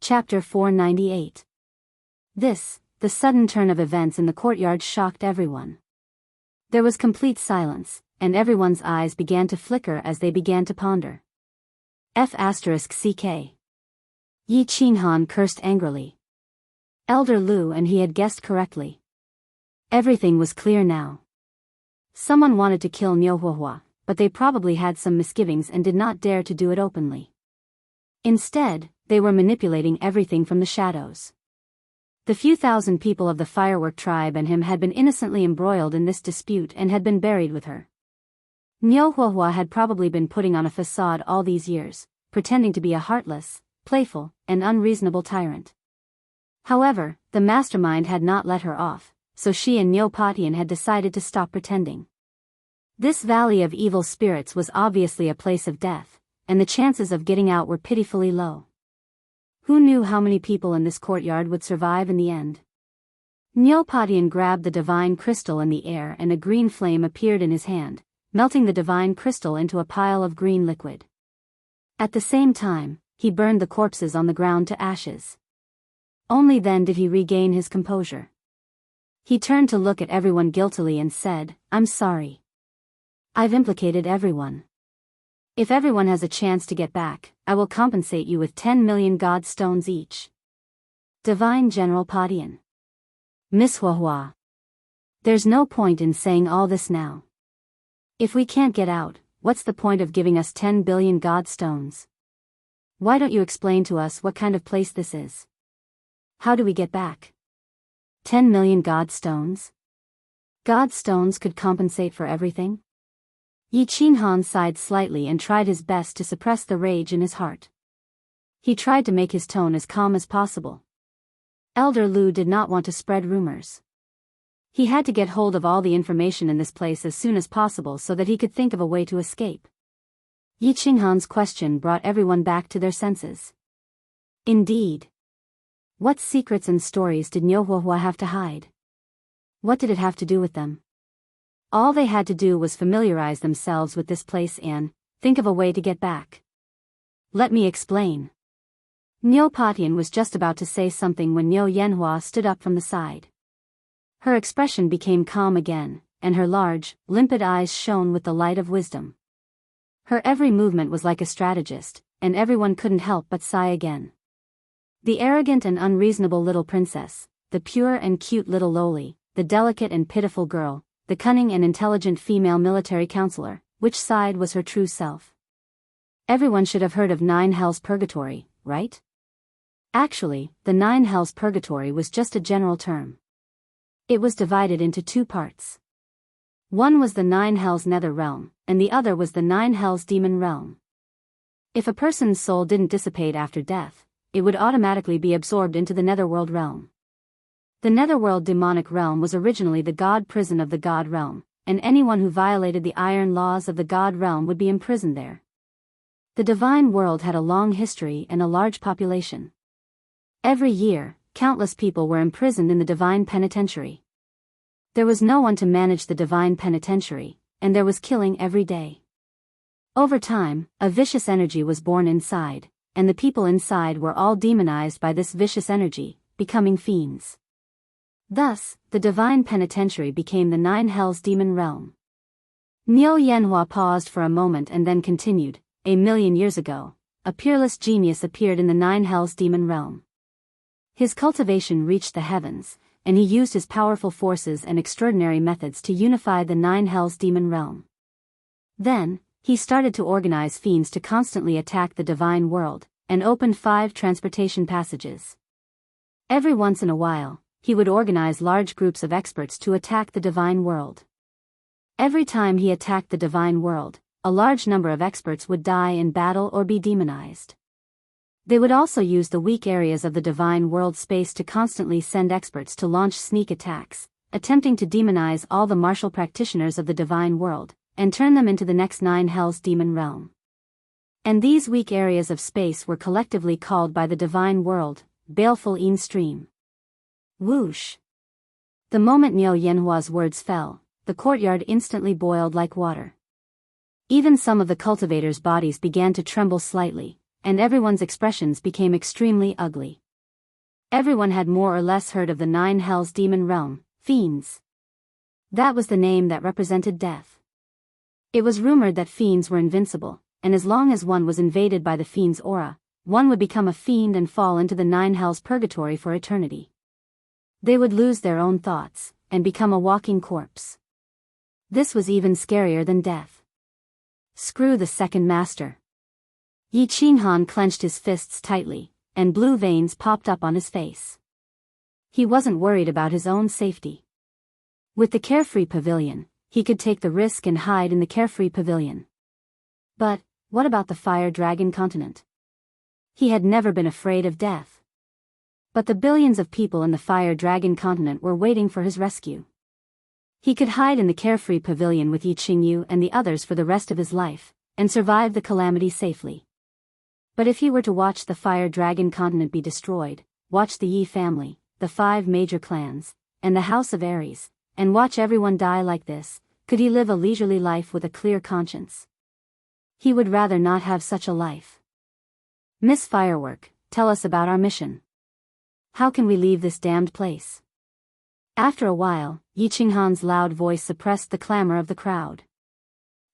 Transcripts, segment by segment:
Chapter 498. The sudden turn of events in the courtyard shocked everyone. There was complete silence, and everyone's eyes began to flicker as they began to ponder. F***ck. Yi Qinghan cursed angrily. Elder Lu and he had guessed correctly. Everything was clear now. Someone wanted to kill Niu Huohua, but they probably had some misgivings and did not dare to do it openly. Instead, they were manipulating everything from the shadows. The few thousand people of the firework tribe and him had been innocently embroiled in this dispute and had been buried with her. Niu Huohua had probably been putting on a facade all these years, pretending to be a heartless, playful, and unreasonable tyrant. However, the mastermind had not let her off, so she and Niu Patian had decided to stop pretending. This valley of evil spirits was obviously a place of death, and the chances of getting out were pitifully low. Who knew how many people in this courtyard would survive in the end? Niu Patian grabbed the divine crystal in the air and a green flame appeared in his hand, melting the divine crystal into a pile of green liquid. At the same time, he burned the corpses on the ground to ashes. Only then did he regain his composure. He turned to look at everyone guiltily and said, "I'm sorry. I've implicated everyone. If everyone has a chance to get back, I will compensate you with 10 million god stones each." Divine General Patian. Miss Huohua. There's no point in saying all this now. If we can't get out, what's the point of giving us 10 billion god stones? Why don't you explain to us what kind of place this is? How do we get back? 10 million god stones? God stones could compensate for everything? Yi Qinghan sighed slightly and tried his best to suppress the rage in his heart. He tried to make his tone as calm as possible. Elder Lu did not want to spread rumors. He had to get hold of all the information in this place as soon as possible so that he could think of a way to escape. Yi Qinghan's question brought everyone back to their senses. Indeed. What secrets and stories did Niu Huohua have to hide? What did it have to do with them? All they had to do was familiarize themselves with this place and think of a way to get back. Let me explain. Niu Patian was just about to say something when Niu Yanhua stood up from the side. Her expression became calm again, and her large, limpid eyes shone with the light of wisdom. Her every movement was like a strategist, and everyone couldn't help but sigh again. The arrogant and unreasonable little princess, the pure and cute little lowly, the delicate and pitiful girl, the cunning and intelligent female military counselor, which side was her true self? Everyone should have heard of 9 Hells Purgatory, right? Actually, the 9 Hells Purgatory was just a general term. It was divided into 2 parts. One was the 9 Hells Nether Realm, and the other was the 9 Hells Demon Realm. If a person's soul didn't dissipate after death, it would automatically be absorbed into the Netherworld realm. The Netherworld demonic realm was originally the god prison of the god realm, and anyone who violated the iron laws of the god realm would be imprisoned there. The divine world had a long history and a large population. Every year, countless people were imprisoned in the divine penitentiary. There was no one to manage the divine penitentiary, and there was killing every day. Over time, a vicious energy was born inside, and the people inside were all demonized by this vicious energy, becoming fiends. Thus, the divine penitentiary became the 9 Hells Demon Realm. Niu Yanhua paused for a moment and then continued, "A million years ago, a peerless genius appeared in the 9 Hells Demon Realm. His cultivation reached the heavens, and he used his powerful forces and extraordinary methods to unify the 9 Hells Demon Realm. Then, he started to organize fiends to constantly attack the divine world, and opened 5 transportation passages. Every once in a while, he would organize large groups of experts to attack the divine world. Every time he attacked the divine world, a large number of experts would die in battle or be demonized. They would also use the weak areas of the divine world space to constantly send experts to launch sneak attacks, attempting to demonize all the martial practitioners of the divine world, and turn them into the next 9 Hells Demon Realm. And these weak areas of space were collectively called by the divine world, Baleful Een Stream. Whoosh! The moment Niu Yanhua's words fell, the courtyard instantly boiled like water. Even some of the cultivators' bodies began to tremble slightly, and everyone's expressions became extremely ugly. Everyone had more or less heard of the Nine Hells demon realm, fiends. That was the name that represented death. It was rumored that fiends were invincible, and as long as one was invaded by the fiend's aura, one would become a fiend and fall into the Nine Hells purgatory for eternity. They would lose their own thoughts, and become a walking corpse. This was even scarier than death. Screw the second master. Yi Qinghan clenched his fists tightly, and blue veins popped up on his face. He wasn't worried about his own safety. With the Carefree Pavilion, he could take the risk and hide in the Carefree Pavilion. But, what about the Fire Dragon continent? He had never been afraid of death. But the billions of people in the Fire Dragon continent were waiting for his rescue. He could hide in the Carefree Pavilion with Yi Qingyu and the others for the rest of his life, and survive the calamity safely. But if he were to watch the Fire Dragon continent be destroyed, watch the Yi family, the 5 major clans, and the House of Aries, and watch everyone die like this, could he live a leisurely life with a clear conscience? He would rather not have such a life. Miss Firework, tell us about our mission. How can we leave this damned place? After a while, Yi Qinghan's loud voice suppressed the clamor of the crowd.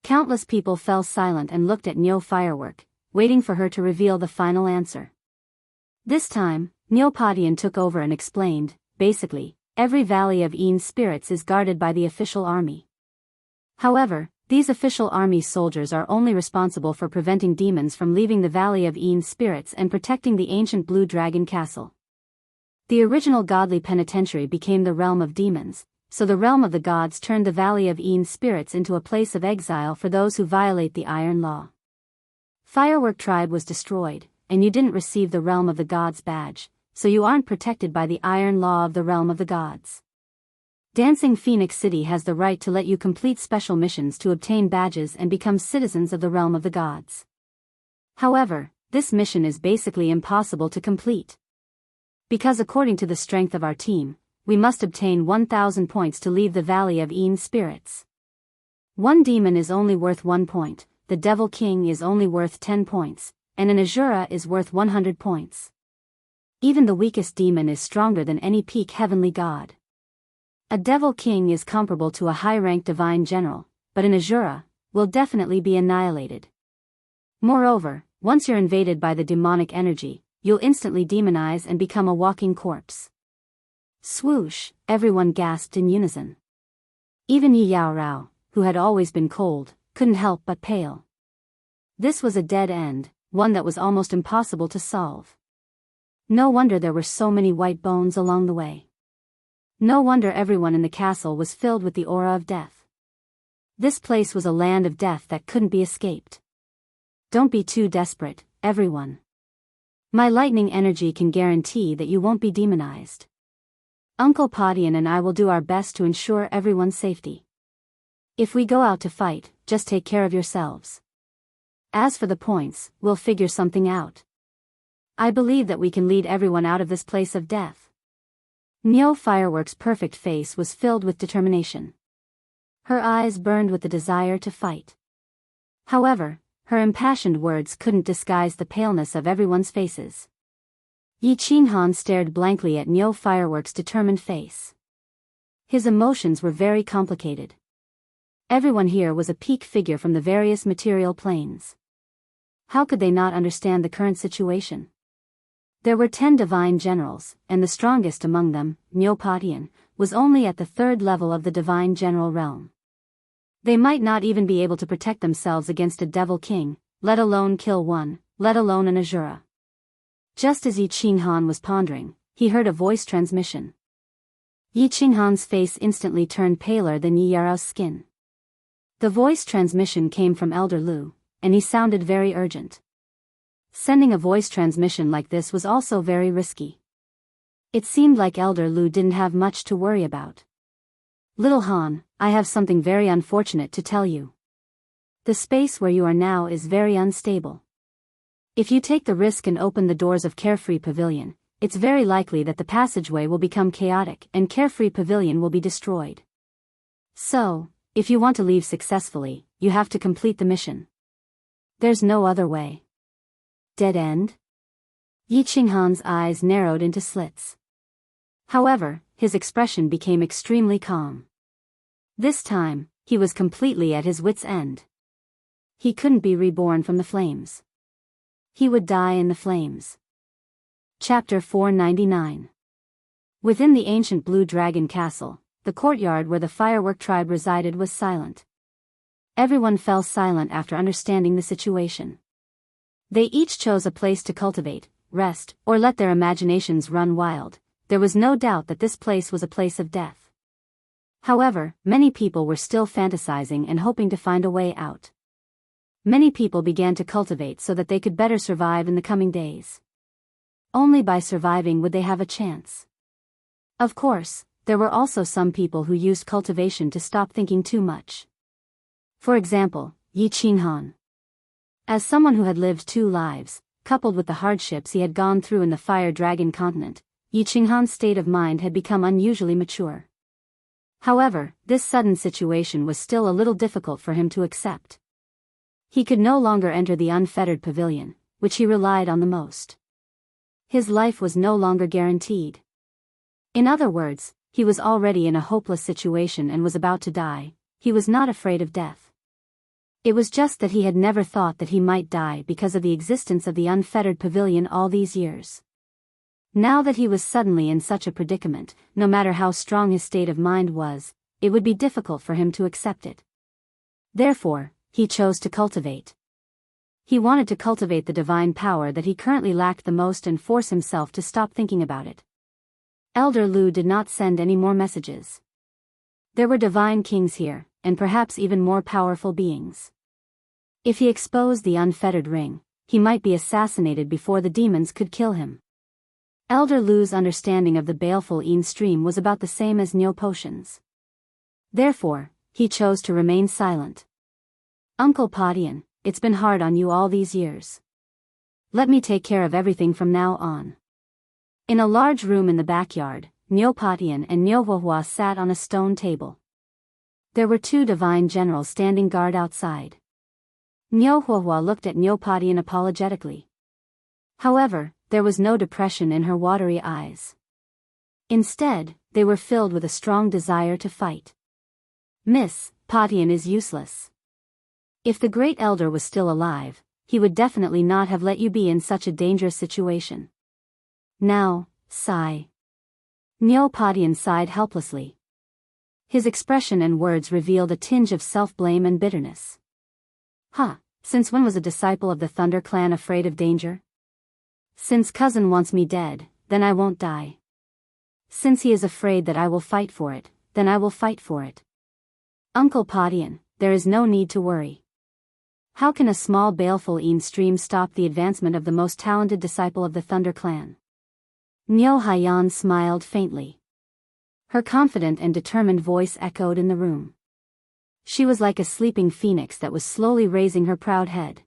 Countless people fell silent and looked at Neo Firework, waiting for her to reveal the final answer. This time, Neo Padian took over and explained, basically, every Valley of Een spirits is guarded by the official army. However, these official army soldiers are only responsible for preventing demons from leaving the Valley of Een spirits and protecting the ancient Blue Dragon Castle. The original godly penitentiary became the realm of demons, so the realm of the gods turned the Valley of Een spirits into a place of exile for those who violate the Iron Law. Firework Tribe was destroyed, and you didn't receive the Realm of the Gods badge, so you aren't protected by the Iron Law of the Realm of the Gods. Dancing Phoenix City has the right to let you complete special missions to obtain badges and become citizens of the Realm of the Gods. However, this mission is basically impossible to complete. Because according to the strength of our team, we must obtain 1,000 points to leave the Valley of Een spirits. One demon is only worth 1 point, the Devil King is only worth 10 points, and an Azura is worth 100 points. Even the weakest demon is stronger than any peak heavenly god. A Devil King is comparable to a high-ranked divine general, but an Azura will definitely be annihilated. Moreover, once you're invaded by the demonic energy, you'll instantly demonize and become a walking corpse. Swoosh, everyone gasped in unison. Even Yi Yaorao, who had always been cold, couldn't help but pale. This was a dead end, one that was almost impossible to solve. No wonder there were so many white bones along the way. No wonder everyone in the castle was filled with the aura of death. This place was a land of death that couldn't be escaped. Don't be too desperate, everyone. My lightning energy can guarantee that you won't be demonized. Uncle Padian and I will do our best to ensure everyone's safety. If we go out to fight, just take care of yourselves. As for the points, we'll figure something out. I believe that we can lead everyone out of this place of death. Neo Firework's perfect face was filled with determination. Her eyes burned with the desire to fight. However, her impassioned words couldn't disguise the paleness of everyone's faces. Yi Qinghan stared blankly at Neo Firework's determined face. His emotions were very complicated. Everyone here was a peak figure from the various material planes. How could they not understand the current situation? There were 10 divine generals, and the strongest among them, Neo Padian, was only at the 3rd level of the divine general realm. They might not even be able to protect themselves against a Devil King, let alone kill one, let alone an Azura. Just as Yi Qinghan was pondering, he heard a voice transmission. Yi Qinghan's face instantly turned paler than Yi Yarao's skin. The voice transmission came from Elder Lu, and he sounded very urgent. Sending a voice transmission like this was also very risky. It seemed like Elder Lu didn't have much to worry about. Little Han, I have something very unfortunate to tell you. The space where you are now is very unstable. If you take the risk and open the doors of Carefree Pavilion, it's very likely that the passageway will become chaotic and Carefree Pavilion will be destroyed. So, if you want to leave successfully, you have to complete the mission. There's no other way. Dead end? Yi Qinghan's eyes narrowed into slits. However, his expression became extremely calm. This time, he was completely at his wits' end. He couldn't be reborn from the flames. He would die in the flames. Chapter 499. Within the ancient Blue Dragon Castle, the courtyard where the firework tribe resided was silent. Everyone fell silent after understanding the situation. They each chose a place to cultivate, rest, or let their imaginations run wild. There was no doubt that this place was a place of death. However, many people were still fantasizing and hoping to find a way out. Many people began to cultivate so that they could better survive in the coming days. Only by surviving would they have a chance. Of course, there were also some people who used cultivation to stop thinking too much. For example, Yi Qinghan. As someone who had lived 2 lives, coupled with the hardships he had gone through in the Fire Dragon continent, Yi Qinghan's state of mind had become unusually mature. However, this sudden situation was still a little difficult for him to accept. He could no longer enter the unfettered pavilion, which he relied on the most. His life was no longer guaranteed. In other words, he was already in a hopeless situation and was about to die. He was not afraid of death. It was just that he had never thought that he might die because of the existence of the unfettered pavilion all these years. Now that he was suddenly in such a predicament, no matter how strong his state of mind was, it would be difficult for him to accept it. Therefore, he chose to cultivate. He wanted to cultivate the divine power that he currently lacked the most and force himself to stop thinking about it. Elder Lu did not send any more messages. There were divine kings here, and perhaps even more powerful beings. If he exposed the unfettered ring, he might be assassinated before the demons could kill him. Elder Lu's understanding of the baleful Yin stream was about the same as Nyo potions. Therefore, he chose to remain silent. Uncle Padian, it's been hard on you all these years. Let me take care of everything from now on. In a large room in the backyard, Nyo Padian and Nyo Huahua sat on a stone table. There were 2 divine generals standing guard outside. Nyo Huahua looked at Nyo Padian apologetically. However, there was no depression in her watery eyes. Instead, they were filled with a strong desire to fight. Miss Padian is useless. If the great elder was still alive, he would definitely not have let you be in such a dangerous situation. Now, sigh. Nyo Padian sighed helplessly. His expression and words revealed a tinge of self-blame and bitterness. Since when was a disciple of the Thunder Clan afraid of danger? Since cousin wants me dead, then I won't die. Since he is afraid that I will fight for it, then I will fight for it. Uncle Padian, there is no need to worry. How can a small baleful Yin stream stop the advancement of the most talented disciple of the Thunder Clan? Nyo Haiyan smiled faintly. Her confident and determined voice echoed in the room. She was like a sleeping phoenix that was slowly raising her proud head.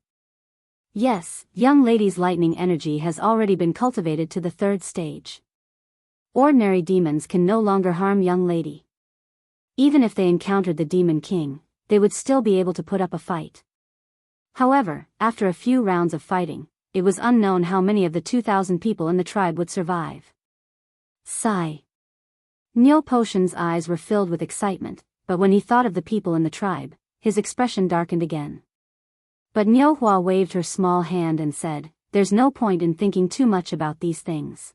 Yes, young lady's lightning energy has already been cultivated to the 3rd stage. Ordinary demons can no longer harm young lady. Even if they encountered the Demon King, they would still be able to put up a fight. However, after a few rounds of fighting, it was unknown how many of the 2,000 people in the tribe would survive. Sigh. Nyo Potion's eyes were filled with excitement, but when he thought of the people in the tribe, his expression darkened again. But Nyo Hua waved her small hand and said, "There's no point in thinking too much about these things.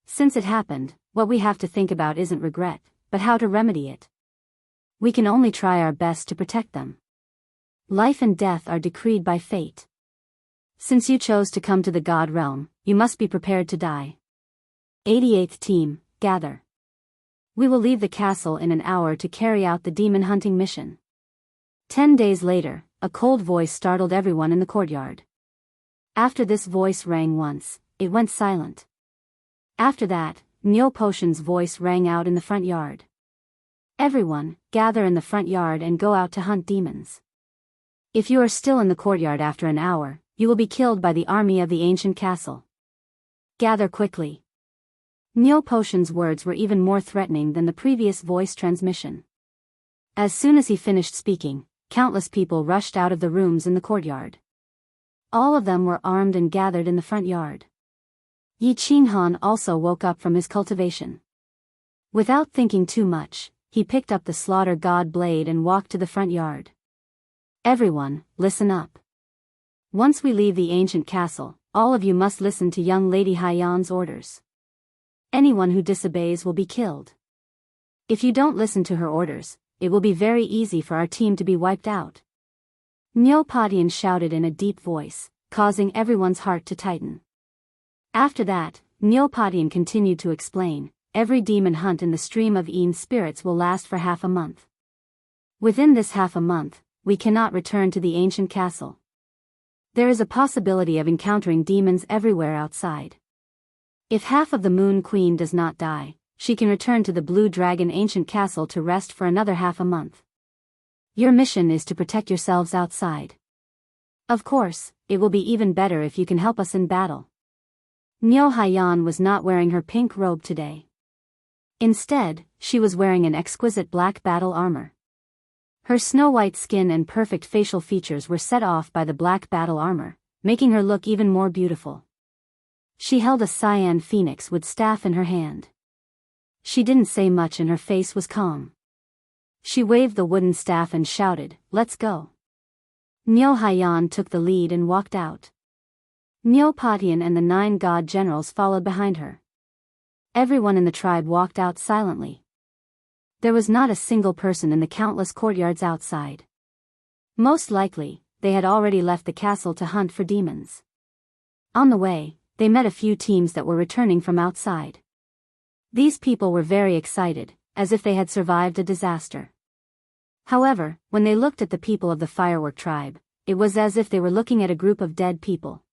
Since it happened, what we have to think about isn't regret, but how to remedy it. We can only try our best to protect them. Life and death are decreed by fate. Since you chose to come to the God realm, you must be prepared to die. 88th team, gather. We will leave the castle in an hour to carry out the demon hunting mission." 10 days later, a cold voice startled everyone in the courtyard. After this voice rang once, it went silent. After that, Nyo Potion's voice rang out in the front yard. "Everyone, gather in the front yard and go out to hunt demons. If you are still in the courtyard after an hour, you will be killed by the army of the ancient castle. Gather quickly." Nyo Potion's words were even more threatening than the previous voice transmission. As soon as he finished speaking, countless people rushed out of the rooms in the courtyard. All of them were armed and gathered in the front yard. Yi Qinghan also woke up from his cultivation. Without thinking too much, he picked up the slaughter god blade and walked to the front yard. Everyone, listen up. Once we leave the ancient castle, all of you must listen to young Lady Haiyan's orders. Anyone who disobeys will be killed. If you don't listen to her orders, it will be very easy for our team to be wiped out. Niu Padian shouted in a deep voice, causing everyone's heart to tighten. After that, Niu Padian continued to explain, every demon hunt in the stream of Yin spirits will last for half a month. Within this half a month, we cannot return to the ancient castle. There is a possibility of encountering demons everywhere outside. If half of the Moon Queen does not die, she can return to the Blue Dragon ancient castle to rest for another half a month. Your mission is to protect yourselves outside. Of course, it will be even better if you can help us in battle. Niu Haiyan was not wearing her pink robe today. Instead, she was wearing an exquisite black battle armor. Her snow-white skin and perfect facial features were set off by the black battle armor, making her look even more beautiful. She held a cyan phoenix wood staff in her hand. She didn't say much and her face was calm. She waved the wooden staff and shouted, "Let's go." Niu Haiyan took the lead and walked out. Niu Padian and the 9 god generals followed behind her. Everyone in the tribe walked out silently. There was not a single person in the countless courtyards outside. Most likely, they had already left the castle to hunt for demons. On the way, they met a few teams that were returning from outside. These people were very excited, as if they had survived a disaster. However, when they looked at the people of the firework tribe, it was as if they were looking at a group of dead people.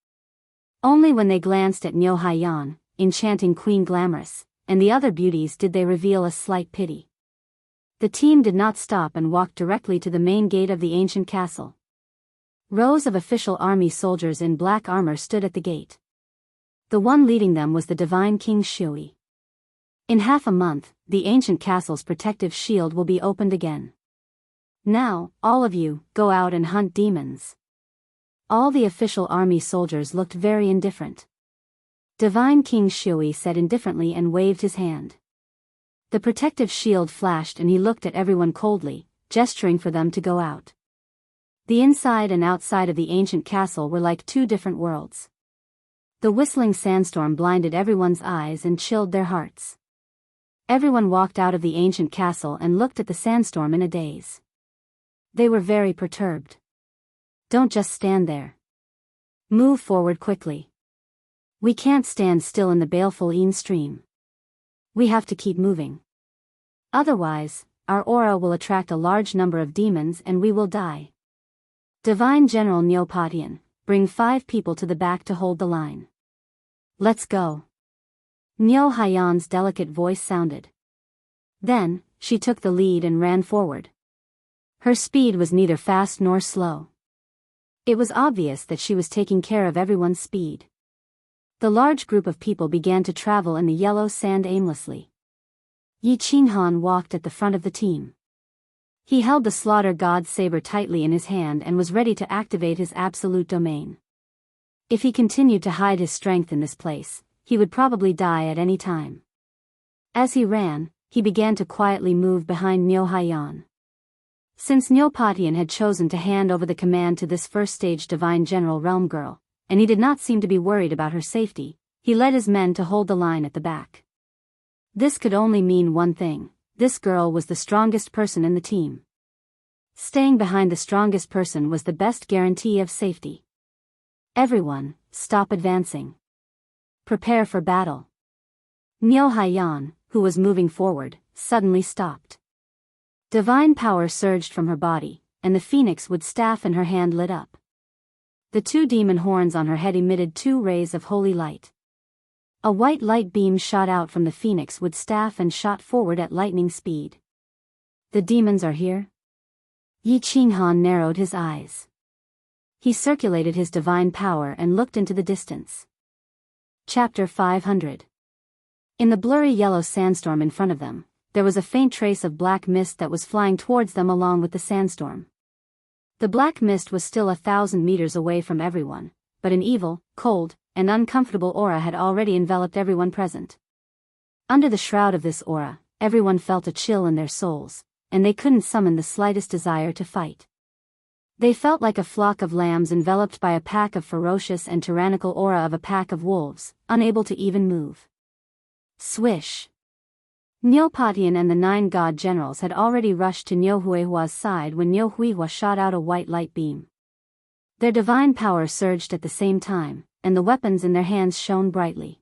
Only when they glanced at Niu Haiyan, enchanting Queen Glamorous, and the other beauties did they reveal a slight pity. The team did not stop and walked directly to the main gate of the ancient castle. Rows of official army soldiers in black armor stood at the gate. The one leading them was the divine King Shui. In half a month, the ancient castle's protective shield will be opened again. Now, all of you, go out and hunt demons. All the official army soldiers looked very indifferent. Divine King Shui said indifferently and waved his hand. The protective shield flashed and he looked at everyone coldly, gesturing for them to go out. The inside and outside of the ancient castle were like two different worlds. The whistling sandstorm blinded everyone's eyes and chilled their hearts. Everyone walked out of the ancient castle and looked at the sandstorm in a daze. They were very perturbed. Don't just stand there. Move forward quickly. We can't stand still in the baleful Yin stream. We have to keep moving. Otherwise, our aura will attract a large number of demons and we will die. Divine General Niu Padian, bring 5 people to the back to hold the line. Let's go. Niu Haiyan's delicate voice sounded. Then, she took the lead and ran forward. Her speed was neither fast nor slow. It was obvious that she was taking care of everyone's speed. The large group of people began to travel in the yellow sand aimlessly. Yi Qinghan walked at the front of the team. He held the slaughter god's saber tightly in his hand and was ready to activate his absolute domain. If he continued to hide his strength in this place, he would probably die at any time. As he ran, he began to quietly move behind Niu Haiyan. Since Niu Padian had chosen to hand over the command to this first-stage Divine General Realm Girl, and he did not seem to be worried about her safety, he led his men to hold the line at the back. This could only mean one thing: this girl was the strongest person in the team. Staying behind the strongest person was the best guarantee of safety. Everyone, stop advancing. Prepare for battle. Niu Haiyan, who was moving forward, suddenly stopped. Divine power surged from her body, and the phoenix wood staff in her hand lit up. The 2 demon horns on her head emitted 2 rays of holy light. A white light beam shot out from the phoenix wood staff and shot forward at lightning speed. The demons are here? Yi Qinghan narrowed his eyes. He circulated his divine power and looked into the distance. Chapter 500. In the blurry yellow sandstorm in front of them, there was a faint trace of black mist that was flying towards them along with the sandstorm. The black mist was still 1,000 meters away from everyone, but an evil, cold, and uncomfortable aura had already enveloped everyone present. Under the shroud of this aura, everyone felt a chill in their souls, and they couldn't summon the slightest desire to fight. They felt like a flock of lambs enveloped by a pack of ferocious and tyrannical aura of a pack of wolves, unable to even move. Swish! Neopatian and the 9 god generals had already rushed to Niu Huihua's side when Niu Huihua shot out a white light beam. Their divine power surged at the same time, and the weapons in their hands shone brightly.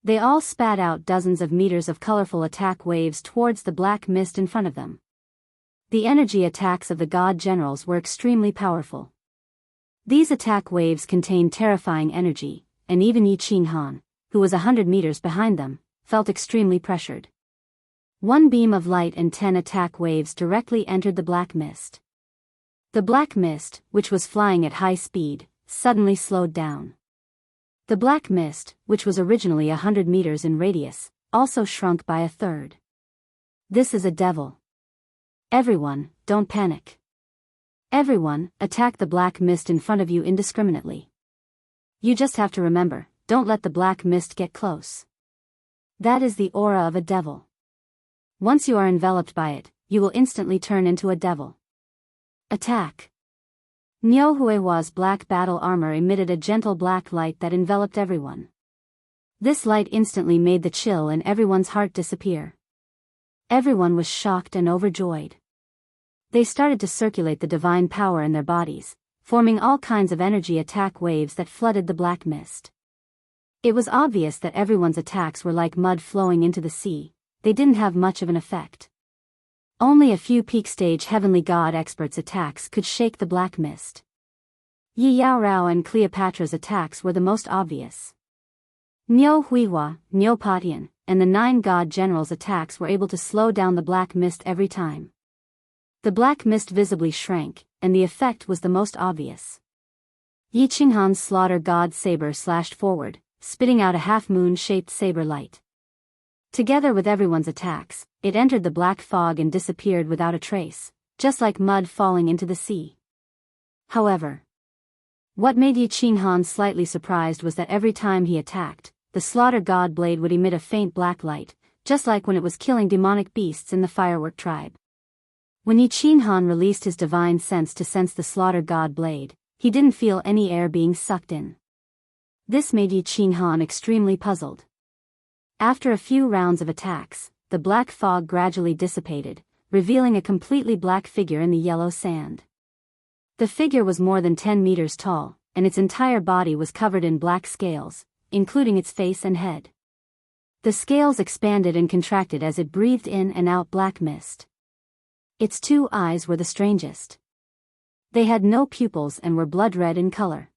They all spat out dozens of meters of colorful attack waves towards the black mist in front of them. The energy attacks of the god generals were extremely powerful. These attack waves contained terrifying energy, and even Yi Qinghan, who was 100 meters behind them, felt extremely pressured. One beam of light and 10 attack waves directly entered the black mist. The black mist, which was flying at high speed, suddenly slowed down. The black mist, which was originally 100 meters in radius, also shrunk by a third. This is a devil. Everyone, don't panic. Everyone, attack the black mist in front of you indiscriminately. You just have to remember, don't let the black mist get close. That is the aura of a devil. Once you are enveloped by it, you will instantly turn into a devil. Attack! Niu Huihua's black battle armor emitted a gentle black light that enveloped everyone. This light instantly made the chill in everyone's heart disappear. Everyone was shocked and overjoyed. They started to circulate the divine power in their bodies, forming all kinds of energy attack waves that flooded the black mist. It was obvious that everyone's attacks were like mud flowing into the sea. They didn't have much of an effect. Only a few peak stage heavenly god experts' attacks could shake the black mist. Yi Yaorao and Cleopatra's attacks were the most obvious. Niu Huihua, Neopatian, and the 9 god generals' attacks were able to slow down the black mist every time. The black mist visibly shrank, and the effect was the most obvious. Yi Qinghan's slaughter god saber slashed forward, spitting out a half-moon-shaped saber light. Together with everyone's attacks, it entered the black fog and disappeared without a trace, just like mud falling into the sea. However, what made Yi Qinghan slightly surprised was that every time he attacked, the slaughter god blade would emit a faint black light, just like when it was killing demonic beasts in the firework tribe. When Yi Qinghan released his divine sense to sense the slaughter god blade, he didn't feel any air being sucked in. This made Yi Qinghan extremely puzzled. After a few rounds of attacks, the black fog gradually dissipated, revealing a completely black figure in the yellow sand. The figure was more than 10 meters tall, and its entire body was covered in black scales, including its face and head. The scales expanded and contracted as it breathed in and out black mist. Its 2 eyes were the strangest. They had no pupils and were blood red in color.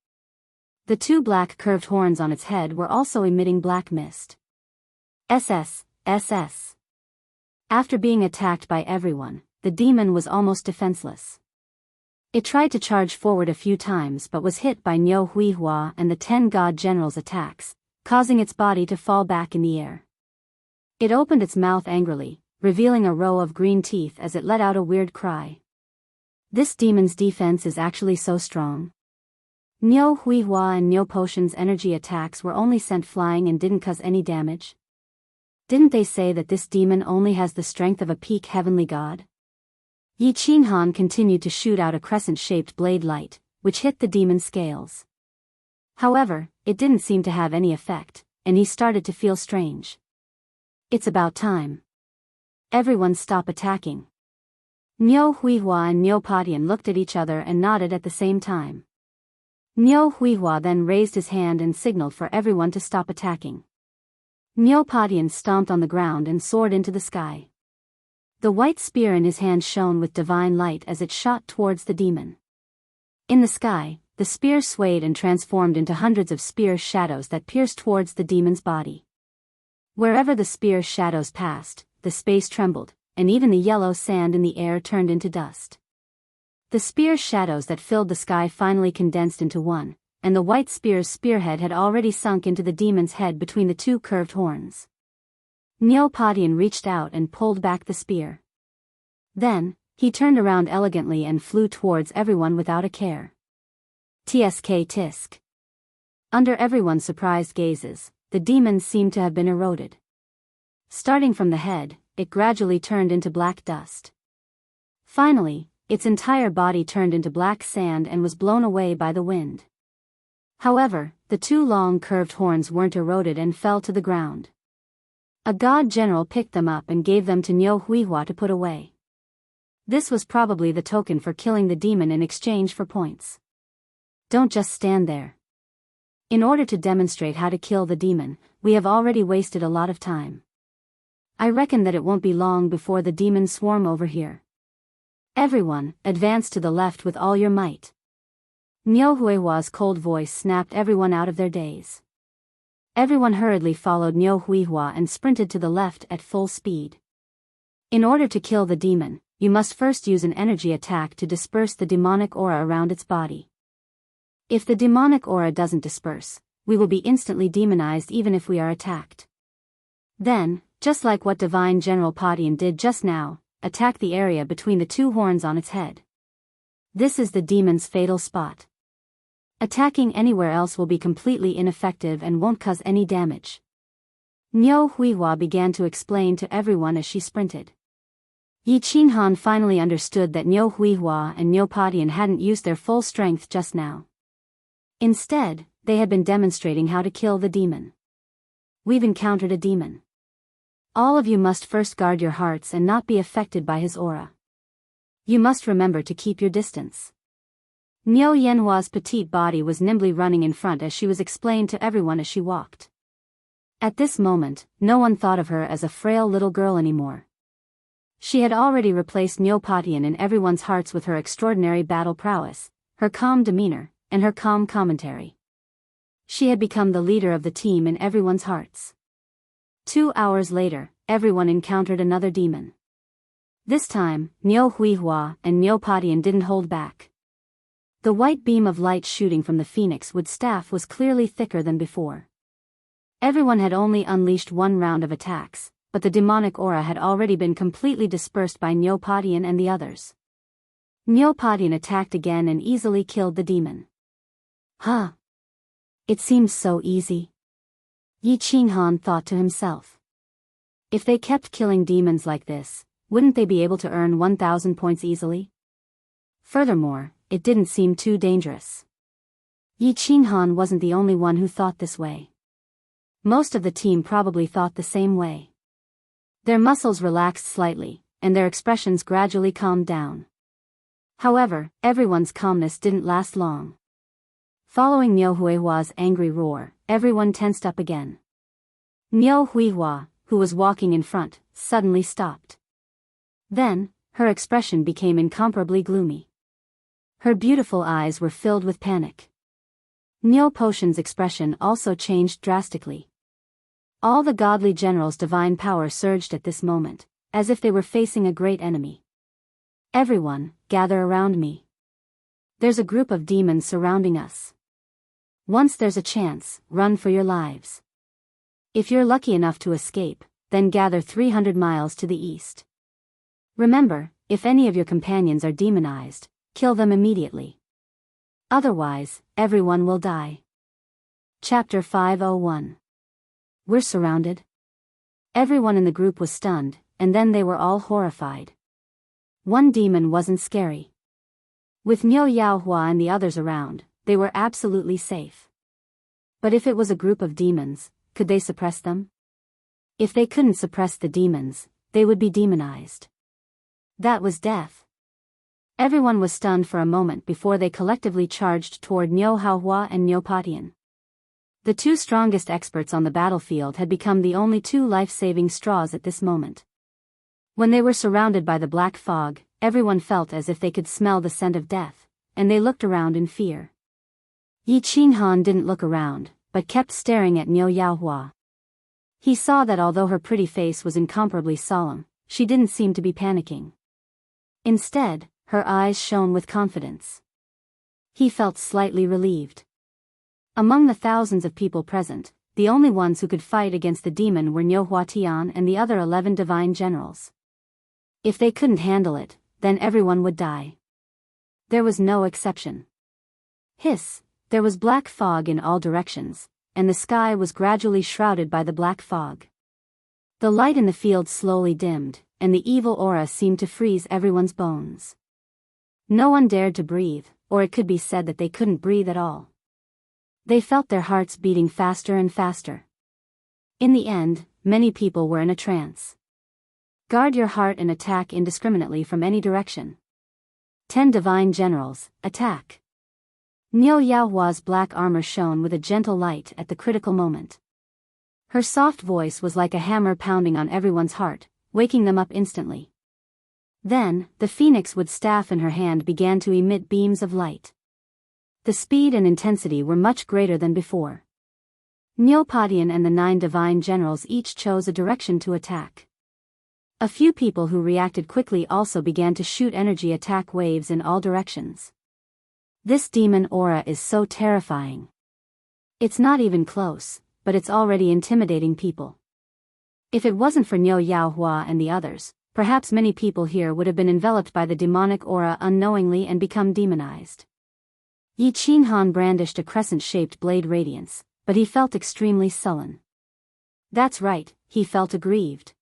The 2 black curved horns on its head were also emitting black mist. SS. After being attacked by everyone, the demon was almost defenseless. It tried to charge forward a few times but was hit by Niu Huihua and the 10 god generals' attacks, causing its body to fall back in the air. It opened its mouth angrily, revealing a row of green teeth as it let out a weird cry. This demon's defense is actually so strong. Niu Huihua and Niu Potion's energy attacks were only sent flying and didn't cause any damage. Didn't they say that this demon only has the strength of a peak heavenly god? Yi Qinghan continued to shoot out a crescent-shaped blade light, which hit the demon's scales. However, it didn't seem to have any effect, and he started to feel strange. It's about time. Everyone stop attacking. Niu Huihua and Neopatian looked at each other and nodded at the same time. Niu Huihua then raised his hand and signaled for everyone to stop attacking. Neopatian stomped on the ground and soared into the sky. The white spear in his hand shone with divine light as it shot towards the demon. In the sky, the spear swayed and transformed into hundreds of spear shadows that pierced towards the demon's body. Wherever the spear shadows passed, the space trembled, and even the yellow sand in the air turned into dust. The spear shadows that filled the sky finally condensed into one, and the white spear's spearhead had already sunk into the demon's head between the 2 curved horns. Neopatian reached out and pulled back the spear. Then, he turned around elegantly and flew towards everyone without a care. Tsk tisk. Under everyone's surprised gazes, the demon seemed to have been eroded. Starting from the head, it gradually turned into black dust. Finally, its entire body turned into black sand and was blown away by the wind. However, the two long curved horns weren't eroded and fell to the ground. A god general picked them up and gave them to Niu Huihua to put away. This was probably the token for killing the demon in exchange for points. Don't just stand there. In order to demonstrate how to kill the demon, we have already wasted a lot of time. I reckon that it won't be long before the demons swarm over here. Everyone, advance to the left with all your might. Niu Huihua's cold voice snapped everyone out of their daze. Everyone hurriedly followed Niu Huihua and sprinted to the left at full speed. In order to kill the demon, you must first use an energy attack to disperse the demonic aura around its body. If the demonic aura doesn't disperse, we will be instantly demonized even if we are attacked. Then, just like what Divine General Padian did just now, attack the area between the two horns on its head. This is the demon's fatal spot. Attacking anywhere else will be completely ineffective and won't cause any damage. Niu Huihua began to explain to everyone as she sprinted. Yi Qinhan finally understood that Niu Huihua and Niu Padian hadn't used their full strength just now. Instead, they had been demonstrating how to kill the demon. We've encountered a demon. All of you must first guard your hearts and not be affected by his aura. You must remember to keep your distance. Niu Yanhua's petite body was nimbly running in front as she was explained to everyone as she walked. At this moment, no one thought of her as a frail little girl anymore. She had already replaced Niu Padian in everyone's hearts with her extraordinary battle prowess, her calm demeanor, and her calm commentary. She had become the leader of the team in everyone's hearts. 2 hours later, everyone encountered another demon. This time, Niu Huihua and Niu Padian didn't hold back. The white beam of light shooting from the phoenix wood staff was clearly thicker than before. Everyone had only unleashed one round of attacks, but the demonic aura had already been completely dispersed by Niu Padian and the others. Niu Padian attacked again and easily killed the demon. Huh. It seems so easy. Yi Qinhan thought to himself. If they kept killing demons like this, wouldn't they be able to earn 1,000 points easily? Furthermore, it didn't seem too dangerous. Yi Qinhan wasn't the only one who thought this way. Most of the team probably thought the same way. Their muscles relaxed slightly, and their expressions gradually calmed down. However, everyone's calmness didn't last long. Following Niu Huihua's angry roar, everyone tensed up again. Niu Huihua, who was walking in front, suddenly stopped. Then, her expression became incomparably gloomy. Her beautiful eyes were filled with panic. Niu Potion's expression also changed drastically. All the godly generals' divine power surged at this moment, as if they were facing a great enemy. Everyone, gather around me. There's a group of demons surrounding us. Once there's a chance, run for your lives. If you're lucky enough to escape, then gather 300 miles to the east. Remember, if any of your companions are demonized, kill them immediately. Otherwise, everyone will die. Chapter 501. We're surrounded. Everyone in the group was stunned, and then they were all horrified. One demon wasn't scary. With Niu Yaohua and the others around, they were absolutely safe. But if it was a group of demons, could they suppress them? If they couldn't suppress the demons, they would be demonized. That was death. Everyone was stunned for a moment before they collectively charged toward Niu Haohua and Niu Padian. The two strongest experts on the battlefield had become the only two life-saving straws at this moment. When they were surrounded by the black fog, everyone felt as if they could smell the scent of death, and they looked around in fear. Yi Qinhan didn't look around, but kept staring at Niu Yaohua. He saw that although her pretty face was incomparably solemn, she didn't seem to be panicking. Instead, her eyes shone with confidence. He felt slightly relieved. Among the thousands of people present, the only ones who could fight against the demon were Niu Huatian and the other 11 divine generals. If they couldn't handle it, then everyone would die. There was no exception. Hiss, There was black fog in all directions, and the sky was gradually shrouded by the black fog. The light in the field slowly dimmed, and the evil aura seemed to freeze everyone's bones. No one dared to breathe, or it could be said that they couldn't breathe at all. They felt their hearts beating faster and faster. In the end, many people were in a trance. Guard your heart and attack indiscriminately from any direction. 10 Divine Generals, attack. Niu Yaohua's black armor shone with a gentle light at the critical moment. Her soft voice was like a hammer pounding on everyone's heart, waking them up instantly. Then, the phoenix-wood staff in her hand began to emit beams of light. The speed and intensity were much greater than before. Neopodian and the 9 divine generals each chose a direction to attack. A few people who reacted quickly also began to shoot energy attack waves in all directions. This demon aura is so terrifying. It's not even close, but it's already intimidating people. If it wasn't for Niu Yaohua and the others, perhaps many people here would have been enveloped by the demonic aura unknowingly and become demonized. Yi Qinhan brandished a crescent-shaped blade radiance, but he felt extremely sullen. That's right, he felt aggrieved.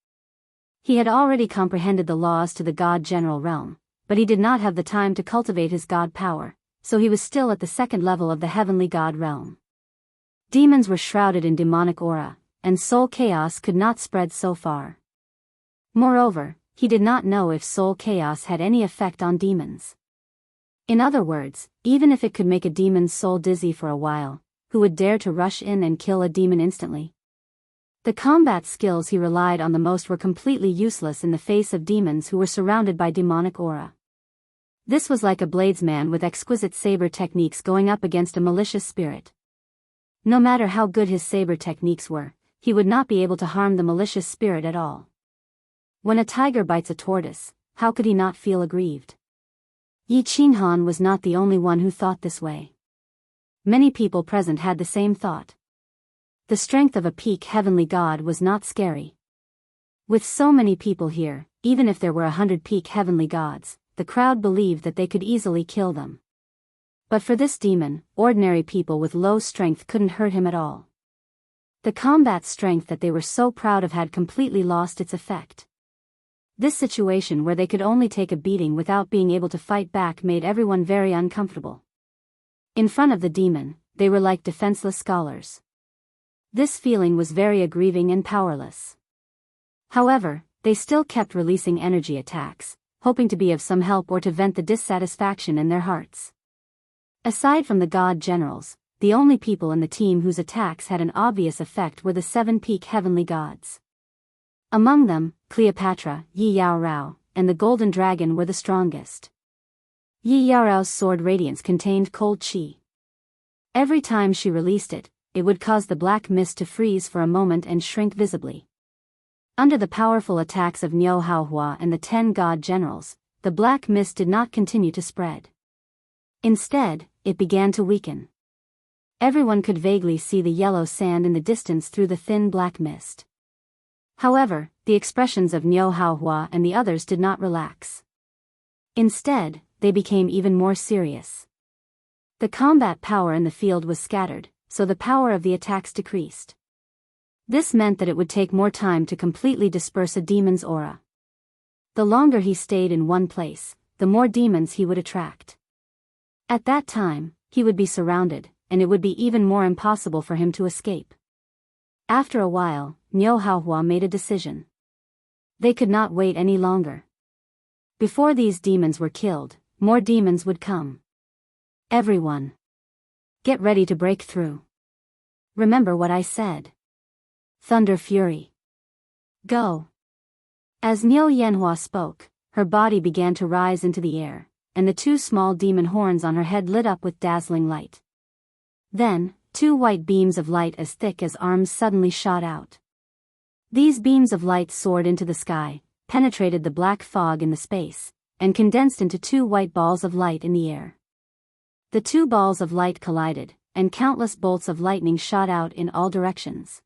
He had already comprehended the laws to the God-General realm, but he did not have the time to cultivate his God power, so he was still at the second level of the heavenly God realm. Demons were shrouded in demonic aura, and soul chaos could not spread so far. Moreover, he did not know if soul chaos had any effect on demons. In other words, even if it could make a demon's soul dizzy for a while, who would dare to rush in and kill a demon instantly? The combat skills he relied on the most were completely useless in the face of demons who were surrounded by demonic aura. This was like a bladesman with exquisite saber techniques going up against a malicious spirit. No matter how good his saber techniques were, he would not be able to harm the malicious spirit at all. When a tiger bites a tortoise, how could he not feel aggrieved? Yi Qinhan was not the only one who thought this way. Many people present had the same thought. The strength of a peak heavenly god was not scary. With so many people here, even if there were 100 peak heavenly gods, the crowd believed that they could easily kill them. But for this demon, ordinary people with low strength couldn't hurt him at all. The combat strength that they were so proud of had completely lost its effect. This situation where they could only take a beating without being able to fight back made everyone very uncomfortable. In front of the demon, they were like defenseless scholars. This feeling was very aggrieving and powerless. However, they still kept releasing energy attacks, hoping to be of some help or to vent the dissatisfaction in their hearts. Aside from the god generals, the only people in the team whose attacks had an obvious effect were the 7 peak heavenly gods. Among them, Cleopatra, Yi Yaorao, and the golden dragon were the strongest. Yi Yaorao's sword radiance contained cold qi. Every time she released it, it would cause the black mist to freeze for a moment and shrink visibly. Under the powerful attacks of Niu Haohua and the 10 god generals, the black mist did not continue to spread. Instead, it began to weaken. Everyone could vaguely see the yellow sand in the distance through the thin black mist. However, the expressions of Niu Haohua and the others did not relax. Instead, they became even more serious. The combat power in the field was scattered, so the power of the attacks decreased. This meant that it would take more time to completely disperse a demon's aura. The longer he stayed in one place, the more demons he would attract. At that time, he would be surrounded, and it would be even more impossible for him to escape. After a while, Niu Haohua made a decision. They could not wait any longer. Before these demons were killed, more demons would come. Everyone, get ready to break through. Remember what I said. Thunder Fury. Go. As Niu Yanhua spoke, her body began to rise into the air, and the 2 small demon horns on her head lit up with dazzling light. Then, 2 white beams of light as thick as arms suddenly shot out. These beams of light soared into the sky, penetrated the black fog in the space, and condensed into 2 white balls of light in the air. The 2 balls of light collided, and countless bolts of lightning shot out in all directions.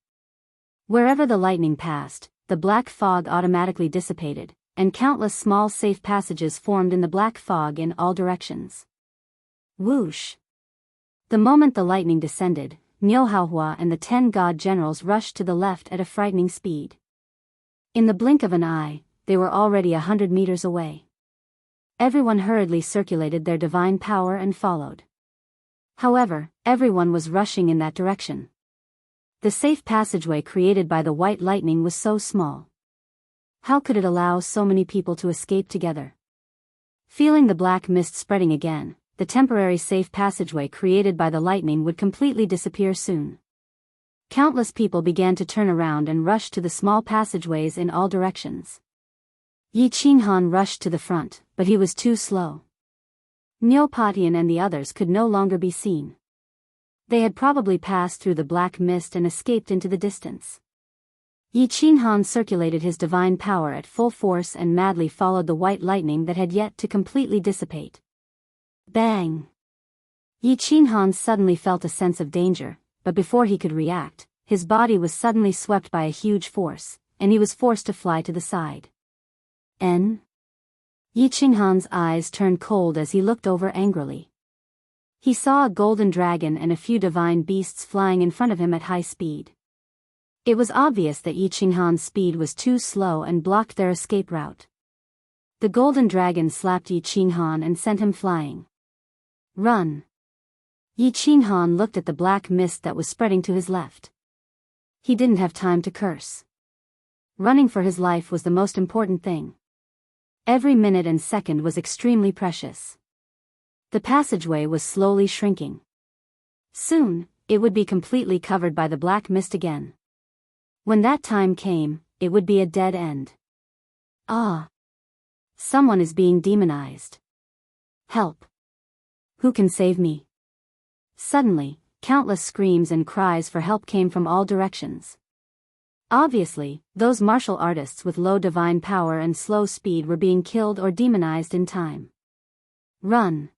Wherever the lightning passed, the black fog automatically dissipated, and countless small safe passages formed in the black fog in all directions. Whoosh! The moment the lightning descended, Nyohaohua and the 10 god generals rushed to the left at a frightening speed. In the blink of an eye, they were already 100 meters away. Everyone hurriedly circulated their divine power and followed. However, everyone was rushing in that direction. The safe passageway created by the white lightning was so small. How could it allow so many people to escape together? Feeling the black mist spreading again, the temporary safe passageway created by the lightning would completely disappear soon. Countless people began to turn around and rush to the small passageways in all directions. Yi Qinghan rushed to the front, but he was too slow. Neopatian and the others could no longer be seen. They had probably passed through the black mist and escaped into the distance. Yi Qinghan circulated his divine power at full force and madly followed the white lightning that had yet to completely dissipate. Bang! Yi Qinghan suddenly felt a sense of danger, but before he could react, his body was suddenly swept by a huge force, and he was forced to fly to the side. Yi Qinghan's eyes turned cold as he looked over angrily. He saw a golden dragon and a few divine beasts flying in front of him at high speed. It was obvious that Yi Qinghan's speed was too slow and blocked their escape route. The golden dragon slapped Yi Qinghan and sent him flying. Run! Yi Qinghan looked at the black mist that was spreading to his left. He didn't have time to curse. Running for his life was the most important thing. Every minute and second was extremely precious. The passageway was slowly shrinking. Soon, it would be completely covered by the black mist again. When that time came, it would be a dead end. Ah! Someone is being demonized. Help! Who can save me? Suddenly, countless screams and cries for help came from all directions. Obviously, those martial artists with low divine power and slow speed were being killed or demonized in time. Run!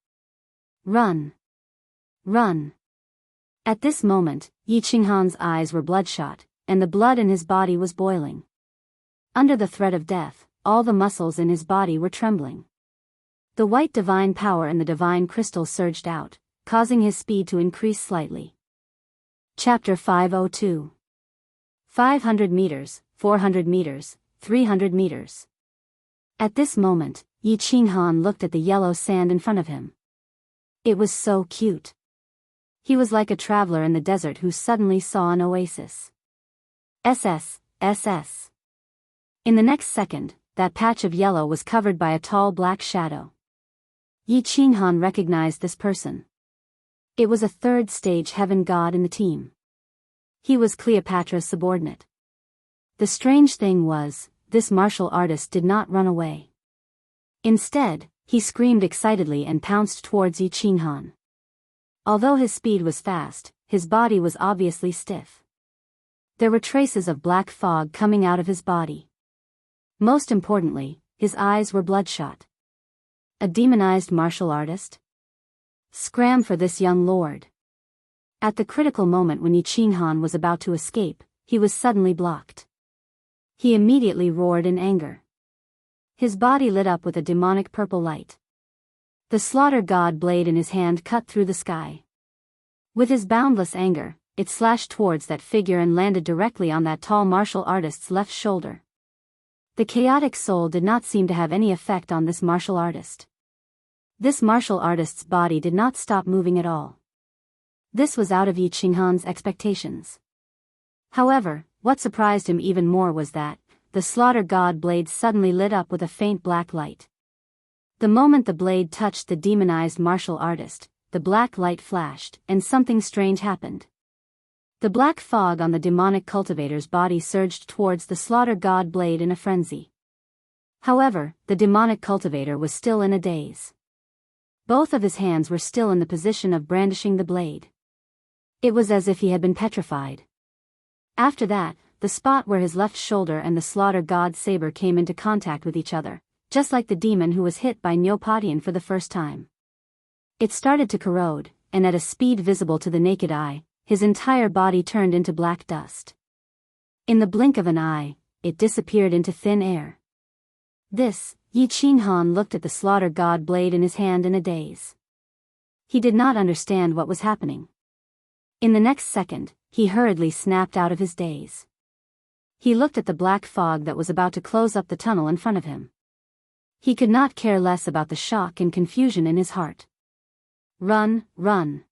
Run! Run! At this moment, Yi Qinghan's eyes were bloodshot, and the blood in his body was boiling. Under the threat of death, all the muscles in his body were trembling. The white divine power in the divine crystal surged out, causing his speed to increase slightly. Chapter 502. 500 meters, 400 meters, 300 meters. At this moment, Yi Qinghan looked at the yellow sand in front of him. It was so cute. He was like a traveler in the desert who suddenly saw an oasis. SS. In the next second, that patch of yellow was covered by a tall black shadow. Yi Qinghan recognized this person. It was a third stage heaven god in the team. He was Cleopatra's subordinate. The strange thing was, this martial artist did not run away. Instead, he screamed excitedly and pounced towards Yi Qinghan. Although his speed was fast, his body was obviously stiff. There were traces of black fog coming out of his body. Most importantly, his eyes were bloodshot. A demonized martial artist? Scram for this young lord. At the critical moment when Yi Qinghan was about to escape, he was suddenly blocked. He immediately roared in anger. His body lit up with a demonic purple light. The slaughter god blade in his hand cut through the sky. With his boundless anger, it slashed towards that figure and landed directly on that tall martial artist's left shoulder. The chaotic soul did not seem to have any effect on this martial artist. This martial artist's body did not stop moving at all. This was out of Yi Qinghan's expectations. However, what surprised him even more was that, the slaughter god blade suddenly lit up with a faint black light. The moment the blade touched the demonized martial artist, the black light flashed, and something strange happened. The black fog on the demonic cultivator's body surged towards the slaughter god blade in a frenzy. However, the demonic cultivator was still in a daze. Both of his hands were still in the position of brandishing the blade. It was as if he had been petrified. After that, the spot where his left shoulder and the slaughter god's saber came into contact with each other, just like the demon who was hit by Neopatian for the first time. It started to corrode, and at a speed visible to the naked eye, his entire body turned into black dust. In the blink of an eye, it disappeared into thin air. Yi Qinghan looked at the slaughter god blade in his hand in a daze. He did not understand what was happening. In the next second, he hurriedly snapped out of his daze. He looked at the black fog that was about to close up the tunnel in front of him. He could not care less about the shock and confusion in his heart. Run, run.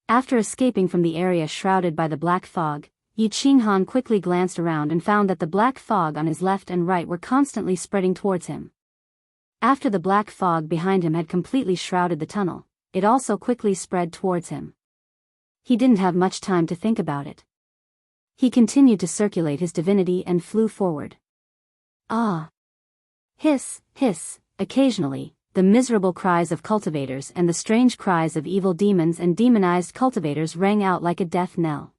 After escaping from the area shrouded by the black fog, Yi Qinghan quickly glanced around and found that the black fog on his left and right were constantly spreading towards him. After the black fog behind him had completely shrouded the tunnel, it also quickly spread towards him. He didn't have much time to think about it. He continued to circulate his divinity and flew forward. Ah! Hiss, hiss, occasionally, the miserable cries of cultivators and the strange cries of evil demons and demonized cultivators rang out like a death knell.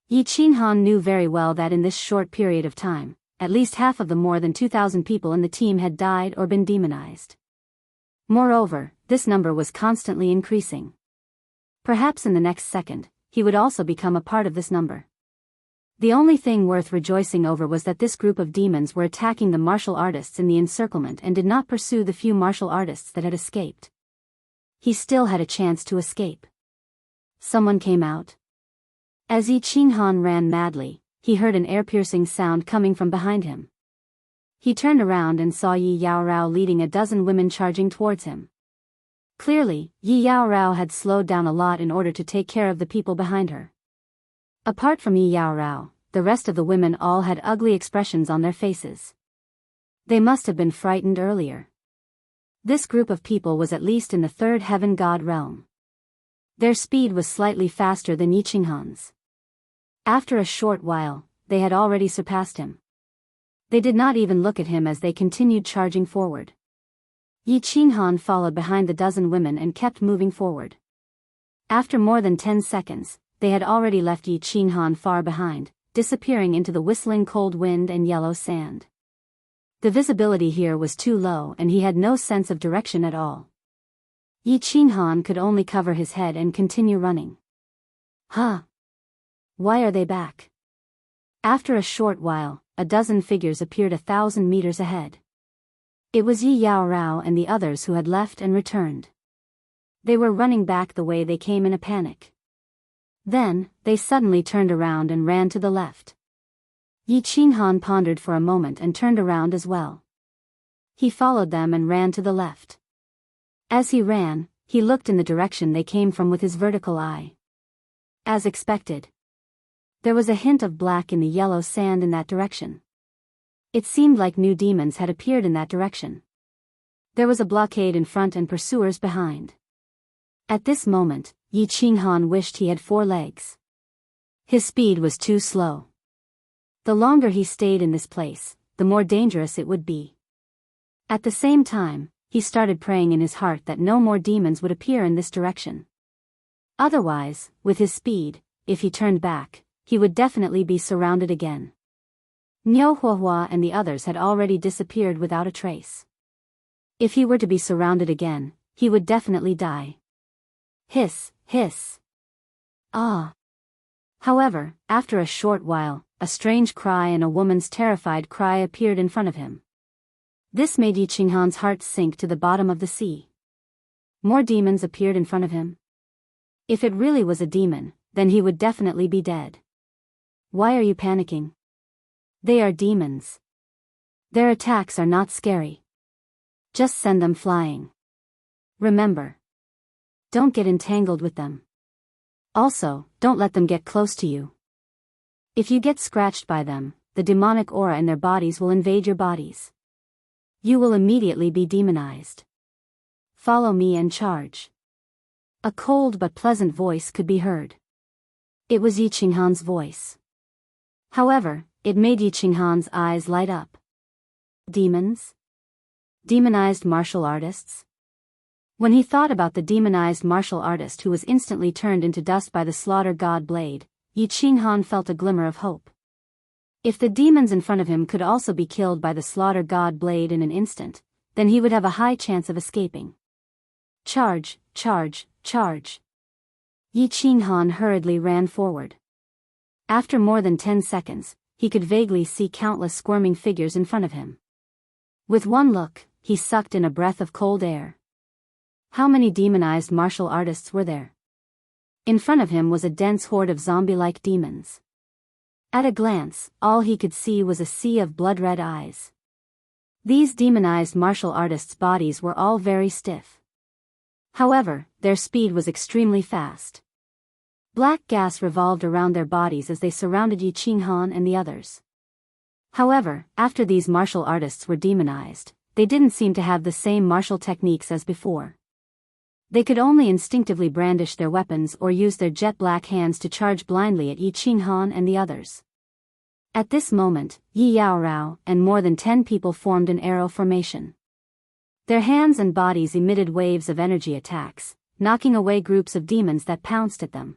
Yi Qinghan knew very well that in this short period of time, at least half of the more than 2,000 people in the team had died or been demonized. Moreover, this number was constantly increasing. Perhaps in the next second, he would also become a part of this number. The only thing worth rejoicing over was that this group of demons were attacking the martial artists in the encirclement and did not pursue the few martial artists that had escaped. He still had a chance to escape. Someone came out. As Yi Qinghan ran madly, he heard an ear-piercing sound coming from behind him. He turned around and saw Yi Yaorao leading a dozen women charging towards him. Clearly, Yi Yaorao had slowed down a lot in order to take care of the people behind her. Apart from Yi Yaorao, the rest of the women all had ugly expressions on their faces. They must have been frightened earlier. This group of people was at least in the third heaven god realm. Their speed was slightly faster than Yi Qinghan's. After a short while, they had already surpassed him. They did not even look at him as they continued charging forward. Yi Qinghan followed behind the dozen women and kept moving forward. After more than 10 seconds, they had already left Yi Qinghan far behind, disappearing into the whistling cold wind and yellow sand. The visibility here was too low and he had no sense of direction at all. Yi Qinghan could only cover his head and continue running. Huh? Why are they back? After a short while, a dozen figures appeared 1,000 meters ahead. It was Yi Yaorao and the others who had left and returned. They were running back the way they came in a panic. Then, they suddenly turned around and ran to the left. Yi Qinghan pondered for a moment and turned around as well. He followed them and ran to the left. As he ran, he looked in the direction they came from with his vertical eye. As expected, there was a hint of black in the yellow sand in that direction. It seemed like new demons had appeared in that direction. There was a blockade in front and pursuers behind. At this moment, Yi Qinghan wished he had 4 legs. His speed was too slow. The longer he stayed in this place, the more dangerous it would be. At the same time, he started praying in his heart that no more demons would appear in this direction. Otherwise, with his speed, if he turned back, he would definitely be surrounded again. Niu Huahua and the others had already disappeared without a trace. If he were to be surrounded again, he would definitely die. Hiss, hiss. Ah. However, after a short while, a strange cry and a woman's terrified cry appeared in front of him. This made Yi Qinghan's heart sink to the bottom of the sea. More demons appeared in front of him. If it really was a demon, then he would definitely be dead. Why are you panicking? They are demons. Their attacks are not scary. Just send them flying. Remember. Don't get entangled with them. Also, don't let them get close to you. If you get scratched by them, the demonic aura in their bodies will invade your bodies. You will immediately be demonized. Follow me and charge. A cold but pleasant voice could be heard. It was Yi Qinghan's voice. However, it made Yi Qinghan's eyes light up. Demons? Demonized martial artists? When he thought about the demonized martial artist who was instantly turned into dust by the slaughter god blade, Yi Qinghan felt a glimmer of hope. If the demons in front of him could also be killed by the slaughter god blade in an instant, then he would have a high chance of escaping. Charge, charge, charge. Yi Qinghan hurriedly ran forward. After more than 10 seconds, he could vaguely see countless squirming figures in front of him. With one look, he sucked in a breath of cold air. How many demonized martial artists were there? In front of him was a dense horde of zombie-like demons. At a glance, all he could see was a sea of blood-red eyes. These demonized martial artists' bodies were all very stiff. However, their speed was extremely fast. Black gas revolved around their bodies as they surrounded Yi Qinghan and the others. However, after these martial artists were demonized, they didn't seem to have the same martial techniques as before. They could only instinctively brandish their weapons or use their jet-black hands to charge blindly at Yi Qinghan and the others. At this moment, Yi Yaorao and more than 10 people formed an arrow formation. Their hands and bodies emitted waves of energy attacks, knocking away groups of demons that pounced at them.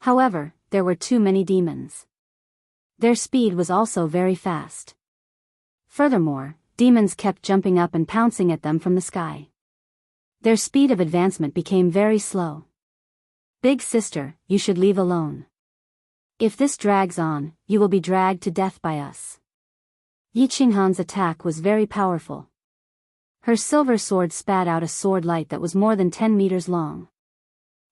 However, there were too many demons. Their speed was also very fast. Furthermore, demons kept jumping up and pouncing at them from the sky. Their speed of advancement became very slow. Big sister, you should leave alone. If this drags on, you will be dragged to death by us. Yi Qinghan's attack was very powerful. Her silver sword spat out a sword light that was more than 10 meters long.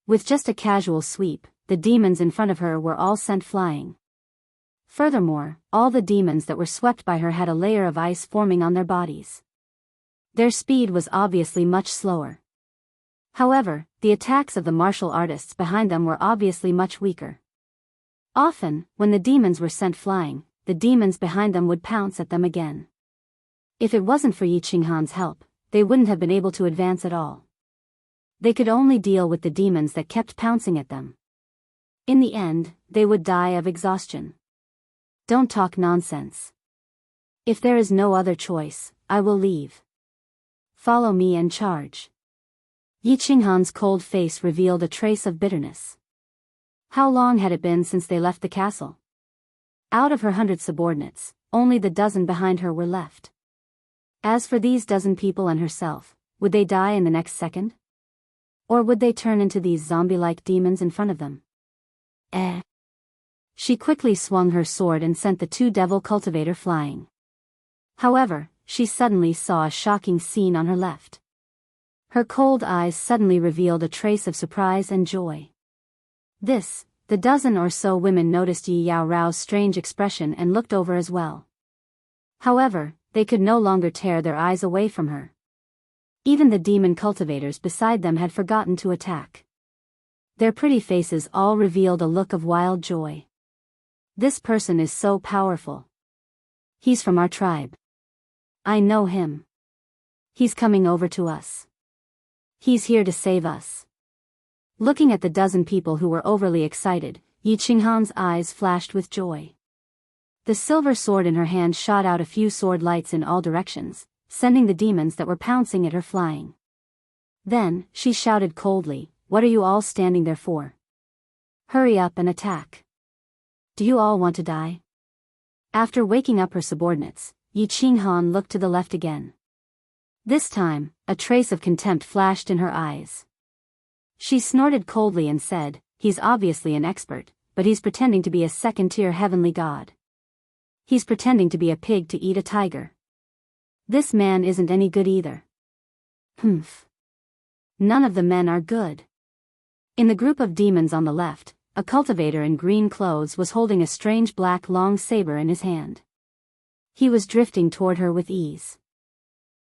With just a casual sweep, the demons in front of her were all sent flying. Furthermore, all the demons that were swept by her had a layer of ice forming on their bodies. Their speed was obviously much slower. However, the attacks of the martial artists behind them were obviously much weaker. Often, when the demons were sent flying, the demons behind them would pounce at them again. If it wasn't for Yi Qinghan's help, they wouldn't have been able to advance at all. They could only deal with the demons that kept pouncing at them. In the end, they would die of exhaustion. Don't talk nonsense. If there is no other choice, I will leave. Follow me and charge. Yi Qinghan's cold face revealed a trace of bitterness. How long had it been since they left the castle? Out of her 100 subordinates, only the dozen behind her were left. As for these dozen people and herself, would they die in the next second? Or would they turn into these zombie-like demons in front of them? She quickly swung her sword and sent the 2 devil cultivator flying. However, she suddenly saw a shocking scene on her left. Her cold eyes suddenly revealed a trace of surprise and joy. The dozen or so women noticed Yi Yaorao's strange expression and looked over as well. However, they could no longer tear their eyes away from her. Even the demon cultivators beside them had forgotten to attack. Their pretty faces all revealed a look of wild joy. This person is so powerful. He's from our tribe. I know him. He's coming over to us. He's here to save us. Looking at the dozen people who were overly excited, Yi Qinghan's eyes flashed with joy. The silver sword in her hand shot out a few sword lights in all directions, sending the demons that were pouncing at her flying. Then, she shouted coldly, "What are you all standing there for? Hurry up and attack. Do you all want to die?" After waking up her subordinates, Yi Qinghan looked to the left again. This time, a trace of contempt flashed in her eyes. She snorted coldly and said, "He's obviously an expert, but he's pretending to be a second-tier heavenly god. He's pretending to be a pig to eat a tiger. This man isn't any good either." Humph. None of the men are good. In the group of demons on the left, a cultivator in green clothes was holding a strange black long saber in his hand. He was drifting toward her with ease.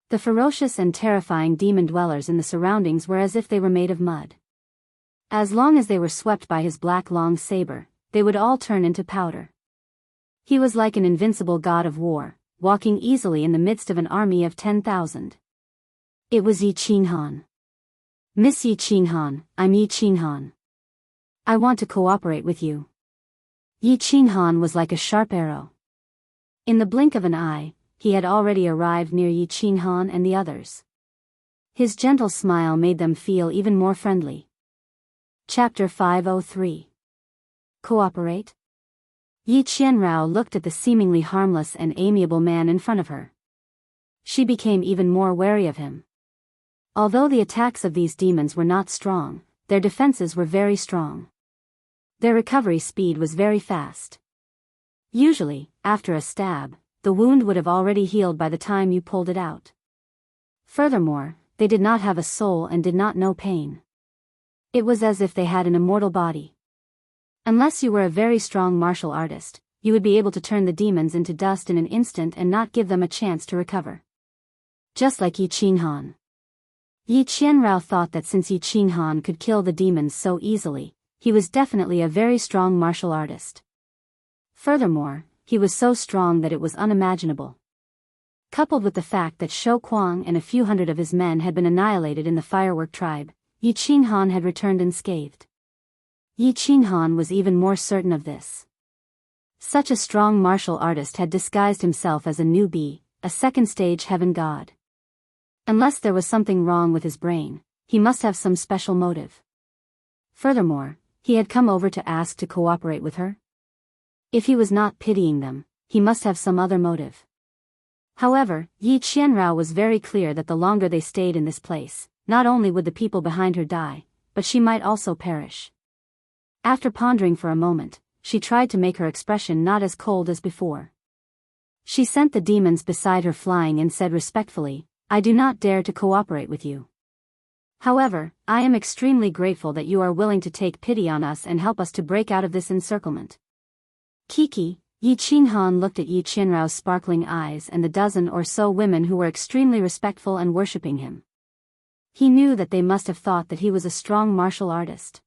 The ferocious and terrifying demon dwellers in the surroundings were as if they were made of mud. As long as they were swept by his black long saber, they would all turn into powder. He was like an invincible god of war, walking easily in the midst of an army of 10,000. It was Yi Qinghan. "Miss Yi Qinghan, I'm Yi Qinghan. I want to cooperate with you." Yi Qinghan was like a sharp arrow. In the blink of an eye, he had already arrived near Yi Qinghan and the others. His gentle smile made them feel even more friendly. Chapter 503. Cooperate? Yi Qianrao looked at the seemingly harmless and amiable man in front of her. She became even more wary of him. Although the attacks of these demons were not strong, their defenses were very strong. Their recovery speed was very fast. Usually, after a stab, the wound would have already healed by the time you pulled it out. Furthermore, they did not have a soul and did not know pain. It was as if they had an immortal body. Unless you were a very strong martial artist, you would be able to turn the demons into dust in an instant and not give them a chance to recover. Just like Yi Qinghan. Yi Qianrao thought that since Yi Qinghan could kill the demons so easily, he was definitely a very strong martial artist. Furthermore, he was so strong that it was unimaginable. Coupled with the fact that Shou Kuang and a few hundred of his men had been annihilated in the firework tribe, Yi Qinghan had returned unscathed. Yi Qinghan was even more certain of this. Such a strong martial artist had disguised himself as a newbie, a second-stage heaven god. Unless there was something wrong with his brain, he must have some special motive. Furthermore, he had come over to ask to cooperate with her. If he was not pitying them, he must have some other motive. However, Yi Qianrao was very clear that the longer they stayed in this place, not only would the people behind her die, but she might also perish. After pondering for a moment, she tried to make her expression not as cold as before. She sent the demons beside her flying and said respectfully, "I do not dare to cooperate with you. However, I am extremely grateful that you are willing to take pity on us and help us to break out of this encirclement." Kiki, Yi Qinghan looked at Yi Qianrao's sparkling eyes and the dozen or so women who were extremely respectful and worshipping him. He knew that they must have thought that he was a strong martial artist.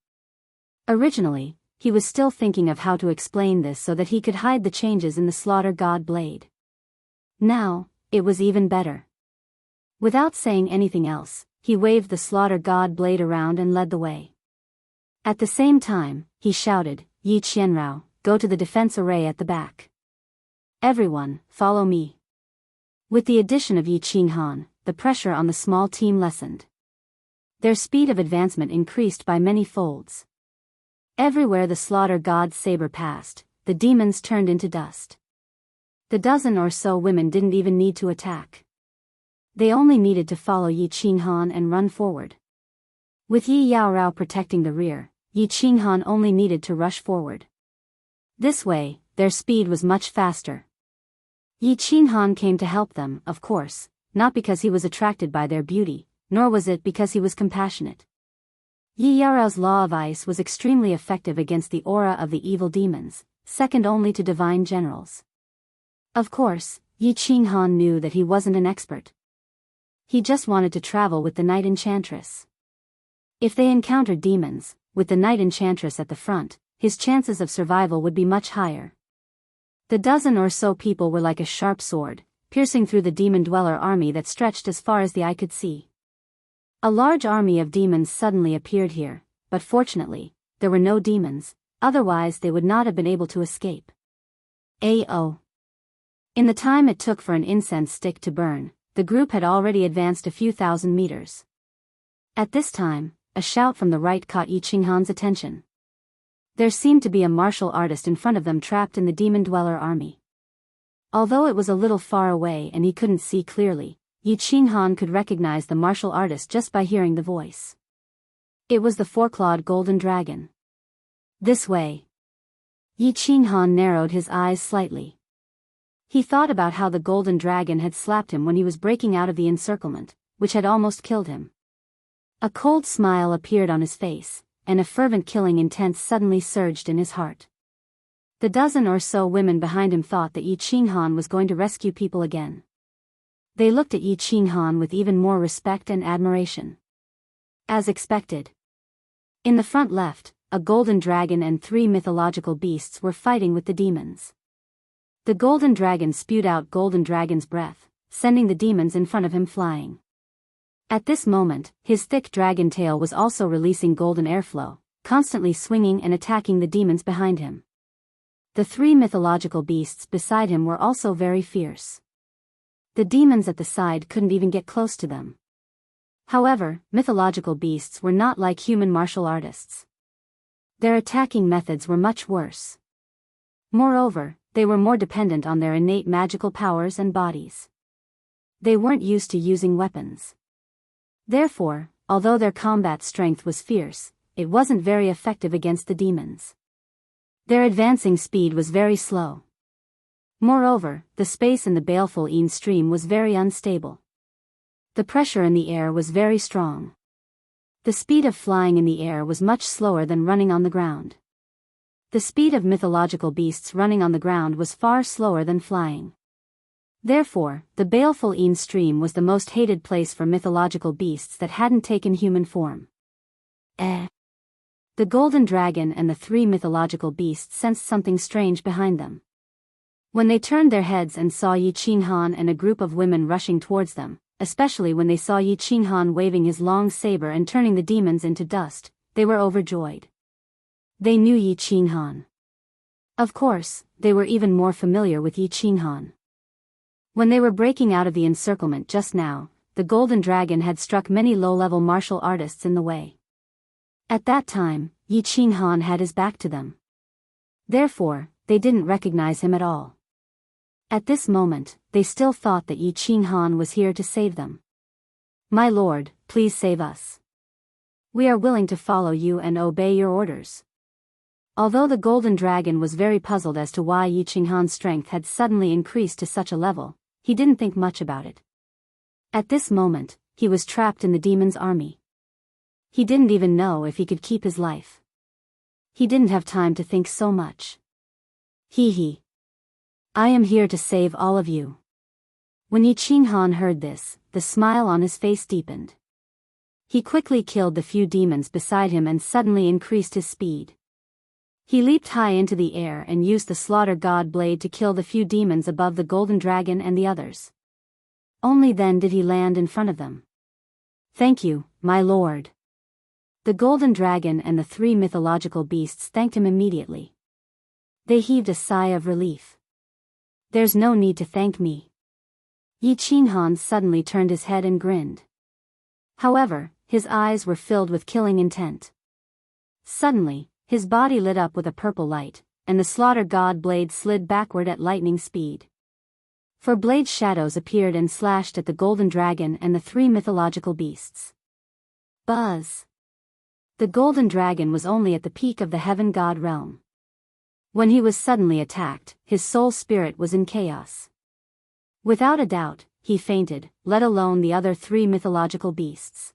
Originally, he was still thinking of how to explain this so that he could hide the changes in the slaughter god blade. Now, it was even better. Without saying anything else, he waved the slaughter god blade around and led the way. At the same time, he shouted, "Yi Qianrao, go to the defense array at the back. Everyone, follow me." With the addition of Yi Qinghan, the pressure on the small team lessened. Their speed of advancement increased by many folds. Everywhere the slaughter god's saber passed, the demons turned into dust. The dozen or so women didn't even need to attack. They only needed to follow Yi Qinghan and run forward. With Yi Yaorao protecting the rear, Yi Qinghan only needed to rush forward. This way, their speed was much faster. Yi Qinghan came to help them, of course, not because he was attracted by their beauty, nor was it because he was compassionate. Yi Yaorao's law of ice was extremely effective against the aura of the evil demons, second only to divine generals. Of course, Yi Qinghan knew that he wasn't an expert. He just wanted to travel with the Night Enchantress. If they encountered demons, with the Night Enchantress at the front, his chances of survival would be much higher. The dozen or so people were like a sharp sword, piercing through the demon-dweller army that stretched as far as the eye could see. A large army of demons suddenly appeared here, but fortunately, there were no demons, otherwise they would not have been able to escape. A.O. In the time it took for an incense stick to burn, the group had already advanced a few thousand meters. At this time, a shout from the right caught Yi Qinghan's attention. There seemed to be a martial artist in front of them trapped in the demon-dweller army. Although it was a little far away and he couldn't see clearly, Yi Qinghan could recognize the martial artist just by hearing the voice. It was the four-clawed golden dragon. This way. Yi Qinghan narrowed his eyes slightly. He thought about how the golden dragon had slapped him when he was breaking out of the encirclement, which had almost killed him. A cold smile appeared on his face, and a fervent killing intent suddenly surged in his heart. The dozen or so women behind him thought that Yi Qinghan was going to rescue people again. They looked at Yi Qinghan with even more respect and admiration. As expected. In the front left, a golden dragon and 3 mythological beasts were fighting with the demons. The golden dragon spewed out golden dragon's breath, sending the demons in front of him flying. At this moment, his thick dragon tail was also releasing golden airflow, constantly swinging and attacking the demons behind him. The 3 mythological beasts beside him were also very fierce. The demons at the side couldn't even get close to them. However, mythological beasts were not like human martial artists. Their attacking methods were much worse. Moreover, they were more dependent on their innate magical powers and bodies. They weren't used to using weapons. Therefore, although their combat strength was fierce, it wasn't very effective against the demons. Their advancing speed was very slow. Moreover, the space in the baleful Yin stream was very unstable. The pressure in the air was very strong. The speed of flying in the air was much slower than running on the ground. The speed of mythological beasts running on the ground was far slower than flying. Therefore, the baleful Een stream was the most hated place for mythological beasts that hadn't taken human form. The golden dragon and the 3 mythological beasts sensed something strange behind them. When they turned their heads and saw Yi Qinghan and a group of women rushing towards them, especially when they saw Yi Qinghan waving his long saber and turning the demons into dust, they were overjoyed. They knew Yi Qinghan. Of course, they were even more familiar with Yi Qinghan. When they were breaking out of the encirclement just now, the golden dragon had struck many low-level martial artists in the way. At that time, Yi Qinghan had his back to them. Therefore, they didn't recognize him at all. At this moment, they still thought that Yi Qinghan was here to save them. "My lord, please save us. We are willing to follow you and obey your orders." Although the golden dragon was very puzzled as to why Yi Qinghan's strength had suddenly increased to such a level, he didn't think much about it. At this moment, he was trapped in the demon's army. He didn't even know if he could keep his life. He didn't have time to think so much. Hee. I am here to save all of you. When Yi Qinghan heard this, the smile on his face deepened. He quickly killed the few demons beside him and suddenly increased his speed. He leaped high into the air and used the slaughter god blade to kill the few demons above the golden dragon and the others. Only then did he land in front of them. "Thank you, my lord." The golden dragon and the 3 mythological beasts thanked him immediately. They heaved a sigh of relief. "There's no need to thank me." Yi Qinghan suddenly turned his head and grinned. However, his eyes were filled with killing intent. Suddenly, his body lit up with a purple light, and the slaughter god blade slid backward at lightning speed. 4 blade shadows appeared and slashed at the golden dragon and the 3 mythological beasts. Buzz! The golden dragon was only at the peak of the heaven god realm. When he was suddenly attacked, his soul spirit was in chaos. Without a doubt, he fainted, let alone the other 3 mythological beasts.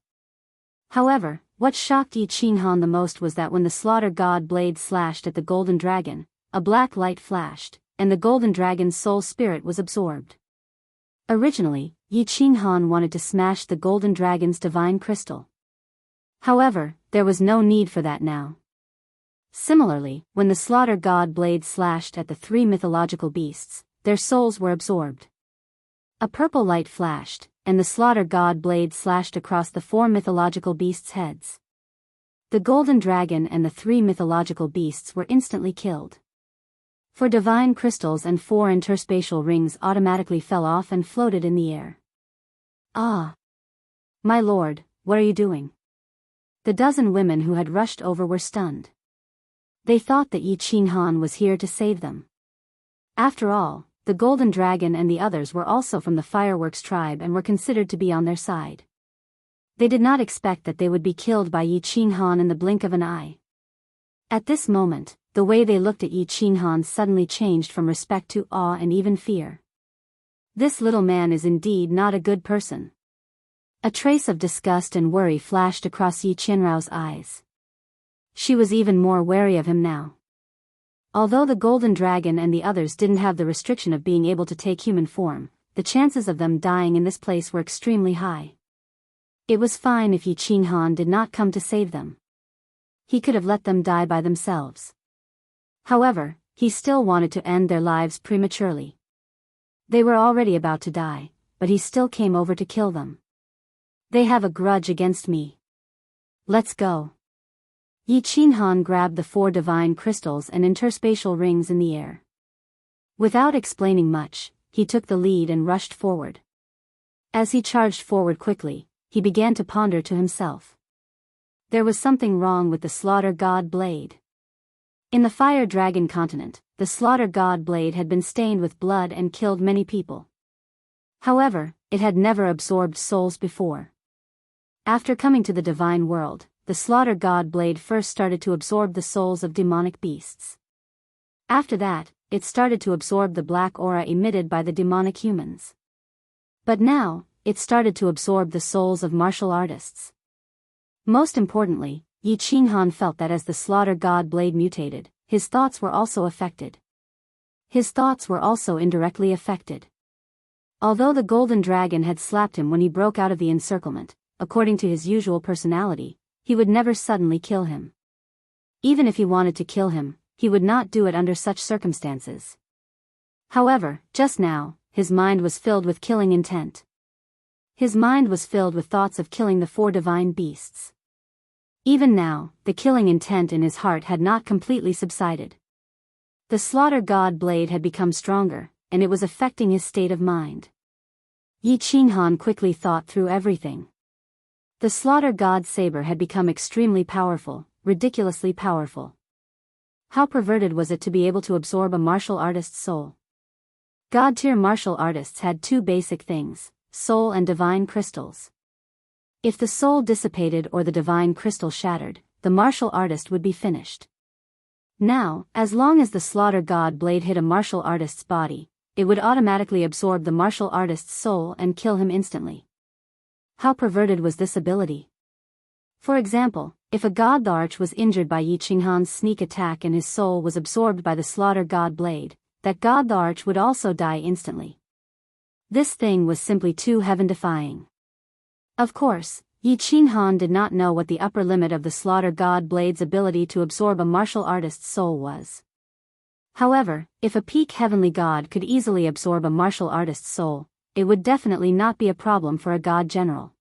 However, what shocked Yi Qinghan the most was that when the slaughter god blade slashed at the golden dragon, a black light flashed, and the golden dragon's soul spirit was absorbed. Originally, Yi Qinghan wanted to smash the golden dragon's divine crystal. However, there was no need for that now. Similarly, when the slaughter god blade slashed at the 3 mythological beasts, their souls were absorbed. A purple light flashed, and the slaughter god blade slashed across the 4 mythological beasts' heads. The golden dragon and the 3 mythological beasts were instantly killed. 4 divine crystals and 4 interspatial rings automatically fell off and floated in the air. "Ah! My lord, what are you doing?" The dozen women who had rushed over were stunned. They thought that Yi Qinghan was here to save them. After all, the golden dragon and the others were also from the fireworks tribe and were considered to be on their side. They did not expect that they would be killed by Yi Qinghan in the blink of an eye. At this moment, the way they looked at Yi Qinghan suddenly changed from respect to awe and even fear. This little man is indeed not a good person. A trace of disgust and worry flashed across Yi Qianrao's eyes. She was even more wary of him now. Although the golden dragon and the others didn't have the restriction of being able to take human form, the chances of them dying in this place were extremely high. It was fine if Yi Qinghan did not come to save them. He could have let them die by themselves. However, he still wanted to end their lives prematurely. They were already about to die, but he still came over to kill them. They have a grudge against me. Let's go. Yi Qinghan grabbed the 4 divine crystals and interspatial rings in the air. Without explaining much, he took the lead and rushed forward. As he charged forward quickly, he began to ponder to himself. There was something wrong with the slaughter god blade. In the fire dragon continent, the slaughter god blade had been stained with blood and killed many people. However, it had never absorbed souls before. After coming to the divine world, the slaughter god blade first started to absorb the souls of demonic beasts. After that, it started to absorb the black aura emitted by the demonic humans. But now, it started to absorb the souls of martial artists. Most importantly, Yi Qinghan felt that as the slaughter god blade mutated, his thoughts were also affected. His thoughts were also indirectly affected. Although the golden dragon had slapped him when he broke out of the encirclement, according to his usual personality, he would never suddenly kill him. Even if he wanted to kill him, he would not do it under such circumstances. However, just now, his mind was filled with killing intent. His mind was filled with thoughts of killing the 4 divine beasts. Even now, the killing intent in his heart had not completely subsided. The slaughter god blade had become stronger, and it was affecting his state of mind. Yi Qinghan quickly thought through everything. The slaughter god saber had become extremely powerful, ridiculously powerful. How perverted was it to be able to absorb a martial artist's soul? God-tier martial artists had 2 basic things, soul and divine crystals. If the soul dissipated or the divine crystal shattered, the martial artist would be finished. Now, as long as the slaughter god blade hit a martial artist's body, it would automatically absorb the martial artist's soul and kill him instantly. How perverted was this ability? For example, if a god arch was injured by Yi Qinghan's sneak attack and his soul was absorbed by the slaughter god blade, that god arch would also die instantly. This thing was simply too heaven-defying. Of course, Yi Qinghan did not know what the upper limit of the slaughter god blade's ability to absorb a martial artist's soul was. However, if a peak heavenly god could easily absorb a martial artist's soul, it would definitely not be a problem for a god general.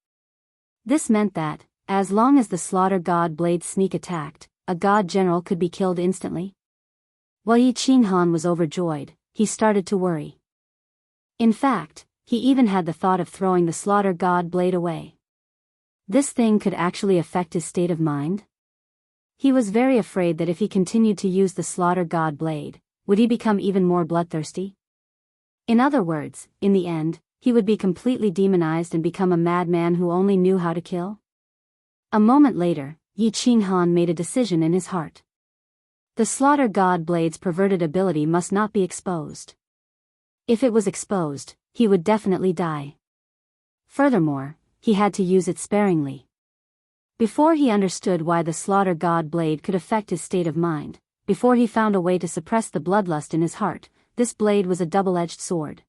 This meant that, as long as the slaughter god blade sneak attacked, a god general could be killed instantly. While Yi Qinghan was overjoyed, he started to worry. In fact, he even had the thought of throwing the slaughter god blade away. This thing could actually affect his state of mind? He was very afraid that if he continued to use the slaughter god blade, would he become even more bloodthirsty? In other words, in the end, he would be completely demonized and become a madman who only knew how to kill? A moment later, Yi Qinghan made a decision in his heart. The slaughter god blade's perverted ability must not be exposed. If it was exposed, he would definitely die. Furthermore, he had to use it sparingly. Before he understood why the slaughter god blade could affect his state of mind, before he found a way to suppress the bloodlust in his heart, this blade was a double-edged sword.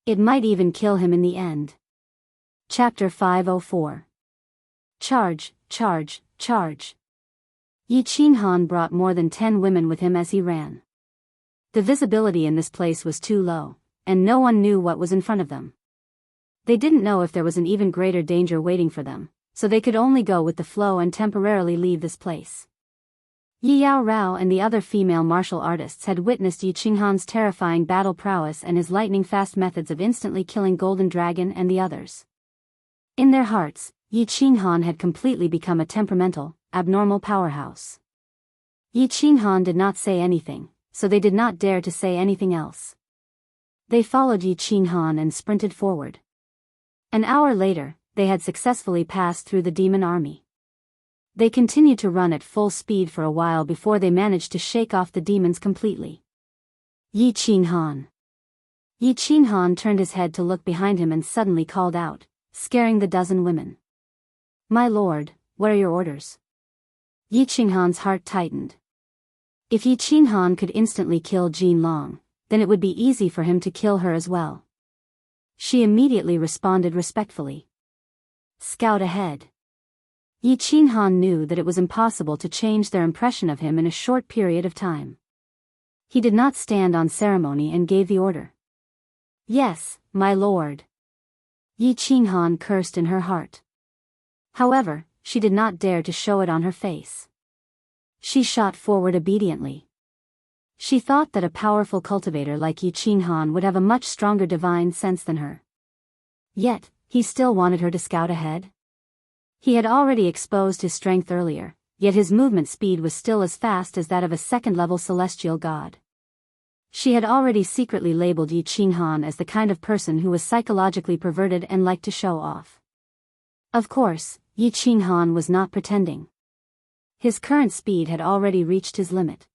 It might even kill him in the end. Chapter 504. Charge, charge, charge. Yi Qinghan brought more than 10 women with him as he ran. The visibility in this place was too low, and no one knew what was in front of them. They didn't know if there was an even greater danger waiting for them, so they could only go with the flow and temporarily leave this place. Yi Yao Rao and the other female martial artists had witnessed Yi Qinghan's terrifying battle prowess and his lightning-fast methods of instantly killing Golden Dragon and the others. In their hearts, Yi Qinghan had completely become a temperamental, abnormal powerhouse. Yi Qinghan did not say anything, so they did not dare to say anything else. They followed Yi Qinghan and sprinted forward. An hour later, they had successfully passed through the demon army. They continued to run at full speed for a while before they managed to shake off the demons completely. Yi Qinghan. Yi Qinghan turned his head to look behind him and suddenly called out, scaring the dozen women. "My lord, what are your orders?" Yi Qinghan's heart tightened. If Yi Qinghan could instantly kill Jin Long, then it would be easy for him to kill her as well. She immediately responded respectfully. "Scout ahead." Yi Qinghan knew that it was impossible to change their impression of him in a short period of time. He did not stand on ceremony and gave the order. "Yes, my lord." Yi Qinghan cursed in her heart. However, she did not dare to show it on her face. She shot forward obediently. She thought that a powerful cultivator like Yi Qinghan would have a much stronger divine sense than her. Yet, he still wanted her to scout ahead. He had already exposed his strength earlier, yet his movement speed was still as fast as that of a second-level celestial god. She had already secretly labeled Yi Qinghan as the kind of person who was psychologically perverted and liked to show off. Of course, Yi Qinghan was not pretending. His current speed had already reached his limit.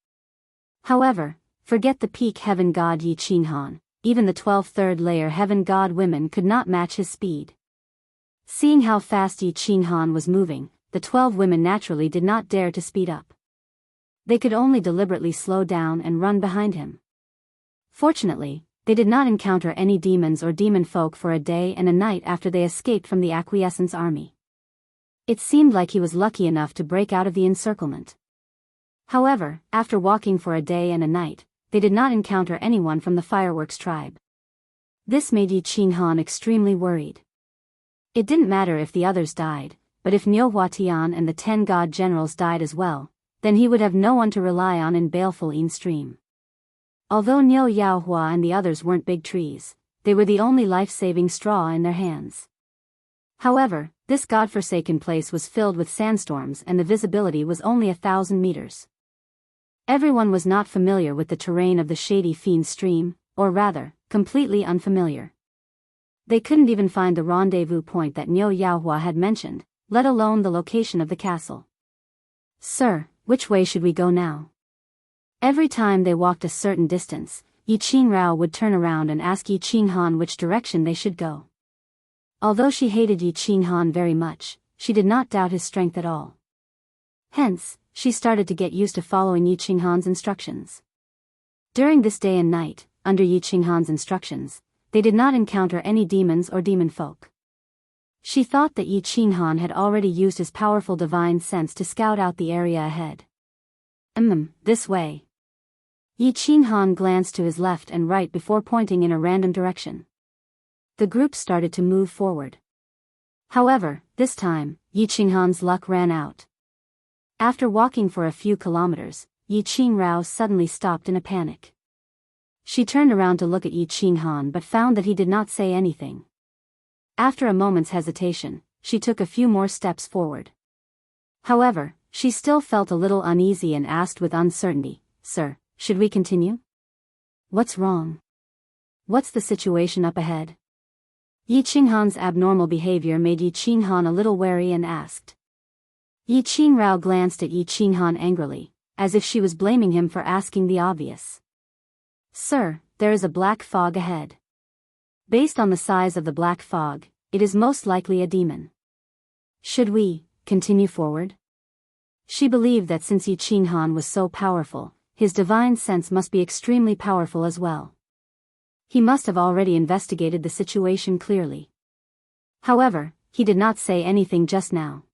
However, forget the peak heaven god Yi Qinghan, even the 12th third layer heaven god women could not match his speed. Seeing how fast Yi Qinghan was moving, the 12 women naturally did not dare to speed up. They could only deliberately slow down and run behind him. Fortunately, they did not encounter any demons or demon folk for a day and a night after they escaped from the Acquiescence army. It seemed like he was lucky enough to break out of the encirclement. However, after walking for a day and a night, they did not encounter anyone from the fireworks tribe. This made Yi Qinghan extremely worried. It didn't matter if the others died, but if Niu Huatian and the 10 god generals died as well, then he would have no one to rely on in baleful Yin stream. Although Niu Yaohua and the others weren't big trees, they were the only life-saving straw in their hands. However, this godforsaken place was filled with sandstorms and the visibility was only 1,000 meters. Everyone was not familiar with the terrain of the shady Fiend stream, or rather, completely unfamiliar. They couldn't even find the rendezvous point that Niu Yaohua had mentioned, let alone the location of the castle. "Sir, which way should we go now?" Every time they walked a certain distance, Yi Qingrao would turn around and ask Yi Qinghan which direction they should go. Although she hated Yi Qinghan very much, she did not doubt his strength at all. Hence, she started to get used to following Yi Qinghan's instructions. During this day and night, under Yi Qinghan's instructions, they did not encounter any demons or demon folk. She thought that Yi Qinghan had already used his powerful divine sense to scout out the area ahead. This way. Yi Qinghan glanced to his left and right before pointing in a random direction. The group started to move forward. However, this time, Yi Qinghan's luck ran out. After walking for a few kilometers, Yi Qingrao suddenly stopped in a panic. She turned around to look at Yi Qinghan but found that he did not say anything. After a moment's hesitation, she took a few more steps forward. However, she still felt a little uneasy and asked with uncertainty, "Sir, should we continue?" "What's wrong? What's the situation up ahead?" Yi Qinghan's abnormal behavior made Yi Qinghan a little wary and asked. Yi Qingrao glanced at Yi Qinghan angrily, as if she was blaming him for asking the obvious. "Sir, there is a black fog ahead. Based on the size of the black fog, it is most likely a demon. Should we continue forward?" She believed that since Yi Qinghan was so powerful, his divine sense must be extremely powerful as well. He must have already investigated the situation clearly. However, he did not say anything just now.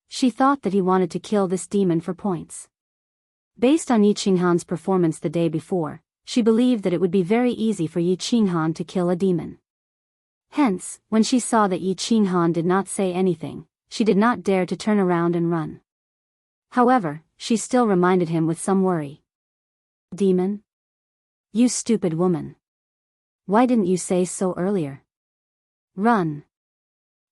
She thought that he wanted to kill this demon for points. Based on Yi Qinghan's performance the day before, she believed that it would be very easy for Yi Qinghan to kill a demon. Hence, when she saw that Yi Qinghan did not say anything, she did not dare to turn around and run. However, she still reminded him with some worry. "Demon? You stupid woman. Why didn't you say so earlier? Run."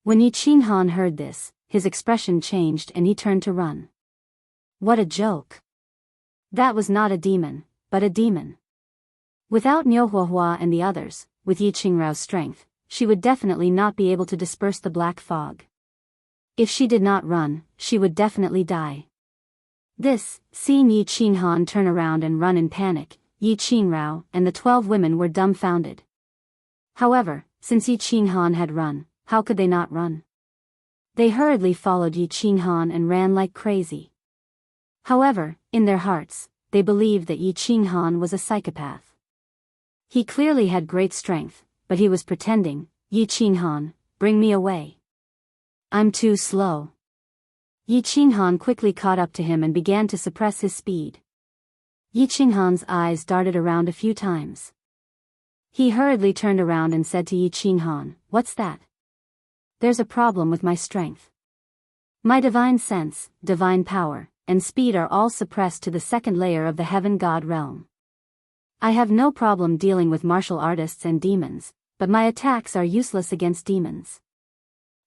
When Yi Qinghan heard this, his expression changed and he turned to run. What a joke. That was not a demon, but a demon. Without Niu Huahua and the others, with Yi Qingrao's strength, she would definitely not be able to disperse the black fog. If she did not run, she would definitely die. Seeing Yi Qinghan turn around and run in panic, Yi Qingrao and the 12 women were dumbfounded. However, since Yi Qinghan had run, how could they not run? They hurriedly followed Yi Qinghan and ran like crazy. However, in their hearts, they believed that Yi Qinghan was a psychopath. He clearly had great strength, but he was pretending. "Yi Qinghan, bring me away. I'm too slow." Yi Qinghan quickly caught up to him and began to suppress his speed. Yi Qinghan's eyes darted around a few times. He hurriedly turned around and said to Yi Qinghan, "What's that?" "There's a problem with my strength. My divine sense, divine power, and speed are all suppressed to the second layer of the heaven god realm. I have no problem dealing with martial artists and demons, but my attacks are useless against demons.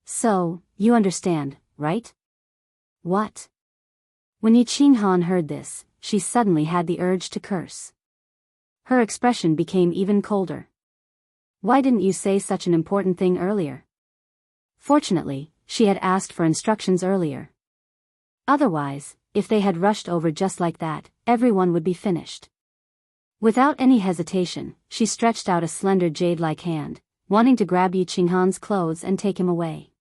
So, you understand, right?" "What?" When Yi Qinghan heard this, she suddenly had the urge to curse. Her expression became even colder. "Why didn't you say such an important thing earlier?" Fortunately, she had asked for instructions earlier. Otherwise, if they had rushed over just like that, everyone would be finished. Without any hesitation, she stretched out a slender jade-like hand, wanting to grab Yi Qinghan's clothes and take him away.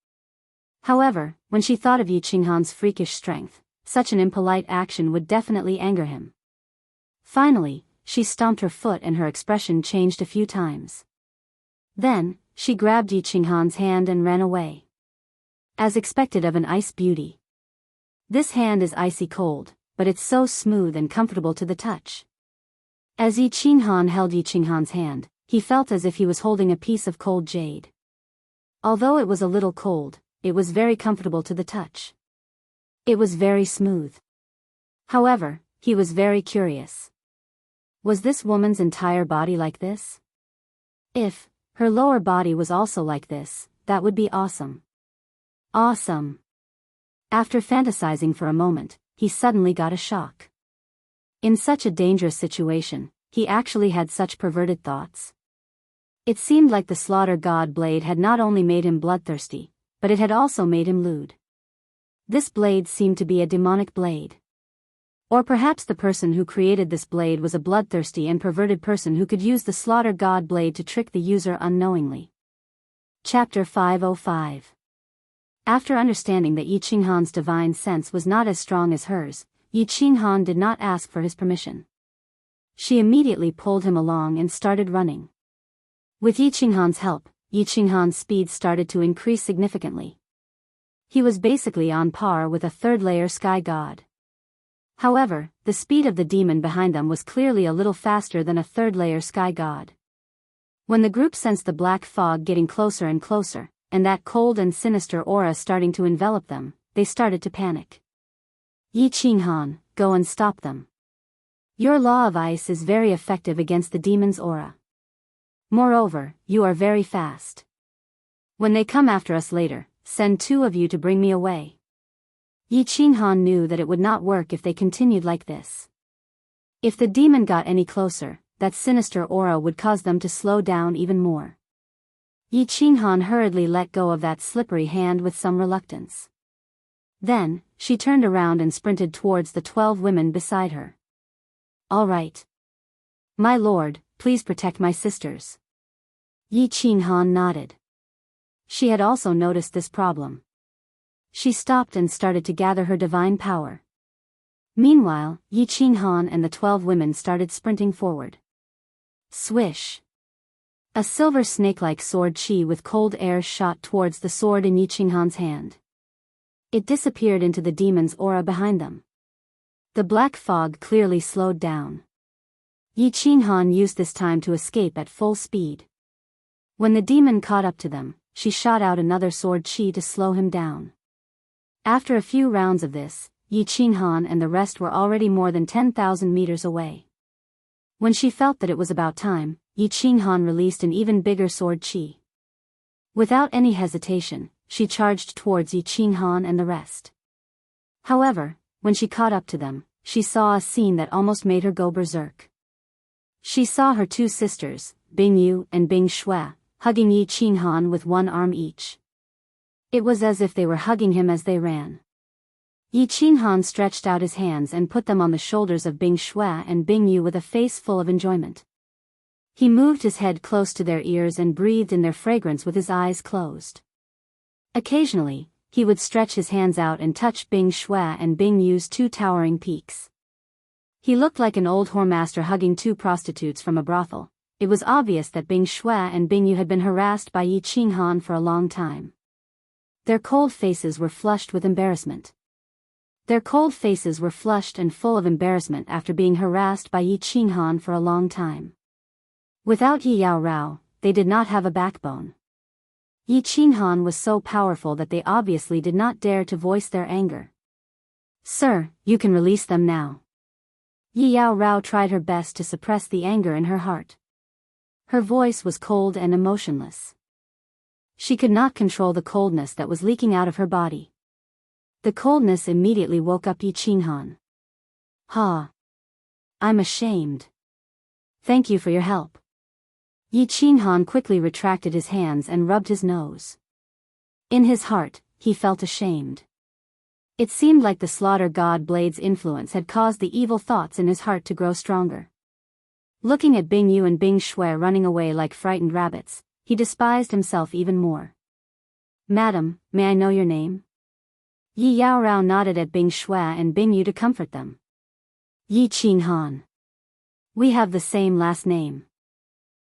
However, when she thought of Yi Qinghan's freakish strength, such an impolite action would definitely anger him. Finally, she stomped her foot and her expression changed a few times. Then, she grabbed Yi Qinghan's hand and ran away. As expected of an ice beauty. This hand is icy cold, but it's so smooth and comfortable to the touch. As Yi Qinghan held Yi Qinghan's hand, he felt as if he was holding a piece of cold jade. Although it was a little cold, it was very comfortable to the touch. It was very smooth. However, he was very curious. Was this woman's entire body like this? If her lower body was also like this, that would be awesome. Awesome. After fantasizing for a moment, he suddenly got a shock. In such a dangerous situation, he actually had such perverted thoughts. It seemed like the slaughter god blade had not only made him bloodthirsty, but it had also made him lewd. This blade seemed to be a demonic blade. Or perhaps the person who created this blade was a bloodthirsty and perverted person who could use the slaughter god blade to trick the user unknowingly. Chapter 505. After understanding that Yi Qinghan's divine sense was not as strong as hers, Yi Qinghan did not ask for his permission. She immediately pulled him along and started running. With Yi Qinghan's help, Yi Qinghan's speed started to increase significantly. He was basically on par with a third-layer sky god. However, the speed of the demon behind them was clearly a little faster than a third-layer sky god. When the group sensed the black fog getting closer and closer, and that cold and sinister aura starting to envelop them, they started to panic. Yi Qinghan, go and stop them. Your law of ice is very effective against the demon's aura. Moreover, you are very fast. When they come after us later, send 2 of you to bring me away. Yi Qinghan knew that it would not work if they continued like this. If the demon got any closer, that sinister aura would cause them to slow down even more. Yi Qinghan hurriedly let go of that slippery hand with some reluctance. Then, she turned around and sprinted towards the 12 women beside her. All right. My lord, please protect my sisters. Yi Qinghan nodded. She had also noticed this problem. She stopped and started to gather her divine power. Meanwhile, Yi Qinghan and the 12 women started sprinting forward. Swish! A silver snake-like sword chi with cold air shot towards the sword in Yi Qinghan's hand. It disappeared into the demon's aura behind them. The black fog clearly slowed down. Yi Qinghan used this time to escape at full speed. When the demon caught up to them, she shot out another sword chi to slow him down. After a few rounds of this, Yi Qinghan and the rest were already more than 10,000 meters away. When she felt that it was about time, Yi Qinghan released an even bigger sword chi. Without any hesitation, she charged towards Yi Qinghan and the rest. However, when she caught up to them, she saw a scene that almost made her go berserk. She saw her 2 sisters, Bing Yu and Bing Shui, hugging Yi Qinghan with one arm each. It was as if they were hugging him as they ran. Yi Qinghan stretched out his hands and put them on the shoulders of Bing Shui and Bing Yu with a face full of enjoyment. He moved his head close to their ears and breathed in their fragrance with his eyes closed. Occasionally, he would stretch his hands out and touch Bing Shui and Bing Yu's 2 towering peaks. He looked like an old whoremaster hugging 2 prostitutes from a brothel. It was obvious that Bing Shui and Bing Yu had been harassed by Yi Qinghan for a long time. Their cold faces were flushed with embarrassment. Their cold faces were flushed and full of embarrassment after being harassed by Yi Qinghan for a long time. Without Yi Yao Rao, they did not have a backbone. Yi Qinghan was so powerful that they obviously did not dare to voice their anger. Sir, you can release them now. Yi Yao Rao tried her best to suppress the anger in her heart. Her voice was cold and emotionless. She could not control the coldness that was leaking out of her body. The coldness immediately woke up Yi Qinghan. Ha! I'm ashamed. Thank you for your help. Yi Qinghan quickly retracted his hands and rubbed his nose. In his heart, he felt ashamed. It seemed like the slaughter god blade's influence had caused the evil thoughts in his heart to grow stronger. Looking at Bing Yu and Bing Shui running away like frightened rabbits, he despised himself even more. "Madam, may I know your name?" Yi Yao Rao nodded at Bing Shui and Bing Yu to comfort them. "Yi Qing Han. We have the same last name.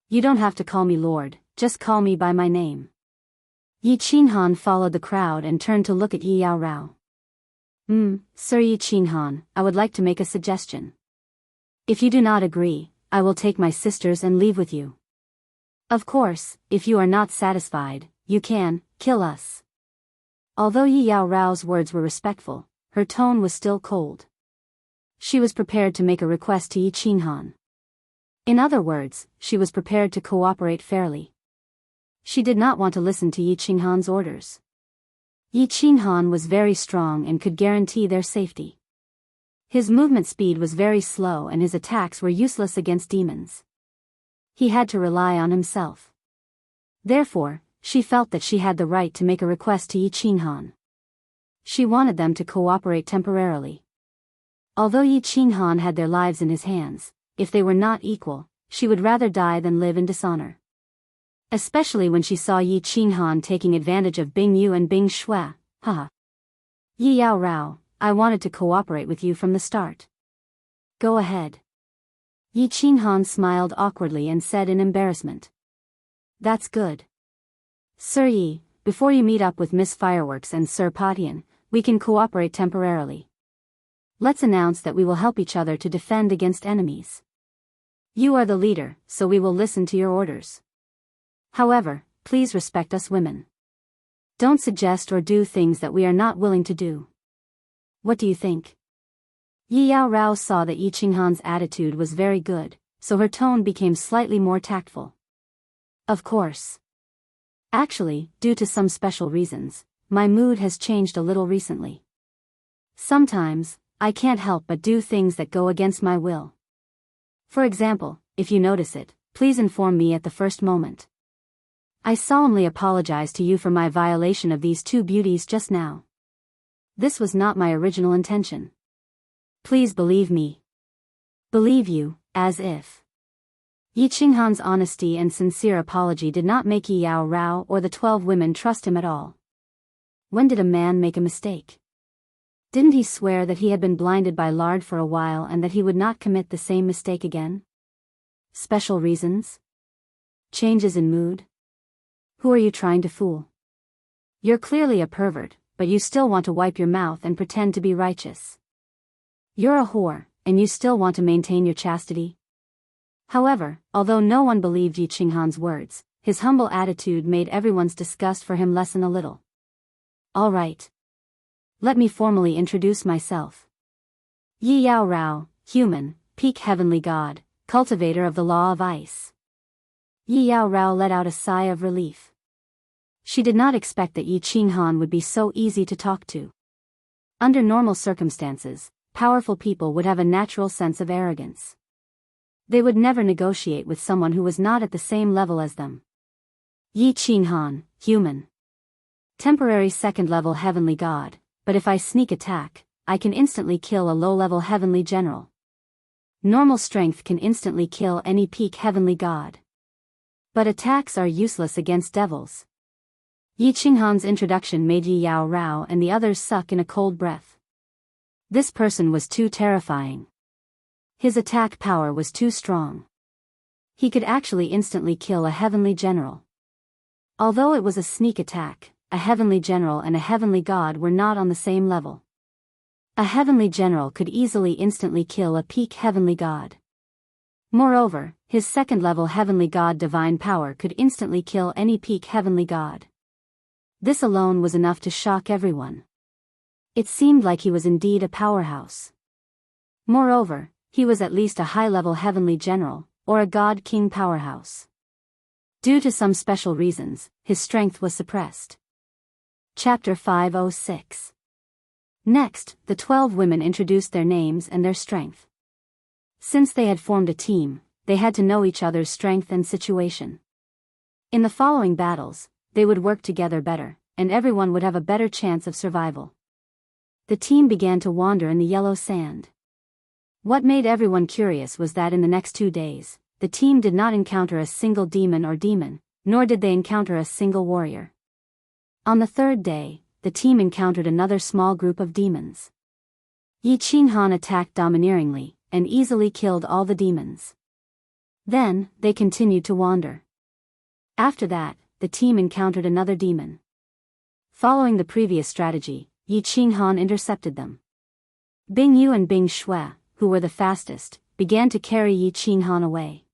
You don't have to call me Lord, just call me by my name." Yi Qing Han followed the crowd and turned to look at Yi Yao Rao. Sir Yi Qing Han, I would like to make a suggestion. If you do not agree, I will take my sisters and leave with you. Of course, if you are not satisfied, you can kill us. Although Yi Yao Rao's words were respectful, her tone was still cold. She was prepared to make a request to Yi Qing Han. In other words, she was prepared to cooperate fairly. She did not want to listen to Yi Qing Han's orders. Yi Qing Han was very strong and could guarantee their safety. His movement speed was very slow and his attacks were useless against demons. He had to rely on himself. Therefore, she felt that she had the right to make a request to Yi Qing Han. She wanted them to cooperate temporarily. Although Yi Qing Han had their lives in his hands, if they were not equal, she would rather die than live in dishonor. Especially when she saw Yi Qing Han taking advantage of Bing Yu and Bing Shui. Haha. Yi Yao Rao, I wanted to cooperate with you from the start. Go ahead. Yi Qing Han smiled awkwardly and said in embarrassment. That's good. Sir Yi, before you meet up with Miss Fireworks and Sir Patian, we can cooperate temporarily. Let's announce that we will help each other to defend against enemies. You are the leader, so we will listen to your orders. However, please respect us women. Don't suggest or do things that we are not willing to do. What do you think? Yi Yao Rao saw that Yi Qing Han's attitude was very good, so her tone became slightly more tactful. Of course. Actually, due to some special reasons, my mood has changed a little recently. Sometimes, I can't help but do things that go against my will. For example, if you notice it, please inform me at the first moment. I solemnly apologize to you for my violation of these two beauties just now. This was not my original intention. Please believe me. Believe you, as if. Yi Qing Han's honesty and sincere apology did not make Yi Yao Rao or the 12 women trust him at all. When did a man make a mistake? Didn't he swear that he had been blinded by lard for a while and that he would not commit the same mistake again? Special reasons? Changes in mood? Who are you trying to fool? You're clearly a pervert, but you still want to wipe your mouth and pretend to be righteous. You're a whore, and you still want to maintain your chastity? However, although no one believed Yi Qing Han's words, his humble attitude made everyone's disgust for him lessen a little. All right. Let me formally introduce myself. Yi Yao Rao, human, peak heavenly god, cultivator of the law of ice. Yi Yao Rao let out a sigh of relief. She did not expect that Yi Qing Han would be so easy to talk to. Under normal circumstances, powerful people would have a natural sense of arrogance. They would never negotiate with someone who was not at the same level as them. Yi Qing Han, human. Temporary second-level heavenly god, but if I sneak attack, I can instantly kill a low-level heavenly general. Normal strength can instantly kill any peak heavenly god. But attacks are useless against devils. Yi Qing Han's introduction made Yi Yao Rao and the others suck in a cold breath. This person was too terrifying. His attack power was too strong. He could actually instantly kill a heavenly general. Although it was a sneak attack, a heavenly general and a heavenly god were not on the same level. A heavenly general could easily instantly kill a peak heavenly god. Moreover, his second-level heavenly god divine power could instantly kill any peak heavenly god. This alone was enough to shock everyone. It seemed like he was indeed a powerhouse. Moreover, he was at least a high-level heavenly general, or a god-king powerhouse. Due to some special reasons, his strength was suppressed. Chapter 506. Next, the 12 women introduced their names and their strength. Since they had formed a team, they had to know each other's strength and situation. In the following battles, they would work together better, and everyone would have a better chance of survival. The team began to wander in the yellow sand. What made everyone curious was that in the next 2 days, the team did not encounter a single demon, nor did they encounter a single warrior. On the third day, the team encountered another small group of demons. Yi Qinghan attacked domineeringly, and easily killed all the demons. Then, they continued to wander. After that, the team encountered another demon. Following the previous strategy, Yi Qinghan intercepted them. Bing Yu and Bing Shui, who were the fastest, began to carry Yi Qinghan away.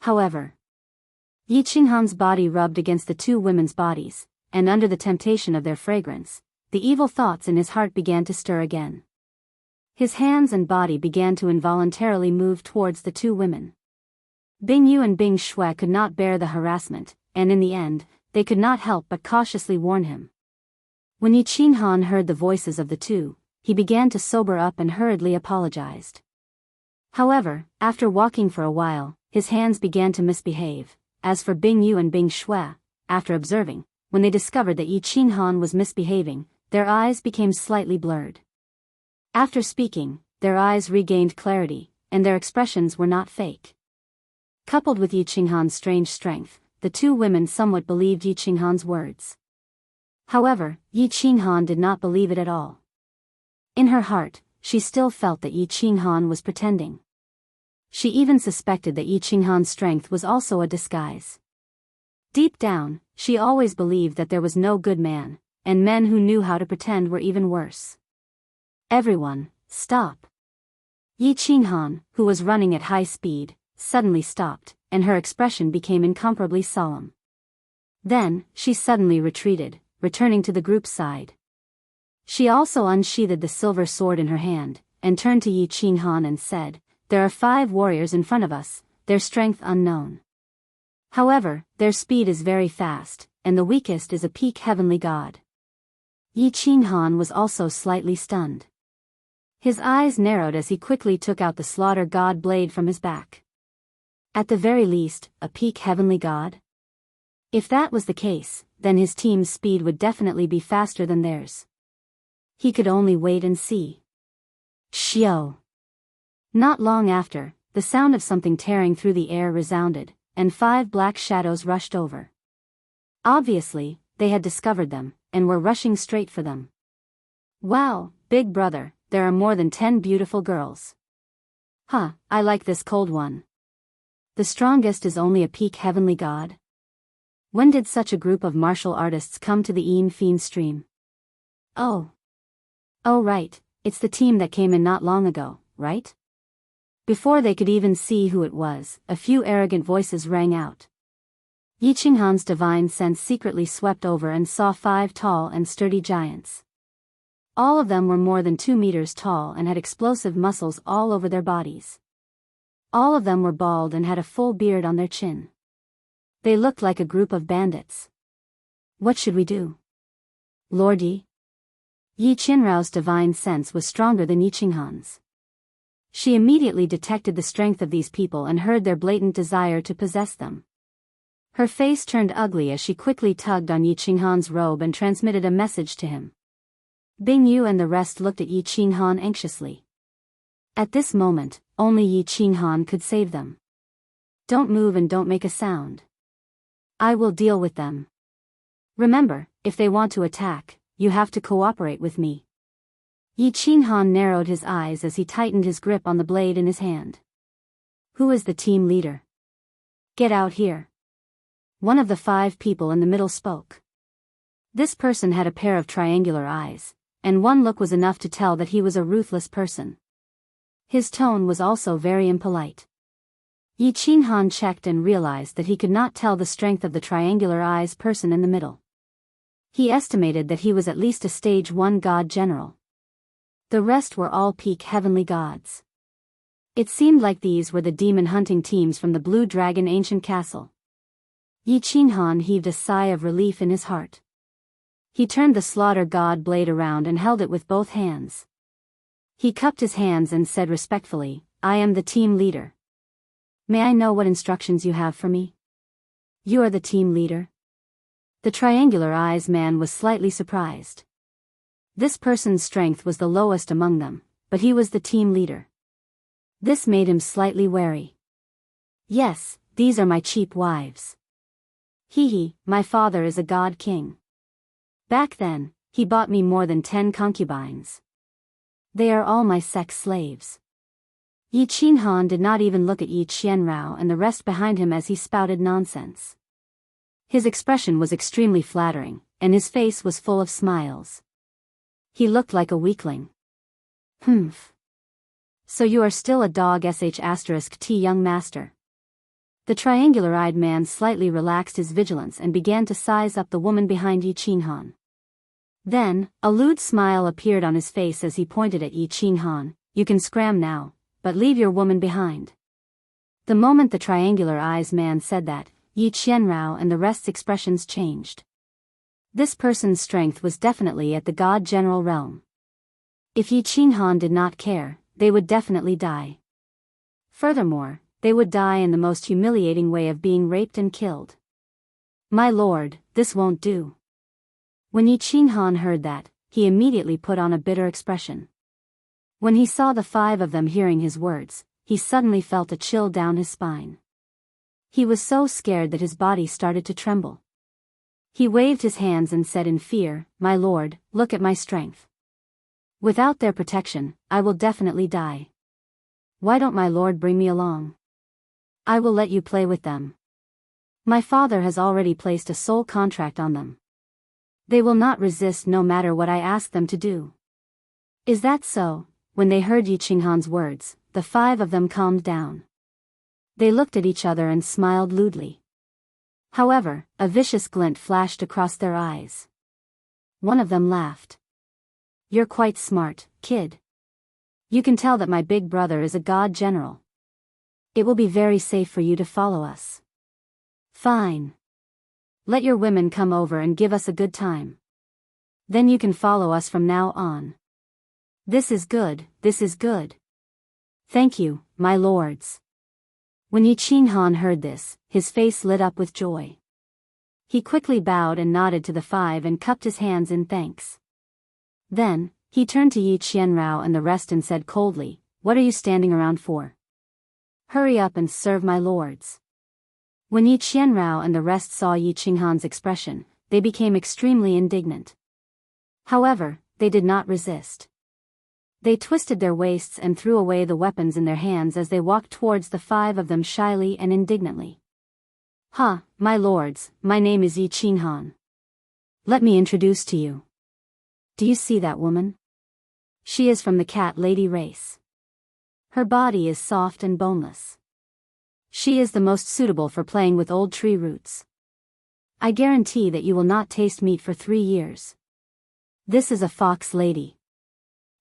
However, Yi Qinghan's body rubbed against the two women's bodies, and under the temptation of their fragrance, the evil thoughts in his heart began to stir again. His hands and body began to involuntarily move towards the two women. Bing Yu and Bing Shui could not bear the harassment, and in the end, they could not help but cautiously warn him. When Yi Qinghan heard the voices of the two, he began to sober up and hurriedly apologized. However, after walking for a while, his hands began to misbehave. As for Bing Yu and Bing Shui, after observing, when they discovered that Yi Qinghan was misbehaving, their eyes became slightly blurred. After speaking, their eyes regained clarity, and their expressions were not fake. Coupled with Yi Qinghan's strange strength, the two women somewhat believed Yi Qinghan's words. However, Yi Qinghan did not believe it at all. In her heart, she still felt that Yi Qinghan was pretending. She even suspected that Yi Qinghan's strength was also a disguise. Deep down, she always believed that there was no good man, and men who knew how to pretend were even worse. Everyone, stop! Yi Qinghan, who was running at high speed, suddenly stopped, and her expression became incomparably solemn. Then, she suddenly retreated, returning to the group's side. She also unsheathed the silver sword in her hand, and turned to Yi Qinghan and said, "There are 5 warriors in front of us, their strength unknown. However, their speed is very fast, and the weakest is a peak heavenly god." Yi Qinghan was also slightly stunned. His eyes narrowed as he quickly took out the slaughter god blade from his back. At the very least, a peak heavenly god? If that was the case, then his team's speed would definitely be faster than theirs. He could only wait and see. Xiao! Not long after, the sound of something tearing through the air resounded, and 5 black shadows rushed over. Obviously, they had discovered them, and were rushing straight for them. "Wow, big brother, there are more than 10 beautiful girls. Huh, I like this cold one. The strongest is only a peak heavenly god? When did such a group of martial artists come to the Yin Fiend stream? Oh, right, it's the team that came in not long ago, right?" Before they could even see who it was, a few arrogant voices rang out. Yi Qinghan's divine sense secretly swept over and saw 5 tall and sturdy giants. All of them were more than 2 meters tall and had explosive muscles all over their bodies. All of them were bald and had a full beard on their chin. They looked like a group of bandits. "What should we do? Lord Yi?" Yi Qinrao's divine sense was stronger than Yi Qinghan's. She immediately detected the strength of these people and heard their blatant desire to possess them. Her face turned ugly as she quickly tugged on Yi Qinghan's robe and transmitted a message to him. Bing Yu and the rest looked at Yi Qinghan anxiously. At this moment, only Yi Qinghan could save them. "Don't move and don't make a sound. I will deal with them. Remember, if they want to attack, you have to cooperate with me." Yi Qinghan narrowed his eyes as he tightened his grip on the blade in his hand. "Who is the team leader? Get out here." One of the 5 people in the middle spoke. This person had a pair of triangular eyes, and one look was enough to tell that he was a ruthless person. His tone was also very impolite. Yi Qinghan checked and realized that he could not tell the strength of the triangular eyes person in the middle. He estimated that he was at least a stage 1 god general. The rest were all peak heavenly gods. It seemed like these were the demon hunting teams from the Blue Dragon ancient castle. Yi Qinghan heaved a sigh of relief in his heart. He turned the slaughter god blade around and held it with both hands. He cupped his hands and said respectfully, "I am the team leader. May I know what instructions you have for me?" "You are the team leader?" The triangular eyes man was slightly surprised. This person's strength was the lowest among them, but he was the team leader. This made him slightly wary. Yes, these are my cheap wives. Hee, my father is a god king. Back then, he bought me more than 10 concubines. They are all my sex slaves. Yi Qinhan did not even look at Yi Qianrao and the rest behind him as he spouted nonsense. His expression was extremely flattering, and his face was full of smiles. He looked like a weakling. Humph. So you are still a dog *T young master. The triangular-eyed man slightly relaxed his vigilance and began to size up the woman behind Yi Qinhan. Then, a lewd smile appeared on his face as he pointed at Yi Qinhan. You can scram now, but leave your woman behind. The moment the triangular-eyed man said that, Yi Qianrao and the rest's expressions changed. This person's strength was definitely at the god general realm. If Yi Qinhan did not care, they would definitely die. Furthermore, they would die in the most humiliating way of being raped and killed. My lord, this won't do. When Yi Qinhan heard that, he immediately put on a bitter expression. When he saw the 5 of them hearing his words, he suddenly felt a chill down his spine. He was so scared that his body started to tremble. He waved his hands and said in fear, My lord, look at my strength. Without their protection, I will definitely die. Why don't my lord bring me along? I will let you play with them. My father has already placed a soul contract on them. They will not resist no matter what I ask them to do. Is that so? When they heard Yi Qinghan's words, the 5 of them calmed down. They looked at each other and smiled lewdly. However, a vicious glint flashed across their eyes. One of them laughed. You're quite smart, kid. You can tell that my big brother is a god general. It will be very safe for you to follow us. Fine. Let your women come over and give us a good time. Then you can follow us from now on. This is good, this is good. Thank you, my lords. When Yi Qinhan heard this, his face lit up with joy. He quickly bowed and nodded to the 5 and cupped his hands in thanks. Then, he turned to Yi Qianrao and the rest and said coldly, What are you standing around for? Hurry up and serve my lords. When Yi Qianrao and the rest saw Yi Qinghan's expression, they became extremely indignant. However, they did not resist. They twisted their waists and threw away the weapons in their hands as they walked towards the 5 of them shyly and indignantly. My lords, my name is Yi Qinghan. Let me introduce to you. Do you see that woman? She is from the cat lady race. Her body is soft and boneless. She is the most suitable for playing with old tree roots. I guarantee that you will not taste meat for 3 years. This is a fox lady.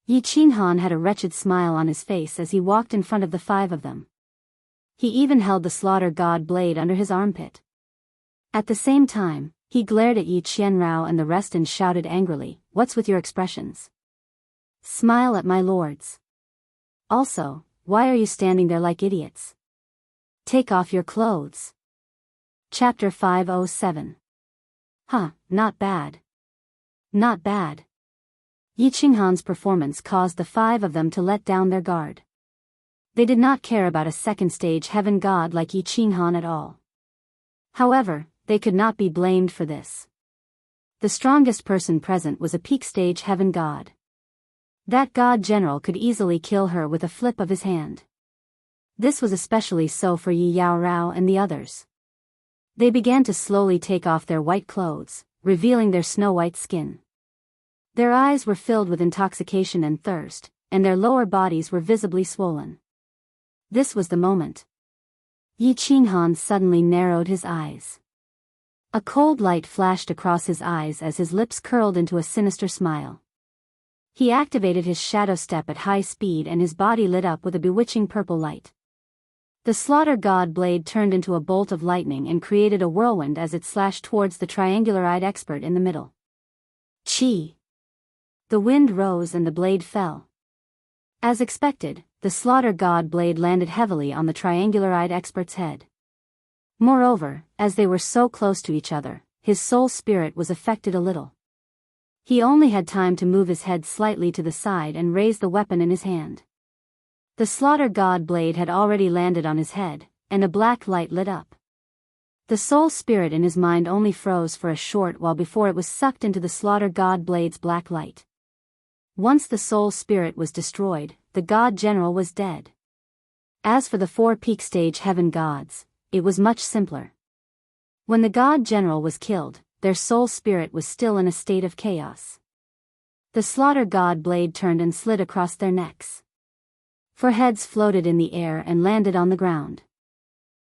Yi Qinhan had a wretched smile on his face as he walked in front of the 5 of them. He even held the slaughter god blade under his armpit. At the same time, he glared at Yi Qianrao and the rest and shouted angrily, What's with your expressions? Smile at my lords. Also, why are you standing there like idiots? Take off your clothes. Chapter 507. Not bad. Not bad. Yi Qinghan's performance caused the 5 of them to let down their guard. They did not care about a second-stage heaven god like Yi Qinghan at all. However, they could not be blamed for this. The strongest person present was a peak-stage heaven god. That god general could easily kill her with a flip of his hand. This was especially so for Yi Yaorao and the others. They began to slowly take off their white clothes, revealing their snow-white skin. Their eyes were filled with intoxication and thirst, and their lower bodies were visibly swollen. This was the moment. Yi Qinghan suddenly narrowed his eyes. A cold light flashed across his eyes as his lips curled into a sinister smile. He activated his shadow step at high speed and his body lit up with a bewitching purple light. The slaughter god blade turned into a bolt of lightning and created a whirlwind as it slashed towards the triangular-eyed expert in the middle. Chi! The wind rose and the blade fell. As expected, the slaughter god blade landed heavily on the triangular-eyed expert's head. Moreover, as they were so close to each other, his soul spirit was affected a little. He only had time to move his head slightly to the side and raise the weapon in his hand. The slaughter god blade had already landed on his head, and a black light lit up. The soul spirit in his mind only froze for a short while before it was sucked into the slaughter god blade's black light. Once the soul spirit was destroyed, the god general was dead. As for the 4 peak stage heaven gods, it was much simpler. When the god general was killed, their soul spirit was still in a state of chaos. The slaughter god blade turned and slid across their necks. 4 heads floated in the air and landed on the ground.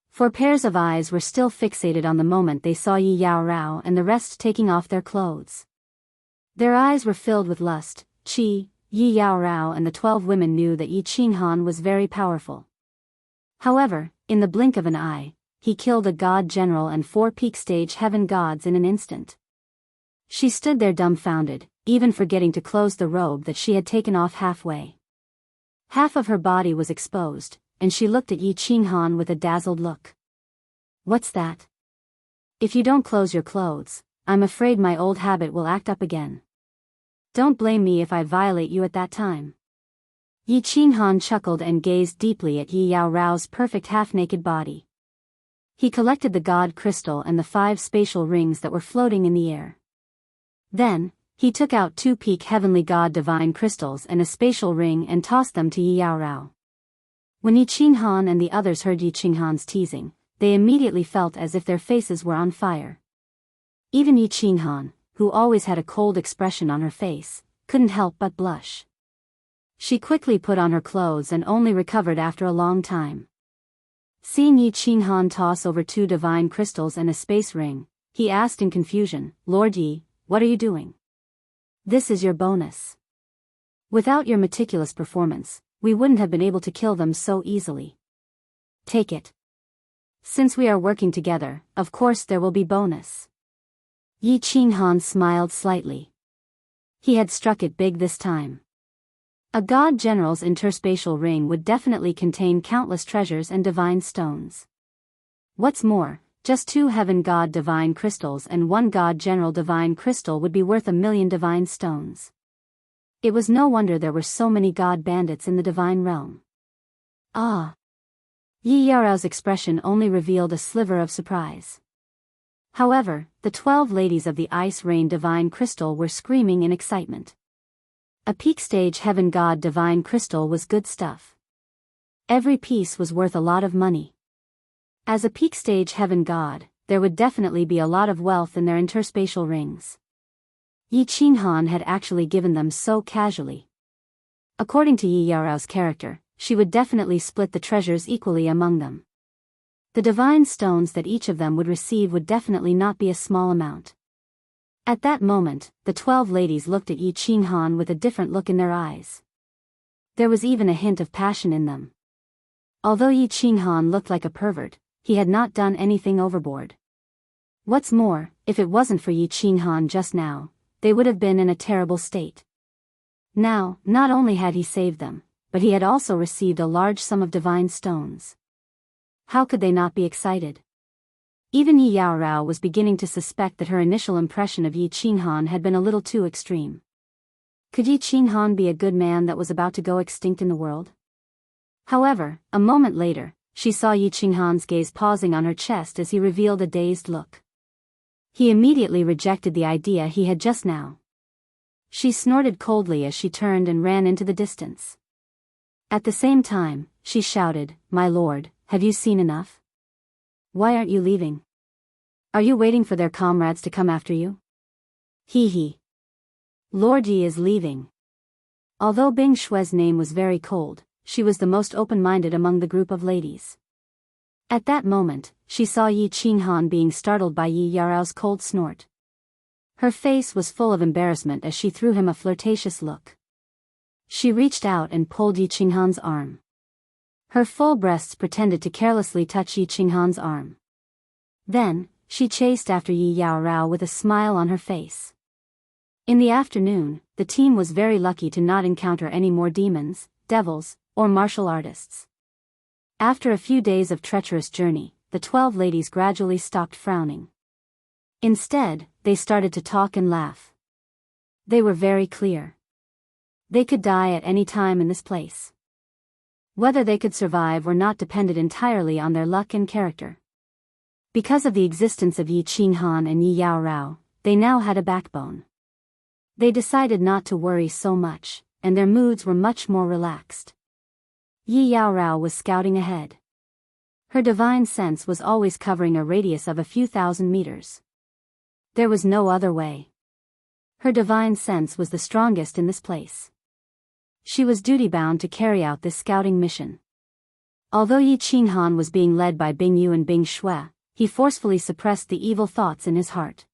4 pairs of eyes were still fixated on the moment they saw Yi Yao Rao and the rest taking off their clothes. Their eyes were filled with lust. Yi Yao Rao and the 12 women knew that Yi Qinghan was very powerful. However, in the blink of an eye, he killed a god general and 4 peak stage heaven gods in an instant. She stood there dumbfounded, even forgetting to close the robe that she had taken off halfway. Half of her body was exposed, and she looked at Yi Qinghan with a dazzled look. "What's that? If you don't close your clothes, I'm afraid my old habit will act up again. Don't blame me if I violate you at that time." Yi Qinghan chuckled and gazed deeply at Yi Yao Rao's perfect half-naked body. He collected the god crystal and the 5 spatial rings that were floating in the air. Then, he took out 2 peak heavenly god divine crystals and a spatial ring and tossed them to Yi Yao Rao. When Yi Qinghan and the others heard Yi Qinghan's teasing, they immediately felt as if their faces were on fire. Even Yi Qinghan, who always had a cold expression on her face, couldn't help but blush. She quickly put on her clothes and only recovered after a long time. Seeing Yi Qinghan toss over 2 divine crystals and a space ring, he asked in confusion, "Lord Yi, what are you doing? This is your bonus. Without your meticulous performance, we wouldn't have been able to kill them so easily. Take it. Since we are working together, of course there will be bonus." Yi Qinghan smiled slightly. He had struck it big this time. A god general's interspatial ring would definitely contain countless treasures and divine stones. What's more, just 2 heaven god divine crystals and 1 god general divine crystal would be worth 1,000,000 divine stones. It was no wonder there were so many god bandits in the divine realm. Ah! Yi Yao Rao's expression only revealed a sliver of surprise. However, the 12 ladies of the Ice Rain divine crystal were screaming in excitement. A peak stage heaven god divine crystal was good stuff. Every piece was worth a lot of money. As a peak stage heaven god, there would definitely be a lot of wealth in their interspatial rings. Yi Qinghan had actually given them so casually. According to Yi Yao Rao's character, she would definitely split the treasures equally among them. The divine stones that each of them would receive would definitely not be a small amount. At that moment, the 12 ladies looked at Yi Qinghan with a different look in their eyes. There was even a hint of passion in them. Although Yi Qinghan looked like a pervert, he had not done anything overboard. What's more, if it wasn't for Yi Qinghan just now, they would have been in a terrible state. Now, not only had he saved them, but he had also received a large sum of divine stones. How could they not be excited? Even Yi Yao Rao was beginning to suspect that her initial impression of Yi Qinghan had been a little too extreme. Could Yi Qinghan be a good man that was about to go extinct in the world? However, a moment later, she saw Yi Qinghan's gaze pausing on her chest as he revealed a dazed look. He immediately rejected the idea he had just now. She snorted coldly as she turned and ran into the distance. At the same time, she shouted, "My lord, have you seen enough? Why aren't you leaving? Are you waiting for their comrades to come after you?" Hee. Lord Yi is leaving. Although Bing Shue's name was very cold, she was the most open-minded among the group of ladies. At that moment, she saw Yi Qinghan being startled by Yi Yao Rao's cold snort. Her face was full of embarrassment as she threw him a flirtatious look. She reached out and pulled Yi Qinghan's arm. Her full breasts pretended to carelessly touch Yi Qinghan's arm. Then, she chased after Yi Yao Rao with a smile on her face. In the afternoon, the team was very lucky to not encounter any more demons, devils, or martial artists. After a few days of treacherous journey, the 12 ladies gradually stopped frowning. Instead, they started to talk and laugh. They were very clear. They could die at any time in this place. Whether they could survive or not depended entirely on their luck and character. Because of the existence of Yi Qinghan and Yi Yaorao, they now had a backbone. They decided not to worry so much, and their moods were much more relaxed. Yi Yaorao was scouting ahead. Her divine sense was always covering a radius of a few thousand meters. There was no other way. Her divine sense was the strongest in this place. She was duty-bound to carry out this scouting mission. Although Yi Qinghan was being led by Bing Yu and Bing Shui, he forcefully suppressed the evil thoughts in his heart.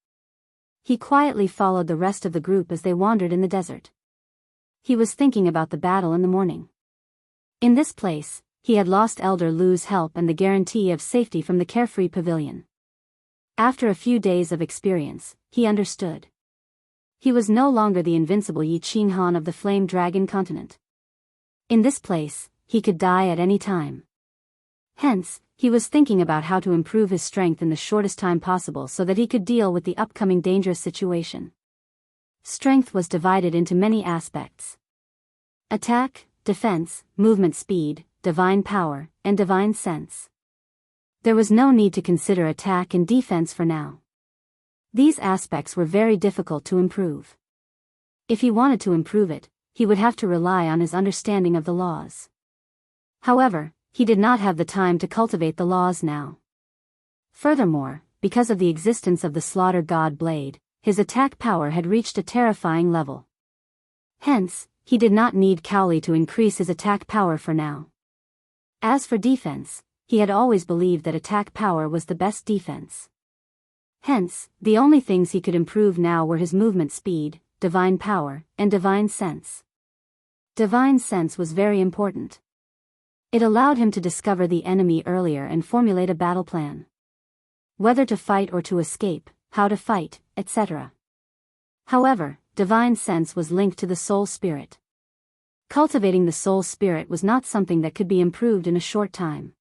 He quietly followed the rest of the group as they wandered in the desert. He was thinking about the battle in the morning. In this place, he had lost Elder Lu's help and the guarantee of safety from the carefree pavilion. After a few days of experience, he understood. He was no longer the invincible Yi Qinghan of the Flame Dragon continent. In this place, he could die at any time. Hence, he was thinking about how to improve his strength in the shortest time possible so that he could deal with the upcoming dangerous situation. Strength was divided into many aspects: attack, defense, movement speed, divine power, and divine sense. There was no need to consider attack and defense for now. These aspects were very difficult to improve. If he wanted to improve it, he would have to rely on his understanding of the laws. However, he did not have the time to cultivate the laws now. Furthermore, because of the existence of the Slaughter God Blade, his attack power had reached a terrifying level. Hence, he did not need Cowley to increase his attack power for now. As for defense, he had always believed that attack power was the best defense. Hence, the only things he could improve now were his movement speed, divine power, and divine sense. Divine sense was very important. It allowed him to discover the enemy earlier and formulate a battle plan. Whether to fight or to escape, how to fight, etc. However, divine sense was linked to the soul spirit. Cultivating the soul spirit was not something that could be improved in a short time.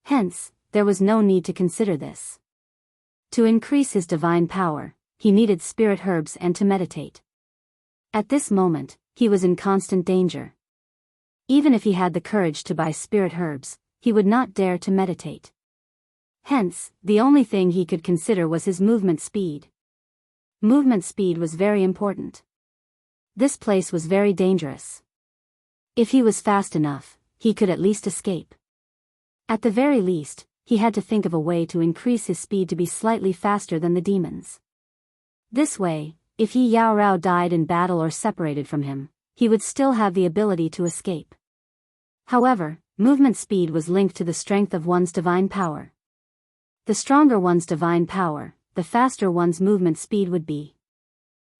Hence, there was no need to consider this. To increase his divine power, he needed spirit herbs and to meditate. At this moment, he was in constant danger. Even if he had the courage to buy spirit herbs, he would not dare to meditate. Hence, the only thing he could consider was his movement speed. Movement speed was very important. This place was very dangerous. If he was fast enough, he could at least escape. At the very least, he had to think of a way to increase his speed to be slightly faster than the demons. This way, if Yi Yaorao died in battle or separated from him, he would still have the ability to escape. However, movement speed was linked to the strength of one's divine power. The stronger one's divine power, the faster one's movement speed would be.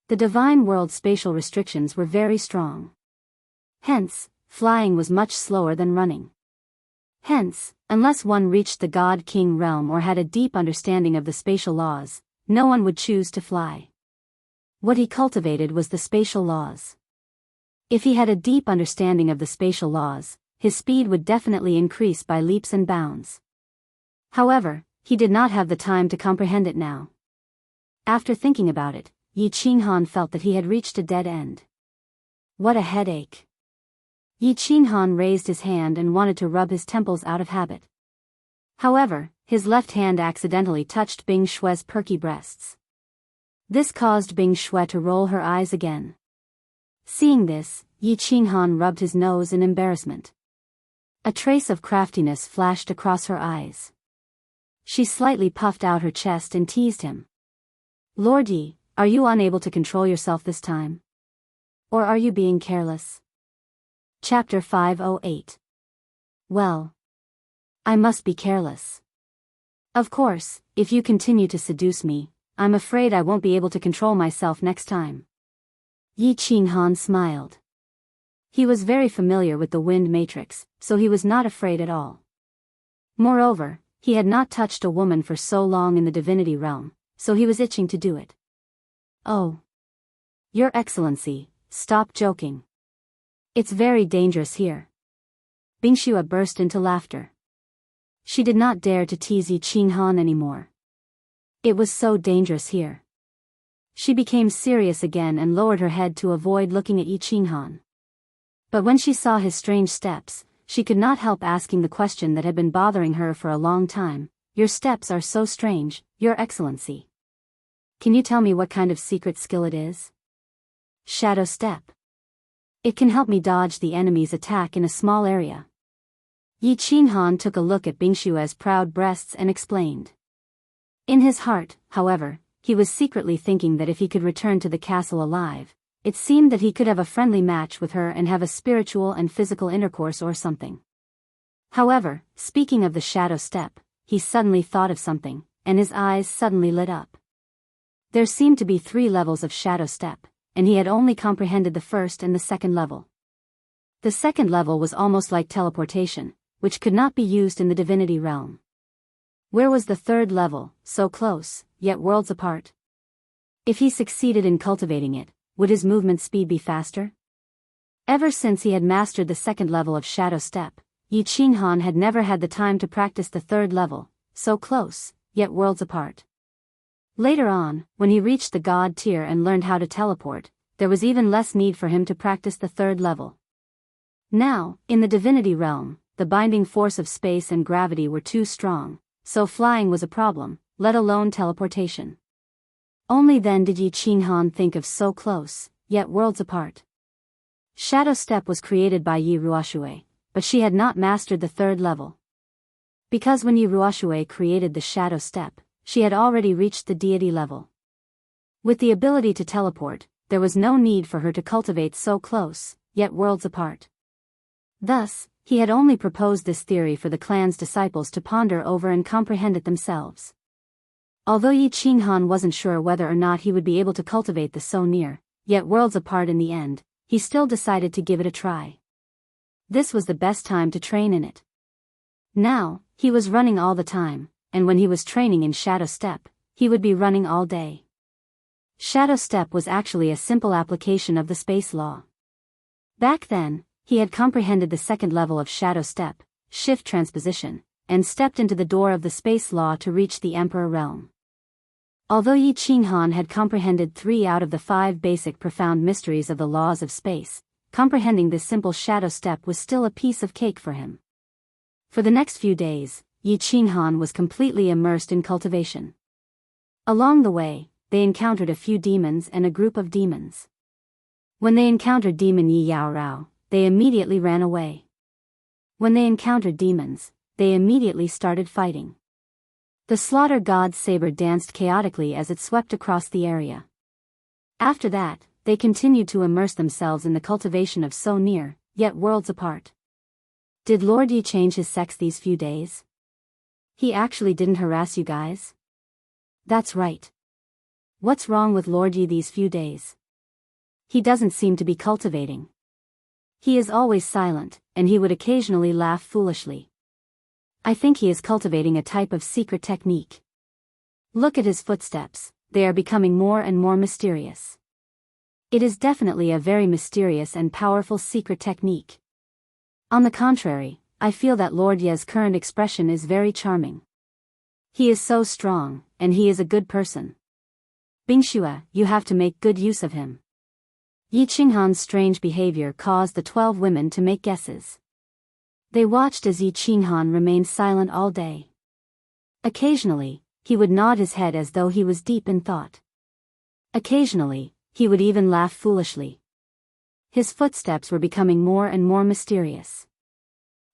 The divine world's spatial restrictions were very strong. Hence, flying was much slower than running. Hence, unless one reached the God King realm or had a deep understanding of the spatial laws, no one would choose to fly. What he cultivated was the spatial laws. If he had a deep understanding of the spatial laws, his speed would definitely increase by leaps and bounds. However, he did not have the time to comprehend it now. After thinking about it, Yi Qinghan felt that he had reached a dead end. What a headache. Yi Qinghan raised his hand and wanted to rub his temples out of habit. However, his left hand accidentally touched Bing Shui's perky breasts. This caused Bing Shui to roll her eyes again. Seeing this, Yi Qinghan rubbed his nose in embarrassment. A trace of craftiness flashed across her eyes. She slightly puffed out her chest and teased him. Lord Yi, are you unable to control yourself this time? Or are you being careless? Chapter 508. Well, I must be careless. Of course, if you continue to seduce me, I'm afraid I won't be able to control myself next time. Yi Qinghan smiled. He was very familiar with the wind matrix, so he was not afraid at all. Moreover, he had not touched a woman for so long in the divinity realm, so he was itching to do it. Oh. Your Excellency, stop joking. It's very dangerous here. Bing Shui burst into laughter. She did not dare to tease Yi Qinghan anymore. It was so dangerous here. She became serious again and lowered her head to avoid looking at Yi Qinghan. But when she saw his strange steps, she could not help asking the question that had been bothering her for a long time. Your steps are so strange, Your Excellency. Can you tell me what kind of secret skill it is? Shadow step. It can help me dodge the enemy's attack in a small area. Yi Qinghan took a look at Bingshue's proud breasts and explained. In his heart, however, he was secretly thinking that if he could return to the castle alive, it seemed that he could have a friendly match with her and have a spiritual and physical intercourse or something. However, speaking of the shadow step, he suddenly thought of something, and his eyes suddenly lit up. There seemed to be 3 levels of shadow step, and he had only comprehended the first and the second level. The second level was almost like teleportation, which could not be used in the divinity realm. Where was the third level, so close, yet worlds apart? If he succeeded in cultivating it, would his movement speed be faster? Ever since he had mastered the second level of shadow step, Yi Qinghan had never had the time to practice the third level, so close, yet worlds apart. Later on, when he reached the god tier and learned how to teleport, there was even less need for him to practice the third level. Now, in the divinity realm, the binding force of space and gravity were too strong, so flying was a problem, let alone teleportation. Only then did Yi Qinghan think of so close, yet worlds apart. Shadow step was created by Yi Ruoxue, but she had not mastered the third level. Because when Yi Ruoxue created the shadow step, she had already reached the deity level. With the ability to teleport, there was no need for her to cultivate so close, yet worlds apart. Thus, he had only proposed this theory for the clan's disciples to ponder over and comprehend it themselves. Although Yi Qinghan wasn't sure whether or not he would be able to cultivate the so near, yet worlds apart in the end, he still decided to give it a try. This was the best time to train in it. Now, he was running all the time, and when he was training in shadow step, he would be running all day. Shadow step was actually a simple application of the space law. Back then, he had comprehended the second level of shadow step, shift transposition, and stepped into the door of the space law to reach the Emperor realm. Although Yi Qinghan had comprehended 3 out of the 5 basic profound mysteries of the laws of space, comprehending this simple shadow step was still a piece of cake for him. For the next few days, Yi Qinghan was completely immersed in cultivation. Along the way, they encountered a few demons and a group of demons. When they encountered demon Yi Yaorao, they immediately ran away. When they encountered demons, they immediately started fighting. The slaughter god's saber danced chaotically as it swept across the area. After that, they continued to immerse themselves in the cultivation of so near, yet worlds apart. Did Lord Yi change his sex these few days? He actually didn't harass you guys? That's right. What's wrong with Lord Yi these few days? He doesn't seem to be cultivating. He is always silent, and he would occasionally laugh foolishly. I think he is cultivating a type of secret technique. Look at his footsteps, they are becoming more and more mysterious. It is definitely a very mysterious and powerful secret technique. On the contrary, I feel that Lord Ye's current expression is very charming. He is so strong, and he is a good person. Bingxue, you have to make good use of him. Yi Qinghan's strange behavior caused the 12 women to make guesses. They watched as Yi Qinghan remained silent all day. Occasionally, he would nod his head as though he was deep in thought. Occasionally, he would even laugh foolishly. His footsteps were becoming more and more mysterious.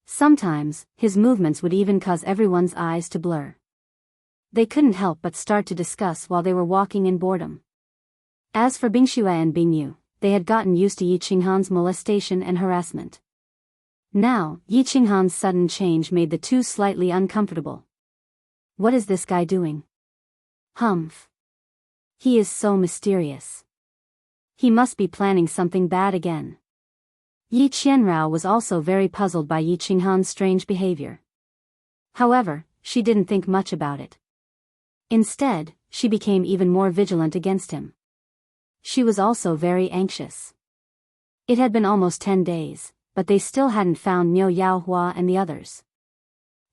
Sometimes, his movements would even cause everyone's eyes to blur. They couldn't help but start to discuss while they were walking in boredom. As for Bingxue and Bingyu, they had gotten used to Yi Qinghan's molestation and harassment. Now, Yi Qinghan's sudden change made the two slightly uncomfortable. What is this guy doing? Humph. He is so mysterious. He must be planning something bad again. Yi Qianrao was also very puzzled by Yi Qinghan's strange behavior. However, she didn't think much about it. Instead, she became even more vigilant against him. She was also very anxious. It had been almost 10 days, but they still hadn't found Niu Yaohua and the others.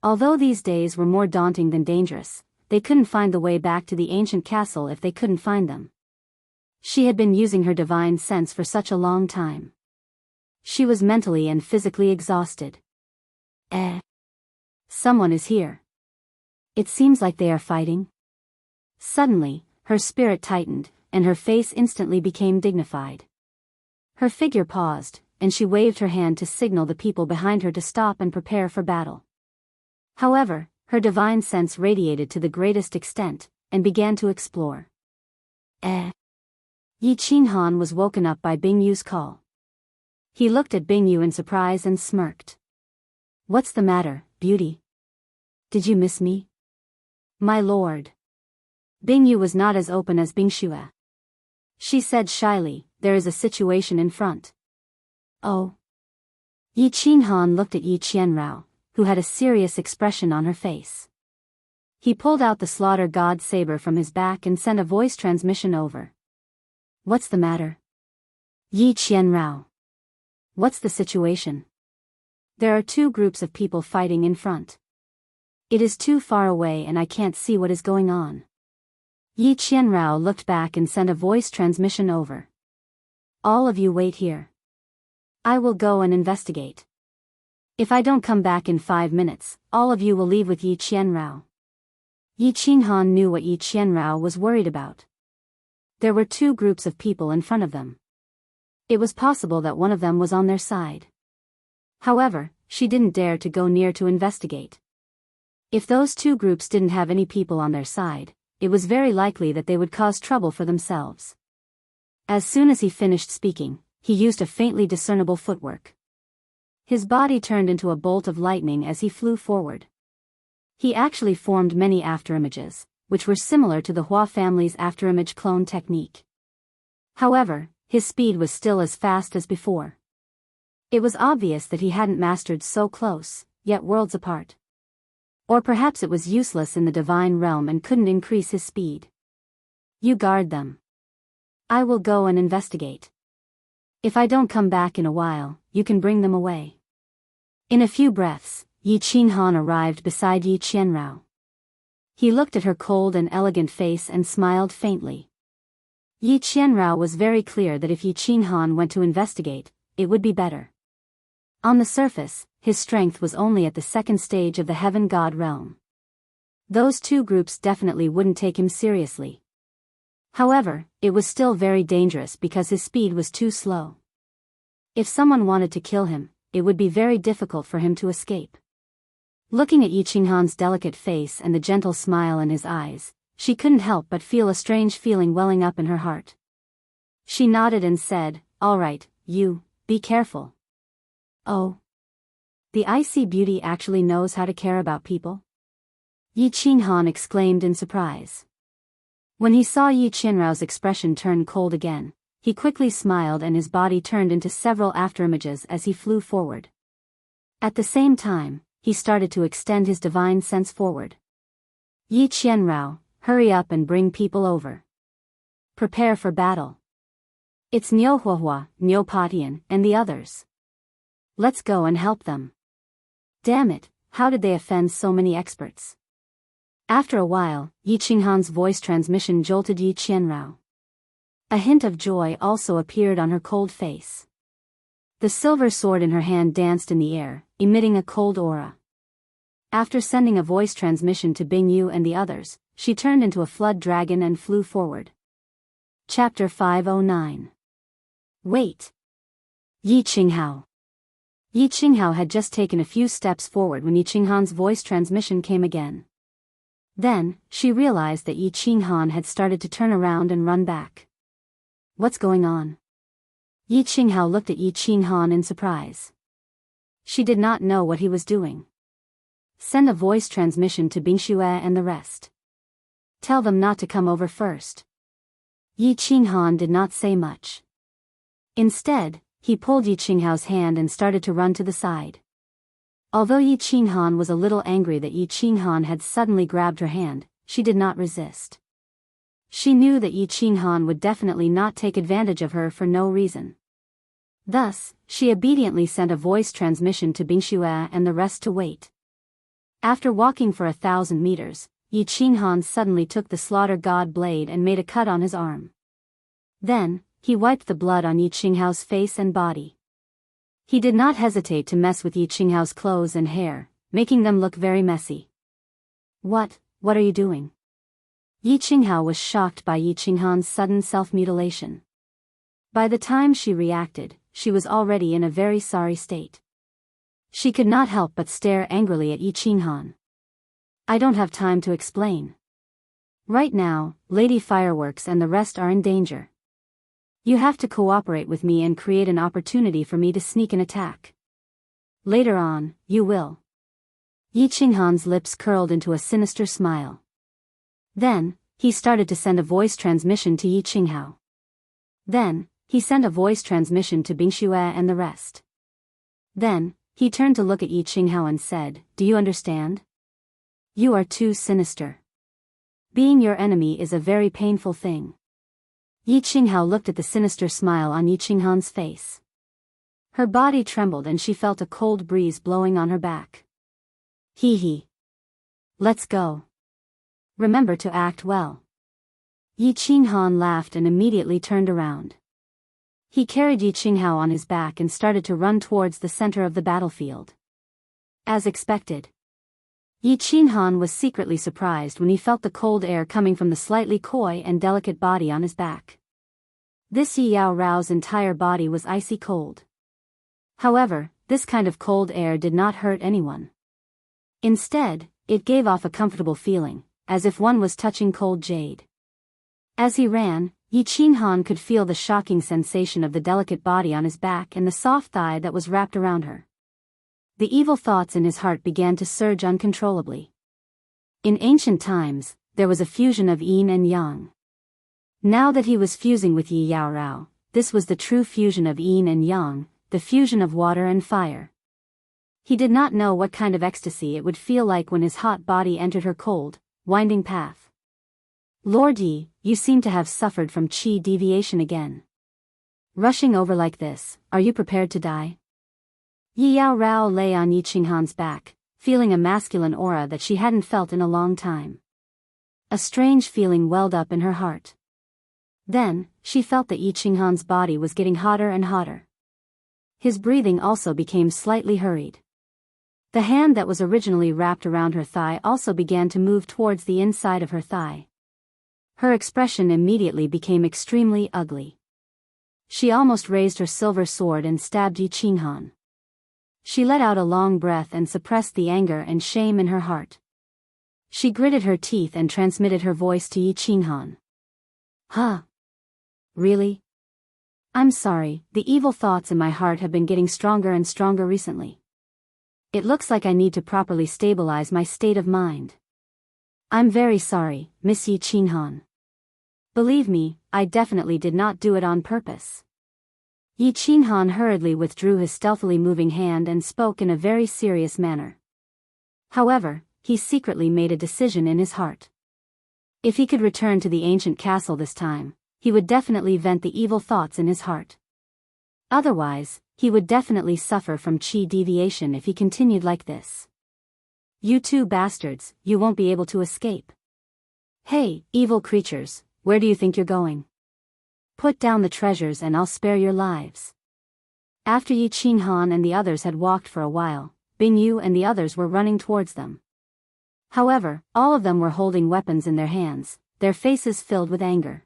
Although these days were more daunting than dangerous, they couldn't find the way back to the ancient castle if they couldn't find them. She had been using her divine sense for such a long time. She was mentally and physically exhausted. Someone is here. It seems like they are fighting. Suddenly, her spirit tightened, and her face instantly became dignified. Her figure paused, and she waved her hand to signal the people behind her to stop and prepare for battle. However, her divine sense radiated to the greatest extent, and began to explore. Yi Qinghan was woken up by Bing Yu's call. He looked at Bing Yu in surprise and smirked. "What's the matter, beauty? Did you miss me?" "My lord." Bing Yu was not as open as Bing Xue. She said shyly, "There is a situation in front." "Oh." Yi Qinghan looked at Yi Qianrao, who had a serious expression on her face. He pulled out the slaughter god saber from his back and sent a voice transmission over. "What's the matter?" "Yi Qianrao. What's the situation?" "There are two groups of people fighting in front. It is too far away and I can't see what is going on." Yi Qianrao looked back and sent a voice transmission over. "All of you wait here. I will go and investigate. If I don't come back in 5 minutes, all of you will leave with Yi Qianrao." Yi Qinghan knew what Yi Qianrao was worried about. There were two groups of people in front of them. It was possible that one of them was on their side. However, she didn't dare to go near to investigate. If those two groups didn't have any people on their side, it was very likely that they would cause trouble for themselves. As soon as he finished speaking, he used a faintly discernible footwork. His body turned into a bolt of lightning as he flew forward. He actually formed many afterimages, which were similar to the Hua family's afterimage clone technique. However, his speed was still as fast as before. It was obvious that he hadn't mastered so close, yet worlds apart. Or perhaps it was useless in the divine realm and couldn't increase his speed. "You guard them. I will go and investigate. If I don't come back in a while, you can bring them away." In a few breaths, Yi Qinghan arrived beside Yi Qianrao. He looked at her cold and elegant face and smiled faintly. Yi Qianrao was very clear that if Yi Qinghan went to investigate, it would be better. On the surface, his strength was only at the second stage of the heaven god realm. Those two groups definitely wouldn't take him seriously. However, it was still very dangerous because his speed was too slow. If someone wanted to kill him, it would be very difficult for him to escape. Looking at Yi Qinghan's delicate face and the gentle smile in his eyes, she couldn't help but feel a strange feeling welling up in her heart. She nodded and said, "All right, you, be careful." "Oh. The icy beauty actually knows how to care about people?" Yi Qinghan exclaimed in surprise. When he saw Yi Qianrao's expression turn cold again, he quickly smiled and his body turned into several afterimages as he flew forward. At the same time, he started to extend his divine sense forward. "Yi Qianrao, hurry up and bring people over. Prepare for battle. It's Niu Huahua, Niu Patian, and the others. Let's go and help them." Damn it, how did they offend so many experts? After a while, Yi Qinghan's voice transmission jolted Yi Qianrao. A hint of joy also appeared on her cold face. The silver sword in her hand danced in the air, emitting a cold aura. After sending a voice transmission to Bing Yu and the others, she turned into a flood dragon and flew forward. Chapter 509. Wait. Yi Qinghao. Yi Qinghao had just taken a few steps forward when Yi Qinghan's voice transmission came again. Then, she realized that Yi Qinghan had started to turn around and run back. What's going on? Yi Qinghao looked at Yi Qinghan in surprise. She did not know what he was doing. Send a voice transmission to Bingxue and the rest. Tell them not to come over first. Yi Qinghan did not say much. Instead, he pulled Yi Qinghao's hand and started to run to the side. Although Yi Qinghan was a little angry that Yi Qinghan had suddenly grabbed her hand, she did not resist. She knew that Yi Qinghan would definitely not take advantage of her for no reason. Thus, she obediently sent a voice transmission to Bingxue and the rest to wait. After walking for 1,000 meters, Yi Qinghan suddenly took the slaughter god blade and made a cut on his arm. Then, he wiped the blood on Yi Qinghao's face and body. He did not hesitate to mess with Yi Qinghao's clothes and hair, making them look very messy. What are you doing? Yi Qinghao was shocked by Yi Qinghan's sudden self-mutilation. By the time she reacted, she was already in a very sorry state. She could not help but stare angrily at Yi Qinghan. I don't have time to explain. Right now, Lady Fireworks and the rest are in danger. You have to cooperate with me and create an opportunity for me to sneak an attack. Later on, you will. Yi Qinghan's lips curled into a sinister smile. Then, he started to send a voice transmission to Yi Qinghao. Then, he sent a voice transmission to Bingxue and the rest. Then, he turned to look at Yi Qinghao and said, do you understand? You are too sinister. Being your enemy is a very painful thing. Yi Qinghao looked at the sinister smile on Yi Qinghan's face. Her body trembled and she felt a cold breeze blowing on her back. Hee hee. Let's go. Remember to act well. Yi Qinghan laughed and immediately turned around. He carried Yi Qinghao on his back and started to run towards the center of the battlefield. As expected. Yi Qinghan was secretly surprised when he felt the cold air coming from the slightly coy and delicate body on his back. This Yi Yao Rao's entire body was icy cold. However, this kind of cold air did not hurt anyone. Instead, it gave off a comfortable feeling, as if one was touching cold jade. As he ran, Yi Qinghan could feel the shocking sensation of the delicate body on his back and the soft thigh that was wrapped around her. The evil thoughts in his heart began to surge uncontrollably. In ancient times, there was a fusion of yin and yang. Now that he was fusing with Yi Yao Rao, this was the true fusion of yin and yang, the fusion of water and fire. He did not know what kind of ecstasy it would feel like when his hot body entered her cold, winding path. Lord Yi, you seem to have suffered from qi deviation again. Rushing over like this, are you prepared to die? Yi Yao Rao lay on Yi Qinghan's back, feeling a masculine aura that she hadn't felt in a long time. A strange feeling welled up in her heart. Then, she felt that Yi Qinghan's body was getting hotter and hotter. His breathing also became slightly hurried. The hand that was originally wrapped around her thigh also began to move towards the inside of her thigh. Her expression immediately became extremely ugly. She almost raised her silver sword and stabbed Yi Qinghan. She let out a long breath and suppressed the anger and shame in her heart. She gritted her teeth and transmitted her voice to Yi Qinghan. Huh? Really? I'm sorry, the evil thoughts in my heart have been getting stronger and stronger recently. It looks like I need to properly stabilize my state of mind. I'm very sorry, Miss Yi Qinghan. Believe me, I definitely did not do it on purpose. Yi Qinghan hurriedly withdrew his stealthily moving hand and spoke in a very serious manner. However, he secretly made a decision in his heart. If he could return to the ancient castle this time, he would definitely vent the evil thoughts in his heart. Otherwise, he would definitely suffer from qi deviation if he continued like this. You two bastards, you won't be able to escape. Hey, evil creatures, where do you think you're going? Put down the treasures and I'll spare your lives. After Yi Qinghan and the others had walked for a while, Bing Yu and the others were running towards them. However, all of them were holding weapons in their hands, their faces filled with anger.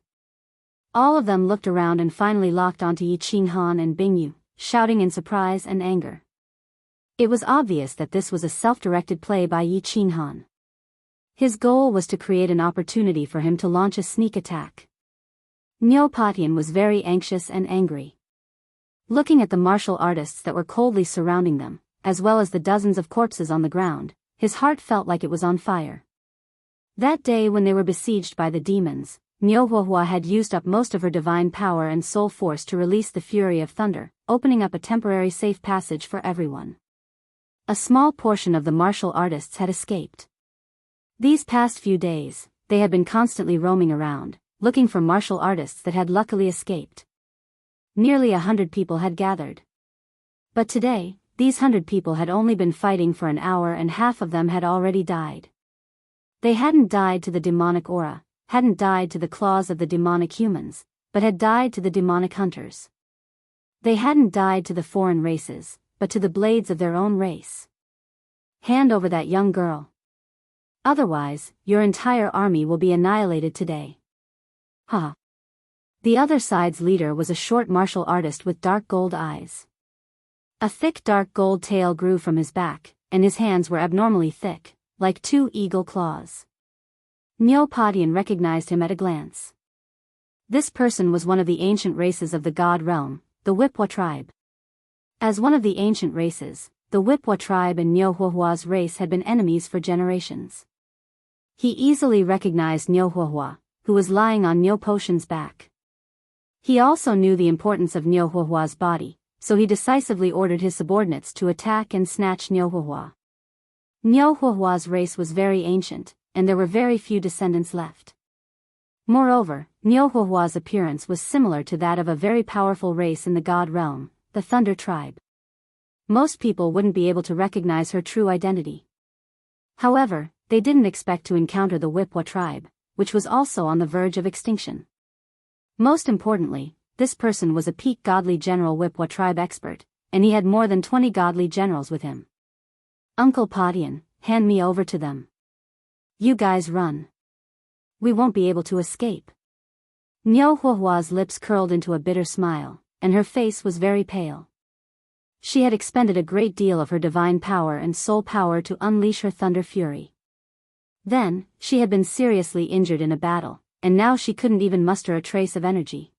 All of them looked around and finally locked onto Yi Qinghan and Bing Yu, shouting in surprise and anger. It was obvious that this was a self-directed play by Yi Qinghan. His goal was to create an opportunity for him to launch a sneak attack. Niu Patian was very anxious and angry. Looking at the martial artists that were coldly surrounding them, as well as the dozens of corpses on the ground, his heart felt like it was on fire. That day when they were besieged by the demons, Niu Huahua had used up most of her divine power and soul force to release the fury of thunder, opening up a temporary safe passage for everyone. A small portion of the martial artists had escaped. These past few days, they had been constantly roaming around, looking for martial artists that had luckily escaped. Nearly 100 people had gathered. But today, these 100 people had only been fighting for an hour and half of them had already died. They hadn't died to the demonic aura, hadn't died to the claws of the demonic humans, but had died to the demonic hunters. They hadn't died to the foreign races, but to the blades of their own race. Hand over that young girl. Otherwise, your entire army will be annihilated today. Ha! The other side's leader was a short martial artist with dark gold eyes. A thick dark gold tail grew from his back, and his hands were abnormally thick, like two eagle claws. Neopodian recognized him at a glance. This person was one of the ancient races of the god realm, the Wipwa tribe. As one of the ancient races, the Wipwa tribe and Nyohuahua's race had been enemies for generations. He easily recognized Nyohuahua, who was lying on Nyopotion's back. He also knew the importance of Nyohuahua's body, so he decisively ordered his subordinates to attack and snatch Nyohuahua. Nyohuahua's race was very ancient, and there were very few descendants left. Moreover, Nyohuahua's appearance was similar to that of a very powerful race in the god realm, the Thunder tribe. Most people wouldn't be able to recognize her true identity. However, they didn't expect to encounter the Wipwa tribe, which was also on the verge of extinction. Most importantly, this person was a peak godly general Wipwa tribe expert, and he had more than 20 godly generals with him. Uncle Podian, hand me over to them. You guys run. We won't be able to escape. Nyohuahua's lips curled into a bitter smile, and her face was very pale. She had expended a great deal of her divine power and soul power to unleash her thunder fury. Then, she had been seriously injured in a battle, and now she couldn't even muster a trace of energy.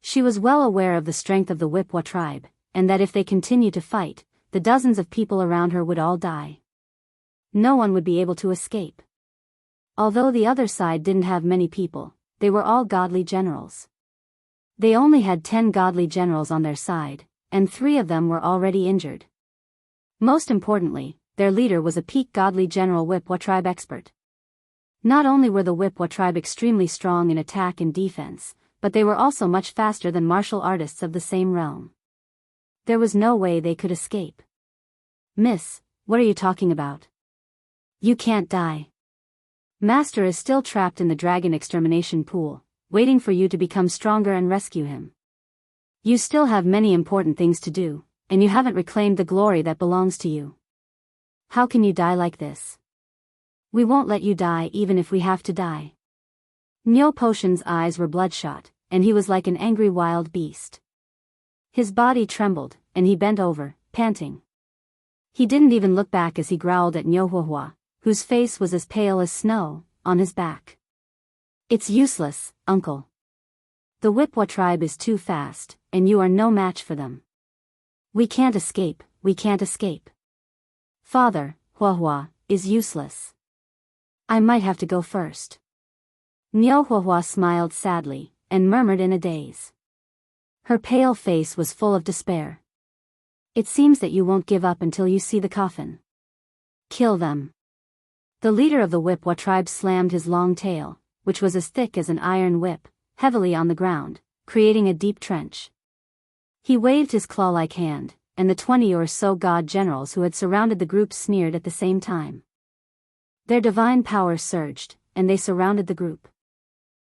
She was well aware of the strength of the Wipwa tribe, and that if they continued to fight, the dozens of people around her would all die. No one would be able to escape. Although the other side didn't have many people, they were all godly generals. They only had 10 godly generals on their side, and 3 of them were already injured. Most importantly, their leader was a peak godly general Wipwa tribe expert. Not only were the Wipwa tribe extremely strong in attack and defense, but they were also much faster than martial artists of the same realm. There was no way they could escape. Miss, what are you talking about? You can't die. Master is still trapped in the dragon extermination pool, waiting for you to become stronger and rescue him. You still have many important things to do, and you haven't reclaimed the glory that belongs to you. How can you die like this? We won't let you die even if we have to die. Nyopotion's eyes were bloodshot, and he was like an angry wild beast. His body trembled, and he bent over, panting. He didn't even look back as he growled at Nyohuahua, whose face was as pale as snow, on his back. It's useless, uncle. The Wipwa tribe is too fast, and you are no match for them. We can't escape, we can't escape. Father, Huahua, is useless. I might have to go first. Nyohuahua smiled sadly, and murmured in a daze. Her pale face was full of despair. It seems that you won't give up until you see the coffin. Kill them. The leader of the Wipwa tribe slammed his long tail, which was as thick as an iron whip, heavily on the ground, creating a deep trench. He waved his claw-like hand, and the 20 or so god generals who had surrounded the group sneered at the same time. Their divine power surged, and they surrounded the group.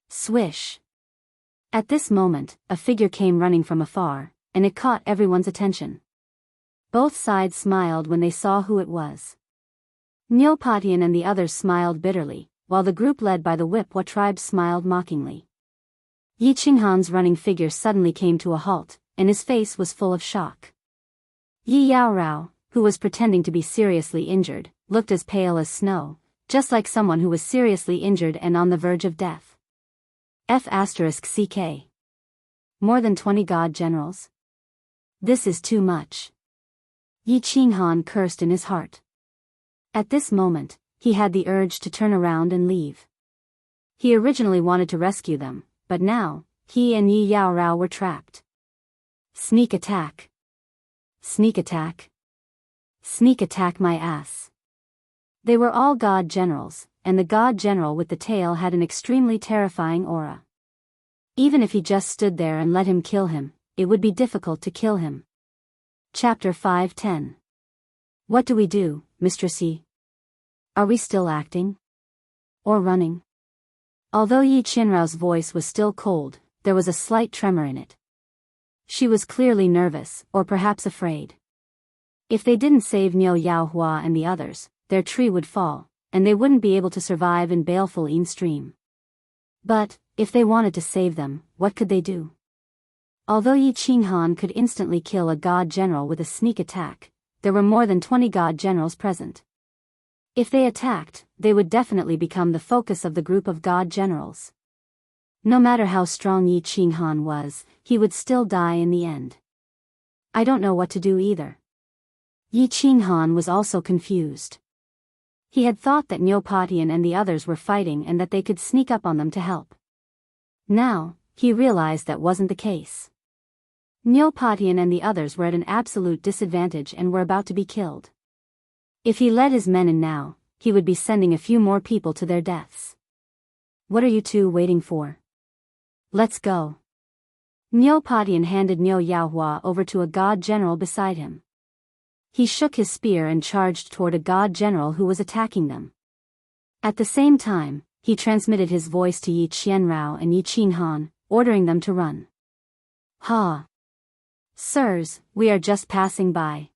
Swish! At this moment, a figure came running from afar, and it caught everyone's attention. Both sides smiled when they saw who it was. Nyopotion and the others smiled bitterly, while the group led by the Wipwa tribe smiled mockingly. Yi Qinghan's running figure suddenly came to a halt, and his face was full of shock. Yi Yaorao, who was pretending to be seriously injured, looked as pale as snow, just like someone who was seriously injured and on the verge of death. F***CK. More than 20 god generals? This is too much. Yi Qinghan cursed in his heart. At this moment, he had the urge to turn around and leave. He originally wanted to rescue them, but now, he and Yi Yaorao were trapped. Sneak attack. Sneak attack. Sneak attack my ass. They were all god generals, and the god general with the tail had an extremely terrifying aura. Even if he just stood there and let him kill him, it would be difficult to kill him. Chapter 5:10. What do we do, Mistress Yi? Are we still acting? Or running? Although Yi Qinrao's voice was still cold, there was a slight tremor in it. She was clearly nervous, or perhaps afraid. If they didn't save Niu Yaohua and the others, their tree would fall, and they wouldn't be able to survive in baleful Yin stream. But, if they wanted to save them, what could they do? Although Yi Qinghan could instantly kill a god general with a sneak attack, there were more than 20 god generals present. If they attacked, they would definitely become the focus of the group of god generals. No matter how strong Yi Qinghan was, he would still die in the end. I don't know what to do either. Yi Qinghan was also confused. He had thought that Niu Patian and the others were fighting and that they could sneak up on them to help. Now, he realized that wasn't the case. Niu Patian and the others were at an absolute disadvantage and were about to be killed. If he led his men in now, he would be sending a few more people to their deaths. What are you two waiting for? Let's go. Niu Patian handed Niu Yaohua over to a god general beside him. He shook his spear and charged toward a god general who was attacking them. At the same time, he transmitted his voice to Yi Qianrao and Yi Qinghan, ordering them to run. Ha! Sirs, we are just passing by.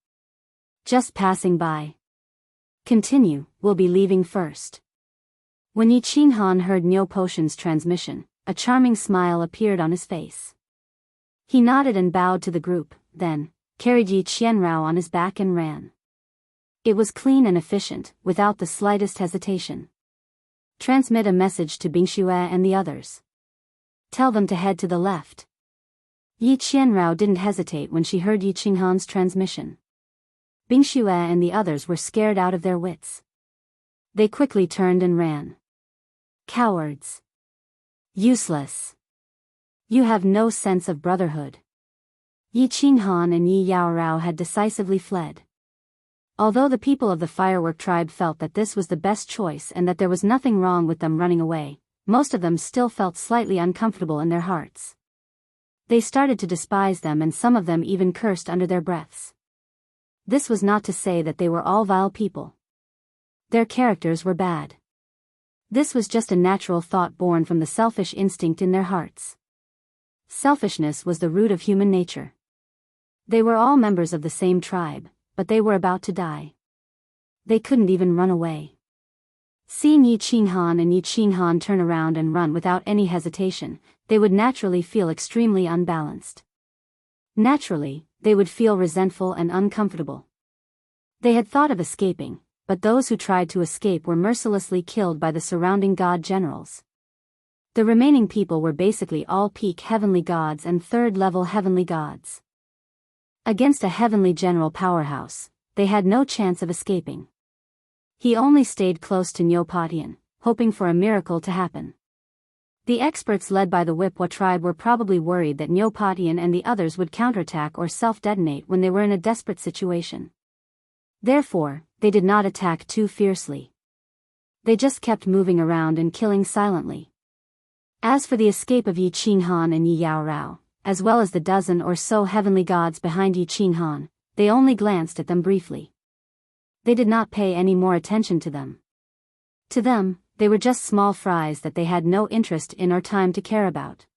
Just passing by. Continue, we'll be leaving first. When Yi Qinghan heard Niu Potion's transmission, a charming smile appeared on his face. He nodded and bowed to the group, then carried Yi Qianrao on his back and ran. It was clean and efficient, without the slightest hesitation. Transmit a message to Bingxue and the others. Tell them to head to the left. Yi Qianrao didn't hesitate when she heard Yi Qinghan's transmission. Bingxue and the others were scared out of their wits. They quickly turned and ran. Cowards. Useless. You have no sense of brotherhood. Yi Qinghan and Yi Yaorao had decisively fled. Although the people of the firework tribe felt that this was the best choice and that there was nothing wrong with them running away, most of them still felt slightly uncomfortable in their hearts. They started to despise them and some of them even cursed under their breaths. This was not to say that they were all vile people. Their characters were bad. This was just a natural thought born from the selfish instinct in their hearts. Selfishness was the root of human nature. They were all members of the same tribe, but they were about to die. They couldn't even run away. Seeing Yi Qinghan and Yi Qinghan turn around and run without any hesitation, they would naturally feel extremely unbalanced. Naturally, they would feel resentful and uncomfortable. They had thought of escaping, but those who tried to escape were mercilessly killed by the surrounding god generals. The remaining people were basically all peak heavenly gods and third-level heavenly gods. Against a heavenly general powerhouse, they had no chance of escaping. He only stayed close to Niu Patian, hoping for a miracle to happen. The experts led by the Wipwa tribe were probably worried that Niu Patian and the others would counterattack or self-detonate when they were in a desperate situation. Therefore, they did not attack too fiercely. They just kept moving around and killing silently. As for the escape of Yi Qinghan and Yi Yaorao, as well as the dozen or so heavenly gods behind Yi Qinghan, they only glanced at them briefly. They did not pay any more attention to them. To them, they were just small fries that they had no interest in or time to care about.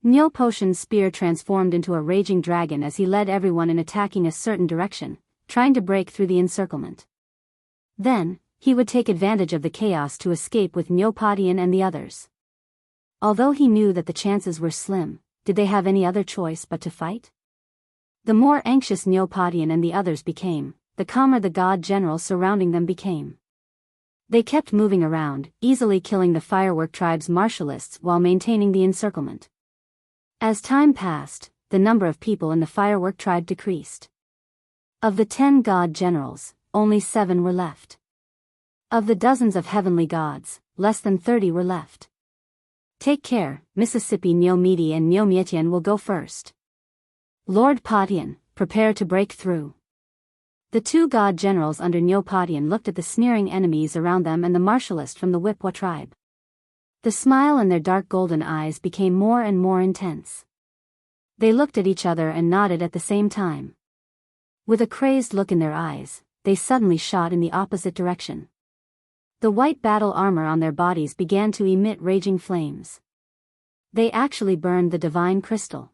Niu Potion's spear transformed into a raging dragon as he led everyone in attacking a certain direction, trying to break through the encirclement. Then, he would take advantage of the chaos to escape with Niu Patian and the others. Although he knew that the chances were slim, did they have any other choice but to fight? The more anxious Niu Patian and the others became, the calmer the god general surrounding them became. They kept moving around, easily killing the firework tribe's martialists while maintaining the encirclement. As time passed, the number of people in the firework tribe decreased. Of the 10 god generals, only 7 were left. Of the dozens of heavenly gods, less than 30 were left. Take care, Mississippi Niu Midi and Niu Mietian will go first. Lord Patian, prepare to break through. The 2 god generals under Niu Patian looked at the sneering enemies around them and the martialist from the Wipwa tribe. The smile in their dark golden eyes became more and more intense. They looked at each other and nodded at the same time. With a crazed look in their eyes, they suddenly shot in the opposite direction. The white battle armor on their bodies began to emit raging flames. They actually burned the divine crystal.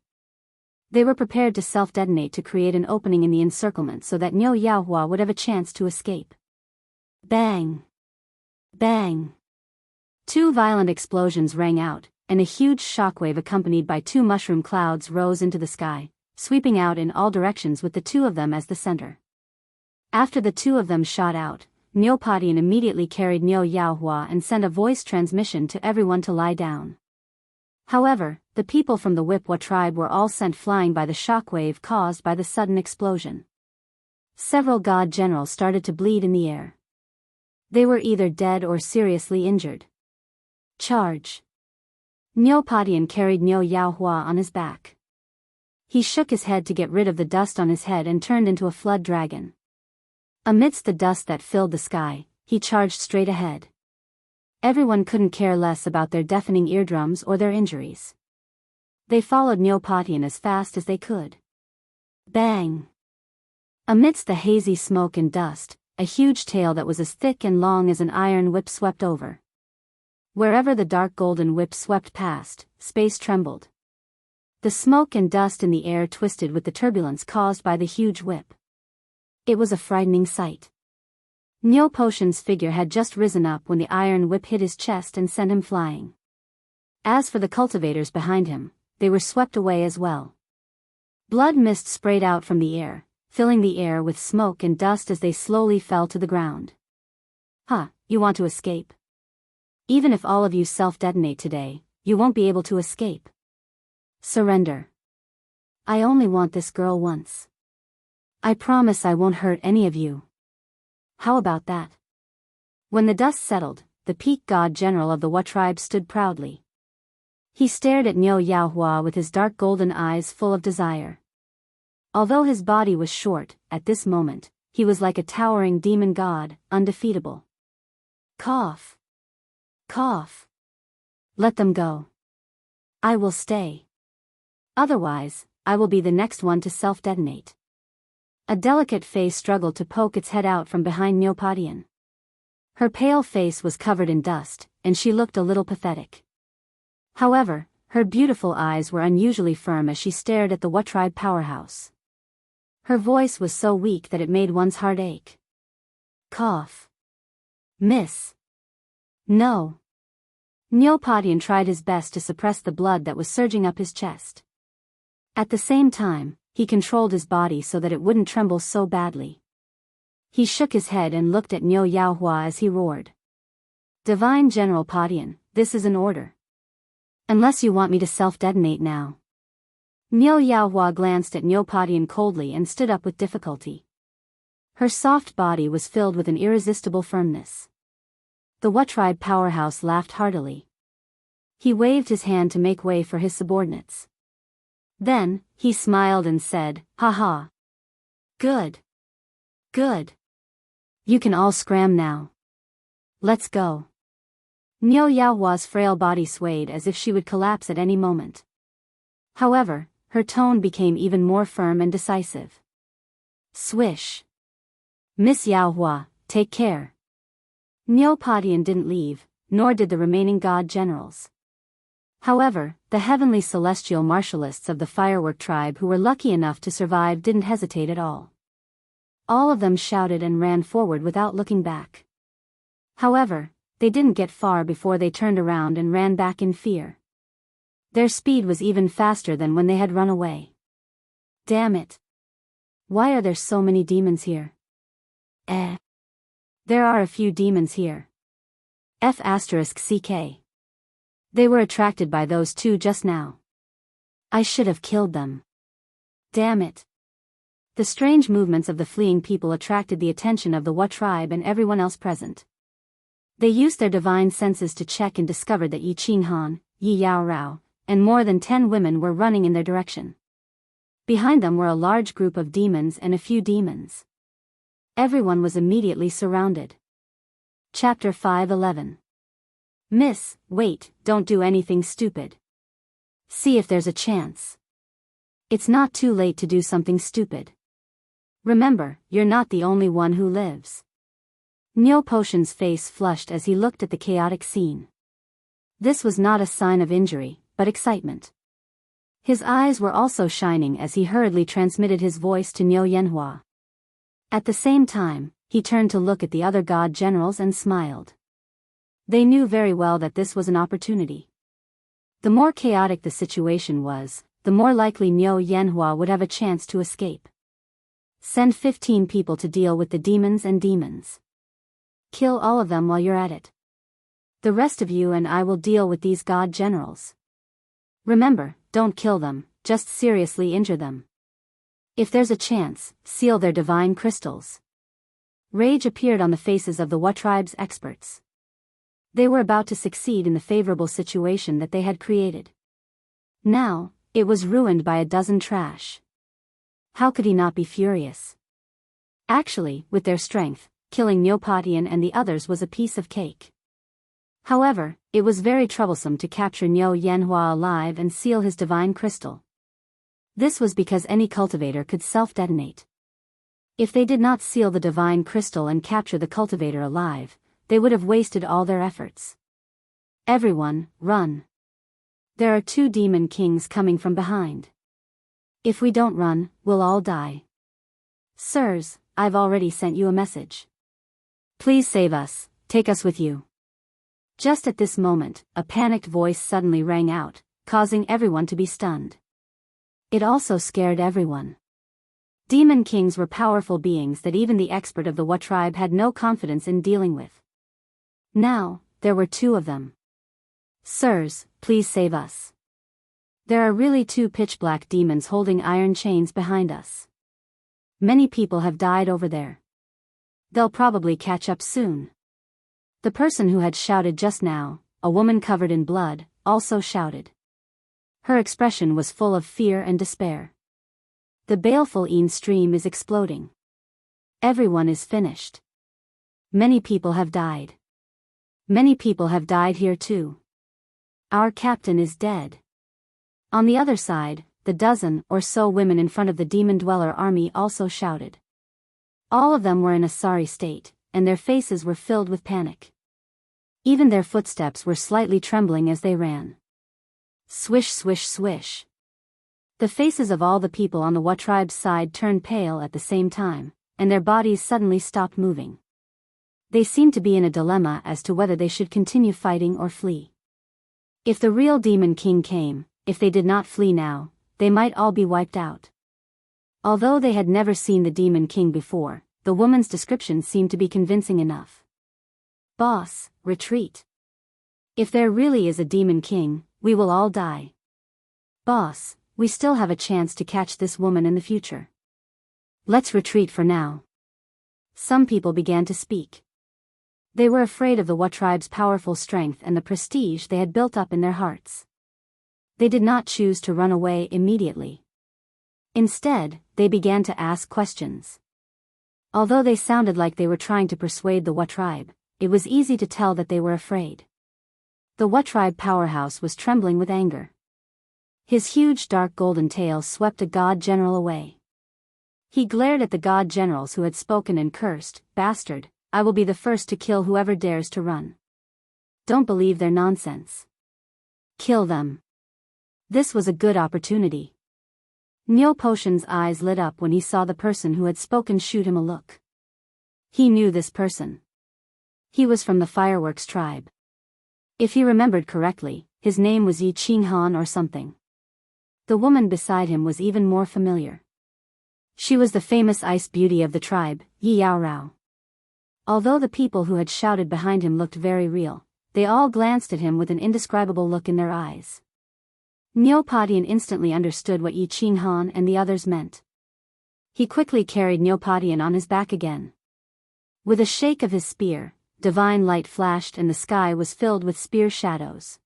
They were prepared to self-detonate to create an opening in the encirclement so that Niu Yaohua would have a chance to escape. Bang! Bang! Two violent explosions rang out, and a huge shockwave accompanied by two mushroom clouds rose into the sky, sweeping out in all directions with the two of them as the center. After the two of them shot out, Neopodian immediately carried Niu Yaohua and sent a voice transmission to everyone to lie down. However, the people from the Wipwa tribe were all sent flying by the shockwave caused by the sudden explosion. Several god generals started to bleed in the air. They were either dead or seriously injured. Charge! Neopodian carried Niu Yaohua on his back. He shook his head to get rid of the dust on his head and turned into a flood dragon. Amidst the dust that filled the sky, he charged straight ahead. Everyone couldn't care less about their deafening eardrums or their injuries. They followed Neopodian as fast as they could. Bang! Amidst the hazy smoke and dust, a huge tail that was as thick and long as an iron whip swept over. Wherever the dark golden whip swept past, space trembled. The smoke and dust in the air twisted with the turbulence caused by the huge whip. It was a frightening sight. Neopotion's figure had just risen up when the iron whip hit his chest and sent him flying. As for the cultivators behind him, they were swept away as well. Blood mist sprayed out from the air, filling the air with smoke and dust as they slowly fell to the ground. You want to escape? Even if all of you self-detonate today, you won't be able to escape. Surrender. I only want this girl once. I promise I won't hurt any of you. How about that? When the dust settled, the peak god general of the Wa tribe stood proudly. He stared at Niu Yaohua with his dark golden eyes full of desire. Although his body was short, at this moment, he was like a towering demon god, undefeatable. Cough. Cough. Let them go. I will stay. Otherwise, I will be the next one to self-detonate. A delicate face struggled to poke its head out from behind Neopodian. Her pale face was covered in dust, and she looked a little pathetic. However, her beautiful eyes were unusually firm as she stared at the Wa tribe powerhouse. Her voice was so weak that it made one's heart ache. Cough. Miss. No. Neopodian tried his best to suppress the blood that was surging up his chest. At the same time, he controlled his body so that it wouldn't tremble so badly. He shook his head and looked at Niu Yaohua as he roared. Divine General Podian, this is an order. Unless you want me to self-detonate now. Niu Yaohua glanced at Neopodian coldly and stood up with difficulty. Her soft body was filled with an irresistible firmness. The Wa tribe powerhouse laughed heartily. He waved his hand to make way for his subordinates. Then, he smiled and said, "Ha ha. Good. Good. You can all scram now. Let's go." Niu Yaohua's frail body swayed as if she would collapse at any moment. However, her tone became even more firm and decisive. Swish. Miss Yaohua, take care. Neopodian didn't leave, nor did the remaining god generals. However, the heavenly celestial martialists of the firework tribe who were lucky enough to survive didn't hesitate at all. All of them shouted and ran forward without looking back. However, they didn't get far before they turned around and ran back in fear. Their speed was even faster than when they had run away. Damn it. Why are there so many demons here? There are a few demons here. F***ck. They were attracted by those two just now. I should have killed them. Damn it. The strange movements of the fleeing people attracted the attention of the Wa tribe and everyone else present. They used their divine senses to check and discovered that Yi Qinghan, Yi Yao Rao, and more than 10 women were running in their direction. Behind them were a large group of demons and a few demons. Everyone was immediately surrounded. Chapter 5:11. Miss, wait, don't do anything stupid. See if there's a chance. It's not too late to do something stupid. Remember, you're not the only one who lives. Neopotion's face flushed as he looked at the chaotic scene. This was not a sign of injury, but excitement. His eyes were also shining as he hurriedly transmitted his voice to Niu Yanhua. At the same time, he turned to look at the other god generals and smiled. They knew very well that this was an opportunity. The more chaotic the situation was, the more likely Niu Yanhua would have a chance to escape. Send 15 people to deal with the demons and demons. Kill all of them while you're at it. The rest of you and I will deal with these god generals. Remember, don't kill them, just seriously injure them. If there's a chance, seal their divine crystals. Rage appeared on the faces of the Wu tribe's experts. They were about to succeed in the favorable situation that they had created. Now, it was ruined by a dozen trash. How could he not be furious? Actually, with their strength, killing Neopatian and the others was a piece of cake. However, it was very troublesome to capture Niu Yanhua alive and seal his divine crystal. This was because any cultivator could self-detonate. If they did not seal the divine crystal and capture the cultivator alive, they would have wasted all their efforts. Everyone, run. There are 2 demon kings coming from behind. If we don't run, we'll all die. Sirs, I've already sent you a message. Please save us, take us with you. Just at this moment, a panicked voice suddenly rang out, causing everyone to be stunned. It also scared everyone. Demon kings were powerful beings that even the expert of the Wu tribe had no confidence in dealing with. Now, there were 2 of them. Sirs, please save us. There are really 2 pitch-black demons holding iron chains behind us. Many people have died over there. They'll probably catch up soon. The person who had shouted just now, a woman covered in blood, also shouted. Her expression was full of fear and despair. The baleful Een stream is exploding. Everyone is finished. Many people have died. Many people have died here too. Our captain is dead. On the other side, the dozen or so women in front of the demon dweller army also shouted. All of them were in a sorry state, and their faces were filled with panic. Even their footsteps were slightly trembling as they ran. Swish, swish, swish. The faces of all the people on the Wu tribe's side turned pale at the same time, and their bodies suddenly stopped moving. They seemed to be in a dilemma as to whether they should continue fighting or flee. If the real Demon King came, if they did not flee now, they might all be wiped out. Although they had never seen the Demon King before, the woman's description seemed to be convincing enough. Boss, retreat. If there really is a Demon King, we will all die. Boss, we still have a chance to catch this woman in the future. Let's retreat for now. Some people began to speak. They were afraid of the Wu tribe's powerful strength and the prestige they had built up in their hearts. They did not choose to run away immediately. Instead, they began to ask questions. Although they sounded like they were trying to persuade the Wu tribe, it was easy to tell that they were afraid. The Wu tribe powerhouse was trembling with anger. His huge dark golden tail swept a god general away. He glared at the god generals who had spoken and cursed, "Bastard, I will be the first to kill whoever dares to run. Don't believe their nonsense. Kill them." This was a good opportunity. Niu Potion's eyes lit up when he saw the person who had spoken shoot him a look. He knew this person. He was from the Fireworks tribe. If he remembered correctly, his name was Yi Qinghan or something. The woman beside him was even more familiar. She was the famous ice beauty of the tribe, Yi Yaorao. Although the people who had shouted behind him looked very real, they all glanced at him with an indescribable look in their eyes. Neopatian instantly understood what Yi Qinghan and the others meant. He quickly carried Neopatian on his back again. With a shake of his spear, divine light flashed and the sky was filled with spear shadows.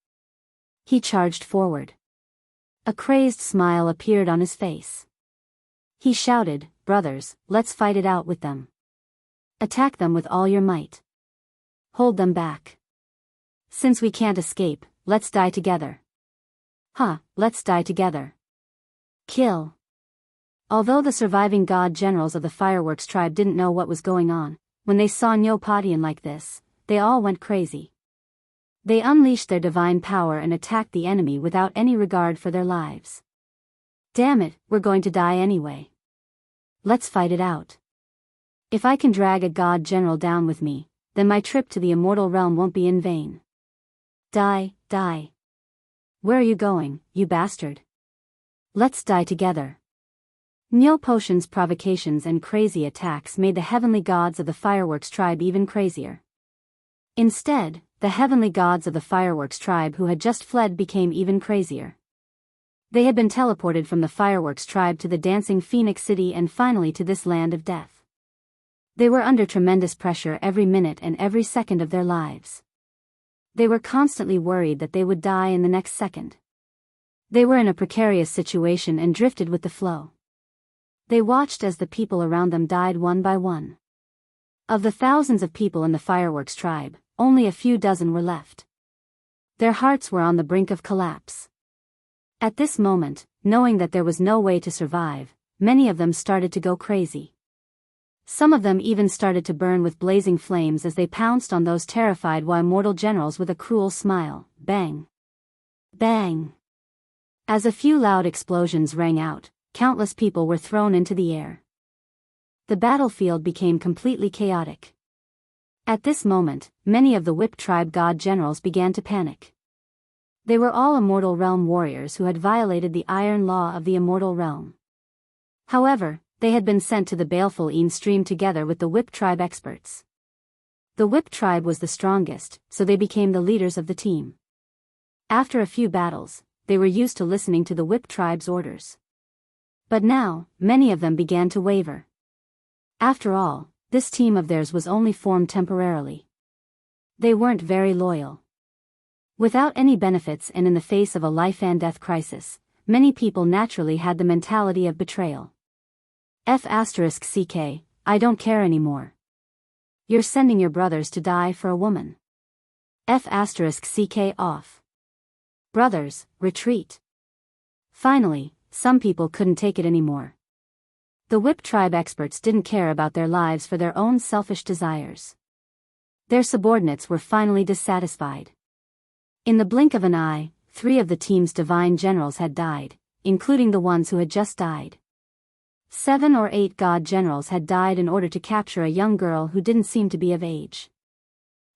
He charged forward. A crazed smile appeared on his face. He shouted, "Brothers, let's fight it out with them. Attack them with all your might. Hold them back. Since we can't escape, let's die together. Let's die together. Kill." Although the surviving god generals of the Fireworks tribe didn't know what was going on, when they saw Neopatian like this, they all went crazy. They unleashed their divine power and attacked the enemy without any regard for their lives. Damn it, we're going to die anyway. Let's fight it out. If I can drag a god general down with me, then my trip to the immortal realm won't be in vain. Die, die. Where are you going, you bastard? Let's die together. Nil Potion's provocations and crazy attacks made the heavenly gods of the fireworks tribe even crazier. Instead, the heavenly gods of the fireworks tribe who had just fled became even crazier. They had been teleported from the fireworks tribe to the dancing Phoenix City and finally to this land of death. They were under tremendous pressure every minute and every second of their lives. They were constantly worried that they would die in the next second. They were in a precarious situation and drifted with the flow. They watched as the people around them died one by one. Of the thousands of people in the fireworks tribe, only a few dozen were left. Their hearts were on the brink of collapse. At this moment, knowing that there was no way to survive, many of them started to go crazy. Some of them even started to burn with blazing flames as they pounced on those terrified immortal generals with a cruel smile. Bang! Bang! As a few loud explosions rang out, countless people were thrown into the air. The battlefield became completely chaotic. At this moment, many of the Whip tribe god generals began to panic. They were all immortal realm warriors who had violated the iron law of the immortal realm. However, they had been sent to the baleful Een stream together with the Whip tribe experts. The Whip tribe was the strongest, so they became the leaders of the team. After a few battles, they were used to listening to the Whip tribe's orders. But now, many of them began to waver. After all, this team of theirs was only formed temporarily. They weren't very loyal. Without any benefits and in the face of a life-and-death crisis, many people naturally had the mentality of betrayal. F***ck, I don't care anymore. You're sending your brothers to die for a woman. F***ck off. Brothers, retreat. Finally, some people couldn't take it anymore. The Whip tribe experts didn't care about their lives for their own selfish desires. Their subordinates were finally dissatisfied. In the blink of an eye, 3 of the team's divine generals had died, including the ones who had just died. 7 or 8 god generals had died in order to capture a young girl who didn't seem to be of age.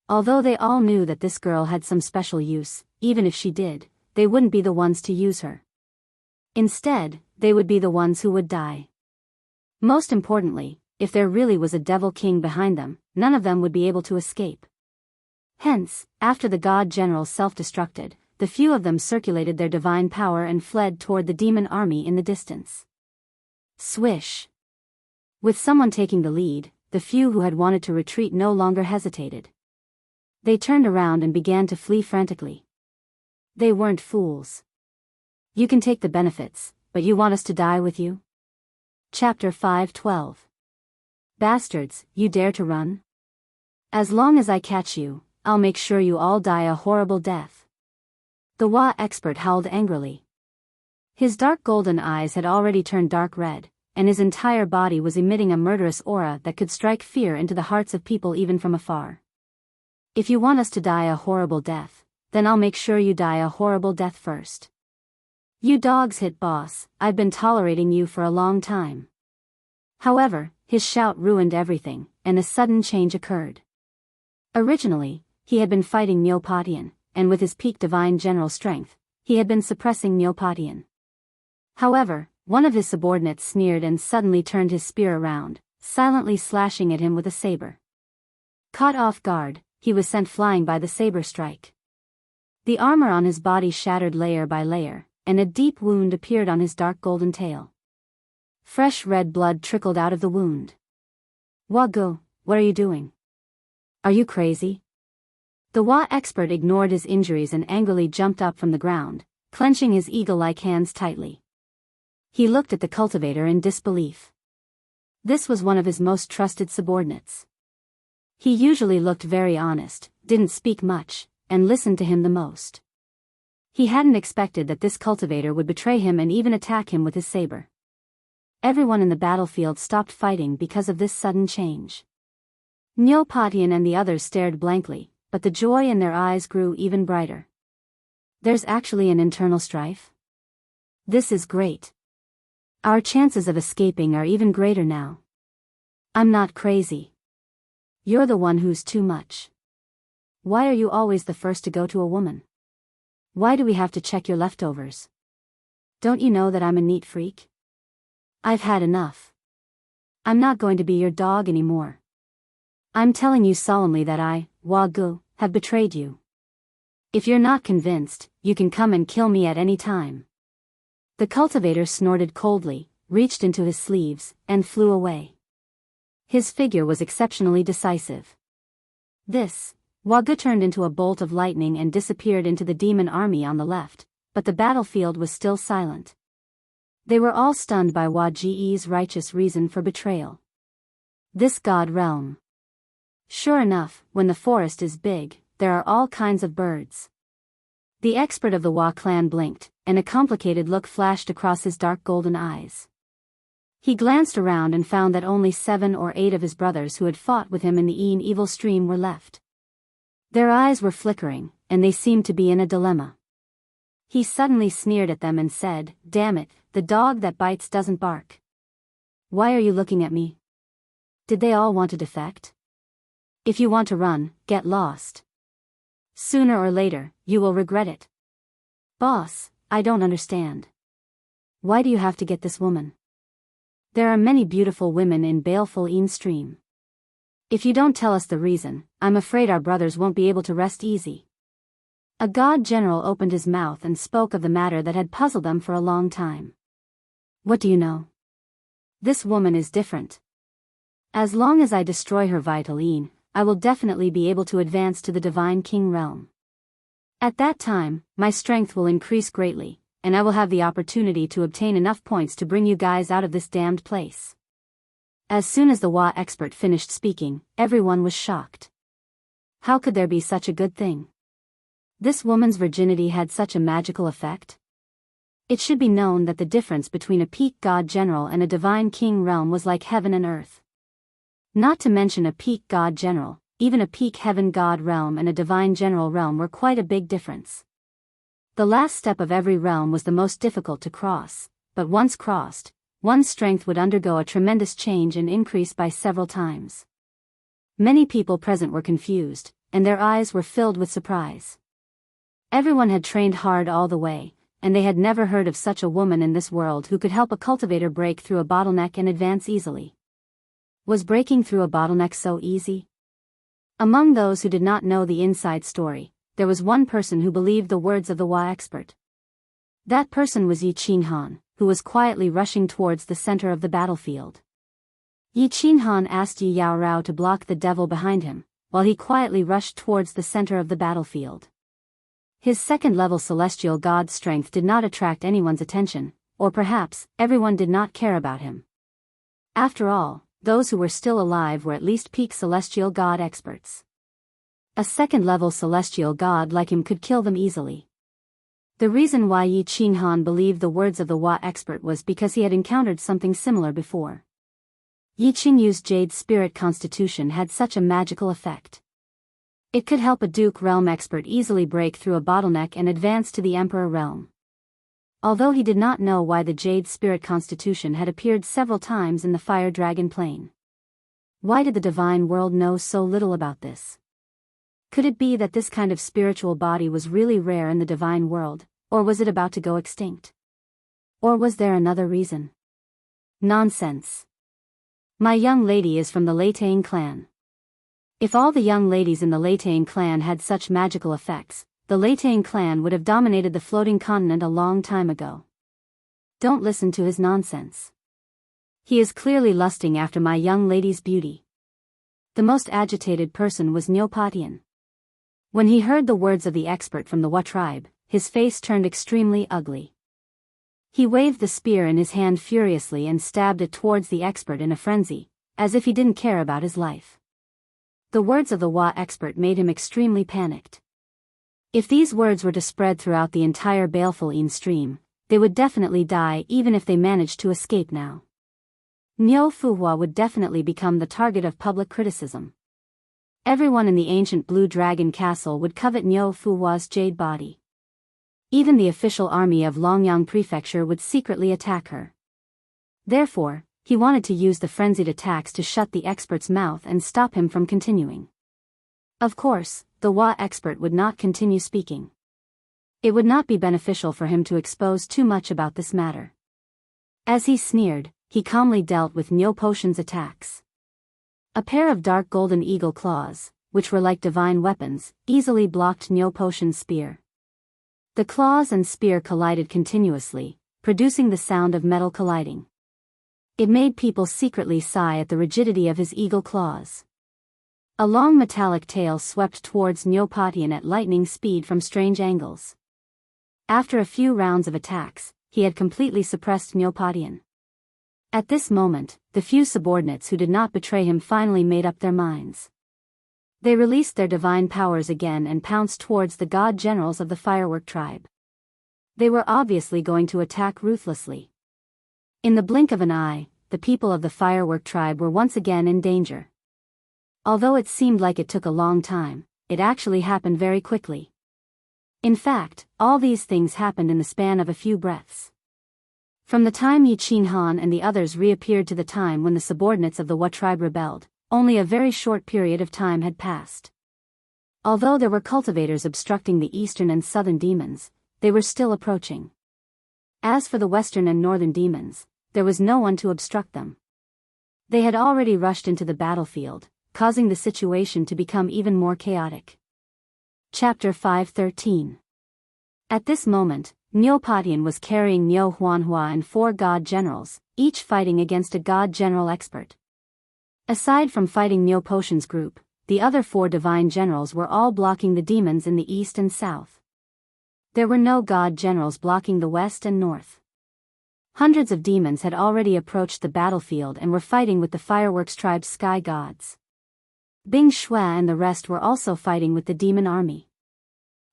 Although they all knew that this girl had some special use, even if she did, they wouldn't be the ones to use her. Instead, they would be the ones who would die. Most importantly, if there really was a devil king behind them, none of them would be able to escape. Hence, after the god generals self-destructed, the few of them circulated their divine power and fled toward the demon army in the distance. Swish! With someone taking the lead, the few who had wanted to retreat no longer hesitated. They turned around and began to flee frantically. They weren't fools. You can take the benefits, but you want us to die with you? Chapter 5:12. Bastards, you dare to run? As long as I catch you, I'll make sure you all die a horrible death. The Wa expert howled angrily. His dark golden eyes had already turned dark red, and his entire body was emitting a murderous aura that could strike fear into the hearts of people even from afar. If you want us to die a horrible death, then I'll make sure you die a horrible death first. You dogs hit boss, I've been tolerating you for a long time. However, his shout ruined everything, and a sudden change occurred. Originally, he had been fighting Neopatian, and with his peak divine general strength, he had been suppressing Neopatian. However, one of his subordinates sneered and suddenly turned his spear around, silently slashing at him with a saber. Caught off guard, he was sent flying by the saber strike. The armor on his body shattered layer by layer, and a deep wound appeared on his dark golden tail. Fresh red blood trickled out of the wound. Wago, what are you doing? Are you crazy? The Wa expert ignored his injuries and angrily jumped up from the ground, clenching his eagle-like hands tightly. He looked at the cultivator in disbelief. This was one of his most trusted subordinates. He usually looked very honest, didn't speak much, and listened to him the most. He hadn't expected that this cultivator would betray him and even attack him with his saber. Everyone in the battlefield stopped fighting because of this sudden change. Neopatian and the others stared blankly, but the joy in their eyes grew even brighter. There's actually an internal strife? This is great. Our chances of escaping are even greater now. I'm not crazy. You're the one who's too much. Why are you always the first to go to a woman? Why do we have to check your leftovers? Don't you know that I'm a neat freak? I've had enough. I'm not going to be your dog anymore. I'm telling you solemnly that I, Wagu, have betrayed you. If you're not convinced, you can come and kill me at any time. The cultivator snorted coldly, reached into his sleeves, and flew away. His figure was exceptionally decisive. Wagu turned into a bolt of lightning and disappeared into the demon army on the left, but the battlefield was still silent. They were all stunned by Wagu's righteous reason for betrayal. This god realm. Sure enough, when the forest is big, there are all kinds of birds. The expert of the Wa clan blinked, and a complicated look flashed across his dark golden eyes. He glanced around and found that only 7 or 8 of his brothers who had fought with him in the evil stream were left. Their eyes were flickering, and they seemed to be in a dilemma. He suddenly sneered at them and said, "Damn it, the dog that bites doesn't bark. Why are you looking at me? Did they all want to defect? If you want to run, get lost. Sooner or later, you will regret it." "Boss, I don't understand. Why do you have to get this woman? There are many beautiful women in baleful stream. If you don't tell us the reason, I'm afraid our brothers won't be able to rest easy." A god general opened his mouth and spoke of the matter that had puzzled them for a long time. "What do you know? This woman is different. As long as I destroy her vital I will definitely be able to advance to the divine king realm. At that time, my strength will increase greatly, and I will have the opportunity to obtain enough points to bring you guys out of this damned place." As soon as the Wa expert finished speaking, everyone was shocked. How could there be such a good thing? This woman's virginity had such a magical effect? It should be known that the difference between a peak god general and a divine king realm was like heaven and earth. Not to mention a peak god general, even a peak heaven god realm and a divine general realm were quite a big difference. The last step of every realm was the most difficult to cross, but once crossed, one's strength would undergo a tremendous change and increase by several times. Many people present were confused, and their eyes were filled with surprise. Everyone had trained hard all the way, and they had never heard of such a woman in this world who could help a cultivator break through a bottleneck and advance easily. Was breaking through a bottleneck so easy? Among those who did not know the inside story, there was one person who believed the words of the Wa expert. That person was Yi Qinghan, who was quietly rushing towards the center of the battlefield. Yi Qinghan asked Yi Yaorao to block the devil behind him, while he quietly rushed towards the center of the battlefield. His second-level celestial god strength did not attract anyone's attention, or perhaps, everyone did not care about him. After all, those who were still alive were at least peak celestial god experts. A second-level celestial god like him could kill them easily. The reason why Yi Qinghan believed the words of the Wa expert was because he had encountered something similar before. Yi Qingyu's Jade Spirit Constitution had such a magical effect. It could help a Duke Realm expert easily break through a bottleneck and advance to the Emperor Realm. Although he did not know why the Jade Spirit Constitution had appeared several times in the Fire Dragon Plain. Why did the divine world know so little about this? Could it be that this kind of spiritual body was really rare in the divine world, or was it about to go extinct? Or was there another reason? Nonsense. My young lady is from the Leitang clan. If all the young ladies in the Leitang clan had such magical effects, the Leitang clan would have dominated the floating continent a long time ago. Don't listen to his nonsense. He is clearly lusting after my young lady's beauty. The most agitated person was Neopatian. When he heard the words of the expert from the Wa tribe, his face turned extremely ugly. He waved the spear in his hand furiously and stabbed it towards the expert in a frenzy, as if he didn't care about his life. The words of the Wa expert made him extremely panicked. If these words were to spread throughout the entire baleful stream, they would definitely die even if they managed to escape now. Niu Fuhua would definitely become the target of public criticism. Everyone in the ancient Blue Dragon Castle would covet Niu Fuhua's jade body. Even the official army of Longyang Prefecture would secretly attack her. Therefore, he wanted to use the frenzied attacks to shut the expert's mouth and stop him from continuing. Of course, the Hua expert would not continue speaking. It would not be beneficial for him to expose too much about this matter. As he sneered, he calmly dealt with Nyo Potion's attacks. A pair of dark golden eagle claws, which were like divine weapons, easily blocked Nyo Potion's spear. The claws and spear collided continuously, producing the sound of metal colliding. It made people secretly sigh at the rigidity of his eagle claws. A long metallic tail swept towards Nyo Potion at lightning speed from strange angles. After a few rounds of attacks, he had completely suppressed Nyo Potion. At this moment, the few subordinates who did not betray him finally made up their minds. They released their divine powers again and pounced towards the god generals of the firework tribe. They were obviously going to attack ruthlessly. In the blink of an eye, the people of the firework tribe were once again in danger. Although it seemed like it took a long time, it actually happened very quickly. In fact, all these things happened in the span of a few breaths. From the time Yi Qin and the others reappeared to the time when the subordinates of the Hua tribe rebelled, only a very short period of time had passed. Although there were cultivators obstructing the eastern and southern demons, they were still approaching. As for the western and northern demons, there was no one to obstruct them. They had already rushed into the battlefield, causing the situation to become even more chaotic. Chapter 513. At this moment, Nyo Potion was carrying Nyo Huanhua and 4 god generals, each fighting against a god general expert. Aside from fighting Nyo Potion's group, the other 4 divine generals were all blocking the demons in the east and south. There were no god generals blocking the west and north. Hundreds of demons had already approached the battlefield and were fighting with the fireworks tribe's sky gods. Bing Shui and the rest were also fighting with the demon army.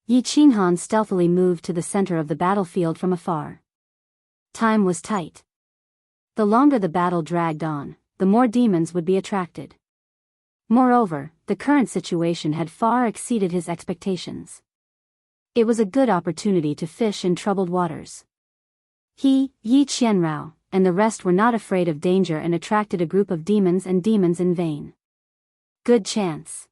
Yi Qin stealthily moved to the center of the battlefield from afar. Time was tight. The longer the battle dragged on, the more demons would be attracted. Moreover, the current situation had far exceeded his expectations. It was a good opportunity to fish in troubled waters. He, Yi Qianrao, and the rest were not afraid of danger and attracted a group of demons in vain. Good chance.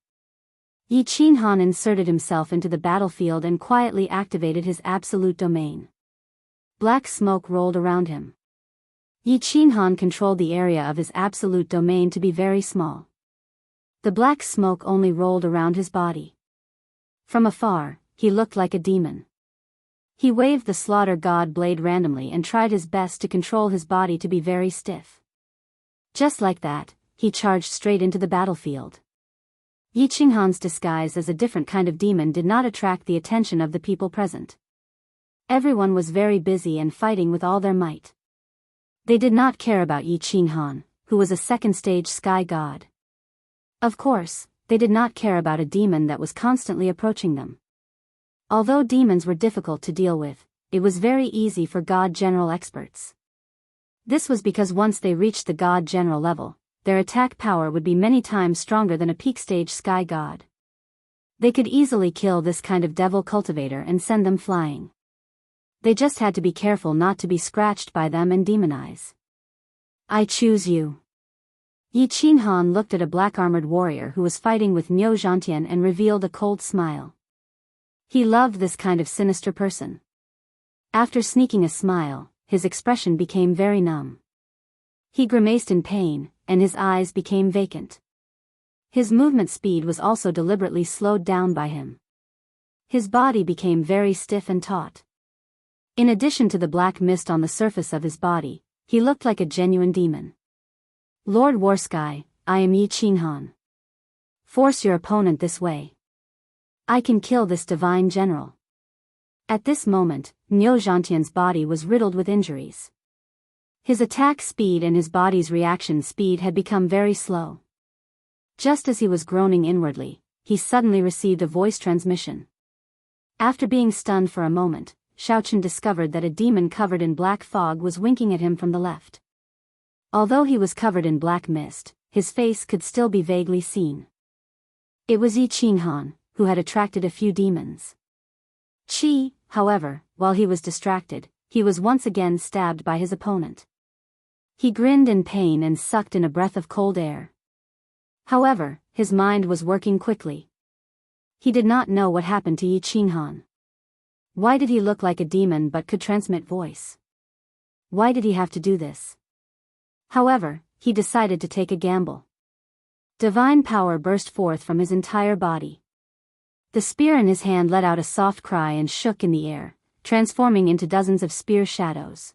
Yi Qin inserted himself into the battlefield and quietly activated his absolute domain. Black smoke rolled around him. Yi Qin controlled the area of his absolute domain to be very small. The black smoke only rolled around his body. From afar, he looked like a demon. He waved the slaughter god blade randomly and tried his best to control his body to be very stiff. Just like that, he charged straight into the battlefield. Yi Qinghan's disguise as a different kind of demon did not attract the attention of the people present. Everyone was very busy and fighting with all their might. They did not care about Yi Qin, who was a second-stage sky god. Of course, they did not care about a demon that was constantly approaching them. Although demons were difficult to deal with, it was very easy for god general experts. This was because once they reached the god general level, their attack power would be many times stronger than a peak-stage sky god. They could easily kill this kind of devil cultivator and send them flying. They just had to be careful not to be scratched by them and demonize. I choose you. Yi Qin looked at a black-armored warrior who was fighting with Niu Zhantian and revealed a cold smile. He loved this kind of sinister person. After sneaking a smile, his expression became very numb. He grimaced in pain, and his eyes became vacant. His movement speed was also deliberately slowed down by him. His body became very stiff and taut. In addition to the black mist on the surface of his body, he looked like a genuine demon. Lord Warsky, I am Yi Qin. Force your opponent this way. I can kill this divine general. At this moment, Niu Zhantian's body was riddled with injuries. His attack speed and his body's reaction speed had become very slow. Just as he was groaning inwardly, he suddenly received a voice transmission. After being stunned for a moment, Shaochen discovered that a demon covered in black fog was winking at him from the left. Although he was covered in black mist, his face could still be vaguely seen. It was Yi Qin, who had attracted a few demons. However, while he was distracted, he was once again stabbed by his opponent. He grinned in pain and sucked in a breath of cold air. However, his mind was working quickly. He did not know what happened to Yi Qinghan. Why did he look like a demon but could transmit voice? Why did he have to do this? However, he decided to take a gamble. Divine power burst forth from his entire body. The spear in his hand let out a soft cry and shook in the air, transforming into dozens of spear shadows.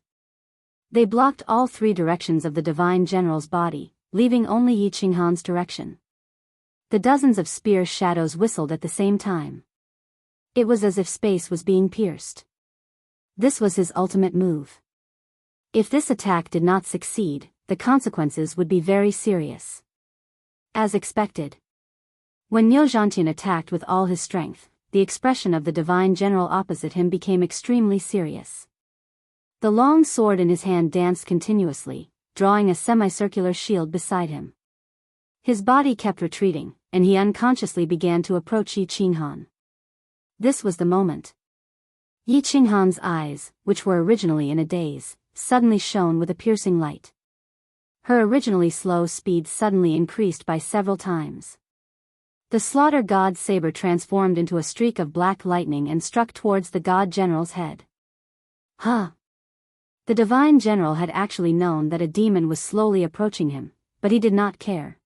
They blocked all three directions of the divine general's body, leaving only Yi Qinghan's direction. The dozens of spear shadows whistled at the same time. It was as if space was being pierced. This was his ultimate move. If this attack did not succeed, the consequences would be very serious. As expected. When Niu Zhantian attacked with all his strength, the expression of the divine general opposite him became extremely serious. The long sword in his hand danced continuously, drawing a semicircular shield beside him. His body kept retreating, and he unconsciously began to approach Yi Qinghan. This was the moment. Yi Qinghan's eyes, which were originally in a daze, suddenly shone with a piercing light. Her originally slow speed suddenly increased by several times. The slaughter god's saber transformed into a streak of black lightning and struck towards the god general's head. Huh! The divine general had actually known that a demon was slowly approaching him, but he did not care.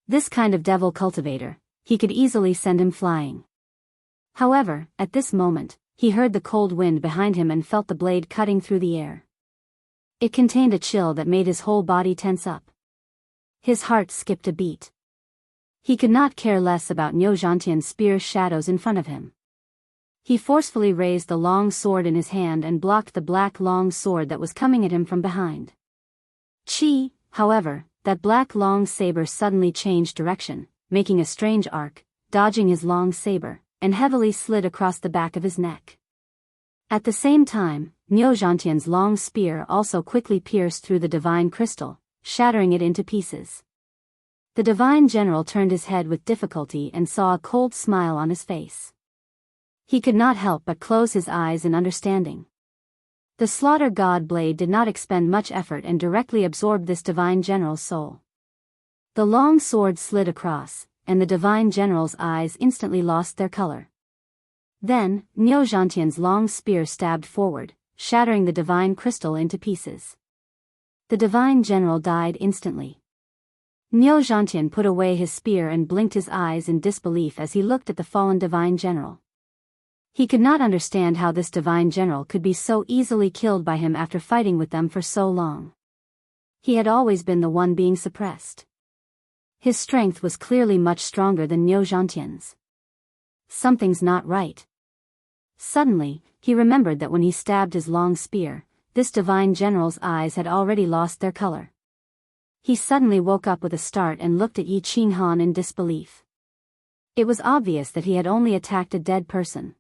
This kind of devil cultivator, he could easily send him flying. However, at this moment, he heard the cold wind behind him and felt the blade cutting through the air. It contained a chill that made his whole body tense up. His heart skipped a beat. He could not care less about Niu Zhantian's spear shadows in front of him. He forcefully raised the long sword in his hand and blocked the black long sword that was coming at him from behind. However, that black long saber suddenly changed direction, making a strange arc, dodging his long saber, and heavily slid across the back of his neck. At the same time, Niu Zhantian's long spear also quickly pierced through the divine crystal, shattering it into pieces. The divine general turned his head with difficulty and saw a cold smile on his face. He could not help but close his eyes in understanding. The slaughter god blade did not expend much effort and directly absorbed this divine general's soul. The long sword slid across, and the divine general's eyes instantly lost their color. Then, Niu Zhantian's long spear stabbed forward, shattering the divine crystal into pieces. The divine general died instantly. Niu Zhantian put away his spear and blinked his eyes in disbelief as he looked at the fallen divine general. He could not understand how this divine general could be so easily killed by him after fighting with them for so long. He had always been the one being suppressed. His strength was clearly much stronger than Niu Zhantian's. Something's not right. Suddenly, he remembered that when he stabbed his long spear, this divine general's eyes had already lost their color. He suddenly woke up with a start and looked at Yi Qinghan in disbelief. It was obvious that he had only attacked a dead person.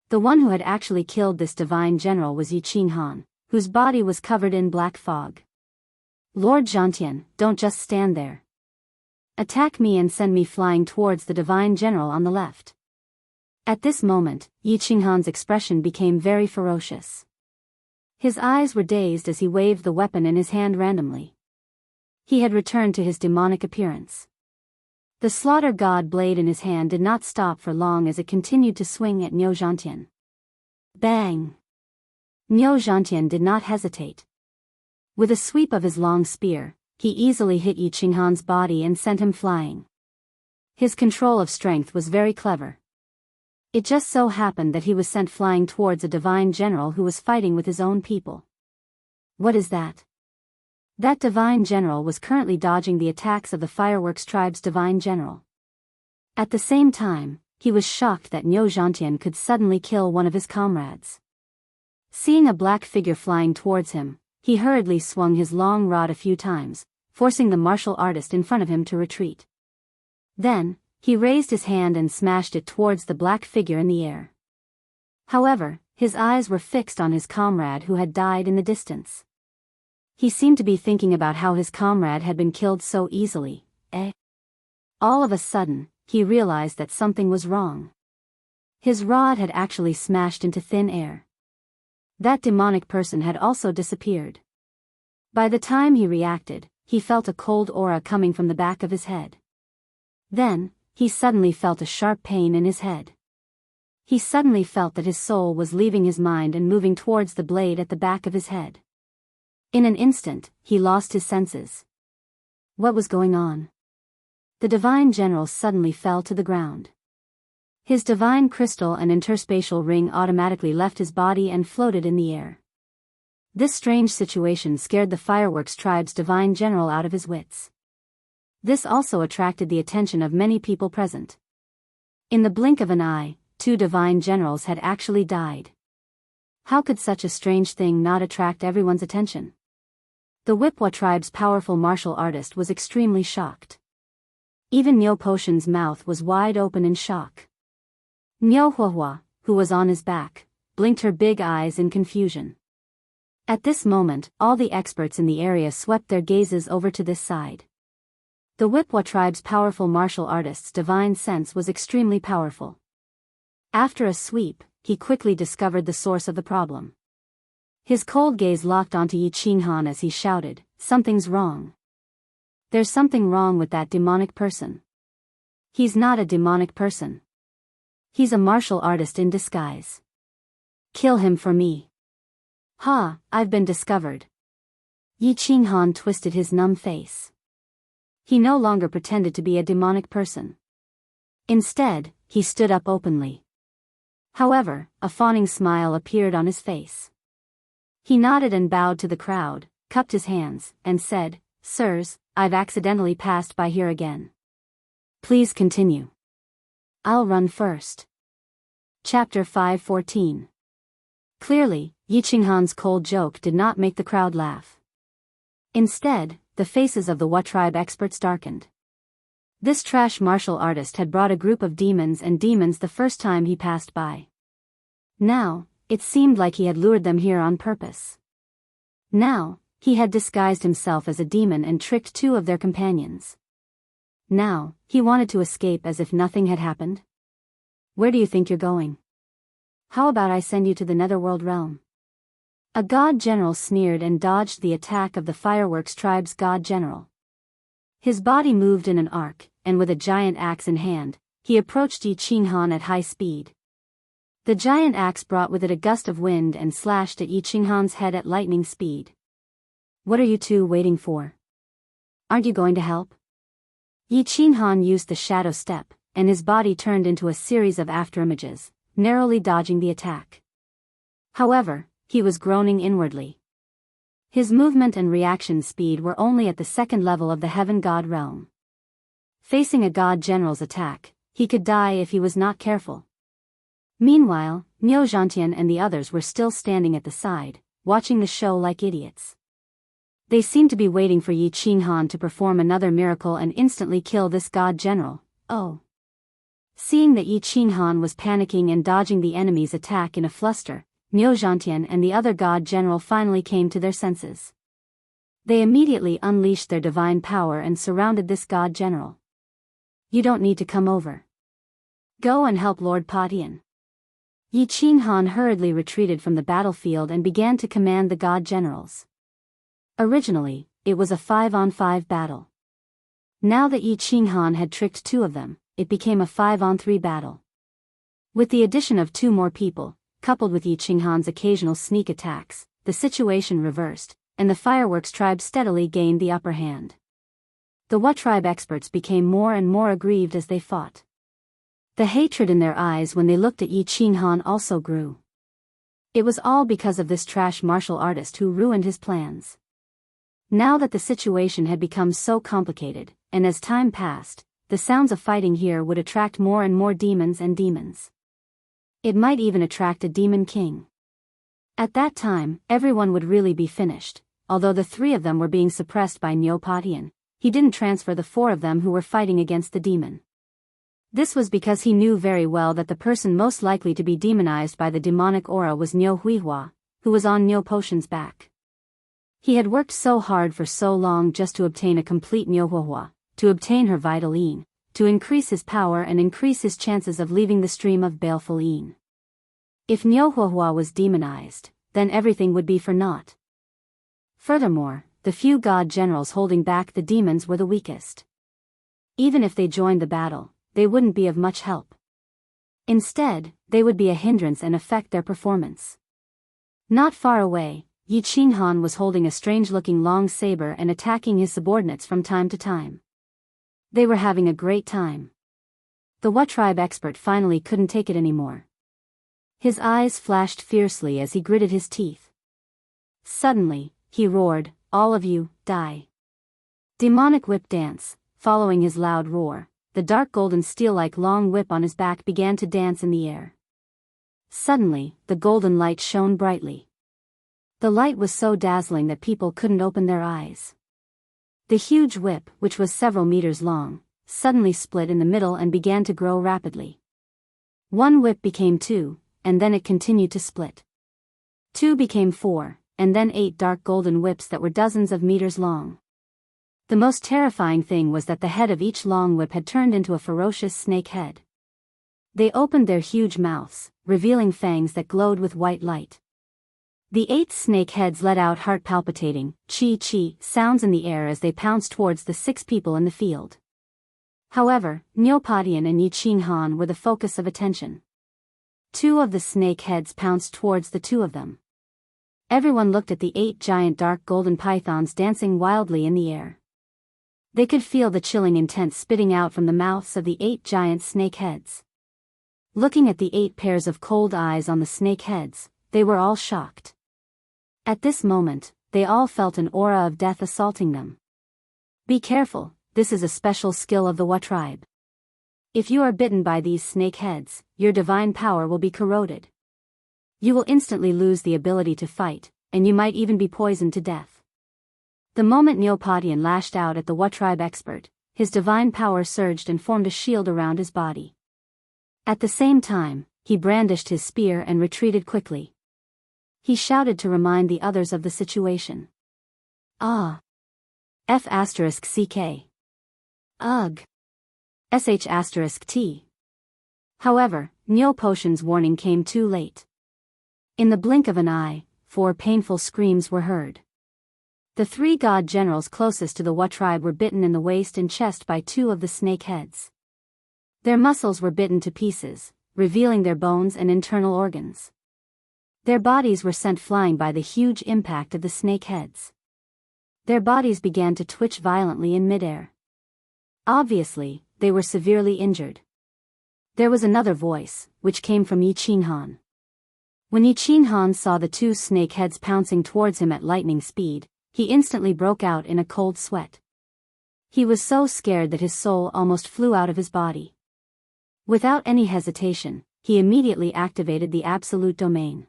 The one who had actually killed this divine general was Yi Qinghan, whose body was covered in black fog. Lord Zhantian, don't just stand there. Attack me and send me flying towards the divine general on the left. At this moment, Yi Qinghan's expression became very ferocious. His eyes were dazed as he waved the weapon in his hand randomly. He had returned to his demonic appearance. The slaughter god blade in his hand did not stop for long as it continued to swing at Niu Zhantian. Bang! Niu Zhantian did not hesitate. With a sweep of his long spear, he easily hit Yi Qinghan's body and sent him flying. His control of strength was very clever. It just so happened that he was sent flying towards a divine general who was fighting with his own people. What is that? That divine general was currently dodging the attacks of the fireworks tribe's divine general. At the same time, he was shocked that Niu Zhantian could suddenly kill one of his comrades. Seeing a black figure flying towards him, he hurriedly swung his long rod a few times, forcing the martial artist in front of him to retreat. Then, he raised his hand and smashed it towards the black figure in the air. However, his eyes were fixed on his comrade who had died in the distance. He seemed to be thinking about how his comrade had been killed so easily. All of a sudden, he realized that something was wrong. His rod had actually smashed into thin air. That demonic person had also disappeared. By the time he reacted, he felt a cold aura coming from the back of his head. Then, he suddenly felt a sharp pain in his head. He suddenly felt that his soul was leaving his mind and moving towards the blade at the back of his head. In an instant, he lost his senses. What was going on? The divine general suddenly fell to the ground. His divine crystal and interspatial ring automatically left his body and floated in the air. This strange situation scared the fireworks tribe's divine general out of his wits. This also attracted the attention of many people present. In the blink of an eye, 2 divine generals had actually died. How could such a strange thing not attract everyone's attention? The Wipwa tribe's powerful martial artist was extremely shocked. Even Nyo Potion's mouth was wide open in shock. Nyo Huahua, who was on his back, blinked her big eyes in confusion. At this moment, all the experts in the area swept their gazes over to this side. The Wipwa tribe's powerful martial artist's divine sense was extremely powerful. After a sweep, he quickly discovered the source of the problem. His cold gaze locked onto Yi Qinghan as he shouted, "Something's wrong. There's something wrong with that demonic person. He's not a demonic person. He's a martial artist in disguise. Kill him for me." "Ha, I've been discovered." Yi Qinghan twisted his numb face. He no longer pretended to be a demonic person. Instead, he stood up openly. However, a fawning smile appeared on his face. He nodded and bowed to the crowd, cupped his hands, and said, "Sirs, I've accidentally passed by here again. Please continue. I'll run first." Chapter 5:14. Clearly, Yi Qinghan's cold joke did not make the crowd laugh. Instead, the faces of the Wa tribe experts darkened. This trash martial artist had brought a group of demons the first time he passed by. Now, it seemed like he had lured them here on purpose. Now, he had disguised himself as a demon and tricked 2 of their companions. Now, he wanted to escape as if nothing had happened. Where do you think you're going? How about I send you to the netherworld realm? A god general sneered and dodged the attack of the fireworks tribe's god general. His body moved in an arc, and with a giant axe in hand, he approached Yi Qinghan at high speed. The giant axe brought with it a gust of wind and slashed at Yi Qinghan's head at lightning speed. What are you 2 waiting for? Aren't you going to help? Yi Qinghan used the shadow step, and his body turned into a series of afterimages, narrowly dodging the attack. However, he was groaning inwardly. His movement and reaction speed were only at the 2nd level of the heaven god realm. Facing a god general's attack, he could die if he was not careful. Meanwhile, Niu Zhantian and the others were still standing at the side, watching the show like idiots. They seemed to be waiting for Yi Qinghan to perform another miracle and instantly kill this god general. Oh. Seeing that Yi Qinghan was panicking and dodging the enemy's attack in a fluster, Niu Zhantian and the other god general finally came to their senses. They immediately unleashed their divine power and surrounded this god general. "You don't need to come over. Go and help Lord Patian." Yi Qinghan hurriedly retreated from the battlefield and began to command the god generals. Originally, it was a 5-on-5 battle. Now that Yi Qinghan had tricked 2 of them, it became a 5-on-3 battle. With the addition of 2 more people, coupled with Yi Qinghan's occasional sneak attacks, the situation reversed, and the fireworks tribe steadily gained the upper hand. The Wa tribe experts became more and more aggrieved as they fought. The hatred in their eyes when they looked at Yi Qinghan also grew. It was all because of this trash martial artist who ruined his plans. Now that the situation had become so complicated, and as time passed, the sounds of fighting here would attract more and more demons and demons. It might even attract a demon king. At that time, everyone would really be finished. Although the 3 of them were being suppressed by Nyo Patian, he didn't transfer the 4 of them who were fighting against the demon. This was because he knew very well that the person most likely to be demonized by the demonic aura was Nyo Huihua, who was on Nyo Potion's back. He had worked so hard for so long just to obtain a complete Nyo Huihua, to obtain her vital yin, to increase his power and increase his chances of leaving the stream of baleful yin. If Nyo Huihua was demonized, then everything would be for naught. Furthermore, the few god generals holding back the demons were the weakest. Even if they joined the battle, they wouldn't be of much help. Instead, they would be a hindrance and affect their performance. Not far away, Yi Qinghan was holding a strange-looking long saber and attacking his subordinates from time to time. They were having a great time. The What tribe expert finally couldn't take it anymore. His eyes flashed fiercely as he gritted his teeth. Suddenly, he roared, "All of you, die." Demonic whip dance. Following his loud roar, the dark golden steel-like long whip on his back began to dance in the air. Suddenly, the golden light shone brightly. The light was so dazzling that people couldn't open their eyes. The huge whip, which was several meters long, suddenly split in the middle and began to grow rapidly. One whip became two, and then it continued to split. Two became four, and then 8 dark golden whips that were dozens of meters long. The most terrifying thing was that the head of each long whip had turned into a ferocious snake head. They opened their huge mouths, revealing fangs that glowed with white light. The 8 snake heads let out heart-palpitating, chi-chi sounds in the air as they pounced towards the 6 people in the field. However, Neopodian and Yi Qinghan were the focus of attention. 2 of the snake heads pounced towards the 2 of them. Everyone looked at the 8 giant dark golden pythons dancing wildly in the air. They could feel the chilling intent spitting out from the mouths of the 8 giant snake heads. Looking at the 8 pairs of cold eyes on the snake heads, they were all shocked. At this moment, they all felt an aura of death assaulting them. Be careful, this is a special skill of the What tribe. If you are bitten by these snake heads, your divine power will be corroded. You will instantly lose the ability to fight, and you might even be poisoned to death. The moment Neopodian lashed out at the What tribe expert, his divine power surged and formed a shield around his body. At the same time, he brandished his spear and retreated quickly. He shouted to remind the others of the situation. Ah! F***ck. Ugh! **T. However, Neo Potion's warning came too late. In the blink of an eye, 4 painful screams were heard. The 3 god generals closest to the What tribe were bitten in the waist and chest by 2 of the snake heads. Their muscles were bitten to pieces, revealing their bones and internal organs. Their bodies were sent flying by the huge impact of the snake heads. Their bodies began to twitch violently in midair. Obviously, they were severely injured. There was another voice, which came from Yi Qinghan. When Yi Qinghan saw the 2 snake heads pouncing towards him at lightning speed, he instantly broke out in a cold sweat. He was so scared that his soul almost flew out of his body. Without any hesitation, he immediately activated the absolute domain.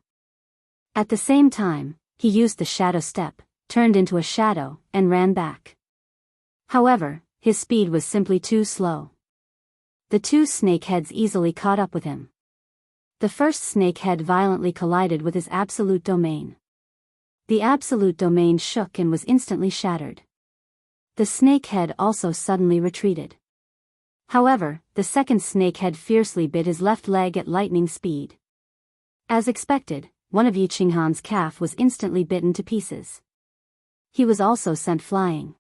At the same time, he used the shadow step, turned into a shadow, and ran back. However, his speed was simply too slow. The 2 snakeheads easily caught up with him. The first snakehead violently collided with his absolute domain. The absolute domain shook and was instantly shattered. The snakehead also suddenly retreated. However, the second snakehead fiercely bit his left leg at lightning speed. As expected, one of Yi Qinghan's calf was instantly bitten to pieces. He was also sent flying.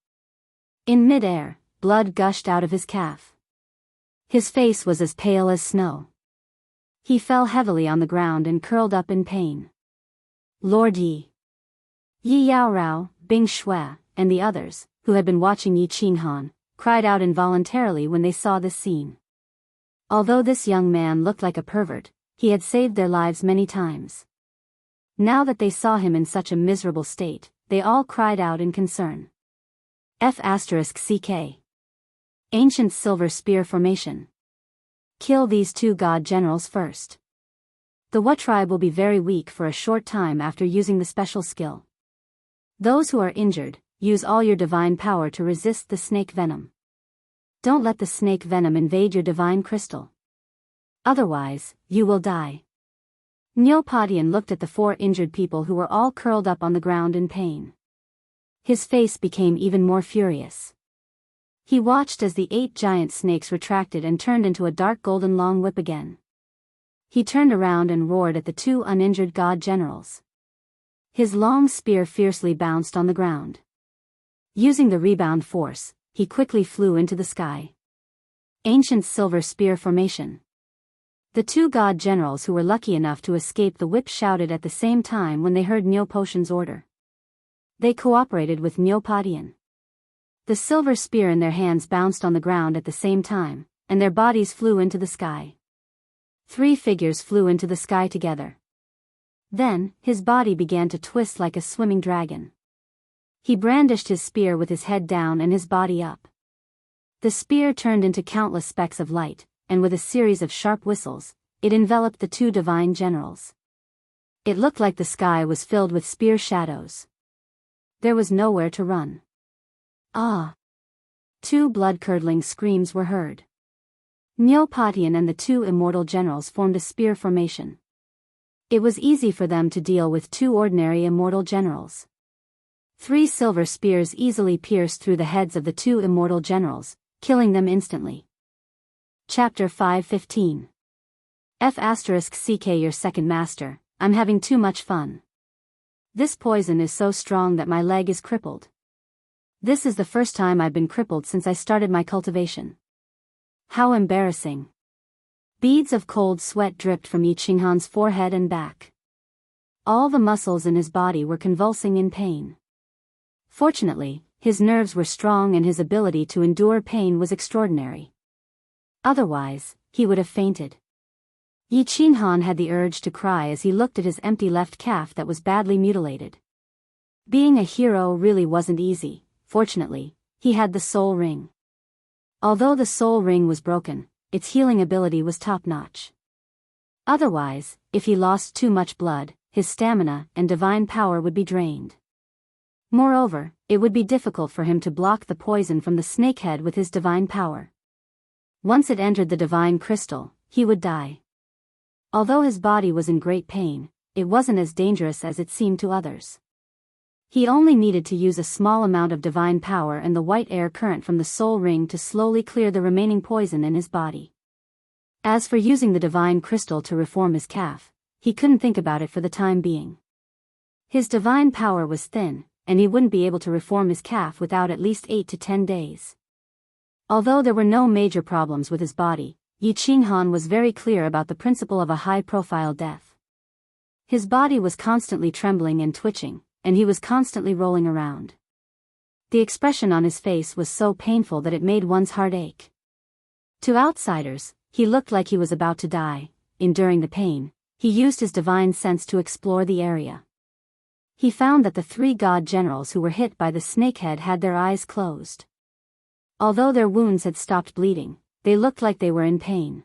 In midair, blood gushed out of his calf. His face was as pale as snow. He fell heavily on the ground and curled up in pain. Lord Yi Yaorao, Bing Shui, and the others, who had been watching Yi Qinghan, cried out involuntarily when they saw this scene. Although this young man looked like a pervert, he had saved their lives many times. Now that they saw him in such a miserable state, they all cried out in concern. F***ck. Ancient Silver Spear Formation. Kill these 2 god generals first. The What tribe will be very weak for a short time after using the special skill. Those who are injured, use all your divine power to resist the snake venom. Don't let the snake venom invade your divine crystal. Otherwise, you will die. Neopodian looked at the 4 injured people who were all curled up on the ground in pain. His face became even more furious. He watched as the 8 giant snakes retracted and turned into a dark golden long whip again. He turned around and roared at the 2 uninjured god generals. His long spear fiercely bounced on the ground. Using the rebound force, he quickly flew into the sky. Ancient silver spear formation. The two god generals who were lucky enough to escape the whip shouted at the same time when they heard Neopotion's order. They cooperated with Neopodian. The silver spear in their hands bounced on the ground at the same time, and their bodies flew into the sky. 3 figures flew into the sky together. Then, his body began to twist like a swimming dragon. He brandished his spear with his head down and his body up. The spear turned into countless specks of light, and with a series of sharp whistles, it enveloped the 2 divine generals. It looked like the sky was filled with spear shadows. There was nowhere to run. Ah! 2 blood-curdling screams were heard. Neopodian and the 2 immortal generals formed a spear formation. It was easy for them to deal with 2 ordinary immortal generals. 3 silver spears easily pierced through the heads of the 2 immortal generals, killing them instantly. Chapter 5:15. F***CK Your second master, I'm having too much fun. This poison is so strong that my leg is crippled. This is the first time I've been crippled since I started my cultivation. How embarrassing. Beads of cold sweat dripped from Yi Qinghan's forehead and back. All the muscles in his body were convulsing in pain. Fortunately, his nerves were strong and his ability to endure pain was extraordinary. Otherwise, he would have fainted. Yi Qinghan had the urge to cry as he looked at his empty left calf that was badly mutilated. Being a hero really wasn't easy. Fortunately, he had the soul ring. Although the soul ring was broken, its healing ability was top-notch. Otherwise, if he lost too much blood, his stamina and divine power would be drained. Moreover, it would be difficult for him to block the poison from the snakehead with his divine power. Once it entered the divine crystal, he would die. Although his body was in great pain, it wasn't as dangerous as it seemed to others. He only needed to use a small amount of divine power and the white air current from the soul ring to slowly clear the remaining poison in his body. As for using the divine crystal to reform his calf, he couldn't think about it for the time being. His divine power was thin, and he wouldn't be able to reform his calf without at least 8 to 10 days. Although there were no major problems with his body, Yi Qinghan was very clear about the principle of a high-profile death. His body was constantly trembling and twitching, and he was constantly rolling around. The expression on his face was so painful that it made one's heart ache. To outsiders, he looked like he was about to die. Enduring the pain, he used his divine sense to explore the area. He found that the 3 god generals who were hit by the snakehead had their eyes closed. Although their wounds had stopped bleeding, they looked like they were in pain.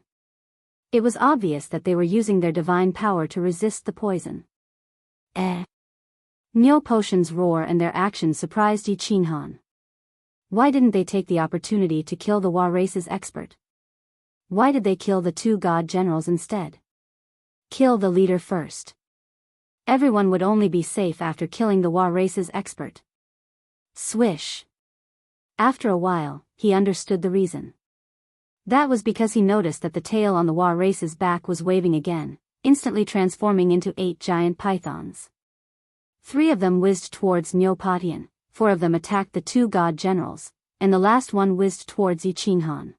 It was obvious that they were using their divine power to resist the poison. Neopotion's roar and their actions surprised Yi Qinghan. Why didn't they take the opportunity to kill the Wa race's expert? Why did they kill the 2 god generals instead? Kill the leader first. Everyone would only be safe after killing the Wa race's expert. Swish. After a while, he understood the reason. That was because he noticed that the tail on the Wa race's back was waving again, instantly transforming into 8 giant pythons. 3 of them whizzed towards Neopodian, 4 of them attacked the 2 god generals, and the last one whizzed towards Yi Qinghan.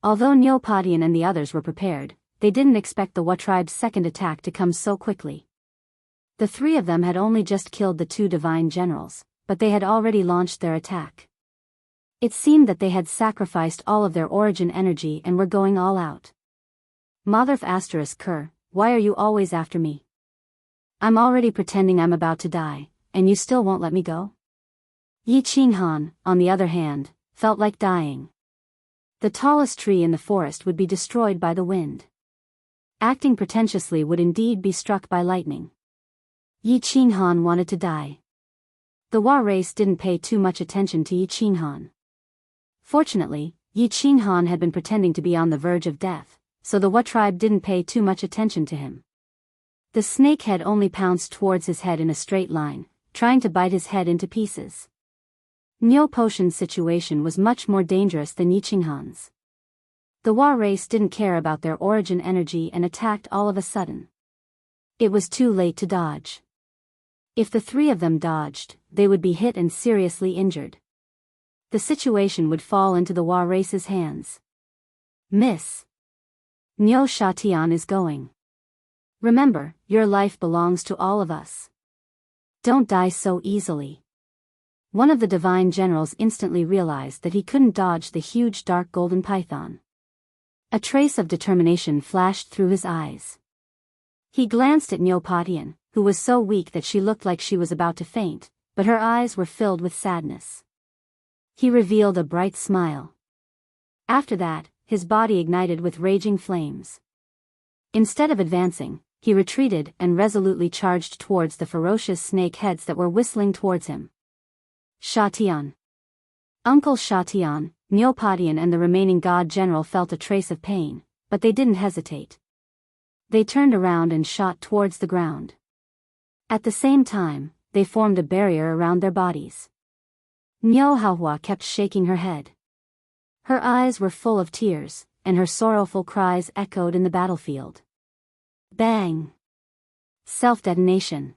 Although Neopodian and the others were prepared, they didn't expect the Wa tribe's second attack to come so quickly. The 3 of them had only just killed the 2 divine generals, but they had already launched their attack. It seemed that they had sacrificed all of their origin energy and were going all out. Motherf *Ker, why are you always after me? I'm already pretending I'm about to die, and you still won't let me go? Yi Qinghan, on the other hand, felt like dying. The tallest tree in the forest would be destroyed by the wind. Acting pretentiously would indeed be struck by lightning. Yi Qinghan wanted to die. The Wa race didn't pay too much attention to Yi Qinghan. Fortunately, Yi Qinghan had been pretending to be on the verge of death, so the Wa tribe didn't pay too much attention to him. The snakehead only pounced towards his head in a straight line, trying to bite his head into pieces. Neopotion's situation was much more dangerous than Yi Qinghan's. The Wa race didn't care about their origin energy and attacked all of a sudden. It was too late to dodge. If the 3 of them dodged, they would be hit and seriously injured. The situation would fall into the Wa race's hands. Miss Nyo Shatian is going. Remember, your life belongs to all of us. Don't die so easily. One of the divine generals instantly realized that he couldn't dodge the huge dark golden python. A trace of determination flashed through his eyes. He glanced at Nyo Patian, who was so weak that she looked like she was about to faint, but her eyes were filled with sadness. He revealed a bright smile. After that, his body ignited with raging flames. Instead of advancing, he retreated and resolutely charged towards the ferocious snake heads that were whistling towards him. Shatian. Uncle Shatian, Nyo Patian and the remaining god general felt a trace of pain, but they didn't hesitate. They turned around and shot towards the ground. At the same time, they formed a barrier around their bodies. Nyo Haohua kept shaking her head. Her eyes were full of tears, and her sorrowful cries echoed in the battlefield. Bang! Self-detonation.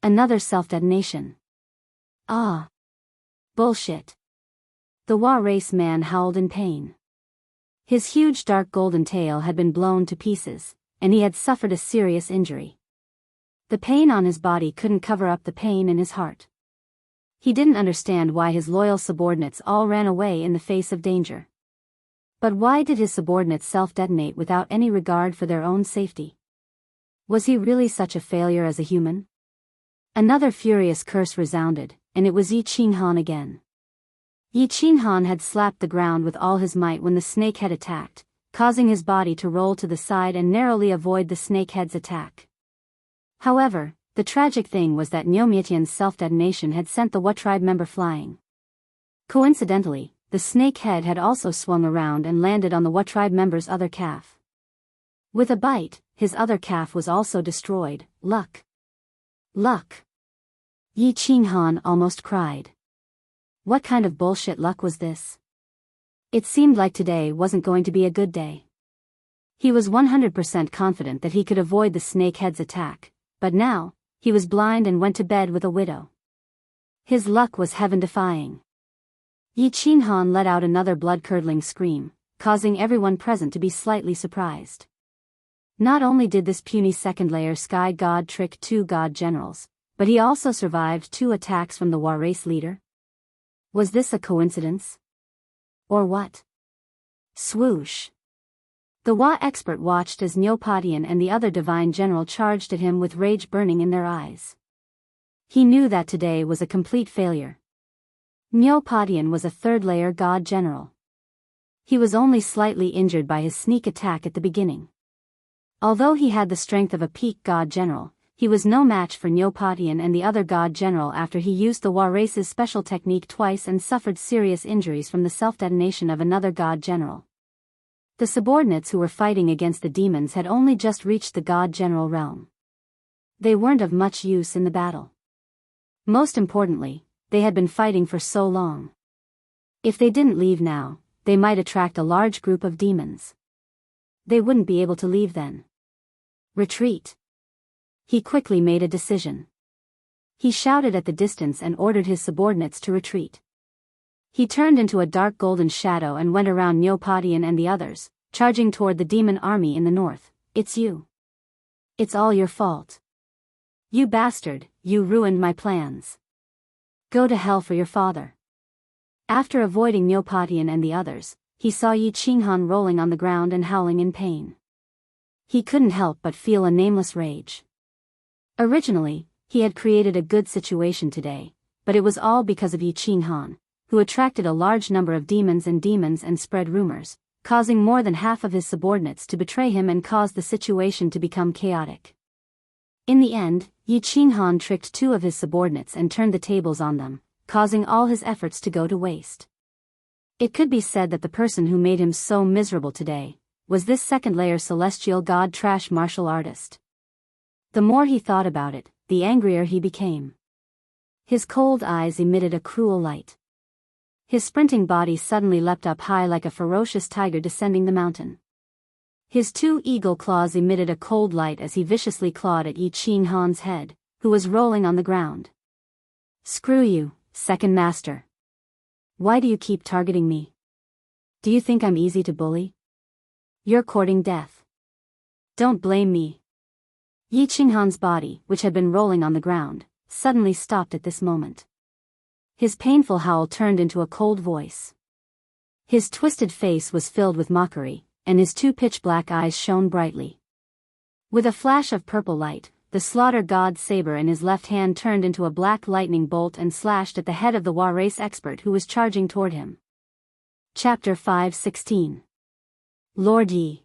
Another self-detonation. Ah! Bullshit! The Wa race man howled in pain. His huge dark golden tail had been blown to pieces, and he had suffered a serious injury. The pain on his body couldn't cover up the pain in his heart. He didn't understand why his loyal subordinates all ran away in the face of danger. But why did his subordinates self-detonate without any regard for their own safety? Was he really such a failure as a human? Another furious curse resounded, and it was Yi Qinghan again. Yi Qinghan had slapped the ground with all his might when the snake head attacked, causing his body to roll to the side and narrowly avoid the snake head's attack. However, the tragic thing was that Nyo Mietian's self-detonation had sent the Wa tribe member flying. Coincidentally, the snake head had also swung around and landed on the Wa tribe member's other calf. With a bite, his other calf was also destroyed. Luck! Luck! Yi Qinghan almost cried. What kind of bullshit luck was this? It seemed like today wasn't going to be a good day. He was 100% confident that he could avoid the snake head's attack, but now, he was blind and went to bed with a widow. His luck was heaven-defying. Yi Qinghan let out another blood-curdling scream, causing everyone present to be slightly surprised. Not only did this puny second-layer sky god trick 2 god generals, but he also survived 2 attacks from the Wa race leader. Was this a coincidence? Or what? Swoosh! The Wa expert watched as Nyo Patian and the other divine general charged at him with rage burning in their eyes. He knew that today was a complete failure. Nyo Patian was a third-layer god general. He was only slightly injured by his sneak attack at the beginning. Although he had the strength of a peak god general, he was no match for Nyo Patian and the other god general after he used the Wa race's special technique twice and suffered serious injuries from the self-detonation of another god general. The subordinates who were fighting against the demons had only just reached the god general realm. They weren't of much use in the battle. Most importantly, they had been fighting for so long. If they didn't leave now, they might attract a large group of demons. They wouldn't be able to leave then. Retreat. He quickly made a decision. He shouted at the distance and ordered his subordinates to retreat. He turned into a dark golden shadow and went around Nyo Patian and the others, charging toward the demon army in the north. It's you. It's all your fault. You bastard, you ruined my plans. Go to hell for your father. After avoiding Nyo Patian and the others, he saw Yi Qinghan rolling on the ground and howling in pain. He couldn't help but feel a nameless rage. Originally, he had created a good situation today, but it was all because of Yi Qinghan, who attracted a large number of demons and spread rumors, causing more than half of his subordinates to betray him and cause the situation to become chaotic. In the end, Yi Qinghan tricked 2 of his subordinates and turned the tables on them, causing all his efforts to go to waste. It could be said that the person who made him so miserable today was this second-layer celestial god trash martial artist. The more he thought about it, the angrier he became. His cold eyes emitted a cruel light. His sprinting body suddenly leapt up high like a ferocious tiger descending the mountain. His 2 eagle claws emitted a cold light as he viciously clawed at Yi Qinghan's head, who was rolling on the ground. Screw you, second master. Why do you keep targeting me? Do you think I'm easy to bully? You're courting death. Don't blame me. Yi Qinghan's body, which had been rolling on the ground, suddenly stopped at this moment. His painful howl turned into a cold voice. His twisted face was filled with mockery, and his two pitch-black eyes shone brightly. With a flash of purple light, the slaughter god saber in his left hand turned into a black lightning bolt and slashed at the head of the Wa race expert who was charging toward him. Chapter 5:16. Lord Yi.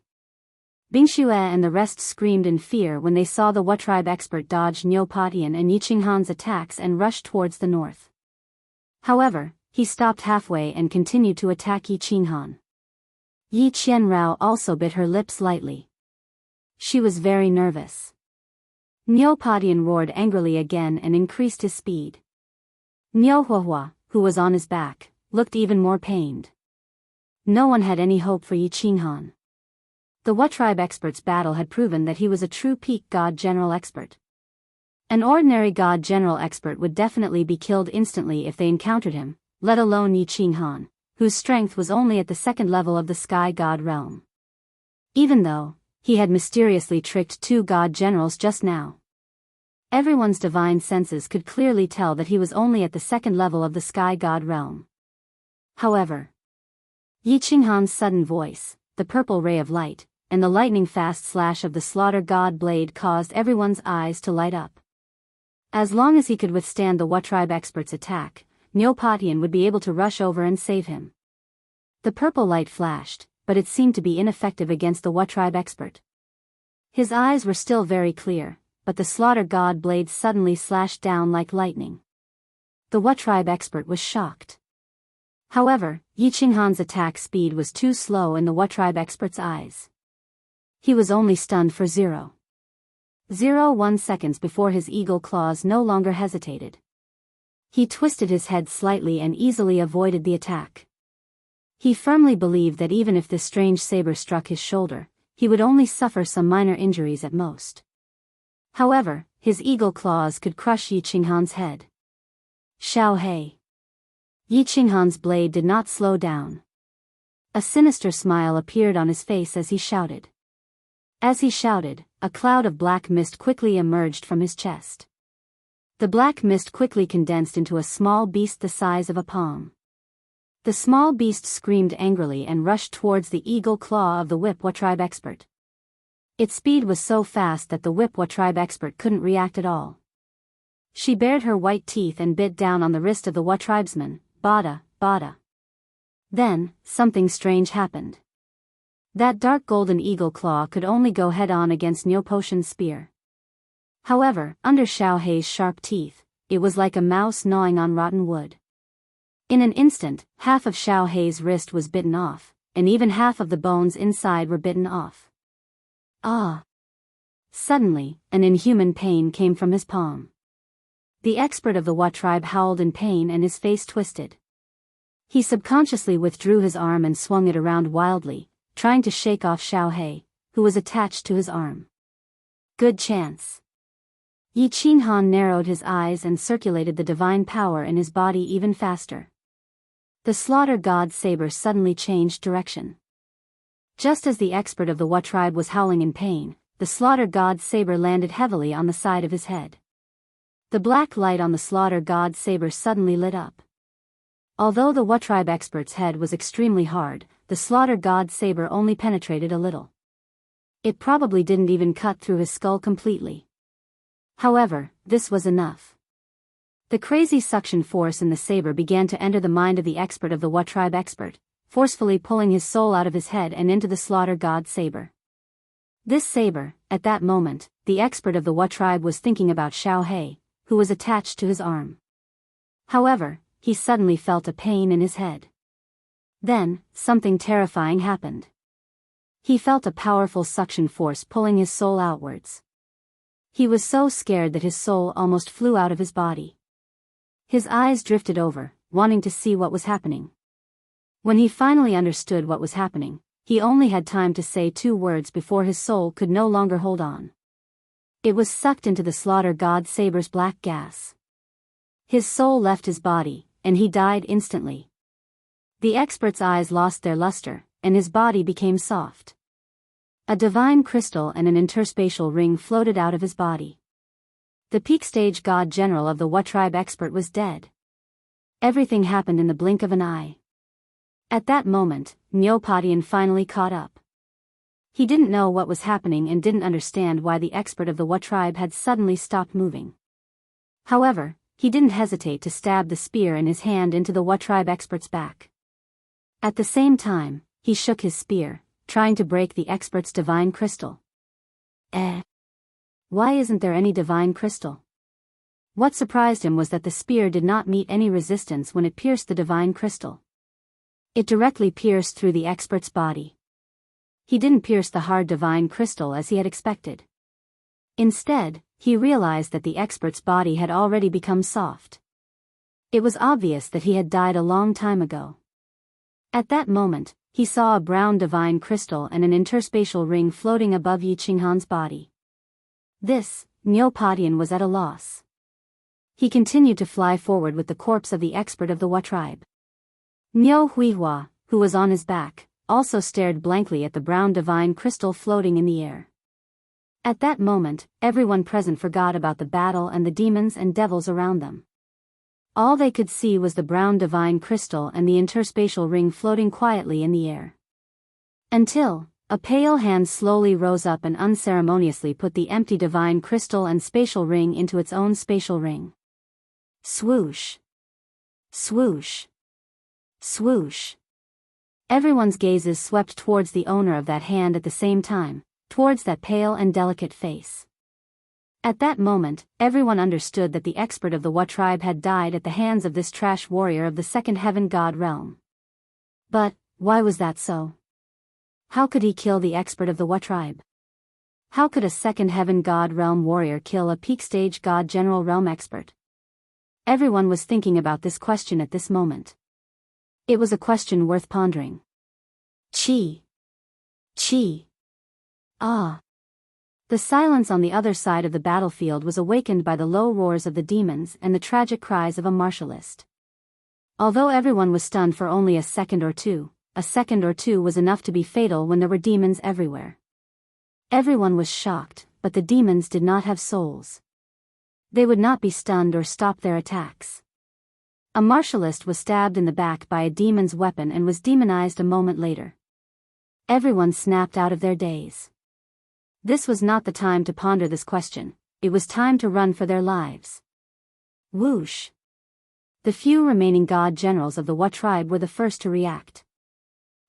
Bingxue and the rest screamed in fear when they saw the Wa tribe expert dodge Niu Patian and Yi Qinghan's attacks and rush towards the north. However, he stopped halfway and continued to attack Yi Qinghan. Yi Qianrao also bit her lips lightly. She was very nervous. Niu Patian roared angrily again and increased his speed. Niu Huahua, who was on his back, looked even more pained. No one had any hope for Yi Qinghan. The Wa tribe expert's battle had proven that he was a true peak god general expert. An ordinary god general expert would definitely be killed instantly if they encountered him, let alone Yi Qinghan, whose strength was only at the second level of the sky god realm. Even though he had mysteriously tricked two god generals just now, everyone's divine senses could clearly tell that he was only at the second level of the sky god realm. However, Yi Qinghan's sudden voice, the purple ray of light, and the lightning-fast slash of the slaughter god blade caused everyone's eyes to light up. As long as he could withstand the Wa tribe expert's attack, Niu Patian would be able to rush over and save him. The purple light flashed, but it seemed to be ineffective against the Wa tribe expert. His eyes were still very clear, but the slaughter god blade suddenly slashed down like lightning. The Wa tribe expert was shocked. However, Yi Qinghan's attack speed was too slow in the Wa tribe expert's eyes. He was only stunned for 0.01 seconds before his eagle claws no longer hesitated. He twisted his head slightly and easily avoided the attack. He firmly believed that even if this strange saber struck his shoulder, he would only suffer some minor injuries at most. However, his eagle claws could crush Yi Qinghan's head. Xiao Hei. Yi Qinghan's blade did not slow down. A sinister smile appeared on his face as he shouted. As he shouted, a cloud of black mist quickly emerged from his chest. The black mist quickly condensed into a small beast the size of a palm. The small beast screamed angrily and rushed towards the eagle claw of the Whip Wa tribe expert. Its speed was so fast that the Whip Wa tribe expert couldn't react at all. She bared her white teeth and bit down on the wrist of the Wa tribesman, Bada, Bada. Then, something strange happened. That dark golden eagle claw could only go head-on against Niu Patian's spear. However, under Xiao Hei's sharp teeth, it was like a mouse gnawing on rotten wood. In an instant, half of Xiao Hei's wrist was bitten off, and even half of the bones inside were bitten off. Ah! Suddenly, an inhuman pain came from his palm. The expert of the Wa tribe howled in pain and his face twisted. He subconsciously withdrew his arm and swung it around wildly, trying to shake off Xiao Hei, who was attached to his arm. Good chance. Yi Qinghan narrowed his eyes and circulated the divine power in his body even faster. The slaughter god saber suddenly changed direction. Just as the expert of the Wa tribe was howling in pain, the slaughter god saber landed heavily on the side of his head. The black light on the slaughter god saber suddenly lit up. Although the Wa tribe expert's head was extremely hard, the slaughter god saber only penetrated a little. It probably didn't even cut through his skull completely. However, this was enough. The crazy suction force in the saber began to enter the mind of the expert of the Wa tribe expert, forcefully pulling his soul out of his head and into the slaughter god saber. This saber, at that moment, the expert of the Wa tribe was thinking about Xiao Hei, who was attached to his arm. However, he suddenly felt a pain in his head. Then, something terrifying happened. He felt a powerful suction force pulling his soul outwards. He was so scared that his soul almost flew out of his body. His eyes drifted over, wanting to see what was happening. When he finally understood what was happening, he only had time to say 2 words before his soul could no longer hold on. It was sucked into the slaughter god saber's black gas. His soul left his body, and he died instantly. The expert's eyes lost their luster, and his body became soft. A divine crystal and an interspatial ring floated out of his body. The peak stage god general of the What Tribe expert was dead. Everything happened in the blink of an eye. At that moment, Neopodian finally caught up. He didn't know what was happening and didn't understand why the expert of the What Tribe had suddenly stopped moving. However, he didn't hesitate to stab the spear in his hand into the What Tribe expert's back. At the same time, he shook his spear, trying to break the expert's divine crystal. Why isn't there any divine crystal? What surprised him was that the spear did not meet any resistance when it pierced the divine crystal. It directly pierced through the expert's body. He didn't pierce the hard divine crystal as he had expected. Instead, he realized that the expert's body had already become soft. It was obvious that he had died a long time ago. At that moment, he saw a brown divine crystal and an interspatial ring floating above Yi Qinghan's body. This, Neopodian was at a loss. He continued to fly forward with the corpse of the expert of the What Tribe. Niu Huihua, who was on his back, also stared blankly at the brown divine crystal floating in the air. At that moment, everyone present forgot about the battle and the demons and devils around them. All they could see was the brown divine crystal and the interspatial ring floating quietly in the air. Until, a pale hand slowly rose up and unceremoniously put the empty divine crystal and spatial ring into its own spatial ring. Swoosh! Swoosh! Swoosh! Everyone's gazes swept towards the owner of that hand at the same time, towards that pale and delicate face. At that moment, everyone understood that the expert of the What Tribe had died at the hands of this trash warrior of the second heaven god realm. But, why was that so? How could he kill the expert of the What Tribe? How could a second heaven god realm warrior kill a peak stage god general realm expert? Everyone was thinking about this question at this moment. It was a question worth pondering. Chi. Chi. Ah. The silence on the other side of the battlefield was awakened by the low roars of the demons and the tragic cries of a martialist. Although everyone was stunned for only a second or two was enough to be fatal when there were demons everywhere. Everyone was shocked, but the demons did not have souls. They would not be stunned or stop their attacks. A martialist was stabbed in the back by a demon's weapon and was demonized a moment later. Everyone snapped out of their daze. This was not the time to ponder this question, it was time to run for their lives. Whoosh! The few remaining god generals of the What Tribe were the first to react.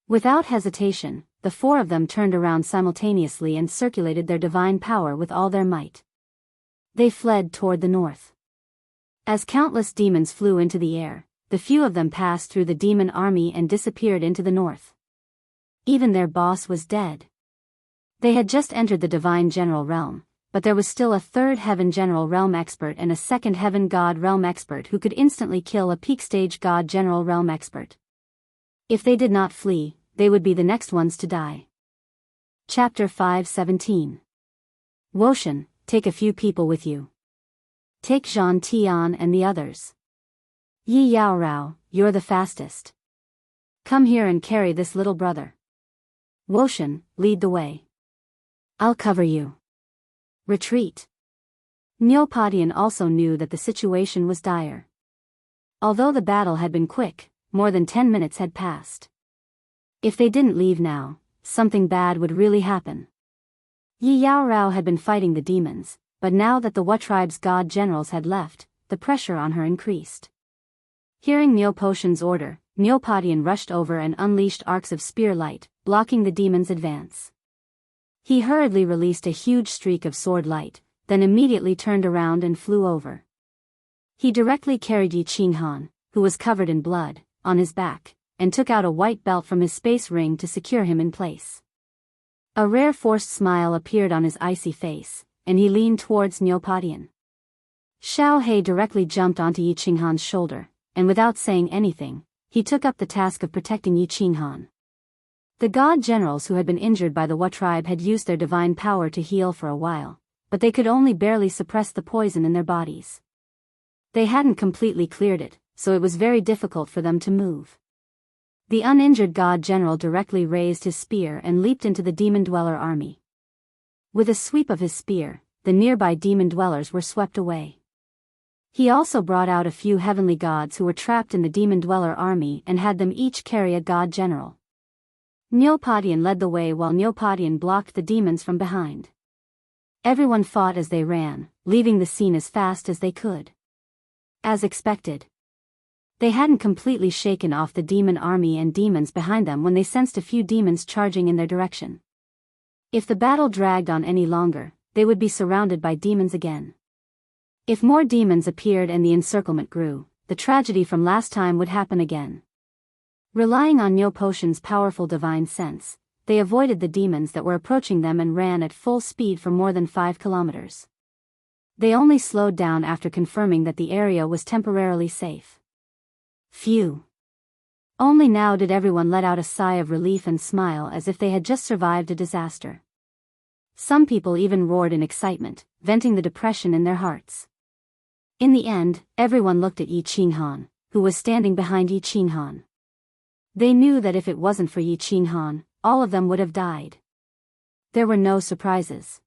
Without hesitation, the four of them turned around simultaneously and circulated their divine power with all their might. They fled toward the north. As countless demons flew into the air, the few of them passed through the demon army and disappeared into the north. Even their boss was dead. They had just entered the divine general realm, but there was still a third heaven general realm expert and a second heaven god realm expert who could instantly kill a peak stage god general realm expert. If they did not flee, they would be the next ones to die. Chapter 5:17. Woshan, take a few people with you. Take Zhan Tian and the others. Yi Yao Rao, you're the fastest. Come here and carry this little brother. Woshan, lead the way. I'll cover you. Retreat. Neopodian also knew that the situation was dire. Although the battle had been quick, more than 10 minutes had passed. If they didn't leave now, something bad would really happen. Yi Yao Rao had been fighting the demons, but now that the What Tribe's god generals had left, the pressure on her increased. Hearing Neopodian's order, Neopodian rushed over and unleashed arcs of spear light, blocking the demon's advance. He hurriedly released a huge streak of sword light, then immediately turned around and flew over. He directly carried Yi Qinghan, who was covered in blood, on his back, and took out a white belt from his space ring to secure him in place. A rare forced smile appeared on his icy face, and he leaned towards Neopodian. Xiao He directly jumped onto Yi Qinghan's shoulder, and without saying anything, he took up the task of protecting Yi Qinghan. The god generals who had been injured by the What Tribe had used their divine power to heal for a while, but they could only barely suppress the poison in their bodies. They hadn't completely cleared it, so it was very difficult for them to move. The uninjured god general directly raised his spear and leaped into the demon dweller army. With a sweep of his spear, the nearby demon dwellers were swept away. He also brought out a few heavenly gods who were trapped in the demon dweller army and had them each carry a god general. Neopodian led the way while Neopodian blocked the demons from behind. Everyone fought as they ran, leaving the scene as fast as they could. As expected, they hadn't completely shaken off the demon army and demons behind them when they sensed a few demons charging in their direction. If the battle dragged on any longer, they would be surrounded by demons again. If more demons appeared and the encirclement grew, the tragedy from last time would happen again. Relying on Neo Potion's powerful divine sense, they avoided the demons that were approaching them and ran at full speed for more than 5 kilometers. They only slowed down after confirming that the area was temporarily safe. Phew. Only now did everyone let out a sigh of relief and smile as if they had just survived a disaster. Some people even roared in excitement, venting the depression in their hearts. In the end, everyone looked at Yi Qinghan, who was standing behind Yi Qinghan. They knew that if it wasn't for Yi Qinghan, all of them would have died. There were no surprises.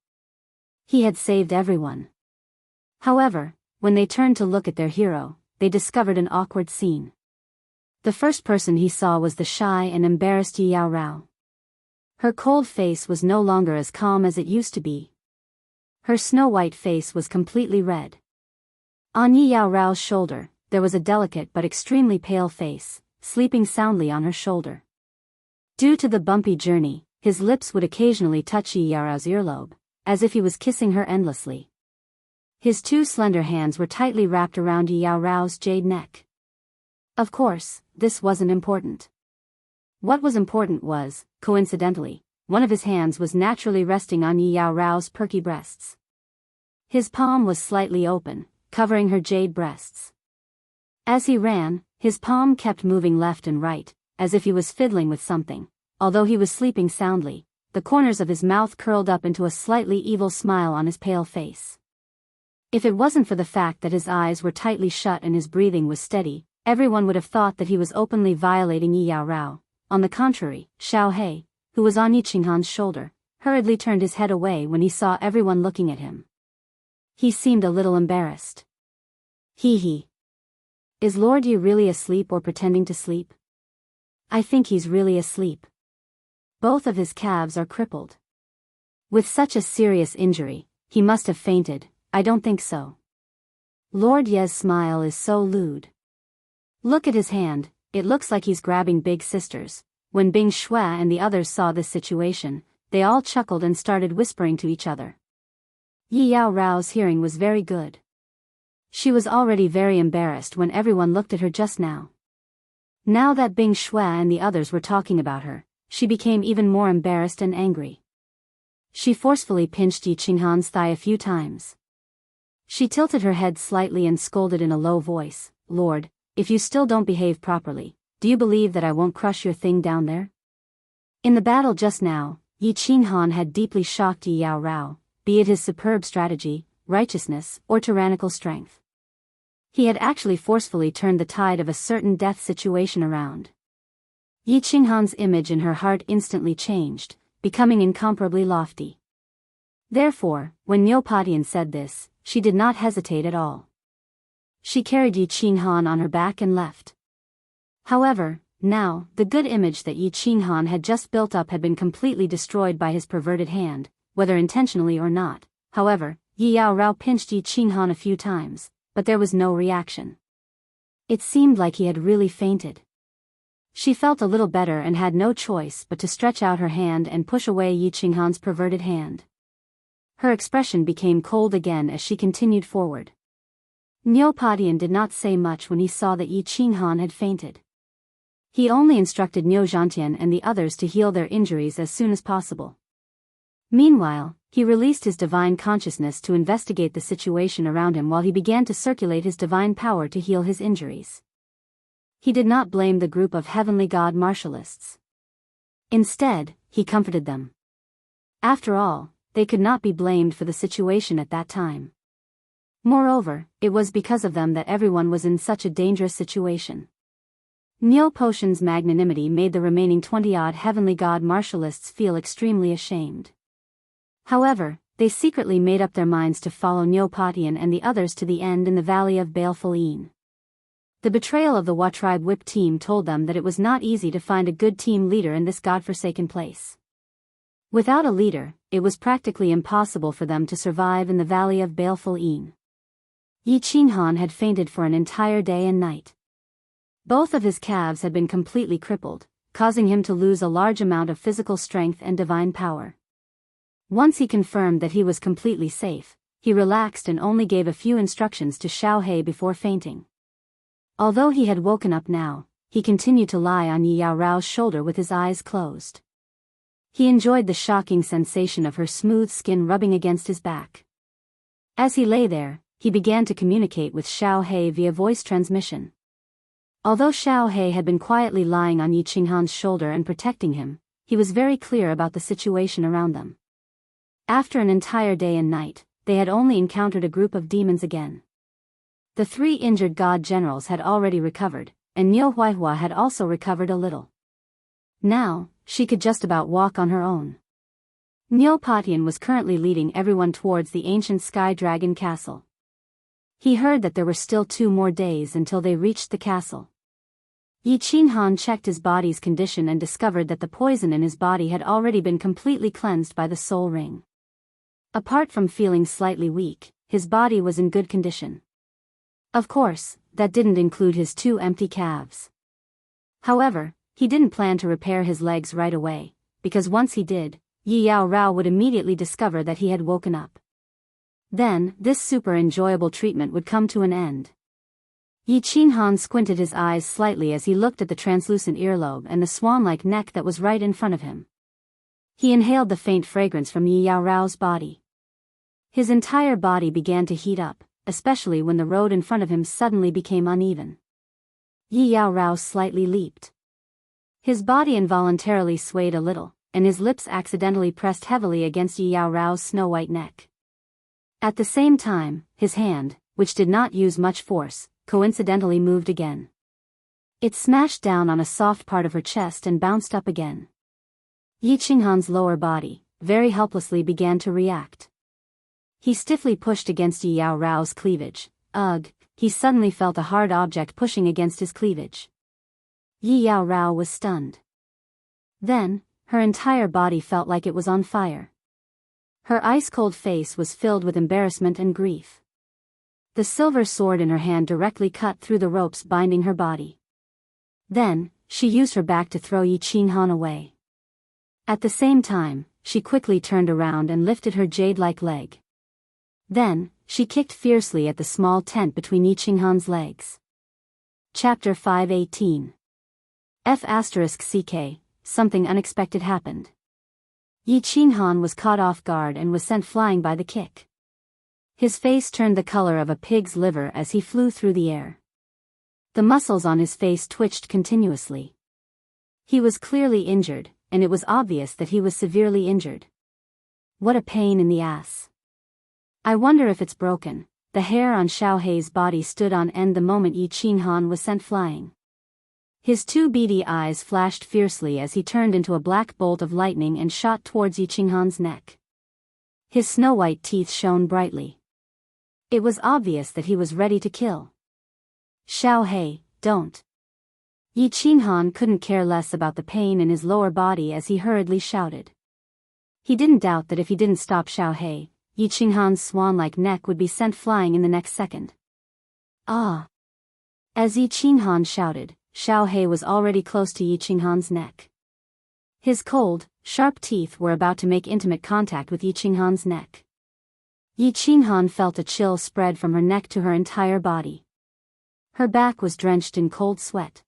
He had saved everyone. However, when they turned to look at their hero, they discovered an awkward scene. The first person he saw was the shy and embarrassed Yi Yao Rao. Her cold face was no longer as calm as it used to be. Her snow-white face was completely red. On Yi Yao Rao's shoulder, there was a delicate but extremely pale face, sleeping soundly on her shoulder. Due to the bumpy journey, his lips would occasionally touch Yi Yao Rao's earlobe, as if he was kissing her endlessly. His 2 slender hands were tightly wrapped around Yi Yao Rao's jade neck. Of course, this wasn't important. What was important was, coincidentally, one of his hands was naturally resting on Yi Yao Rao's perky breasts. His palm was slightly open, covering her jade breasts. As he ran, his palm kept moving left and right, as if he was fiddling with something. Although he was sleeping soundly, the corners of his mouth curled up into a slightly evil smile on his pale face. If it wasn't for the fact that his eyes were tightly shut and his breathing was steady, everyone would have thought that he was openly violating Yi Yao Rao. On the contrary, Xiao He, who was on Yi Qinghan's shoulder, hurriedly turned his head away when he saw everyone looking at him. He seemed a little embarrassed. Hee. Is Lord Yi really asleep or pretending to sleep? I think he's really asleep. Both of his calves are crippled. With such a serious injury, he must have fainted. I don't think so. Lord Ye's smile is so lewd. Look at his hand, it looks like he's grabbing Big Sister's. When Bing Shui and the others saw this situation, they all chuckled and started whispering to each other. Yi Yao Rao's hearing was very good. She was already very embarrassed when everyone looked at her just now. Now that Bing Shui and the others were talking about her, she became even more embarrassed and angry. She forcefully pinched Yi Qinghan's thigh a few times. She tilted her head slightly and scolded in a low voice, "Lord, if you still don't behave properly, do you believe that I won't crush your thing down there?" In the battle just now, Yi Qinghan had deeply shocked Yi Yao Rao, be it his superb strategy, righteousness, or tyrannical strength. He had actually forcefully turned the tide of a certain death situation around. Yi Qinghan's image in her heart instantly changed, becoming incomparably lofty. Therefore, when Neopodian said this, she did not hesitate at all. She carried Yi Qinghan on her back and left. However, now, the good image that Yi Qinghan had just built up had been completely destroyed by his perverted hand, whether intentionally or not. However, Yi Yao Rao pinched Yi Qinghan a few times, but there was no reaction. It seemed like he had really fainted. She felt a little better and had no choice but to stretch out her hand and push away Yi Qinghan's perverted hand. Her expression became cold again as she continued forward. Neopodian did not say much when he saw that Yi Qinghan had fainted. He only instructed Niu Zhantian and the others to heal their injuries as soon as possible. Meanwhile, he released his divine consciousness to investigate the situation around him while he began to circulate his divine power to heal his injuries. He did not blame the group of heavenly god martialists. Instead, he comforted them. After all, they could not be blamed for the situation at that time. Moreover, it was because of them that everyone was in such a dangerous situation. Neo Potion's magnanimity made the remaining 20-odd heavenly god martialists feel extremely ashamed. However, they secretly made up their minds to follow Neo Potion and the others to the end in the Valley of Baleful Een. The betrayal of the Wa Tribe Whip team told them that it was not easy to find a good team leader in this godforsaken place. Without a leader, it was practically impossible for them to survive in the Valley of Baleful Een. Yi Qinghan had fainted for an entire day and night. Both of his calves had been completely crippled, causing him to lose a large amount of physical strength and divine power. Once he confirmed that he was completely safe, he relaxed and only gave a few instructions to Xiao He before fainting. Although he had woken up now, he continued to lie on Yi Yao Rao's shoulder with his eyes closed. He enjoyed the shocking sensation of her smooth skin rubbing against his back. As he lay there, he began to communicate with Xiao He via voice transmission. Although Xiao He had been quietly lying on Yi Qinghan's shoulder and protecting him, he was very clear about the situation around them. After an entire day and night, they had only encountered a group of demons again. The 3 injured god generals had already recovered, and Niu Huaihua had also recovered a little. Now, she could just about walk on her own. Niu Potion was currently leading everyone towards the ancient Sky Dragon Castle. He heard that there were still 2 more days until they reached the castle. Yi Qinghan checked his body's condition and discovered that the poison in his body had already been completely cleansed by the soul ring. Apart from feeling slightly weak, his body was in good condition. Of course, that didn't include his 2 empty calves. However, he didn't plan to repair his legs right away, because once he did, Yi Yao Rao would immediately discover that he had woken up. Then, this super enjoyable treatment would come to an end. Yi Qinghan squinted his eyes slightly as he looked at the translucent earlobe and the swan-like neck that was right in front of him. He inhaled the faint fragrance from Yi Yao Rao's body. His entire body began to heat up, especially when the road in front of him suddenly became uneven. Yi Yao Rao slightly leaped. His body involuntarily swayed a little, and his lips accidentally pressed heavily against Yi Yao Rao's snow-white neck. At the same time, his hand, which did not use much force, coincidentally moved again. It smashed down on a soft part of her chest and bounced up again. Yi Qinghan's lower body, very helplessly, began to react. He stiffly pushed against Yi Yao Rao's cleavage. Ugh, he suddenly felt a hard object pushing against his cleavage. Yi Yao Rao was stunned. Then, her entire body felt like it was on fire. Her ice-cold face was filled with embarrassment and grief. The silver sword in her hand directly cut through the ropes binding her body. Then, she used her back to throw Yi Qinghan away. At the same time, she quickly turned around and lifted her jade-like leg. Then, she kicked fiercely at the small tent between Yi Qinghan's legs. Chapter 518. F***CK, something unexpected happened. Yi Qinghan was caught off guard and was sent flying by the kick. His face turned the color of a pig's liver as he flew through the air. The muscles on his face twitched continuously. He was clearly injured, and it was obvious that he was severely injured. What a pain in the ass. I wonder if it's broken. The hair on Xiao He's body stood on end the moment Yi Qinghan was sent flying. His 2 beady eyes flashed fiercely as he turned into a black bolt of lightning and shot towards Yi Qinghan's neck. His snow-white teeth shone brightly. It was obvious that he was ready to kill. Xiao He, don't. Yi Qinghan couldn't care less about the pain in his lower body as he hurriedly shouted. He didn't doubt that if he didn't stop Xiao He, Yi Qinghan's swan-like neck would be sent flying in the next second. Ah! As Yi Qinghan shouted, Xiao He was already close to Yi Qinghan's neck. His cold, sharp teeth were about to make intimate contact with Yi Qinghan's neck. Yi Qinghan felt a chill spread from her neck to her entire body. Her back was drenched in cold sweat.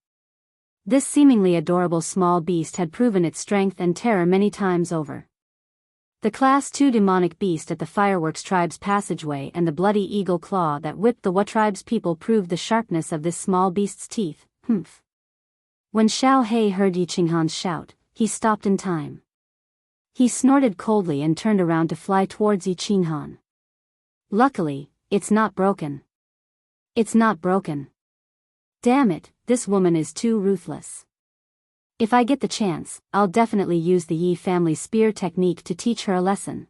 This seemingly adorable small beast had proven its strength and terror many times over. The Class 2 demonic beast at the Fireworks Tribe's passageway and the bloody eagle claw that whipped the Wa Tribe's people proved the sharpness of this small beast's teeth. Humph. When Xiao He heard Yi Qinghan's shout, he stopped in time. He snorted coldly and turned around to fly towards Yi Qinghan. Luckily, it's not broken. It's not broken. Damn it, this woman is too ruthless. If I get the chance, I'll definitely use the Yi family spear technique to teach her a lesson.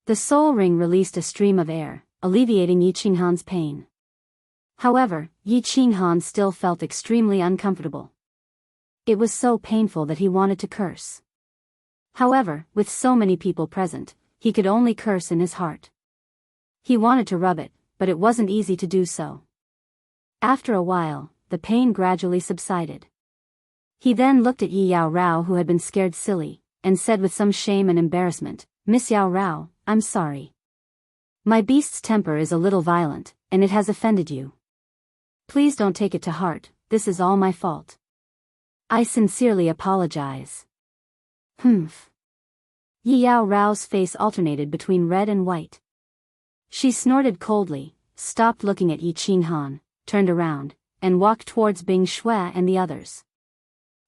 The soul ring released a stream of air, alleviating Yi Qinghan's pain. However, Yi Qinghan still felt extremely uncomfortable. It was so painful that he wanted to curse. However, with so many people present, he could only curse in his heart. He wanted to rub it, but it wasn't easy to do so. After a while, the pain gradually subsided. He then looked at Yi Yao Rao, who had been scared silly, and said with some shame and embarrassment, "Miss Yao Rao, I'm sorry. My beast's temper is a little violent, and it has offended you. Please don't take it to heart, this is all my fault. I sincerely apologize." Humph. Yi Yao Rao's face alternated between red and white. She snorted coldly, stopped looking at Yi Qinghan, turned around, and walked towards Bing Shui and the others.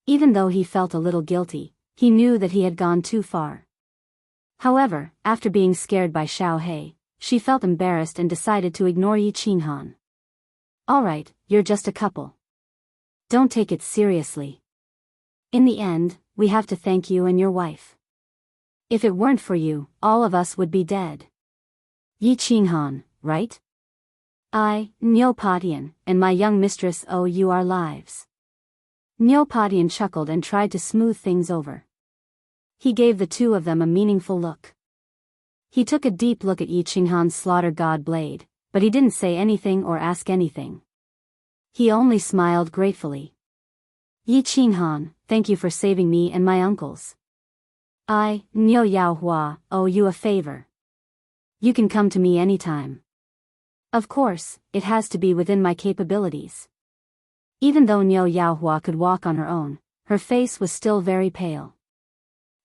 Even though he felt a little guilty, he knew that he had gone too far. However, after being scared by Xiao He, she felt embarrassed and decided to ignore Yi Qinghan. "Alright, you're just a couple. Don't take it seriously. In the end, we have to thank you and your wife. If it weren't for you, all of us would be dead. Yi Qinghan, right? I, Niu Patian, and my young mistress owe you our lives." Niu Patian chuckled and tried to smooth things over. He gave the two of them a meaningful look. He took a deep look at Yi Qinghan's slaughter god blade, but he didn't say anything or ask anything. He only smiled gratefully. "Yi Qinghan, thank you for saving me and my uncles. I, Niu Yaohua, owe you a favor. You can come to me anytime. Of course, it has to be within my capabilities." Even though Niu Yaohua could walk on her own, her face was still very pale.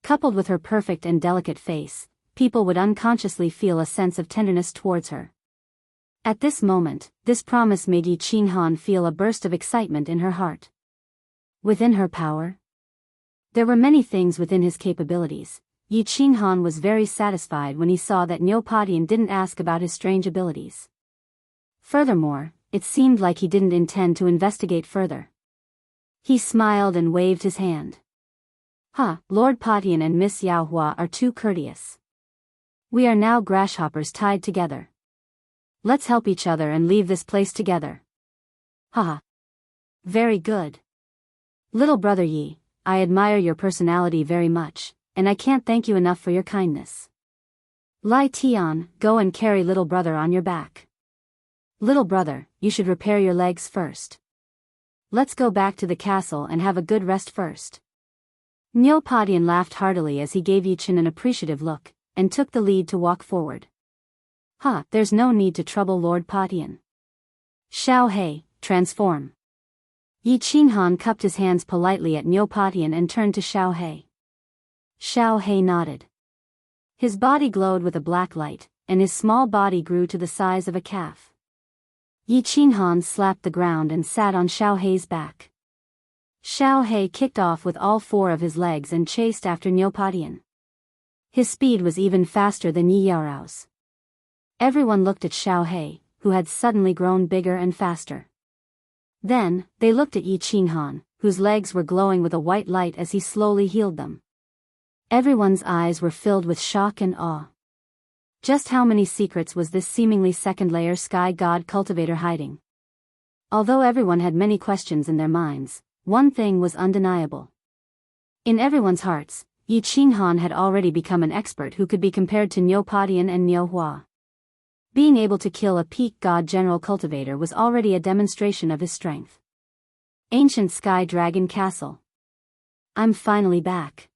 Coupled with her perfect and delicate face, people would unconsciously feel a sense of tenderness towards her. At this moment, this promise made Yi Qinghan feel a burst of excitement in her heart. Within her power? There were many things within his capabilities. Yi Qinghan was very satisfied when he saw that Niu Patian didn't ask about his strange abilities. Furthermore, it seemed like he didn't intend to investigate further. He smiled and waved his hand. Lord Patian and Miss Yaohua are too courteous. We are now grasshoppers tied together. Let's help each other and leave this place together. Very good. Little brother Yi, I admire your personality very much, and I can't thank you enough for your kindness. Lai Tian, go and carry little brother on your back. Little brother, you should repair your legs first. Let's go back to the castle and have a good rest first. Niu Patian laughed heartily as he gave Yi Qin an appreciative look, and took the lead to walk forward. There's no need to trouble Lord Patian. Xiao He, transform. Yi Qinghan cupped his hands politely at Niu Patian and turned to Xiao He. Xiao He nodded. His body glowed with a black light, and his small body grew to the size of a calf. Yi Qinghan slapped the ground and sat on Xiao He's back. Xiao He kicked off with all four of his legs and chased after Niu Patian. His speed was even faster than Yi Yaorao's. Everyone looked at Xiao He, who had suddenly grown bigger and faster. Then, they looked at Yi Qinghan, whose legs were glowing with a white light as he slowly healed them. Everyone's eyes were filled with shock and awe. Just how many secrets was this seemingly second-layer sky god cultivator hiding? Although everyone had many questions in their minds, one thing was undeniable. In everyone's hearts, Yi Qinghan had already become an expert who could be compared to Niu Patian and Niu Hua. Being able to kill a peak god general cultivator was already a demonstration of his strength. Ancient Sky Dragon Castle. I'm finally back.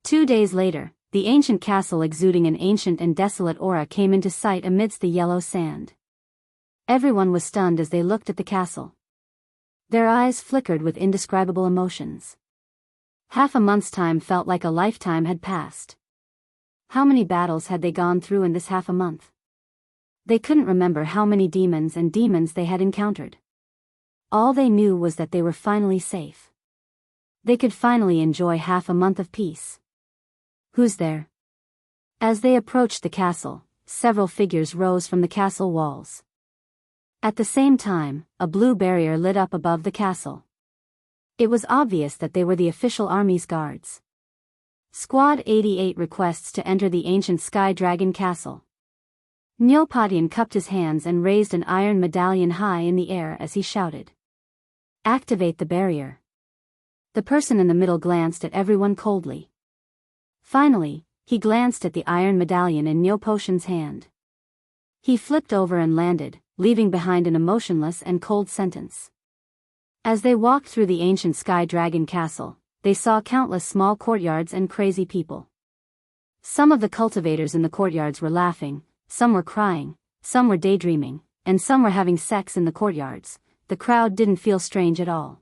2 days later, the ancient castle exuding an ancient and desolate aura came into sight amidst the yellow sand. Everyone was stunned as they looked at the castle. Their eyes flickered with indescribable emotions. Half a month's time felt like a lifetime had passed. How many battles had they gone through in this half a month? They couldn't remember how many demons they had encountered. All they knew was that they were finally safe. They could finally enjoy half a month of peace. Who's there? As they approached the castle, several figures rose from the castle walls. At the same time, a blue barrier lit up above the castle. It was obvious that they were the official army's guards. Squad 88 requests to enter the ancient Sky Dragon Castle. Nilpatian cupped his hands and raised an iron medallion high in the air as he shouted. Activate the barrier. The person in the middle glanced at everyone coldly. Finally, he glanced at the iron medallion in Nilpotian's hand. He flipped over and landed, leaving behind an emotionless and cold sentence. As they walked through the ancient Sky Dragon Castle, they saw countless small courtyards and crazy people. Some of the cultivators in the courtyards were laughing, some were crying, some were daydreaming, and some were having sex in the courtyards. The crowd didn't feel strange at all.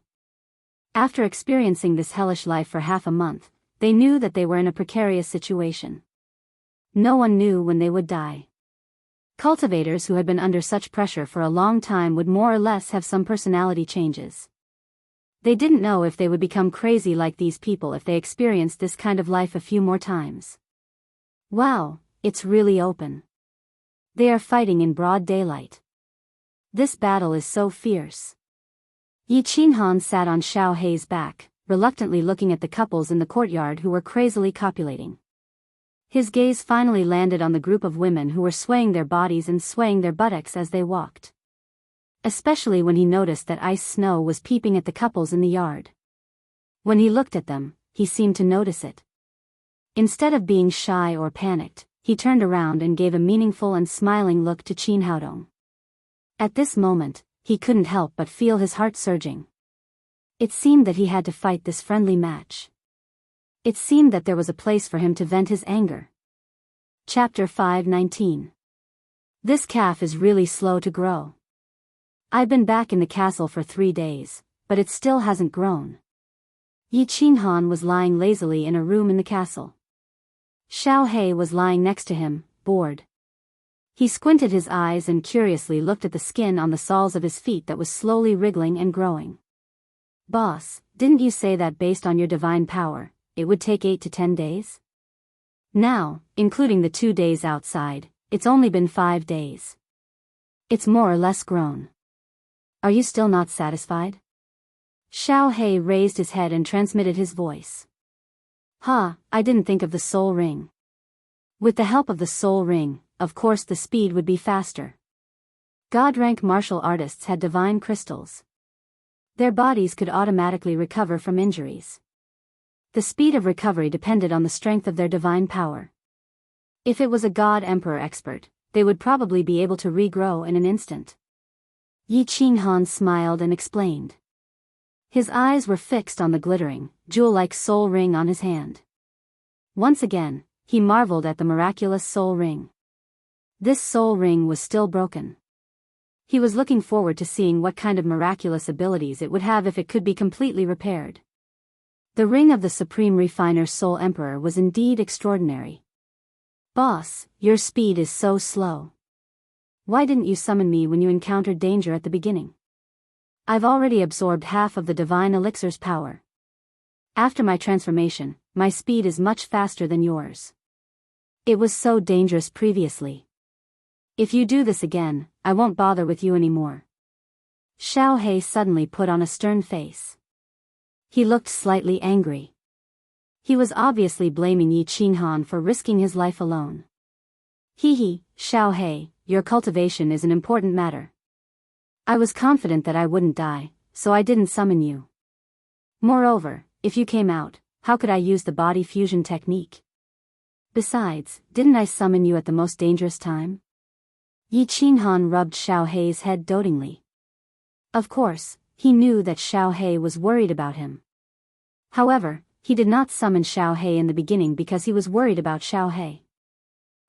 After experiencing this hellish life for half a month, they knew that they were in a precarious situation. No one knew when they would die. Cultivators who had been under such pressure for a long time would more or less have some personality changes. They didn't know if they would become crazy like these people if they experienced this kind of life a few more times. Wow, it's really open. They are fighting in broad daylight. This battle is so fierce. Yi Qinghan sat on Xiao Hei's back, reluctantly looking at the couples in the courtyard who were crazily copulating. His gaze finally landed on the group of women who were swaying their bodies and swaying their buttocks as they walked. Especially when he noticed that ice snow was peeping at the couples in the yard. When he looked at them, he seemed to notice it. Instead of being shy or panicked, he turned around and gave a meaningful and smiling look to Qin Haodong. At this moment, he couldn't help but feel his heart surging. It seemed that he had to fight this friendly match. It seemed that there was a place for him to vent his anger. Chapter 5:19. This calf is really slow to grow. I've been back in the castle for 3 days, but it still hasn't grown. Yi Qinghan was lying lazily in a room in the castle. Xiao Hei was lying next to him, bored. He squinted his eyes and curiously looked at the skin on the soles of his feet that was slowly wriggling and growing. Boss, didn't you say that based on your divine power, it would take 8 to 10 days? Now, including the 2 days outside, it's only been 5 days. It's more or less grown. Are you still not satisfied? Xiao Hei raised his head and transmitted his voice. I didn't think of the soul ring. With the help of the soul ring, of course the speed would be faster. God-rank martial artists had divine crystals. Their bodies could automatically recover from injuries. The speed of recovery depended on the strength of their divine power. If it was a God Emperor expert, they would probably be able to regrow in an instant. Yi Qinghan smiled and explained. His eyes were fixed on the glittering, jewel-like soul ring on his hand. Once again, he marveled at the miraculous soul ring. This soul ring was still broken. He was looking forward to seeing what kind of miraculous abilities it would have if it could be completely repaired. The ring of the Supreme Refiner Soul Emperor was indeed extraordinary. Boss, your speed is so slow. Why didn't you summon me when you encountered danger at the beginning? I've already absorbed half of the divine elixir's power. After my transformation, my speed is much faster than yours. It was so dangerous previously. If you do this again, I won't bother with you anymore. Xiao Hei suddenly put on a stern face. He looked slightly angry. He was obviously blaming Yi Qinghan for risking his life alone. Xiao Hei, your cultivation is an important matter. I was confident that I wouldn't die, so I didn't summon you. Moreover, if you came out, how could I use the body fusion technique? Besides, didn't I summon you at the most dangerous time? Yi Qinghan rubbed Xiao Hei's head dotingly. Of course, he knew that Xiao Hei was worried about him. However, he did not summon Xiao Hei in the beginning because he was worried about Xiao Hei.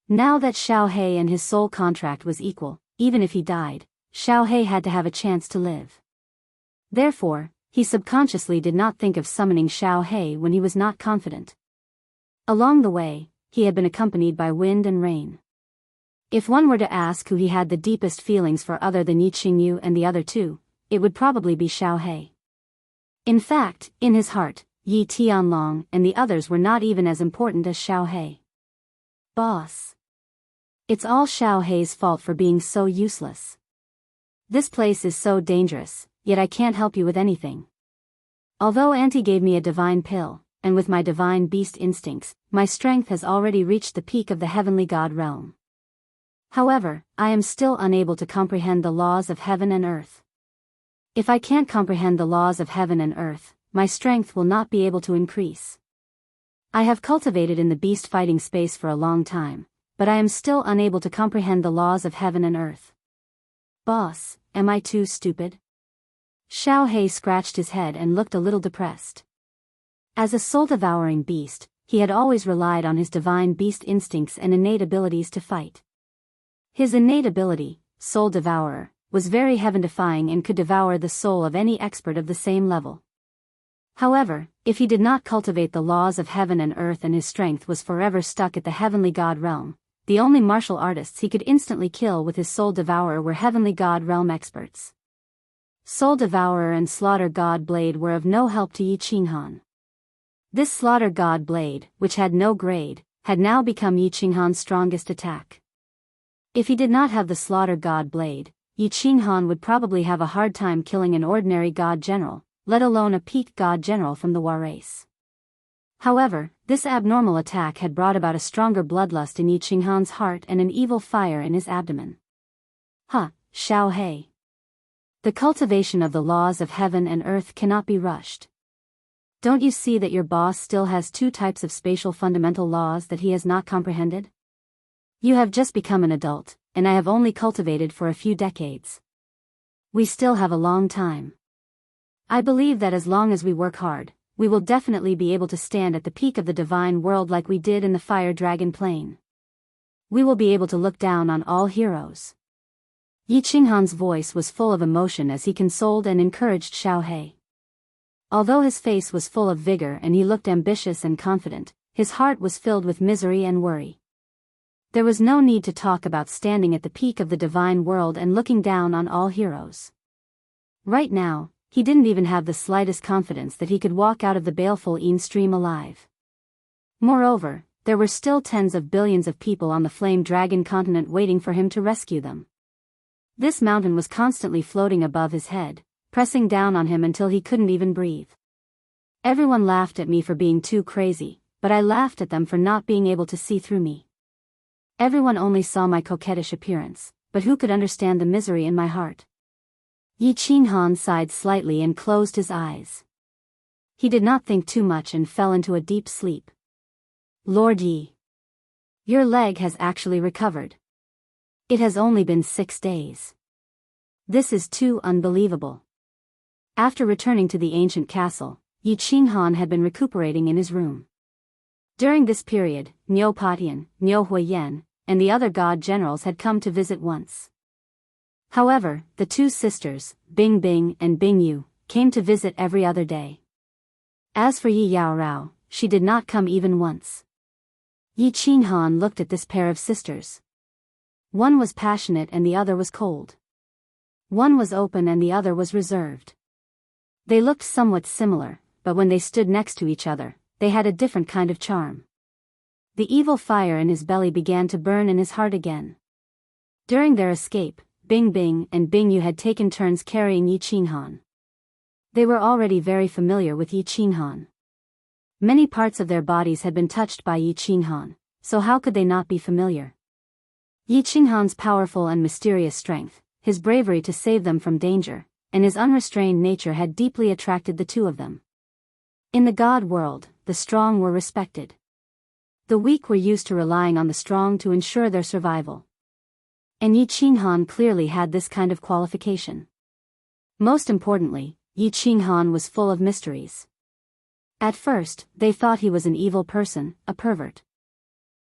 Now that Xiao Hei and his soul contract was equal, even if he died, Xiao Hei had to have a chance to live. Therefore, he subconsciously did not think of summoning Xiao Hei when he was not confident. Along the way, he had been accompanied by wind and rain. If one were to ask who he had the deepest feelings for other than Yi Qingyu and the other two, it would probably be Xiao Hei. In fact, in his heart, Yi Tianlong and the others were not even as important as Xiao Hei. Boss. It's all Xiao Hei's fault for being so useless. This place is so dangerous, yet I can't help you with anything. Although Auntie gave me a divine pill, and with my divine beast instincts, my strength has already reached the peak of the heavenly god realm. However, I am still unable to comprehend the laws of heaven and earth. If I can't comprehend the laws of heaven and earth, my strength will not be able to increase. I have cultivated in the beast fighting space for a long time, but I am still unable to comprehend the laws of heaven and earth. Boss, am I too stupid? Xiao Hei scratched his head and looked a little depressed. As a soul-devouring beast, he had always relied on his divine beast instincts and innate abilities to fight. His innate ability, Soul Devourer, was very heaven-defying and could devour the soul of any expert of the same level. However, if he did not cultivate the laws of heaven and earth and his strength was forever stuck at the heavenly god realm, the only martial artists he could instantly kill with his Soul Devourer were heavenly god realm experts. Soul Devourer and Slaughter God Blade were of no help to Yi Qinghan. This Slaughter God Blade, which had no grade, had now become Yi Qinghan's strongest attack. If he did not have the Slaughter God Blade, Yi Qinghan would probably have a hard time killing an ordinary god general, let alone a peak god general from the Wa race. However, this abnormal attack had brought about a stronger bloodlust in Yi Qinghan's heart and an evil fire in his abdomen. Xiao Hei. The cultivation of the laws of heaven and earth cannot be rushed. Don't you see that your boss still has two types of spatial fundamental laws that he has not comprehended? You have just become an adult, and I have only cultivated for a few decades. We still have a long time. I believe that as long as we work hard, we will definitely be able to stand at the peak of the divine world like we did in the Fire Dragon Plain. We will be able to look down on all heroes. Yi Qinghan's voice was full of emotion as he consoled and encouraged Xiao Hei. Although his face was full of vigor and he looked ambitious and confident, his heart was filled with misery and worry. There was no need to talk about standing at the peak of the divine world and looking down on all heroes. Right now, he didn't even have the slightest confidence that he could walk out of the baleful Een stream alive. Moreover, there were still tens of billions of people on the Flame Dragon continent waiting for him to rescue them. This mountain was constantly floating above his head, pressing down on him until he couldn't even breathe. Everyone laughed at me for being too crazy, but I laughed at them for not being able to see through me. Everyone only saw my coquettish appearance, but who could understand the misery in my heart? Yi Qinghan sighed slightly and closed his eyes. He did not think too much and fell into a deep sleep. Lord Yi. Your leg has actually recovered. It has only been 6 days. This is too unbelievable. After returning to the ancient castle, Yi Qinghan had been recuperating in his room. During this period, Niu Patian, Niu Huiyan, and the other god generals had come to visit once. However, the two sisters, Bing Bing and Bing Yu, came to visit every other day. As for Yi Yaorao, she did not come even once. Yi Qinghan looked at this pair of sisters. One was passionate and the other was cold. One was open and the other was reserved. They looked somewhat similar, but when they stood next to each other, they had a different kind of charm. The evil fire in his belly began to burn in his heart again. During their escape, Bing Bing and Bing Yu had taken turns carrying Yi Qinghan. They were already very familiar with Yi Qinghan. Many parts of their bodies had been touched by Yi Qinghan, so how could they not be familiar? Yi Qinghan's powerful and mysterious strength, his bravery to save them from danger, and his unrestrained nature had deeply attracted the two of them. In the god world, the strong were respected. The weak were used to relying on the strong to ensure their survival. And Yi Qinghan clearly had this kind of qualification. Most importantly, Yi Qinghan was full of mysteries. At first, they thought he was an evil person, a pervert.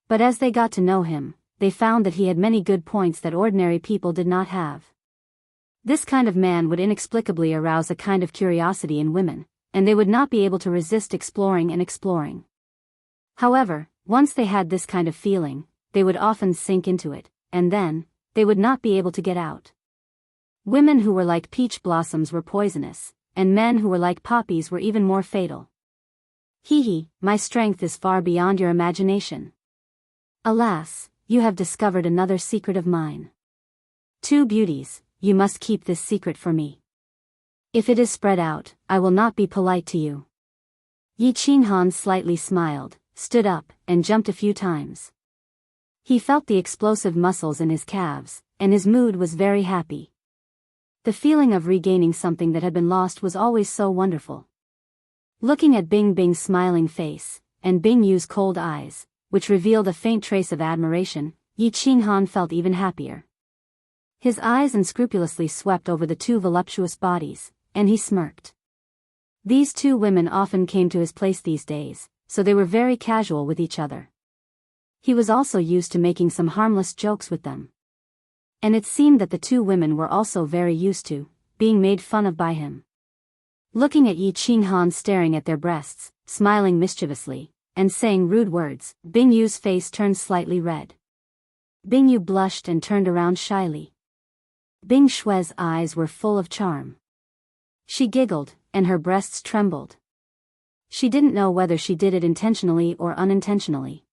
But as they got to know him, they found that he had many good points that ordinary people did not have. This kind of man would inexplicably arouse a kind of curiosity in women, and they would not be able to resist exploring and exploring. However, once they had this kind of feeling, they would often sink into it, and then, they would not be able to get out. Women who were like peach blossoms were poisonous, and men who were like poppies were even more fatal. Hee hee, my strength is far beyond your imagination. Alas, you have discovered another secret of mine. Two beauties, you must keep this secret for me. If it is spread out, I will not be polite to you. Yi Qinghan slightly smiled, stood up, and jumped a few times. He felt the explosive muscles in his calves, and his mood was very happy. The feeling of regaining something that had been lost was always so wonderful. Looking at Bing Bing's smiling face, and Bing Yu's cold eyes, which revealed a faint trace of admiration, Yi Qinghan felt even happier. His eyes unscrupulously swept over the two voluptuous bodies, and he smirked. These two women often came to his place these days, so they were very casual with each other. He was also used to making some harmless jokes with them. And it seemed that the two women were also very used to being made fun of by him. Looking at Yi Qinghan staring at their breasts, smiling mischievously, and saying rude words, Bing Yu's face turned slightly red. Bing Yu blushed and turned around shyly. Bing Shui's eyes were full of charm. She giggled, and her breasts trembled. She didn't know whether she did it intentionally or unintentionally.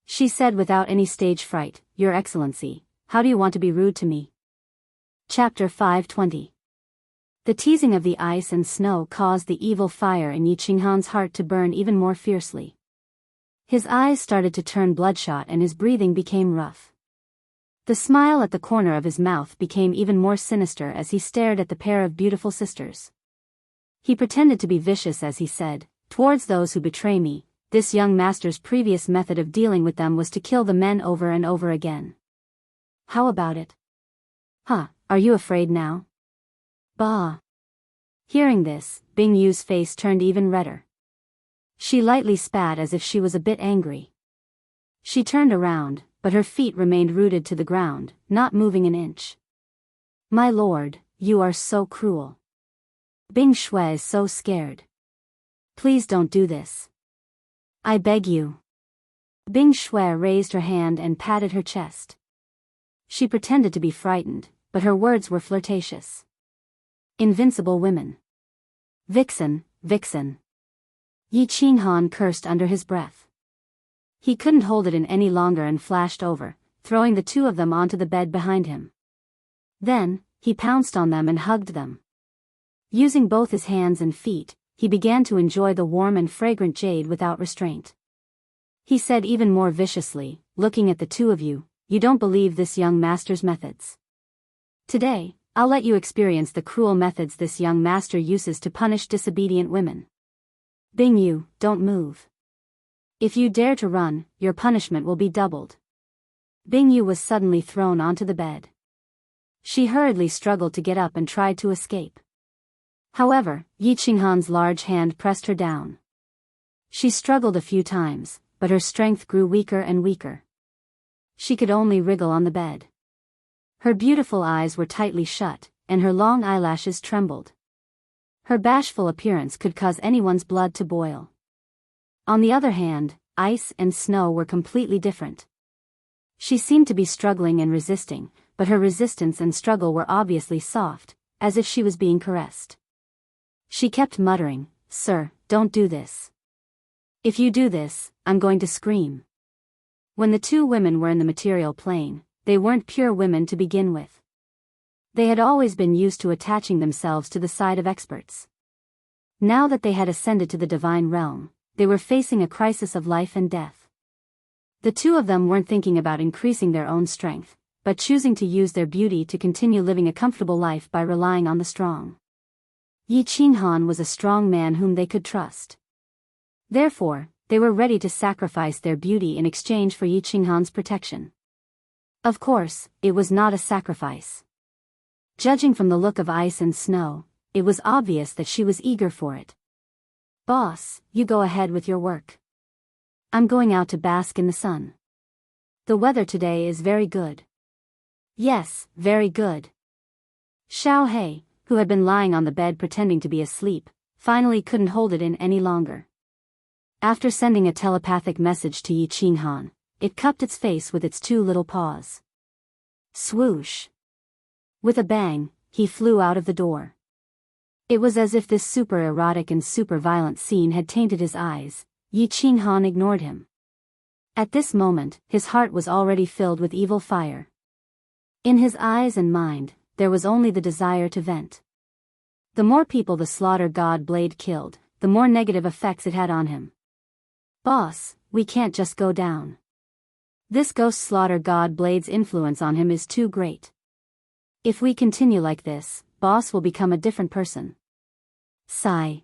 She said without any stage fright, Your Excellency, how do you want to be rude to me? Chapter 520. The teasing of the ice and snow caused the evil fire in Yi Qinghan's heart to burn even more fiercely. His eyes started to turn bloodshot and his breathing became rough. The smile at the corner of his mouth became even more sinister as he stared at the pair of beautiful sisters. He pretended to be vicious as he said, Towards those who betray me, this young master's previous method of dealing with them was to kill the men over and over again. How about it? Huh, are you afraid now? Bah. Hearing this, Bing Yu's face turned even redder. She lightly spat as if she was a bit angry. She turned around, but her feet remained rooted to the ground, not moving an inch. My lord, you are so cruel. Bing Shui is so scared. Please don't do this. I beg you. Bing Shui raised her hand and patted her chest. She pretended to be frightened, but her words were flirtatious. Invincible women. Vixen, vixen. Yi Qinghan cursed under his breath. He couldn't hold it in any longer and flashed over, throwing the two of them onto the bed behind him. Then, he pounced on them and hugged them. Using both his hands and feet, he began to enjoy the warm and fragrant jade without restraint. He said even more viciously, looking at the two of you, you don't believe this young master's methods. Today, I'll let you experience the cruel methods this young master uses to punish disobedient women. Bing Yu, don't move. If you dare to run, your punishment will be doubled. Bing Yu was suddenly thrown onto the bed. She hurriedly struggled to get up and tried to escape. However, Yi Qinghan's large hand pressed her down. She struggled a few times, but her strength grew weaker and weaker. She could only wriggle on the bed. Her beautiful eyes were tightly shut, and her long eyelashes trembled. Her bashful appearance could cause anyone's blood to boil. On the other hand, ice and snow were completely different. She seemed to be struggling and resisting, but her resistance and struggle were obviously soft, as if she was being caressed. She kept muttering, Sir, don't do this. If you do this, I'm going to scream. When the two women were in the material plane, they weren't pure women to begin with. They had always been used to attaching themselves to the side of experts. Now that they had ascended to the divine realm, they were facing a crisis of life and death. The two of them weren't thinking about increasing their own strength, but choosing to use their beauty to continue living a comfortable life by relying on the strong. Yi Qinghan was a strong man whom they could trust. Therefore, they were ready to sacrifice their beauty in exchange for Yi Qinghan's protection. Of course, it was not a sacrifice. Judging from the look of ice and snow, it was obvious that she was eager for it. Boss, you go ahead with your work. I'm going out to bask in the sun. The weather today is very good. Yes, very good. Xiao He, who had been lying on the bed pretending to be asleep, finally couldn't hold it in any longer. After sending a telepathic message to Yi Qinghan, it cupped its face with its two little paws. Swoosh! With a bang, he flew out of the door. It was as if this super erotic and super violent scene had tainted his eyes. Yi Qinghan ignored him. At this moment, his heart was already filled with evil fire. In his eyes and mind, there was only the desire to vent. The more people the slaughter god blade killed, the more negative effects it had on him. Boss, we can't just go down. This ghost slaughter god blade's influence on him is too great. If we continue like this, boss will become a different person. Sigh.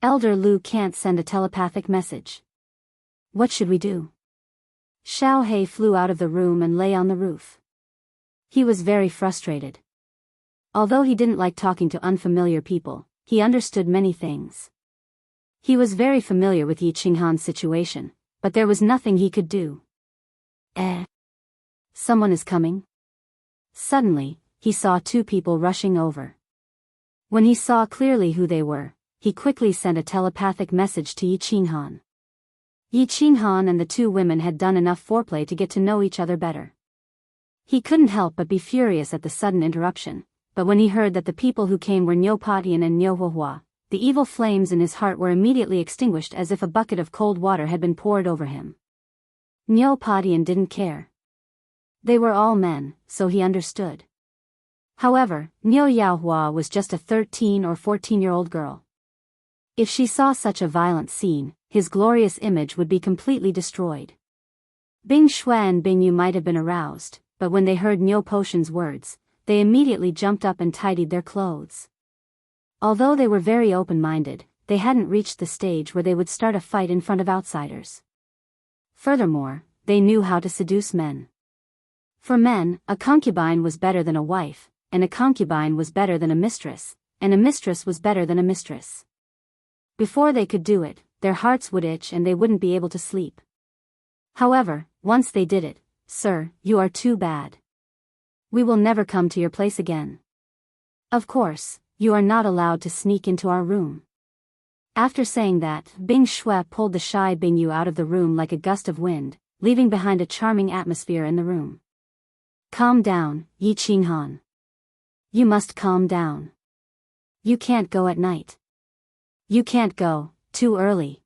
Elder Lu can't send a telepathic message. What should we do? Xiao He flew out of the room and lay on the roof. He was very frustrated. Although he didn't like talking to unfamiliar people, he understood many things. He was very familiar with Yi Qinghan's situation, but there was nothing he could do. Someone is coming? Suddenly, he saw two people rushing over. When he saw clearly who they were, he quickly sent a telepathic message to Yi Qinghan. Yi Qinghan and the two women had done enough foreplay to get to know each other better. He couldn't help but be furious at the sudden interruption, but when he heard that the people who came were Niu Patian and Niu Huohua, the evil flames in his heart were immediately extinguished as if a bucket of cold water had been poured over him. Niu Patian didn't care. They were all men, so he understood. However, Niu Yaohua was just a 13 or 14-year-old girl. If she saw such a violent scene, his glorious image would be completely destroyed. Bing Shui and Bing Yu might have been aroused, but when they heard Niu Potion's words, they immediately jumped up and tidied their clothes. Although they were very open-minded, they hadn't reached the stage where they would start a fight in front of outsiders. Furthermore, they knew how to seduce men. For men, a concubine was better than a wife, and a concubine was better than a mistress, and a mistress was better than a mistress. Before they could do it, their hearts would itch and they wouldn't be able to sleep. However, once they did it, "Sir, you are too bad. We will never come to your place again. Of course, you are not allowed to sneak into our room." After saying that, Bing Shui pulled the shy Bing Yu out of the room like a gust of wind, leaving behind a charming atmosphere in the room. Calm down, Yi Qinghan. You must calm down. You can't go at night. You can't go, too early.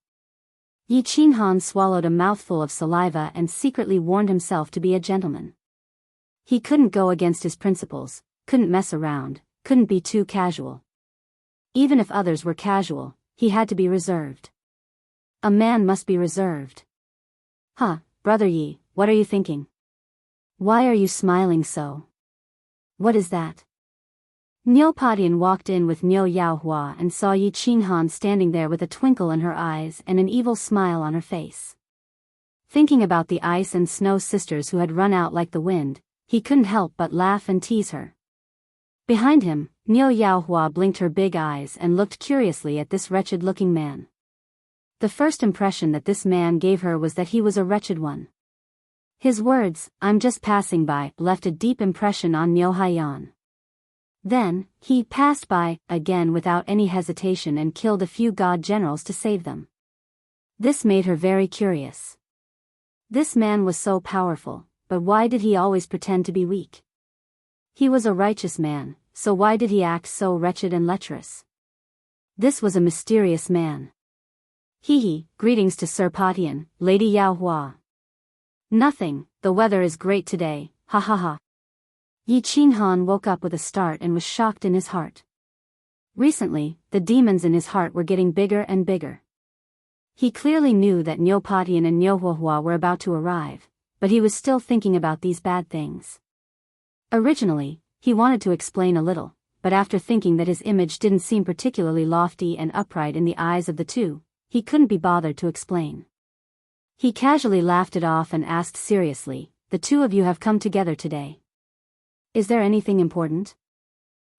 Yi Qinghan swallowed a mouthful of saliva and secretly warned himself to be a gentleman. He couldn't go against his principles, couldn't mess around, couldn't be too casual. Even if others were casual, he had to be reserved. A man must be reserved. Huh, Brother Yi, what are you thinking? Why are you smiling so? What is that? Niu Patian walked in with Niu Yaohua and saw Yi Qinghan standing there with a twinkle in her eyes and an evil smile on her face. Thinking about the ice and snow sisters who had run out like the wind, he couldn't help but laugh and tease her. Behind him, Niu Yaohua blinked her big eyes and looked curiously at this wretched-looking man. The first impression that this man gave her was that he was a wretched one. His words, "I'm just passing by," left a deep impression on Niu Haiyan. Then, he passed by, again without any hesitation and killed a few god generals to save them. This made her very curious. This man was so powerful, but why did he always pretend to be weak? He was a righteous man, so why did he act so wretched and lecherous? This was a mysterious man. Greetings to Sir Patian, Lady Yaohua. Nothing, the weather is great today, ha ha ha. Yi Qinghan woke up with a start and was shocked in his heart. Recently, the demons in his heart were getting bigger and bigger. He clearly knew that Niu Patian and Niu Huohua were about to arrive, but he was still thinking about these bad things. Originally, he wanted to explain a little, but after thinking that his image didn't seem particularly lofty and upright in the eyes of the two, he couldn't be bothered to explain. He casually laughed it off and asked seriously, "The two of you have come together today. Is there anything important?"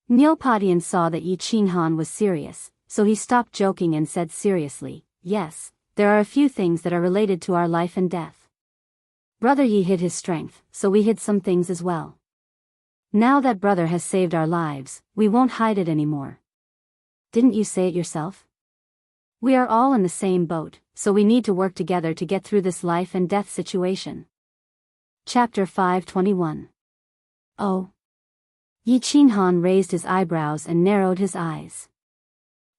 Niu Patian saw that Yi Qinghan was serious, so he stopped joking and said seriously, "Yes, there are a few things that are related to our life and death. Brother Yi hid his strength, so we hid some things as well. Now that brother has saved our lives, we won't hide it anymore. Didn't you say it yourself? We are all in the same boat, so we need to work together to get through this life and death situation." Chapter 521. Oh. Yi Qinghan raised his eyebrows and narrowed his eyes.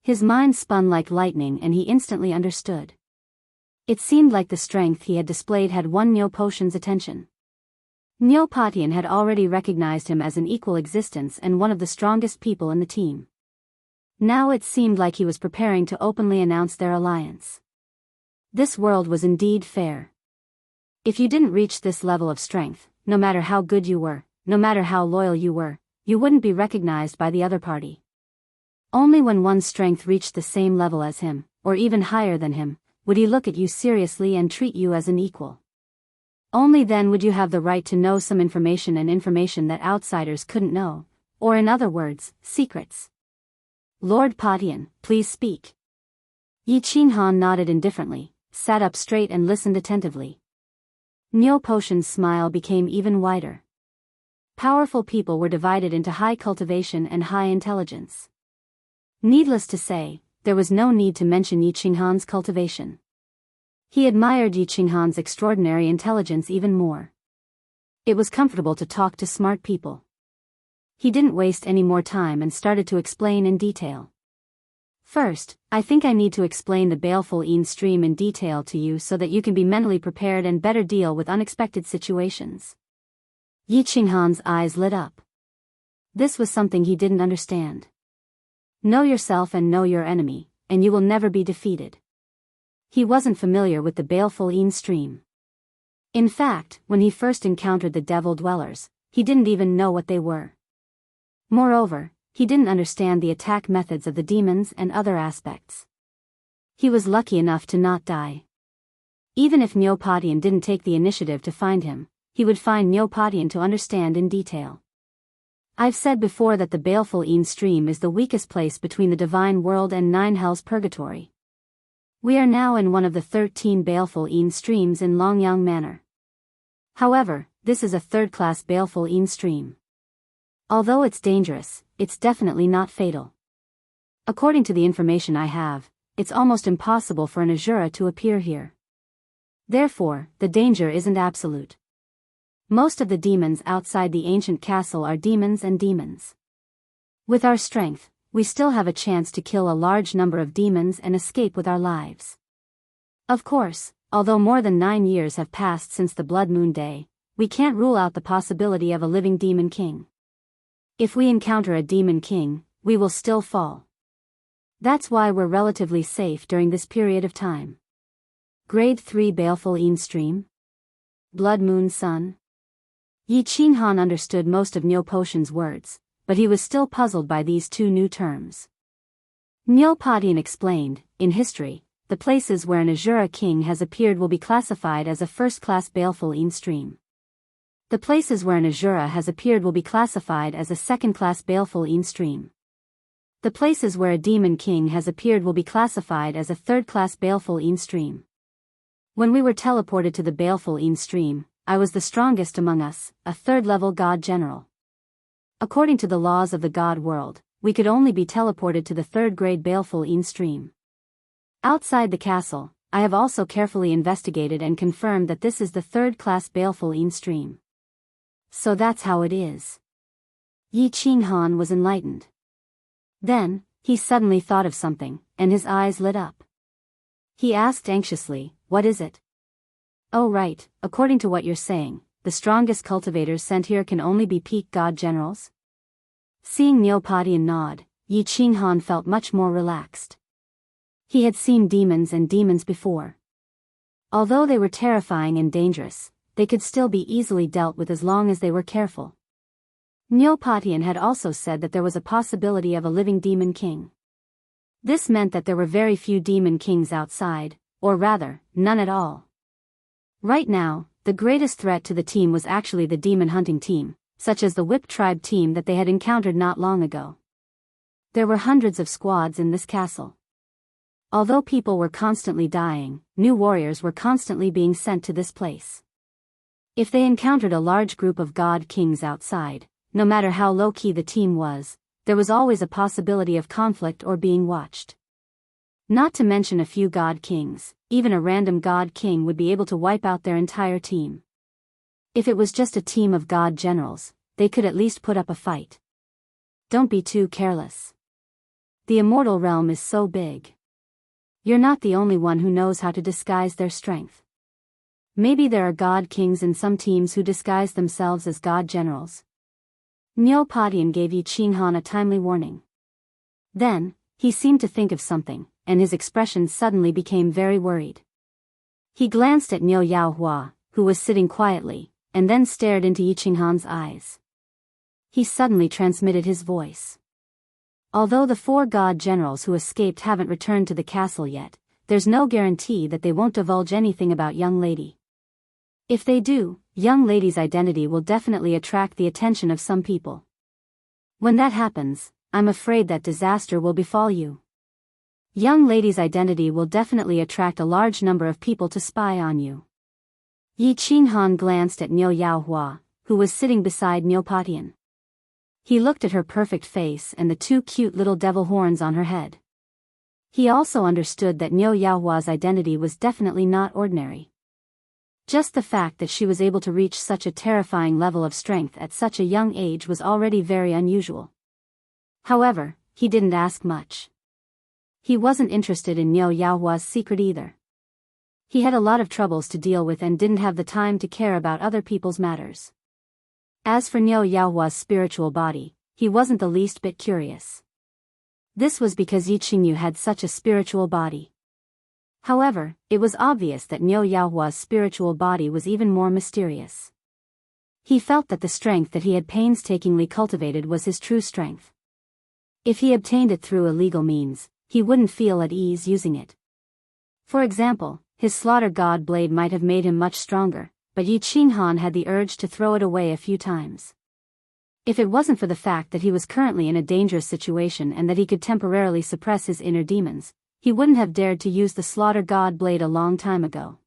His mind spun like lightning and he instantly understood. It seemed like the strength he had displayed had won Nyo Potion's attention. Nyo Patian had already recognized him as an equal existence and one of the strongest people in the team. Now it seemed like he was preparing to openly announce their alliance. This world was indeed fair. If you didn't reach this level of strength, no matter how good you were, no matter how loyal you were, you wouldn't be recognized by the other party. Only when one's strength reached the same level as him, or even higher than him, would he look at you seriously and treat you as an equal. Only then would you have the right to know some information and information that outsiders couldn't know, or in other words, secrets. Lord Patian, please speak. Yi Qinghan nodded indifferently, sat up straight and listened attentively. Nyo Potion's smile became even wider. Powerful people were divided into high cultivation and high intelligence. Needless to say, there was no need to mention Yi Qinghan's cultivation. He admired Yi Qinghan's extraordinary intelligence even more. It was comfortable to talk to smart people. He didn't waste any more time and started to explain in detail. First, I think I need to explain the baleful Yin stream in detail to you so that you can be mentally prepared and better deal with unexpected situations. Yi Qinghan's eyes lit up. This was something he didn't understand. Know yourself and know your enemy, and you will never be defeated. He wasn't familiar with the baleful Yin stream. In fact, when he first encountered the devil dwellers, he didn't even know what they were. Moreover, he didn't understand the attack methods of the demons and other aspects. He was lucky enough to not die. Even if Nyo Patian didn't take the initiative to find him, he would find Nyo Patian to understand in detail. I've said before that the baleful Yin stream is the weakest place between the divine world and 9 hells purgatory. We are now in one of the 13 baleful Yin streams in Longyang Manor. However, this is a third-class baleful Yin stream. Although it's dangerous, it's definitely not fatal. According to the information I have, it's almost impossible for an Azura to appear here. Therefore, the danger isn't absolute. Most of the demons outside the ancient castle are demons and demons. With our strength, we still have a chance to kill a large number of demons and escape with our lives. Of course, although more than 9 years have passed since the Blood Moon Day, we can't rule out the possibility of a living demon king. If we encounter a demon king, we will still fall. That's why we're relatively safe during this period of time. Grade 3 Baleful Yin Stream? Blood Moon Sun? Yi Qinghan understood most of Nyo Potion's words, but he was still puzzled by these 2 new terms. Nyo Patian explained, in history, the places where an Azura king has appeared will be classified as a first-class Baleful Yin Stream. The places where an Azura has appeared will be classified as a second-class Baleful Yin Stream. The places where a demon king has appeared will be classified as a third-class Baleful Yin Stream. When we were teleported to the Baleful Yin Stream, I was the strongest among us, a third-level god general. According to the laws of the god world, we could only be teleported to the third-grade Baleful Yin Stream. Outside the castle, I have also carefully investigated and confirmed that this is the third-class Baleful Yin Stream. So that's how it is. Yi Qinghan was enlightened. Then, he suddenly thought of something, and his eyes lit up. He asked anxiously, "What is it?" "Oh right, according to what you're saying, the strongest cultivators sent here can only be peak god generals?" Seeing Nyo Patian nod, Yi Qinghan felt much more relaxed. He had seen demons and demons before. Although they were terrifying and dangerous, they could still be easily dealt with as long as they were careful. Nyo Patian had also said that there was a possibility of a living demon king. This meant that there were very few demon kings outside, or rather, none at all. Right now, the greatest threat to the team was actually the demon hunting team, such as the Whip Tribe team that they had encountered not long ago. There were hundreds of squads in this castle. Although people were constantly dying, new warriors were constantly being sent to this place. If they encountered a large group of god kings outside, no matter how low-key the team was, there was always a possibility of conflict or being watched. Not to mention a few god kings, even a random god king would be able to wipe out their entire team. If it was just a team of god generals, they could at least put up a fight. Don't be too careless. The immortal realm is so big. You're not the only one who knows how to disguise their strength. Maybe there are god kings in some teams who disguise themselves as god generals. Nyo Padian gave Yi Qinghan a timely warning. Then, he seemed to think of something, and his expression suddenly became very worried. He glanced at Niu Yaohua, who was sitting quietly, and then stared into Yi Qinghan's eyes. He suddenly transmitted his voice. Although the 4 god generals who escaped haven't returned to the castle yet, there's no guarantee that they won't divulge anything about young lady. If they do, young lady's identity will definitely attract the attention of some people. When that happens, I'm afraid that disaster will befall you. Young lady's identity will definitely attract a large number of people to spy on you. Yi Qinghan glanced at Niu Yaohua, who was sitting beside Nyo Padian. He looked at her perfect face and the 2 cute little devil horns on her head. He also understood that Niu Yaohua's identity was definitely not ordinary. Just the fact that she was able to reach such a terrifying level of strength at such a young age was already very unusual. However, he didn't ask much. He wasn't interested in Niu Yaohua's secret either. He had a lot of troubles to deal with and didn't have the time to care about other people's matters. As for Niu Yaohua's spiritual body, he wasn't the least bit curious. This was because Yi Qingyu had such a spiritual body. However, it was obvious that Niu Yaohua's spiritual body was even more mysterious. He felt that the strength that he had painstakingly cultivated was his true strength. If he obtained it through illegal means, he wouldn't feel at ease using it. For example, his slaughter god blade might have made him much stronger, but Yi Qinghan had the urge to throw it away a few times. If it wasn't for the fact that he was currently in a dangerous situation and that he could temporarily suppress his inner demons, he wouldn't have dared to use the slaughter god blade a long time ago.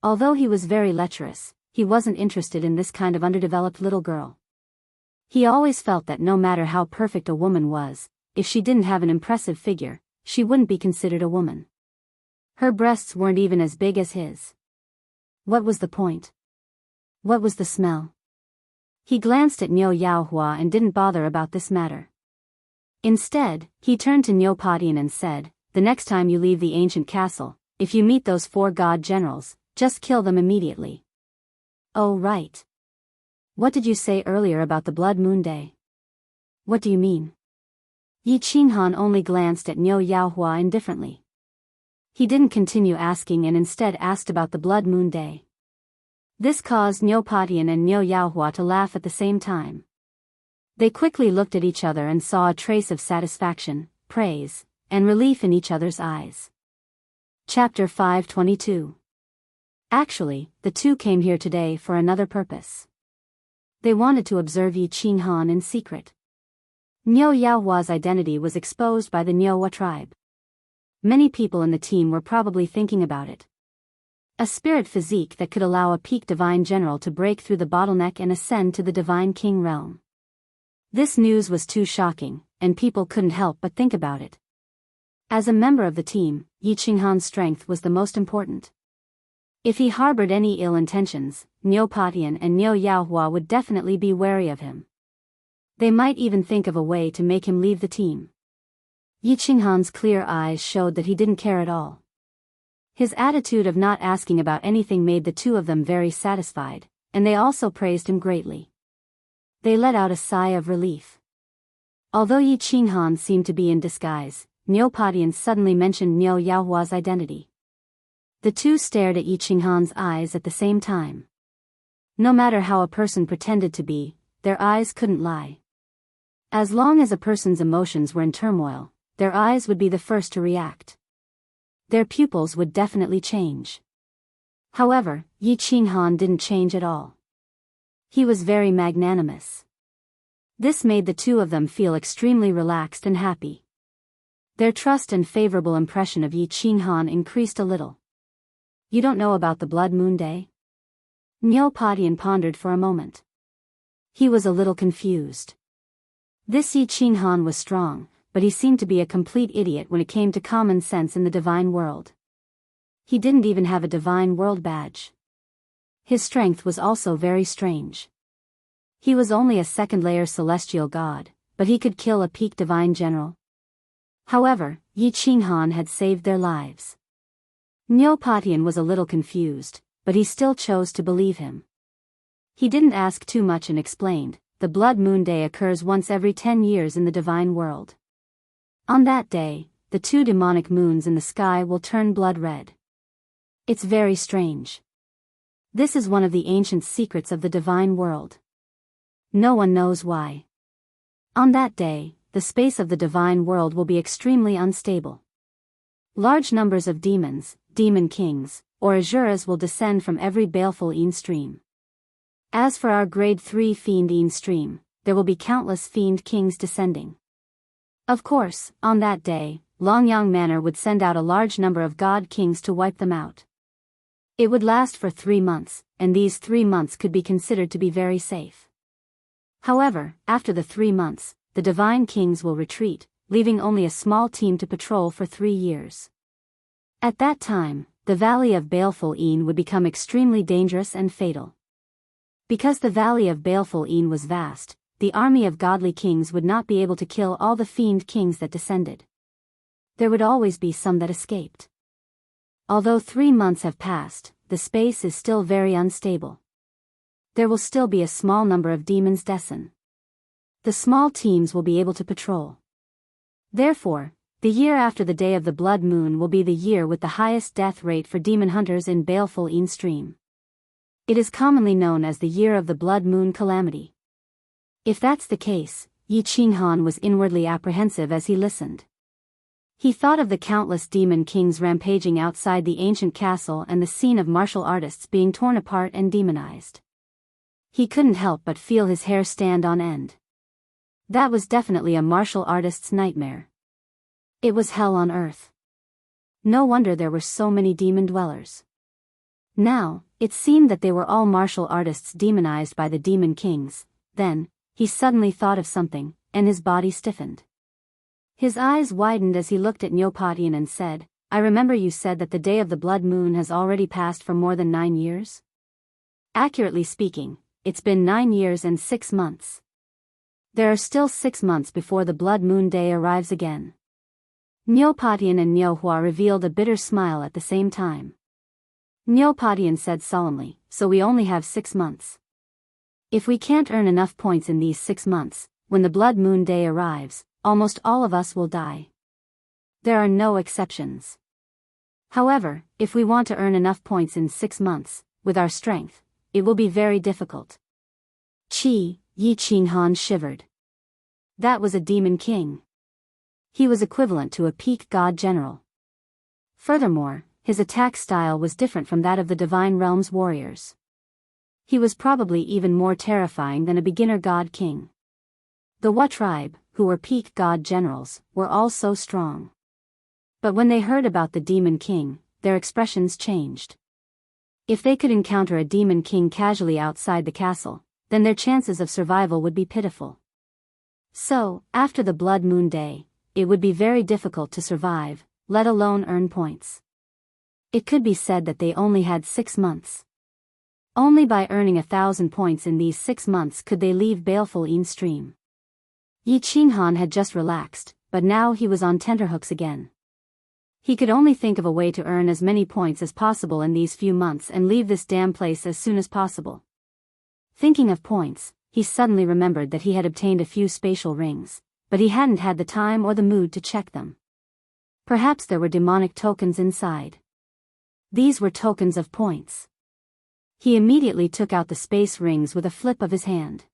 Although he was very lecherous, he wasn't interested in this kind of underdeveloped little girl. He always felt that no matter how perfect a woman was, if she didn't have an impressive figure, she wouldn't be considered a woman. Her breasts weren't even as big as his. What was the point? What was the smell? He glanced at Niu Yaohua and didn't bother about this matter. Instead, he turned to Nyo Padian and said, "The next time you leave the ancient castle, if you meet those 4 god generals, just kill them immediately." "Oh right. What did you say earlier about the Blood Moon Day?" "What do you mean?" Yi Qinghan only glanced at Niu Yaohua indifferently. He didn't continue asking and instead asked about the Blood Moon Day. This caused Nyo Padian and Niu Yaohua to laugh at the same time. They quickly looked at each other and saw a trace of satisfaction, praise, and relief in each other's eyes. Chapter 522. Actually, the 2 came here today for another purpose. They wanted to observe Yi Qinghan in secret. Niu Yaohua's identity was exposed by the Nyowa tribe. Many people in the team were probably thinking about it. A spirit physique that could allow a peak divine general to break through the bottleneck and ascend to the divine king realm. This news was too shocking, and people couldn't help but think about it. As a member of the team, Yi Qinghan's strength was the most important. If he harbored any ill intentions, Nyo Padian and Niu Yaohua would definitely be wary of him. They might even think of a way to make him leave the team. Yi Qinghan's clear eyes showed that he didn't care at all. His attitude of not asking about anything made the 2 of them very satisfied, and they also praised him greatly. They let out a sigh of relief. Although Yi Qinghan seemed to be in disguise, Nyo Padian suddenly mentioned Niu Yaohua's identity. The 2 stared at Yi Qinghan's eyes at the same time. No matter how a person pretended to be, their eyes couldn't lie. As long as a person's emotions were in turmoil, their eyes would be the first to react. Their pupils would definitely change. However, Yi Qinghan didn't change at all. He was very magnanimous. This made the 2 of them feel extremely relaxed and happy. Their trust and favorable impression of Yi Qinghan increased a little. "You don't know about the Blood Moon Day?" Nyo Padian pondered for a moment. He was a little confused. This Yi Qinghan was strong, but he seemed to be a complete idiot when it came to common sense in the divine world. He didn't even have a divine world badge. His strength was also very strange. He was only a 2nd-layer celestial god, but he could kill a peak divine general. However, Yi Qinghan had saved their lives. Niu Patian was a little confused, but he still chose to believe him. He didn't ask too much and explained, the blood moon day occurs once every 10 years in the divine world. On that day, the 2 demonic moons in the sky will turn blood red. It's very strange. This is one of the ancient secrets of the divine world. No one knows why. On that day, the space of the divine world will be extremely unstable. Large numbers of demons, demon kings, or asuras will descend from every baleful Een stream. As for our grade 3 fiend Een stream, there will be countless fiend kings descending. Of course, on that day, Longyang Manor would send out a large number of god kings to wipe them out. It would last for 3 months, and these 3 months could be considered to be very safe. However, after the 3 months, the divine kings will retreat, leaving only a small team to patrol for 3 years. At that time, the Valley of Baleful Een would become extremely dangerous and fatal. Because the Valley of Baleful Een was vast, the army of godly kings would not be able to kill all the fiend kings that descended. There would always be some that escaped. Although 3 months have passed, the space is still very unstable. There will still be a small number of demons descend. The small teams will be able to patrol. Therefore, the year after the day of the blood moon will be the year with the highest death rate for demon hunters in Baleful Een stream. It is commonly known as the year of the blood moon calamity. If that's the case, Yi Qinghan was inwardly apprehensive as he listened. He thought of the countless demon kings rampaging outside the ancient castle and the scene of martial artists being torn apart and demonized. He couldn't help but feel his hair stand on end. That was definitely a martial artist's nightmare. It was hell on earth. No wonder there were so many demon dwellers. Now, it seemed that they were all martial artists demonized by the demon kings. Then, he suddenly thought of something, and his body stiffened. His eyes widened as he looked at Niu Patian and said, I remember you said that the day of the blood moon has already passed for more than 9 years? Accurately speaking, it's been 9 years and 6 months. There are still 6 months before the blood moon day arrives again. Niu Patian and Niu Hua revealed a bitter smile at the same time. Niu Patian said solemnly, so we only have 6 months. If we can't earn enough points in these 6 months, when the blood moon day arrives, almost all of us will die. There are no exceptions. However, if we want to earn enough points in 6 months, with our strength, it will be very difficult. Yi Qinghan shivered. That was a demon king. He was equivalent to a peak god general. Furthermore, his attack style was different from that of the Divine Realm's warriors. He was probably even more terrifying than a beginner god king. The Hua tribe, who were peak god generals, were all so strong. But when they heard about the demon king, their expressions changed. If they could encounter a demon king casually outside the castle, then their chances of survival would be pitiful. So, after the blood moon day, it would be very difficult to survive, let alone earn points. It could be said that they only had 6 months. Only by earning 1,000 points in these 6 months could they leave Baleful Een stream. Yi Qinghan had just relaxed, but now he was on tenterhooks again. He could only think of a way to earn as many points as possible in these few months and leave this damn place as soon as possible. Thinking of points, he suddenly remembered that he had obtained a few spatial rings, but he hadn't had the time or the mood to check them. Perhaps there were demonic tokens inside. These were tokens of points. He immediately took out the space rings with a flip of his hand.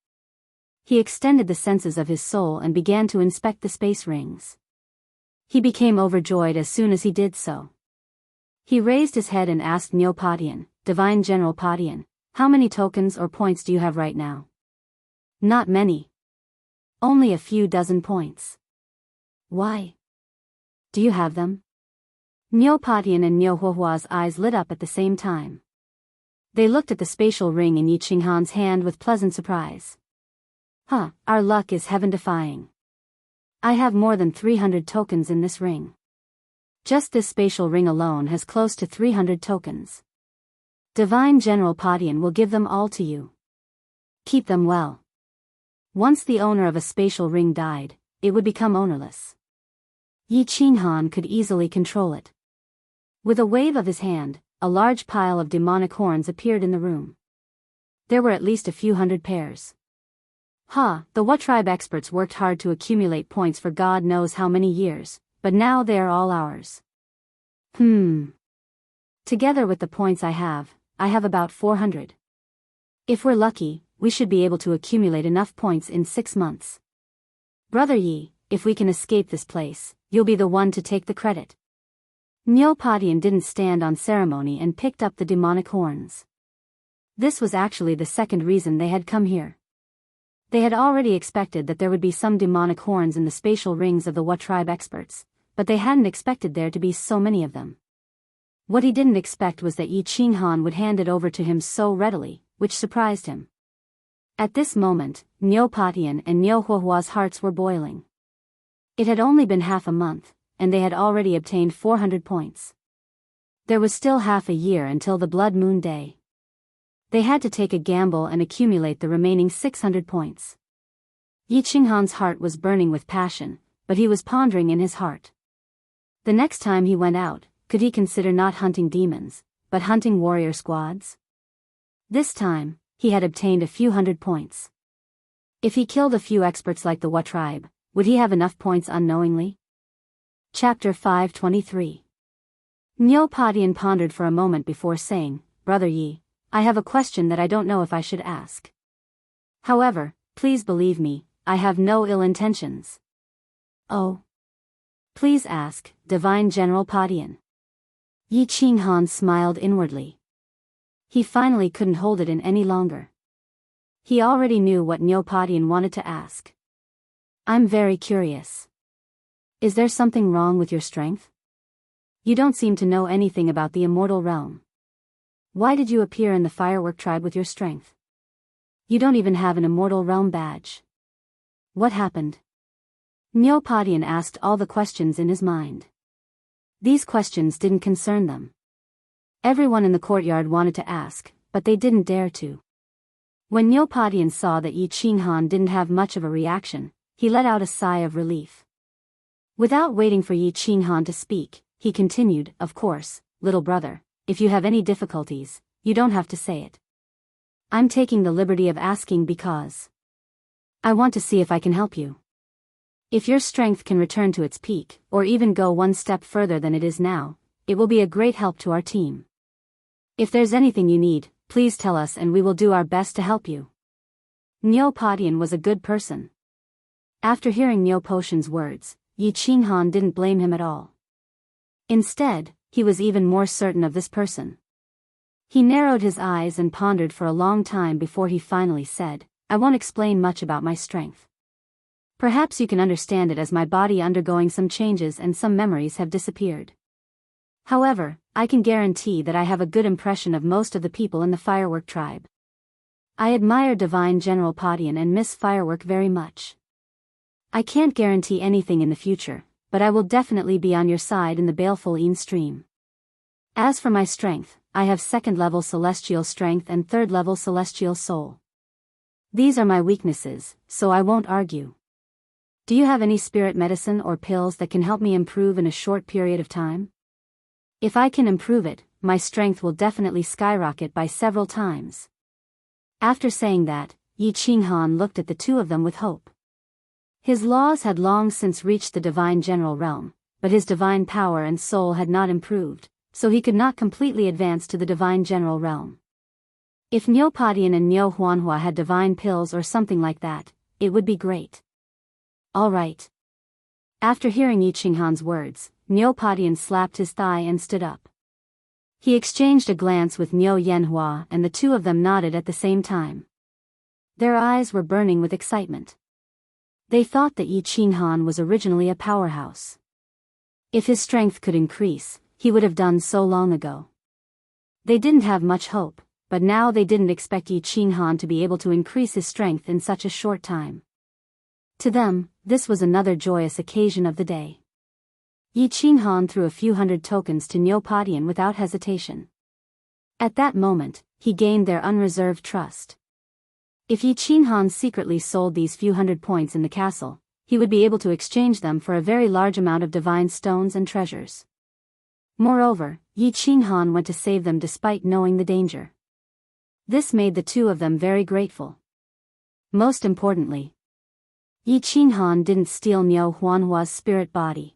He extended the senses of his soul and began to inspect the space rings. He became overjoyed as soon as he did so. He raised his head and asked Niu Patian, Divine General Patian, how many tokens or points do you have right now? Not many. Only a few dozen points. Why? Do you have them? Niu Patian and Niu Huahua's eyes lit up at the same time. They looked at the spatial ring in Yi Qinghan's hand with pleasant surprise. Our luck is heaven-defying. I have more than 300 tokens in this ring. Just this spatial ring alone has close to 300 tokens. Divine General Patian will give them all to you. Keep them well. Once the owner of a spatial ring died, it would become ownerless. Yi Qinghan could easily control it. With a wave of his hand, a large pile of demonic horns appeared in the room. There were at least a few hundred pairs. The What tribe experts worked hard to accumulate points for God knows how many years, but now they are all ours. Together with the points I have about 400. If we're lucky, we should be able to accumulate enough points in 6 months. Brother Yi, if we can escape this place, you'll be the one to take the credit. Niu Padian didn't stand on ceremony and picked up the demonic horns. This was actually the second reason they had come here. They had already expected that there would be some demonic horns in the spatial rings of the What tribe experts, but they hadn't expected there to be so many of them. What he didn't expect was that Yi Qinghan would hand it over to him so readily, which surprised him. At this moment, Niu Padian and Niu Huahua's hearts were boiling. It had only been half a month, and they had already obtained 400 points. There was still half a year until the Blood Moon Day. They had to take a gamble and accumulate the remaining 600 points. Yi Qinghan's heart was burning with passion, but he was pondering in his heart. The next time he went out, could he consider not hunting demons, but hunting warrior squads? This time, he had obtained a few hundred points. If he killed a few experts like the What tribe, would he have enough points unknowingly? Chapter 523. Niu Padian pondered for a moment before saying, Brother Yi, I have a question that I don't know if I should ask. However, please believe me, I have no ill intentions. Oh. Please ask, Divine General Padian. Yi Qinghan smiled inwardly. He finally couldn't hold it in any longer. He already knew what Niu Padian wanted to ask. I'm very curious. Is there something wrong with your strength? You don't seem to know anything about the immortal realm. Why did you appear in the firework tribe with your strength? You don't even have an immortal realm badge. What happened? Niu Padian asked all the questions in his mind. These questions didn't concern them. Everyone in the courtyard wanted to ask, but they didn't dare to. When Niu Padian saw that Yi Qinghan didn't have much of a reaction, he let out a sigh of relief. Without waiting for Yi Qinghan to speak, he continued, Of course, little brother, if you have any difficulties, you don't have to say it. I'm taking the liberty of asking because I want to see if I can help you. If your strength can return to its peak, or even go one step further than it is now, it will be a great help to our team. If there's anything you need, please tell us and we will do our best to help you. Niu Padian was a good person. After hearing Niu Potion's words, Yi Qinghan didn't blame him at all. Instead, he was even more certain of this person. He narrowed his eyes and pondered for a long time before he finally said, I won't explain much about my strength. Perhaps you can understand it as my body undergoing some changes and some memories have disappeared. However, I can guarantee that I have a good impression of most of the people in the Firework tribe. I admire Divine General Padian and Miss Firework very much. I can't guarantee anything in the future, but I will definitely be on your side in the baleful Een stream. As for my strength, I have 2nd level celestial strength and 3rd level celestial soul. These are my weaknesses, so I won't argue. Do you have any spirit medicine or pills that can help me improve in a short period of time? If I can improve it, my strength will definitely skyrocket by several times. After saying that, Yi Qinghan looked at the two of them with hope. His laws had long since reached the divine general realm, but his divine power and soul had not improved, so he could not completely advance to the divine general realm. If Niu Padian and Niu Huanhua had divine pills or something like that, it would be great. All right. After hearing Yi Qinghan's words, Niu Padian slapped his thigh and stood up. He exchanged a glance with Niu Yanhua and the two of them nodded at the same time. Their eyes were burning with excitement. They thought that Yi Qinghan was originally a powerhouse. If his strength could increase, he would have done so long ago. They didn't have much hope, but now they didn't expect Yi Qinghan to be able to increase his strength in such a short time. To them, this was another joyous occasion of the day. Yi Qinghan threw a few hundred tokens to Niu Padian without hesitation. At that moment, he gained their unreserved trust. If Yi Qinghan secretly sold these few hundred points in the castle, he he would be able to exchange them for a very large amount of divine stones and treasures. Moreover, Yi Qinghan went to save them despite knowing the danger. This made the two of them very grateful. Most importantly, Yi Qinghan didn't steal Niu Huanhua's spirit body.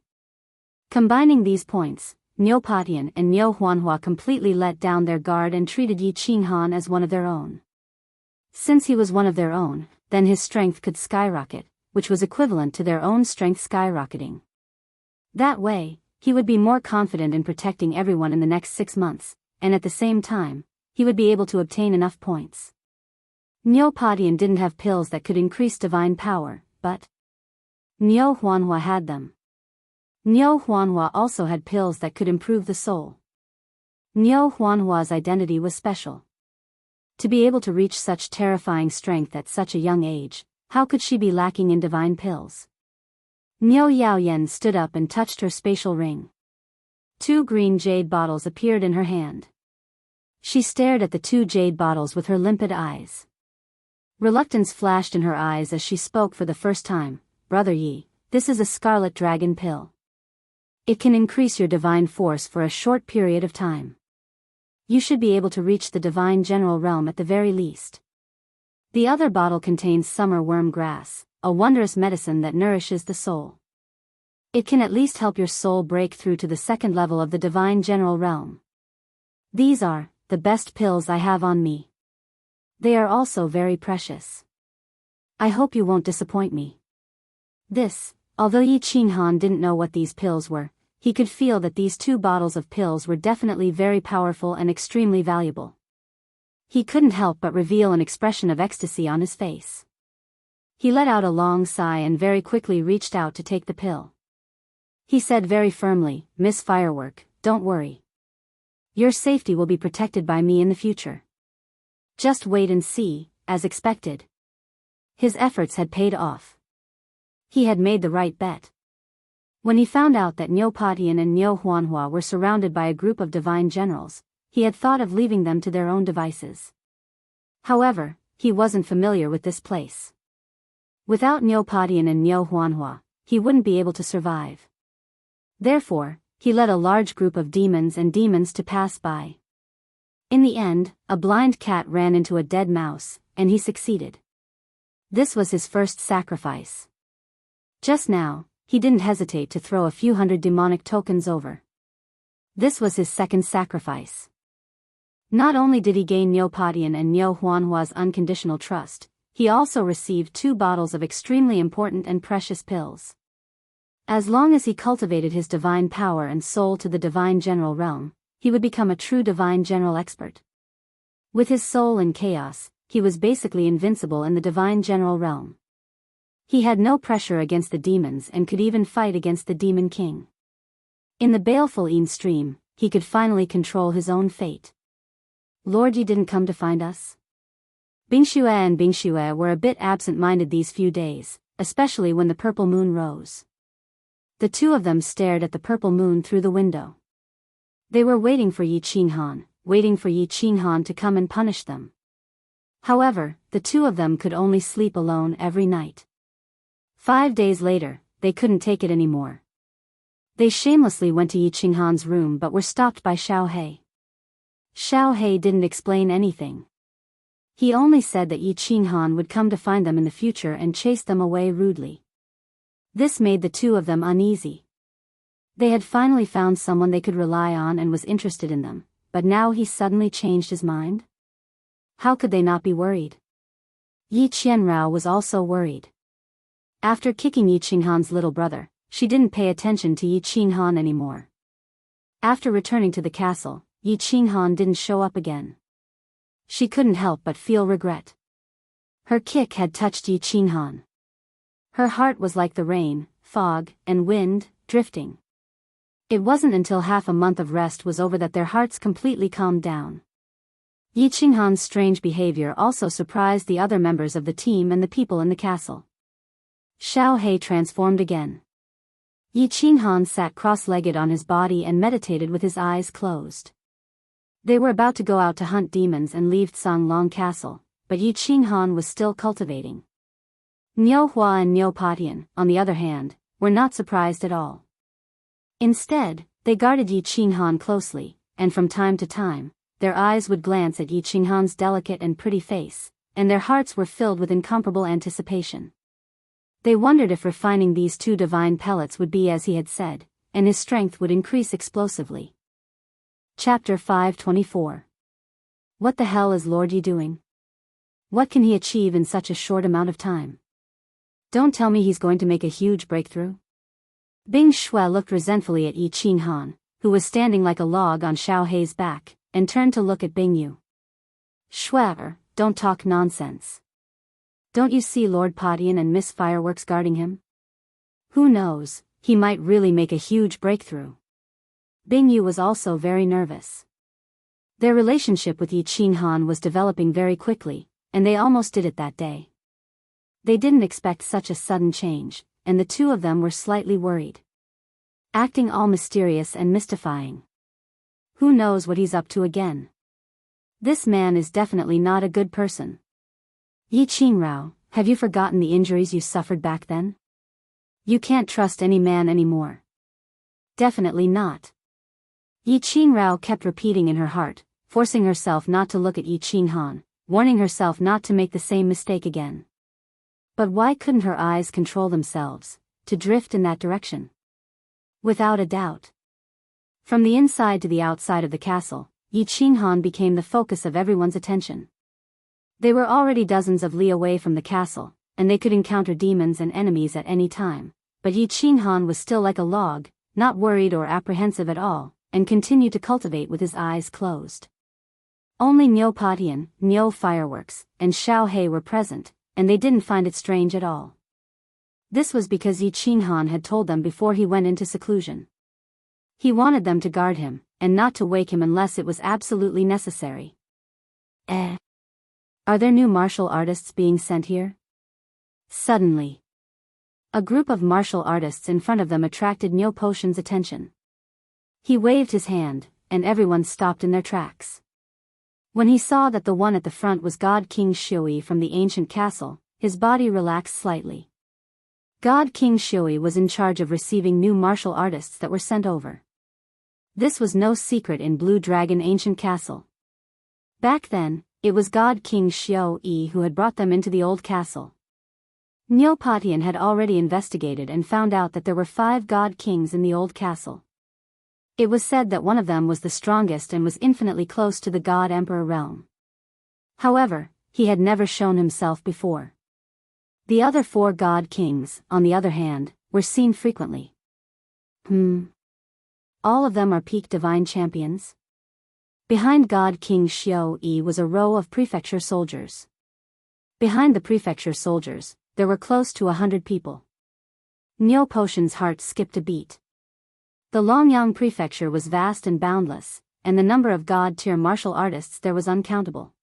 Combining these points, Niu Patian and Niu Huanhua completely let down their guard and treated Yi Qinghan as one of their own. Since he was one of their own, then his strength could skyrocket, which was equivalent to their own strength skyrocketing. That way, he would be more confident in protecting everyone in the next 6 months, and at the same time, he would be able to obtain enough points. Niu Patian didn't have pills that could increase divine power, but Niu Huanhua had them. Niu Huanhua also had pills that could improve the soul. Niu Huanhua's identity was special. To be able to reach such terrifying strength at such a young age, how could she be lacking in divine pills? Niu Yaoyan stood up and touched her spatial ring. 2 green jade bottles appeared in her hand. She stared at the 2 jade bottles with her limpid eyes. Reluctance flashed in her eyes as she spoke for the first time. Brother Yi, this is a scarlet dragon pill. It can increase your divine force for a short period of time. You should be able to reach the divine general realm at the very least. The other bottle contains summer worm grass, a wondrous medicine that nourishes the soul. It can at least help your soul break through to the 2nd level of the divine general realm. These are the best pills I have on me. They are also very precious. I hope you won't disappoint me. Although Yi Qinghan didn't know what these pills were, he could feel that these 2 bottles of pills were definitely very powerful and extremely valuable. He couldn't help but reveal an expression of ecstasy on his face. He let out a long sigh and very quickly reached out to take the pill. He said very firmly, Miss Firework, don't worry. Your safety will be protected by me in the future. Just wait and see, as expected. His efforts had paid off. He had made the right bet. When he found out that Niu Patian and Niu Huanhua were surrounded by a group of divine generals, he had thought of leaving them to their own devices. However, he wasn't familiar with this place. Without Niu Patian and Niu Huanhua, he wouldn't be able to survive. Therefore, he led a large group of demons to pass by. In the end, a blind cat ran into a dead mouse, and he succeeded. This was his first sacrifice. Just now, he didn't hesitate to throw a few hundred demonic tokens over. This was his second sacrifice. Not only did he gain Niu Patian and Niu Huanhua's unconditional trust, he also received 2 bottles of extremely important and precious pills. As long as he cultivated his divine power and soul to the divine general realm, he would become a true divine general expert. With his soul in chaos, he was basically invincible in the divine general realm. He had no pressure against the demons and could even fight against the demon king. In the baleful Yin stream, he could finally control his own fate. Lord Yi didn't come to find us? Bingxue and Bingxue were a bit absent-minded these few days, especially when the purple moon rose. The 2 of them stared at the purple moon through the window. They were waiting for Yi Qinghan to come and punish them. However, the 2 of them could only sleep alone every night. 5 days later, they couldn't take it anymore. They shamelessly went to Yi Qinghan's room but were stopped by Xiao He. Xiao He didn't explain anything. He only said that Yi Qinghan would come to find them in the future and chase them away rudely. This made the 2 of them uneasy. They had finally found someone they could rely on and was interested in them, but now he suddenly changed his mind? How could they not be worried? Yi Qianrao was also worried. After kicking Yi Qinghan's little brother, she didn't pay attention to Yi Qinghan anymore. After returning to the castle, Yi Qinghan didn't show up again. She couldn't help but feel regret. Her kick had touched Yi Qinghan. Her heart was like the rain, fog, and wind, drifting. It wasn't until half a month of rest was over that their hearts completely calmed down. Yi Qinghan's strange behavior also surprised the other members of the team and the people in the castle. Xiao He transformed again. Yi Qinghan sat cross-legged on his body and meditated with his eyes closed. They were about to go out to hunt demons and leave Canglong Castle, but Yi Qinghan was still cultivating. Niu Hua and Niu Patian, on the other hand, were not surprised at all. Instead, they guarded Yi Qinghan closely, and from time to time, their eyes would glance at Yi Qinghan's delicate and pretty face, and their hearts were filled with incomparable anticipation. They wondered if refining these two divine pellets would be as he had said, and his strength would increase explosively. Chapter 524. What the hell is Lord Yi doing? What can he achieve in such a short amount of time? Don't tell me he's going to make a huge breakthrough? Bing Shui looked resentfully at Yi Qinghan, who was standing like a log on Xiao Hei's back, and turned to look at Bing Yu. Shui, don't talk nonsense. Don't you see Lord Patian and Miss Fireworks guarding him? Who knows, he might really make a huge breakthrough. Bing Yu was also very nervous. Their relationship with Yi Qinghan was developing very quickly, and they almost did it that day. They didn't expect such a sudden change, and the two of them were slightly worried. Acting all mysterious and mystifying. Who knows what he's up to again? This man is definitely not a good person. Yi Qingrao, have you forgotten the injuries you suffered back then? You can't trust any man anymore. Definitely not. Yi Qingrao kept repeating in her heart, forcing herself not to look at Yi Qinghan, warning herself not to make the same mistake again. But why couldn't her eyes control themselves, to drift in that direction? Without a doubt. From the inside to the outside of the castle, Yi Qinghan became the focus of everyone's attention. They were already dozens of li away from the castle, and they could encounter demons and enemies at any time, but Yi Qinghan was still like a log, not worried or apprehensive at all, and continued to cultivate with his eyes closed. Only Niu Patian, Niu Fireworks, and Xiao Hei were present, and they didn't find it strange at all. This was because Yi Qinghan had told them before he went into seclusion. He wanted them to guard him, and not to wake him unless it was absolutely necessary. Are there new martial artists being sent here? Suddenly, a group of martial artists in front of them attracted Niu Potion's attention. He waved his hand, and everyone stopped in their tracks. When he saw that the one at the front was God King Shui from the ancient castle, his body relaxed slightly. God King Shui was in charge of receiving new martial artists that were sent over. This was no secret in Blue Dragon Ancient Castle. Back then, it was God King Xiao who had brought them into the old castle. Niu Patian had already investigated and found out that there were 5 God Kings in the old castle. It was said that one of them was the strongest and was infinitely close to the God Emperor realm. However, he had never shown himself before. The other 4 God Kings, on the other hand, were seen frequently. All of them are peak divine champions? Behind God King Xiao was a row of prefecture soldiers. Behind the prefecture soldiers, there were close to 100 people. Niu Potion's heart skipped a beat. The Longyang prefecture was vast and boundless, and the number of God-tier martial artists there was uncountable.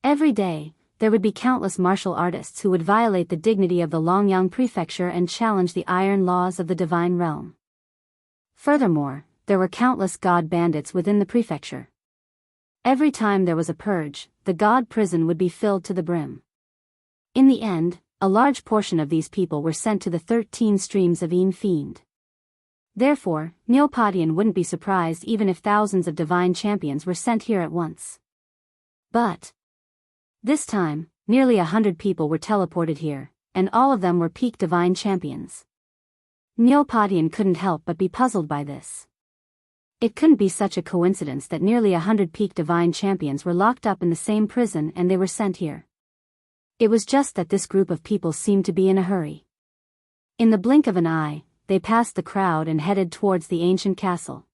Every day, there would be countless martial artists who would violate the dignity of the Longyang prefecture and challenge the iron laws of the divine realm. Furthermore, there were countless god bandits within the prefecture. Every time there was a purge, the god prison would be filled to the brim. In the end, a large portion of these people were sent to the 13 streams of Yin Fiend. Therefore, Niu Patian wouldn't be surprised even if thousands of divine champions were sent here at once. But this time, nearly 100 people were teleported here, and all of them were peak divine champions. Niu Patian couldn't help but be puzzled by this. It couldn't be such a coincidence that nearly 100 peak divine champions were locked up in the same prison and they were sent here. It was just that this group of people seemed to be in a hurry. In the blink of an eye, they passed the crowd and headed towards the ancient castle.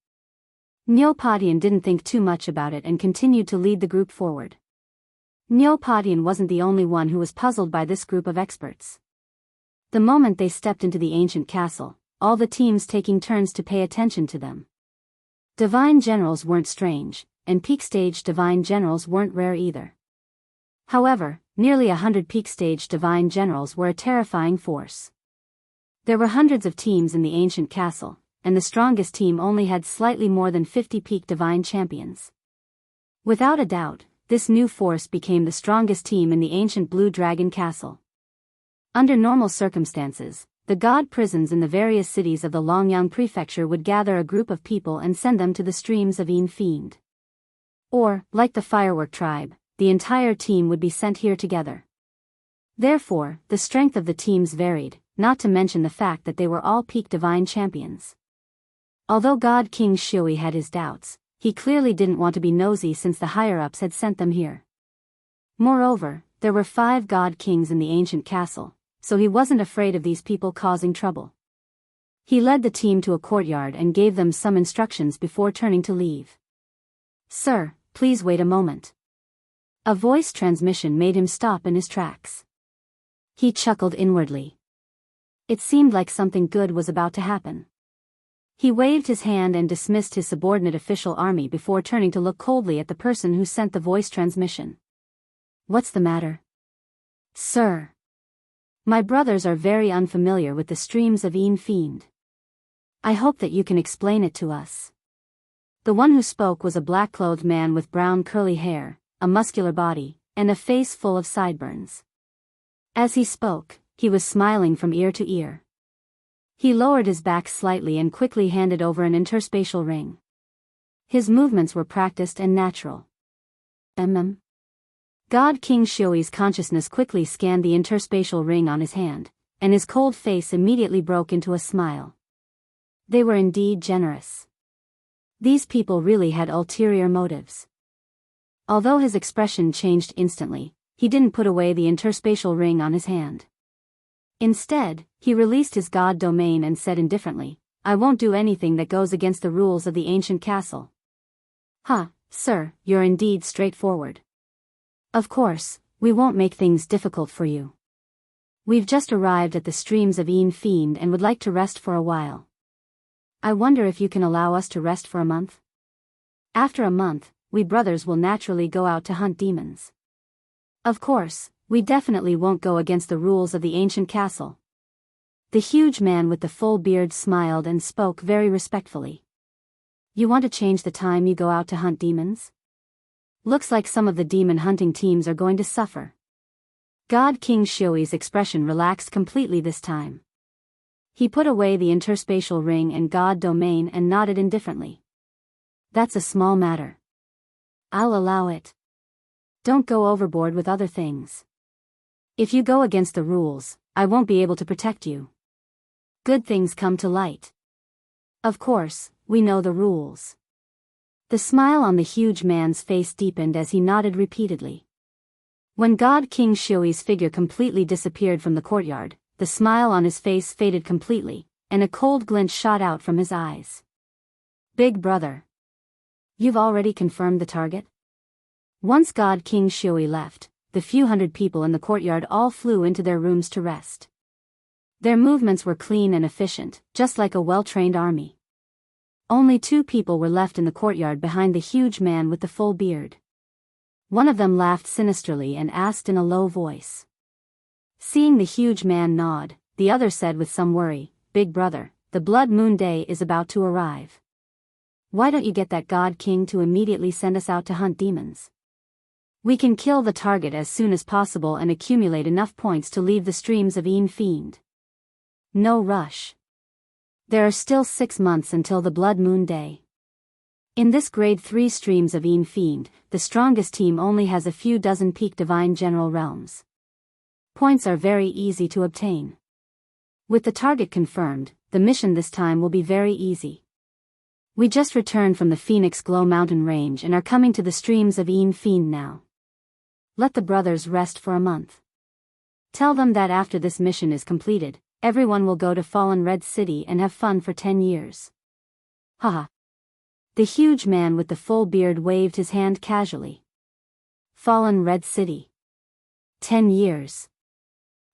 Niu Patian didn't think too much about it and continued to lead the group forward. Niu Patian wasn't the only one who was puzzled by this group of experts. The moment they stepped into the ancient castle, all the teams taking turns to pay attention to them. Divine generals weren't strange, and peak stage divine generals weren't rare either. However, nearly 100 peak stage divine generals were a terrifying force. There were hundreds of teams in the ancient castle, and the strongest team only had slightly more than 50 peak divine champions. Without a doubt, this new force became the strongest team in the ancient Blue Dragon Castle. Under normal circumstances, the god prisons in the various cities of the Longyang prefecture would gather a group of people and send them to the streams of Yin Fiend. Or, like the firework tribe, the entire team would be sent here together. Therefore, the strength of the teams varied, not to mention the fact that they were all peak divine champions. Although God King Shui had his doubts, he clearly didn't want to be nosy since the higher-ups had sent them here. Moreover, there were 5 god kings in the ancient castle, so he wasn't afraid of these people causing trouble. He led the team to a courtyard and gave them some instructions before turning to leave. "Sir, please wait a moment." A voice transmission made him stop in his tracks. He chuckled inwardly. It seemed like something good was about to happen. He waved his hand and dismissed his subordinate official army before turning to look coldly at the person who sent the voice transmission. "What's the matter?" "Sir. My brothers are very unfamiliar with the streams of Yin Fiend. I hope that you can explain it to us." The one who spoke was a black-clothed man with brown curly hair, a muscular body, and a face full of sideburns. As he spoke, he was smiling from ear to ear. He lowered his back slightly and quickly handed over an interspatial ring. His movements were practiced and natural. God King Shui's consciousness quickly scanned the interspatial ring on his hand, and his cold face immediately broke into a smile. They were indeed generous. These people really had ulterior motives. Although his expression changed instantly, he didn't put away the interspatial ring on his hand. Instead, he released his god domain and said indifferently, "I won't do anything that goes against the rules of the ancient castle." Sir, you're indeed straightforward. Of course, we won't make things difficult for you. We've just arrived at the streams of Yin Fiend and would like to rest for a while. I wonder if you can allow us to rest for a month? After a month, we brothers will naturally go out to hunt demons. Of course, we definitely won't go against the rules of the ancient castle. The huge man with the full beard smiled and spoke very respectfully. You want to change the time you go out to hunt demons? Looks like some of the demon hunting teams are going to suffer. God King Shui's expression relaxed completely this time. He put away the interspatial ring and god domain and nodded indifferently. That's a small matter. I'll allow it. Don't go overboard with other things. If you go against the rules, I won't be able to protect you. Good things come to light. Of course, we know the rules. The smile on the huge man's face deepened as he nodded repeatedly. When God King Shui's figure completely disappeared from the courtyard, the smile on his face faded completely, and a cold glint shot out from his eyes. "Big brother. You've already confirmed the target?" Once God King Shui left, the few hundred people in the courtyard all flew into their rooms to rest. Their movements were clean and efficient, just like a well-trained army. Only 2 people were left in the courtyard behind the huge man with the full beard. One of them laughed sinisterly and asked in a low voice. Seeing the huge man nod, the other said with some worry, "Big brother, the blood moon day is about to arrive. Why don't you get that god king to immediately send us out to hunt demons? We can kill the target as soon as possible and accumulate enough points to leave the streams of Yin Fiend. No rush. There are still 6 months until the blood moon day. In this grade 3 streams of Yin Fiend, the strongest team only has a few dozen peak divine general realms. Points are very easy to obtain. With the target confirmed, the mission this time will be very easy. We just returned from the Phoenix Glow mountain range and are coming to the streams of Yin Fiend now. Let the brothers rest for a month. Tell them that after this mission is completed, everyone will go to Fallen Red City and have fun for 10 years. Haha. The huge man with the full beard waved his hand casually. Fallen Red City. 10 years.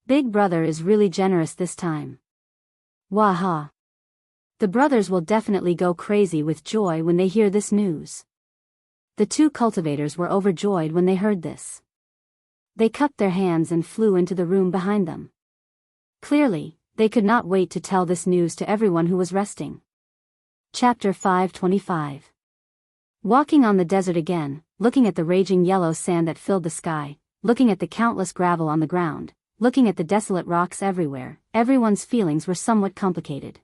Big brother is really generous this time. Waha. The brothers will definitely go crazy with joy when they hear this news. The 2 cultivators were overjoyed when they heard this. They cupped their hands and flew into the room behind them. Clearly, they could not wait to tell this news to everyone who was resting. Chapter 525. Walking on the desert again, looking at the raging yellow sand that filled the sky, looking at the countless gravel on the ground, looking at the desolate rocks everywhere, everyone's feelings were somewhat complicated.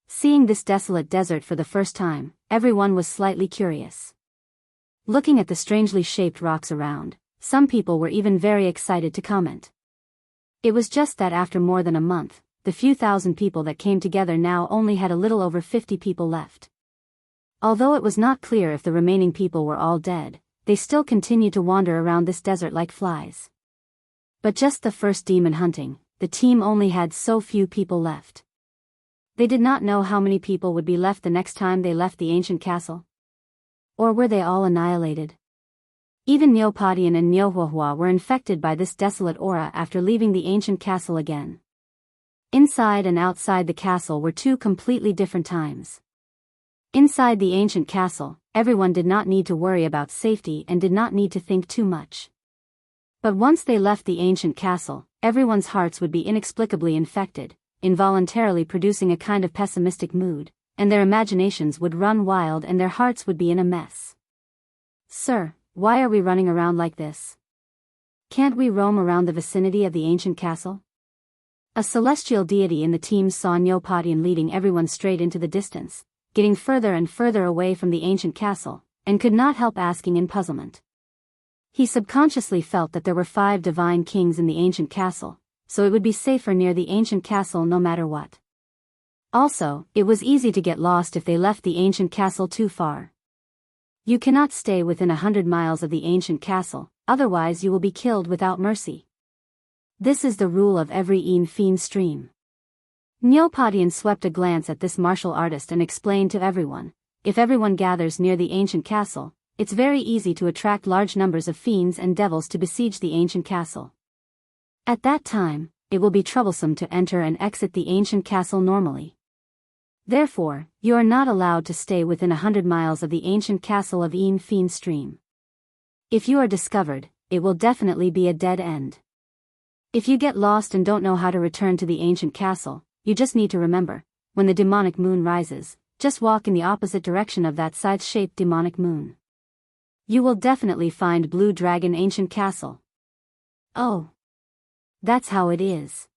Seeing this desolate desert for the first time, everyone was slightly curious. Looking at the strangely shaped rocks around, some people were even very excited to comment. It was just that after more than a month, the few thousand people that came together now only had a little over 50 people left. Although it was not clear if the remaining people were all dead, they still continued to wander around this desert like flies. But just the first demon hunting, the team only had so few people left. They did not know how many people would be left the next time they left the ancient castle. Or were they all annihilated? Even Neopodian and Nyohuahua were infected by this desolate aura after leaving the ancient castle again. Inside and outside the castle were two completely different times. Inside the ancient castle, everyone did not need to worry about safety and did not need to think too much. But once they left the ancient castle, everyone's hearts would be inexplicably infected, involuntarily producing a kind of pessimistic mood, and their imaginations would run wild and their hearts would be in a mess. "Sir, why are we running around like this? Can't we roam around the vicinity of the ancient castle?" A celestial deity in the team saw Neopodian leading everyone straight into the distance, getting further and further away from the ancient castle, and could not help asking in puzzlement. He subconsciously felt that there were 5 divine kings in the ancient castle, so it would be safer near the ancient castle no matter what. Also, it was easy to get lost if they left the ancient castle too far. You cannot stay within 100 miles of the ancient castle, otherwise you will be killed without mercy. This is the rule of every Fiend stream. Neopodian swept a glance at this martial artist and explained to everyone, if everyone gathers near the ancient castle, it's very easy to attract large numbers of fiends and devils to besiege the ancient castle. At that time, it will be troublesome to enter and exit the ancient castle normally. Therefore, you are not allowed to stay within 100 miles of the ancient castle of Fiend stream. If you are discovered, it will definitely be a dead end. If you get lost and don't know how to return to the ancient castle, you just need to remember, when the demonic moon rises, just walk in the opposite direction of that scythe-shaped demonic moon. You will definitely find Blue Dragon Ancient Castle. Oh. That's how it is.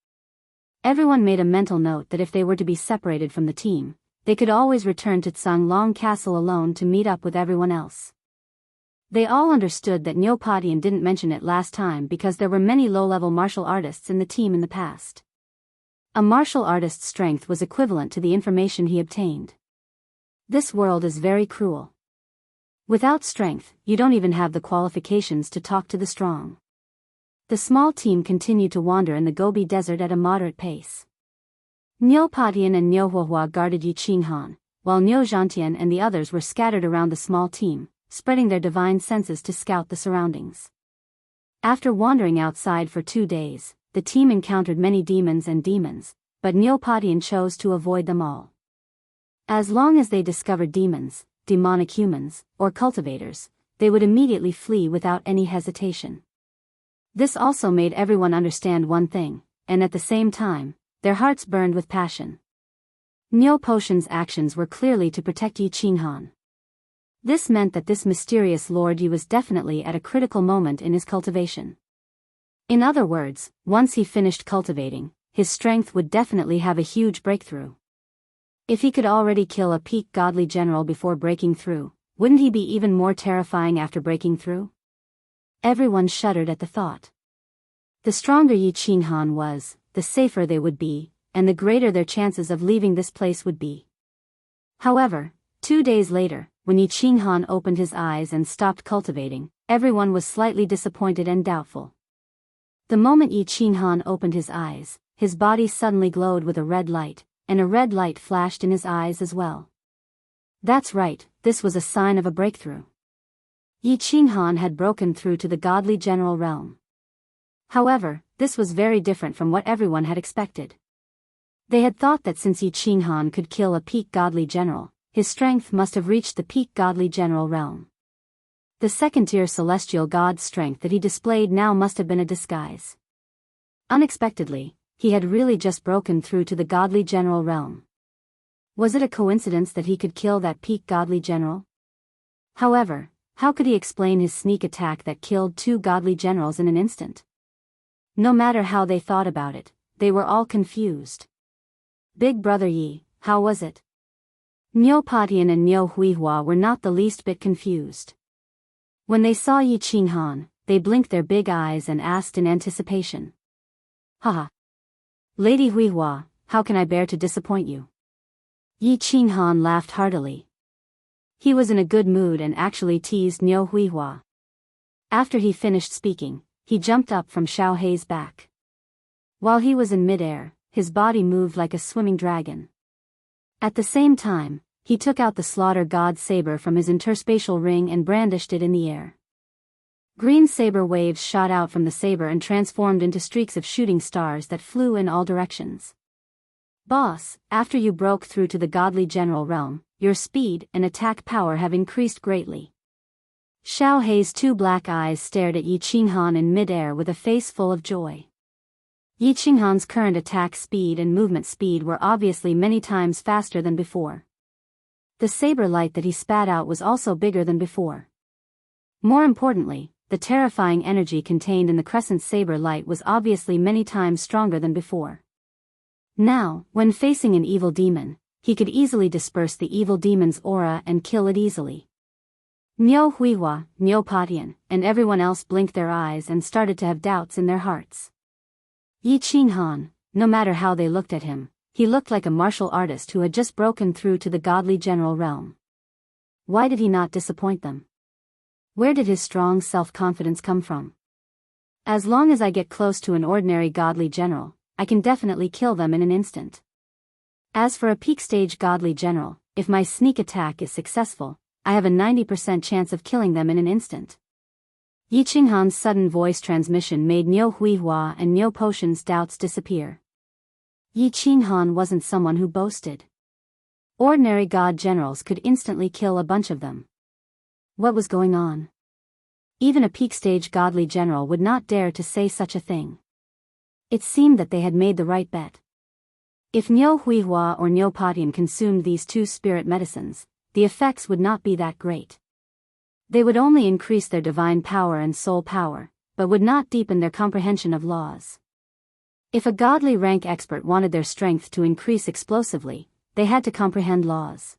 Everyone made a mental note that if they were to be separated from the team, they could always return to Tsanglong Castle alone to meet up with everyone else. They all understood that Neopodian didn't mention it last time because there were many low-level martial artists in the team in the past. A martial artist's strength was equivalent to the information he obtained. This world is very cruel. Without strength, you don't even have the qualifications to talk to the strong. The small team continued to wander in the Gobi Desert at a moderate pace. Neopodian and Nyohuahua guarded Yiqinghan, while Nyojantian and the others were scattered around the small team, spreading their divine senses to scout the surroundings. After wandering outside for 2 days, the team encountered many demons, but Neopodian chose to avoid them all. As long as they discovered demons, demonic humans, or cultivators, they would immediately flee without any hesitation. This also made everyone understand one thing, and at the same time, their hearts burned with passion. Neopotian's actions were clearly to protect Yiqinghan. This meant that this mysterious Lord Yi was definitely at a critical moment in his cultivation. In other words, once he finished cultivating, his strength would definitely have a huge breakthrough. If he could already kill a peak godly general before breaking through, wouldn't he be even more terrifying after breaking through? Everyone shuddered at the thought. The stronger Yiqinghan was, the safer they would be, and the greater their chances of leaving this place would be. However, 2 days later, when Yiqinghan opened his eyes and stopped cultivating, everyone was slightly disappointed and doubtful. The moment Yiqinghan opened his eyes, his body suddenly glowed with a red light, and a red light flashed in his eyes as well. That's right, this was a sign of a breakthrough. Yiqinghan had broken through to the godly general realm. However, this was very different from what everyone had expected. They had thought that since Yiqinghan could kill a peak godly general, his strength must have reached the peak godly general realm. The second-tier celestial god's strength that he displayed now must have been a disguise. Unexpectedly, he had really just broken through to the godly general realm. Was it a coincidence that he could kill that peak godly general? However, how could he explain his sneak attack that killed 2 godly generals in an instant? No matter how they thought about it, they were all confused. Big brother Yi, how was it? Niu Patian and Niu Huihua were not the least bit confused. When they saw Yi Qinghan, they blinked their big eyes and asked in anticipation. Haha. Lady Huihua, how can I bear to disappoint you? Yi Qinghan laughed heartily. He was in a good mood and actually teased Niu Huihua. After he finished speaking, he jumped up from Xiao Hei's back. While he was in midair, his body moved like a swimming dragon. At the same time, he took out the slaughter god saber from his interspatial ring and brandished it in the air. Green saber waves shot out from the saber and transformed into streaks of shooting stars that flew in all directions. Boss, after you broke through to the godly general realm, your speed and attack power have increased greatly. Xiao Hei's two black eyes stared at Yi Qinghan in midair with a face full of joy. Yi Qinghan's current attack speed and movement speed were obviously many times faster than before. The saber light that he spat out was also bigger than before. More importantly, the terrifying energy contained in the crescent saber light was obviously many times stronger than before. Now, when facing an evil demon, he could easily disperse the evil demon's aura and kill it easily. Niu Huihua, Niu Patian, and everyone else blinked their eyes and started to have doubts in their hearts. Yi Qinghan, no matter how they looked at him, he looked like a martial artist who had just broken through to the godly general realm. Why did he not disappoint them? Where did his strong self-confidence come from? As long as I get close to an ordinary godly general, I can definitely kill them in an instant. As for a peak stage godly general, if my sneak attack is successful, I have a 90% chance of killing them in an instant. Yi Qinghan's sudden voice transmission made Niu Huihua and Niu Potion's doubts disappear. Yi Qinghan wasn't someone who boasted. Ordinary god generals could instantly kill a bunch of them. What was going on? Even a peak stage godly general would not dare to say such a thing. It seemed that they had made the right bet. If Niu Huihua or Niu Patian consumed these two spirit medicines, the effects would not be that great. They would only increase their divine power and soul power, but would not deepen their comprehension of laws. If a godly rank expert wanted their strength to increase explosively, they had to comprehend laws.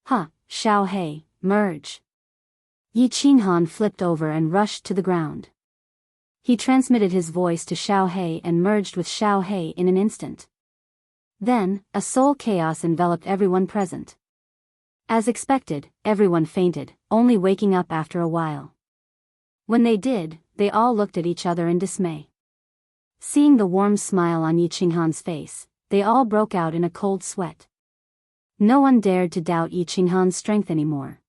Xiao Hei, merge. Yi Qinghan flipped over and rushed to the ground. He transmitted his voice to Xiao Hei and merged with Xiao Hei in an instant. Then, a soul chaos enveloped everyone present. As expected, everyone fainted, only waking up after a while. When they did, they all looked at each other in dismay. Seeing the warm smile on Yi Qinghan's face, they all broke out in a cold sweat. No one dared to doubt Yi Qinghan's strength anymore.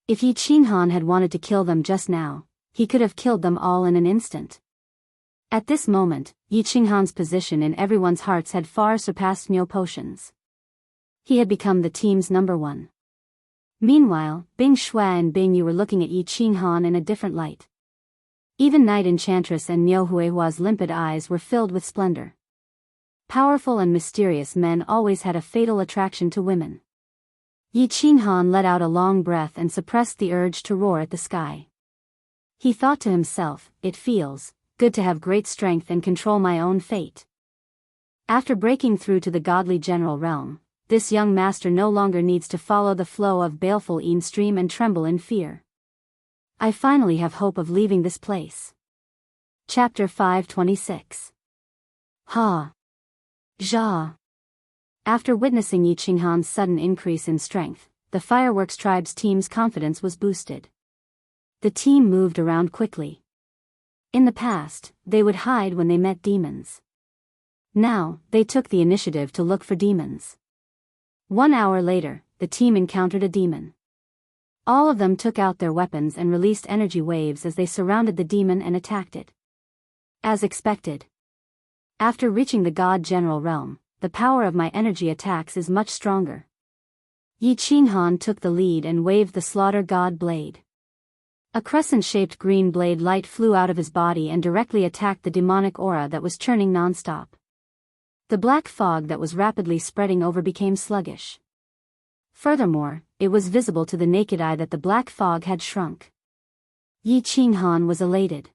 If Yi Qinghan had wanted to kill them just now, he could have killed them all in an instant. At this moment, Yi Qinghan's position in everyone's hearts had far surpassed Niu Potion's. He had become the team's number one. Meanwhile, Bing Shui and Bing Yu were looking at Yi Qinghan in a different light. Even Night Enchantress and Niu Huihua's limpid eyes were filled with splendor. Powerful and mysterious men always had a fatal attraction to women. Yi Qinghan let out a long breath and suppressed the urge to roar at the sky. He thought to himself, it feels good to have great strength and control my own fate. After breaking through to the godly general realm, this young master no longer needs to follow the flow of baleful Yin stream and tremble in fear. I finally have hope of leaving this place. Chapter 526. Ha! Zha! After witnessing Yi Qinghan's sudden increase in strength, the Fireworks Tribe's team's confidence was boosted. The team moved around quickly. In the past, they would hide when they met demons. Now, they took the initiative to look for demons. 1 hour later, the team encountered a demon. All of them took out their weapons and released energy waves as they surrounded the demon and attacked it. As expected. After reaching the God General realm, the power of my energy attacks is much stronger. Yi Qinghan took the lead and waved the Slaughter God blade. A crescent-shaped green blade light flew out of his body and directly attacked the demonic aura that was churning non-stop. The black fog that was rapidly spreading over became sluggish. Furthermore, it was visible to the naked eye that the black fog had shrunk. Yi Qinghan was elated.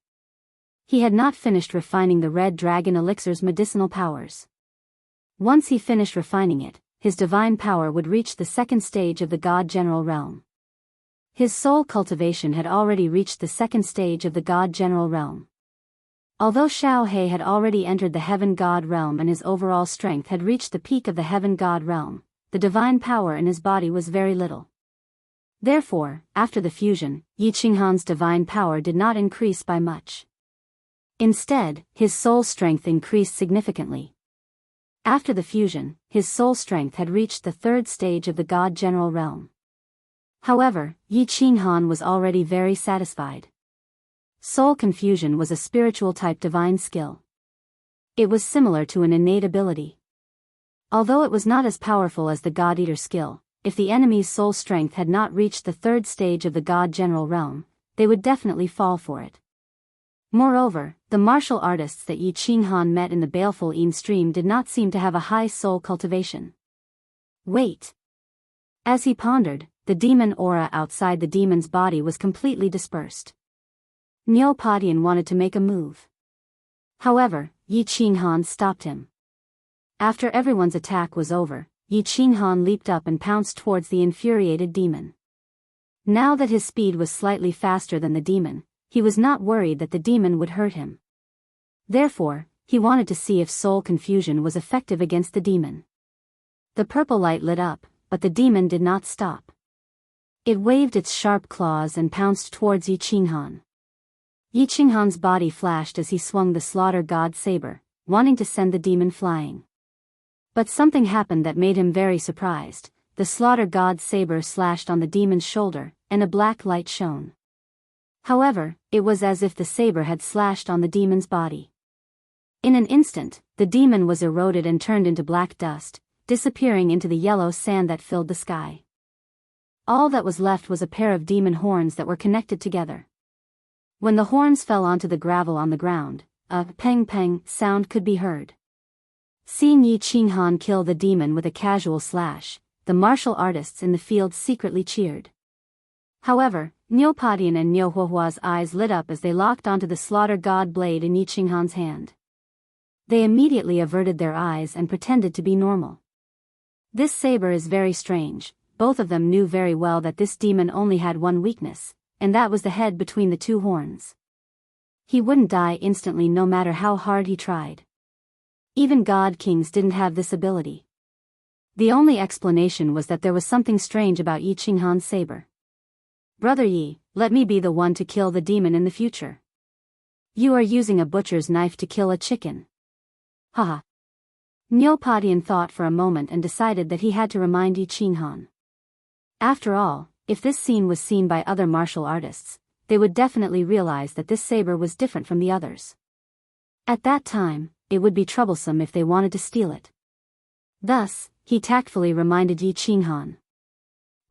He had not finished refining the red dragon elixir's medicinal powers. Once he finished refining it, his divine power would reach the second stage of the God General realm. His soul cultivation had already reached the second stage of the God General realm. Although Xiao He had already entered the Heaven God realm and his overall strength had reached the peak of the Heaven God realm, the divine power in his body was very little. Therefore, after the fusion, Yi Qinghan's divine power did not increase by much. Instead, his soul strength increased significantly. After the fusion, his soul strength had reached the third stage of the God General realm. However, Yi Qinghan was already very satisfied. Soul confusion was a spiritual-type divine skill. It was similar to an innate ability. Although it was not as powerful as the God-Eater skill, if the enemy's soul strength had not reached the third stage of the God General realm, they would definitely fall for it. Moreover, the martial artists that Yi Qinghan met in the baleful Yin stream did not seem to have a high soul cultivation. Wait. As he pondered, the demon aura outside the demon's body was completely dispersed. Niu Padian wanted to make a move. However, Yi Qinghan stopped him. After everyone's attack was over, Yi Qinghan leaped up and pounced towards the infuriated demon. Now that his speed was slightly faster than the demon, he was not worried that the demon would hurt him. Therefore, he wanted to see if soul confusion was effective against the demon. The purple light lit up, but the demon did not stop. It waved its sharp claws and pounced towards Yi Qinghan. Yi Qinghan's body flashed as he swung the slaughter god saber, wanting to send the demon flying. But something happened that made him very surprised. The slaughter god saber slashed on the demon's shoulder, and a black light shone. However, it was as if the saber had slashed on the demon's body. In an instant, the demon was eroded and turned into black dust, disappearing into the yellow sand that filled the sky. All that was left was a pair of demon horns that were connected together. When the horns fell onto the gravel on the ground, a peng-peng sound could be heard. Seeing Yi Qinghan kill the demon with a casual slash, the martial artists in the field secretly cheered. However, Niu Padian and Niu Huahua's eyes lit up as they locked onto the slaughter god blade in Yi Qinghan's hand. They immediately averted their eyes and pretended to be normal. This saber is very strange. Both of them knew very well that this demon only had one weakness, and that was the head between the two horns. He wouldn't die instantly no matter how hard he tried. Even God Kings didn't have this ability. The only explanation was that there was something strange about Yi Qinghan's saber. Brother Yi, let me be the one to kill the demon in the future. You are using a butcher's knife to kill a chicken. Haha. Niu Padian thought for a moment and decided that he had to remind Yi Qinghan. After all, if this scene was seen by other martial artists, they would definitely realize that this saber was different from the others. At that time, it would be troublesome if they wanted to steal it. Thus, he tactfully reminded Yi Qinghan.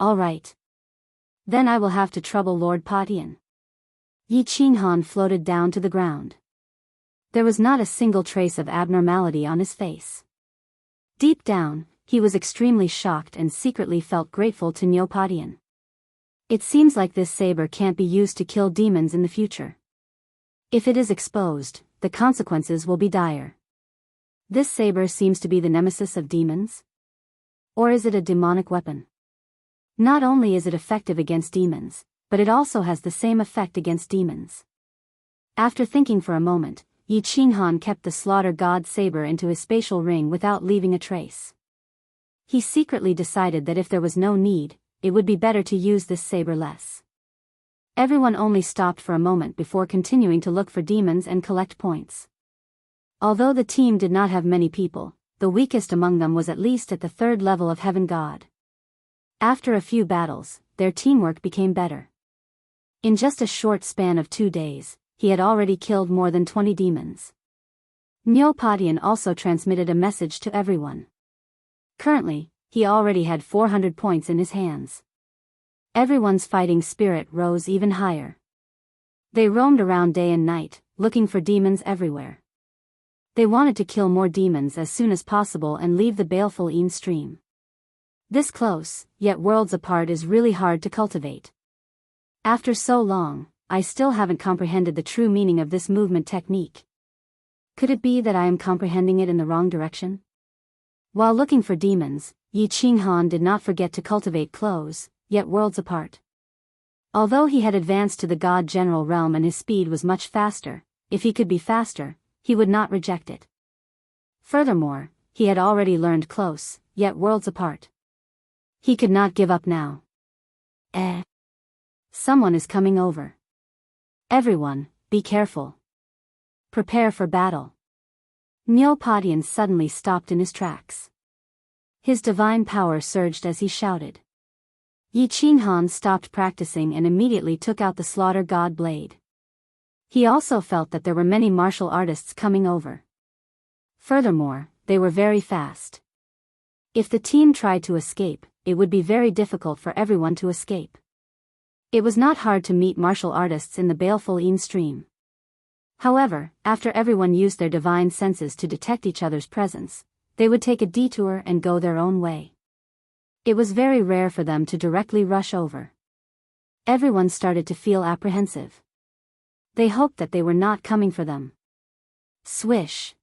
All right. Then I will have to trouble Lord Padian. Yi Qinghan floated down to the ground. There was not a single trace of abnormality on his face. Deep down, he was extremely shocked and secretly felt grateful to Niu Padian. It seems like this saber can't be used to kill demons in the future. If it is exposed, the consequences will be dire. This saber seems to be the nemesis of demons? Or is it a demonic weapon? Not only is it effective against demons, but it also has the same effect against demons. After thinking for a moment, Yi Qinghan kept the slaughter god saber into his spatial ring without leaving a trace. He secretly decided that if there was no need, it would be better to use this saber less. Everyone only stopped for a moment before continuing to look for demons and collect points. Although the team did not have many people, the weakest among them was at least at the third level of Heaven God. After a few battles, their teamwork became better. In just a short span of 2 days, he had already killed more than 20 demons. Niu Padian also transmitted a message to everyone. Currently, he already had 400 points in his hands. Everyone's fighting spirit rose even higher. They roamed around day and night, looking for demons everywhere. They wanted to kill more demons as soon as possible and leave the baleful Yin stream. This close, yet worlds apart is really hard to cultivate. After so long, I still haven't comprehended the true meaning of this movement technique. Could it be that I am comprehending it in the wrong direction? While looking for demons, Yi Qinghan did not forget to cultivate close, yet worlds apart. Although he had advanced to the God General realm and his speed was much faster, if he could be faster, he would not reject it. Furthermore, he had already learned close, yet worlds apart. He could not give up now. Someone is coming over. Everyone, be careful. Prepare for battle. Niu Padian suddenly stopped in his tracks. His divine power surged as he shouted. Yi Qinghan stopped practicing and immediately took out the slaughter god blade. He also felt that there were many martial artists coming over. Furthermore, they were very fast. If the team tried to escape, it would be very difficult for everyone to escape. It was not hard to meet martial artists in the baleful Yin stream. However, after everyone used their divine senses to detect each other's presence, they would take a detour and go their own way. It was very rare for them to directly rush over. Everyone started to feel apprehensive. They hoped that they were not coming for them. Swish!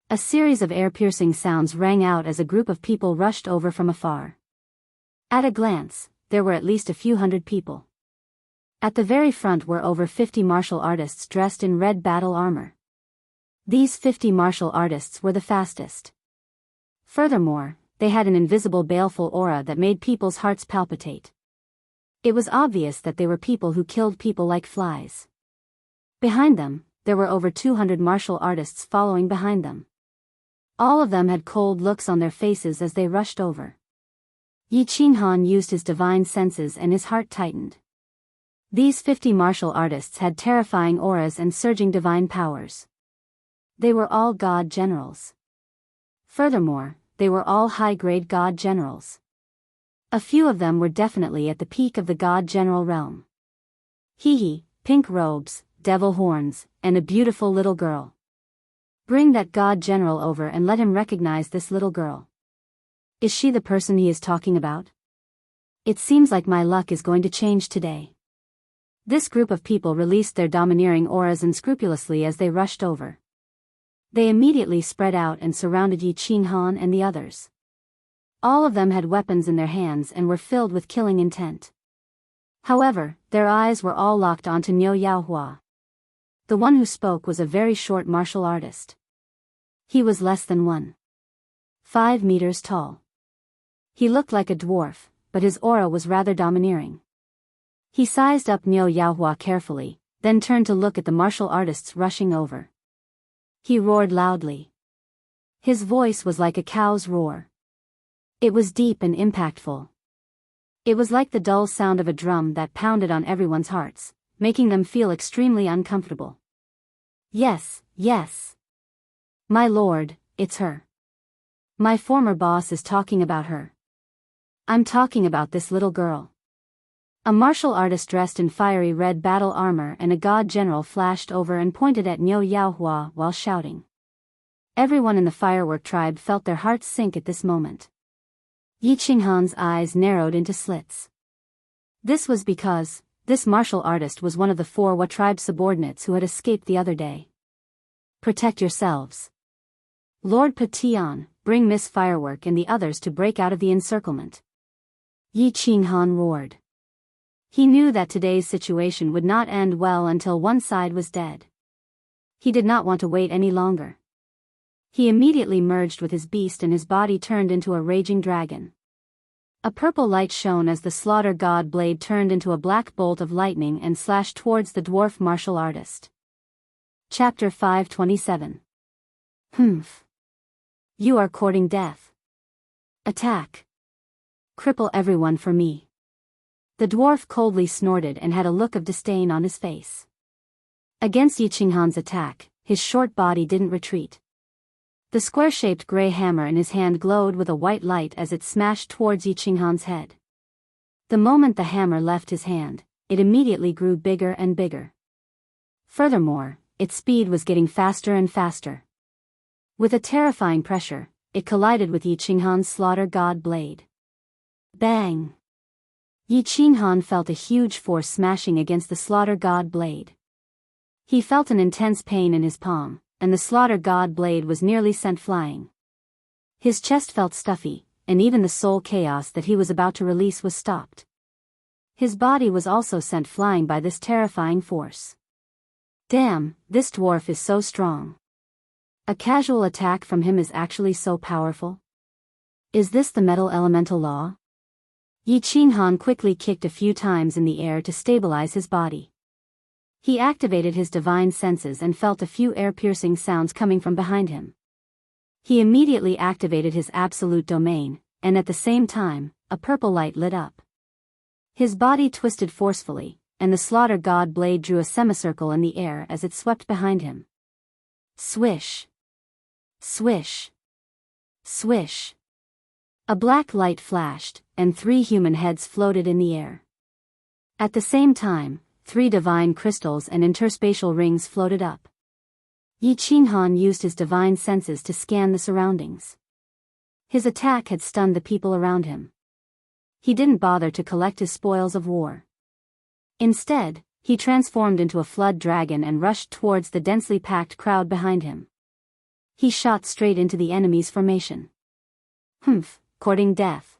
A series of air-piercing sounds rang out as a group of people rushed over from afar. At a glance, there were at least a few hundred people. At the very front were over 50 martial artists dressed in red battle armor. These 50 martial artists were the fastest. Furthermore, they had an invisible baleful aura that made people's hearts palpitate. It was obvious that they were people who killed people like flies. Behind them, there were over 200 martial artists following behind them. All of them had cold looks on their faces as they rushed over. Yi Qinghan used his divine senses and his heart tightened. These 50 martial artists had terrifying auras and surging divine powers. They were all god generals. Furthermore, they were all high-grade god generals. A few of them were definitely at the peak of the god general realm. Hee, pink robes, devil horns, and a beautiful little girl. Bring that god general over and let him recognize this little girl. Is she the person he is talking about? It seems like my luck is going to change today. This group of people released their domineering auras unscrupulously as they rushed over. They immediately spread out and surrounded Yi Qinghan and the others. All of them had weapons in their hands and were filled with killing intent. However, their eyes were all locked onto Niu Yaohua. The one who spoke was a very short martial artist. He was less than 1.5 meters tall. He looked like a dwarf, but his aura was rather domineering. He sized up Niu Yaohua carefully, then turned to look at the martial artists rushing over. He roared loudly. His voice was like a cow's roar. It was deep and impactful. It was like the dull sound of a drum that pounded on everyone's hearts, making them feel extremely uncomfortable. Yes, yes. My lord, it's her. My former boss is talking about her. I'm talking about this little girl. A martial artist dressed in fiery red battle armor and a god general flashed over and pointed at Niu Yaohua while shouting. Everyone in the firework tribe felt their hearts sink at this moment. Yi Qinghan's eyes narrowed into slits. This was because this martial artist was one of the 4 Wa tribe subordinates who had escaped the other day. Protect yourselves. Lord Patian, bring Miss Firework and the others to break out of the encirclement. Yi Qinghan roared. He knew that today's situation would not end well until one side was dead. He did not want to wait any longer. He immediately merged with his beast and his body turned into a raging dragon. A purple light shone as the slaughter god blade turned into a black bolt of lightning and slashed towards the dwarf martial artist. Chapter 527. Humph. You are courting death. Attack. Cripple everyone for me. The dwarf coldly snorted and had a look of disdain on his face. Against Yi Qinghan's attack, his short body didn't retreat. The square-shaped gray hammer in his hand glowed with a white light as it smashed towards Yi Qinghan's head. The moment the hammer left his hand, it immediately grew bigger and bigger. Furthermore, its speed was getting faster and faster. With a terrifying pressure, it collided with Yi Qinghan's slaughter god blade. Bang! Yi Qinghan felt a huge force smashing against the slaughter god blade. He felt an intense pain in his palm, and the slaughter god blade was nearly sent flying. His chest felt stuffy, and even the soul chaos that he was about to release was stopped. His body was also sent flying by this terrifying force. Damn, this dwarf is so strong. A casual attack from him is actually so powerful. Is this the metal elemental law? Yi Qinghan quickly kicked a few times in the air to stabilize his body. He activated his divine senses and felt a few air-piercing sounds coming from behind him. He immediately activated his absolute domain, and at the same time, a purple light lit up. His body twisted forcefully, and the slaughter god blade drew a semicircle in the air as it swept behind him. Swish! Swish! Swish! A black light flashed, and 3 human heads floated in the air. At the same time, 3 divine crystals and interspatial rings floated up. Yi Qinghan used his divine senses to scan the surroundings. His attack had stunned the people around him. He didn't bother to collect his spoils of war. Instead, he transformed into a flood dragon and rushed towards the densely packed crowd behind him. He shot straight into the enemy's formation. Courting death.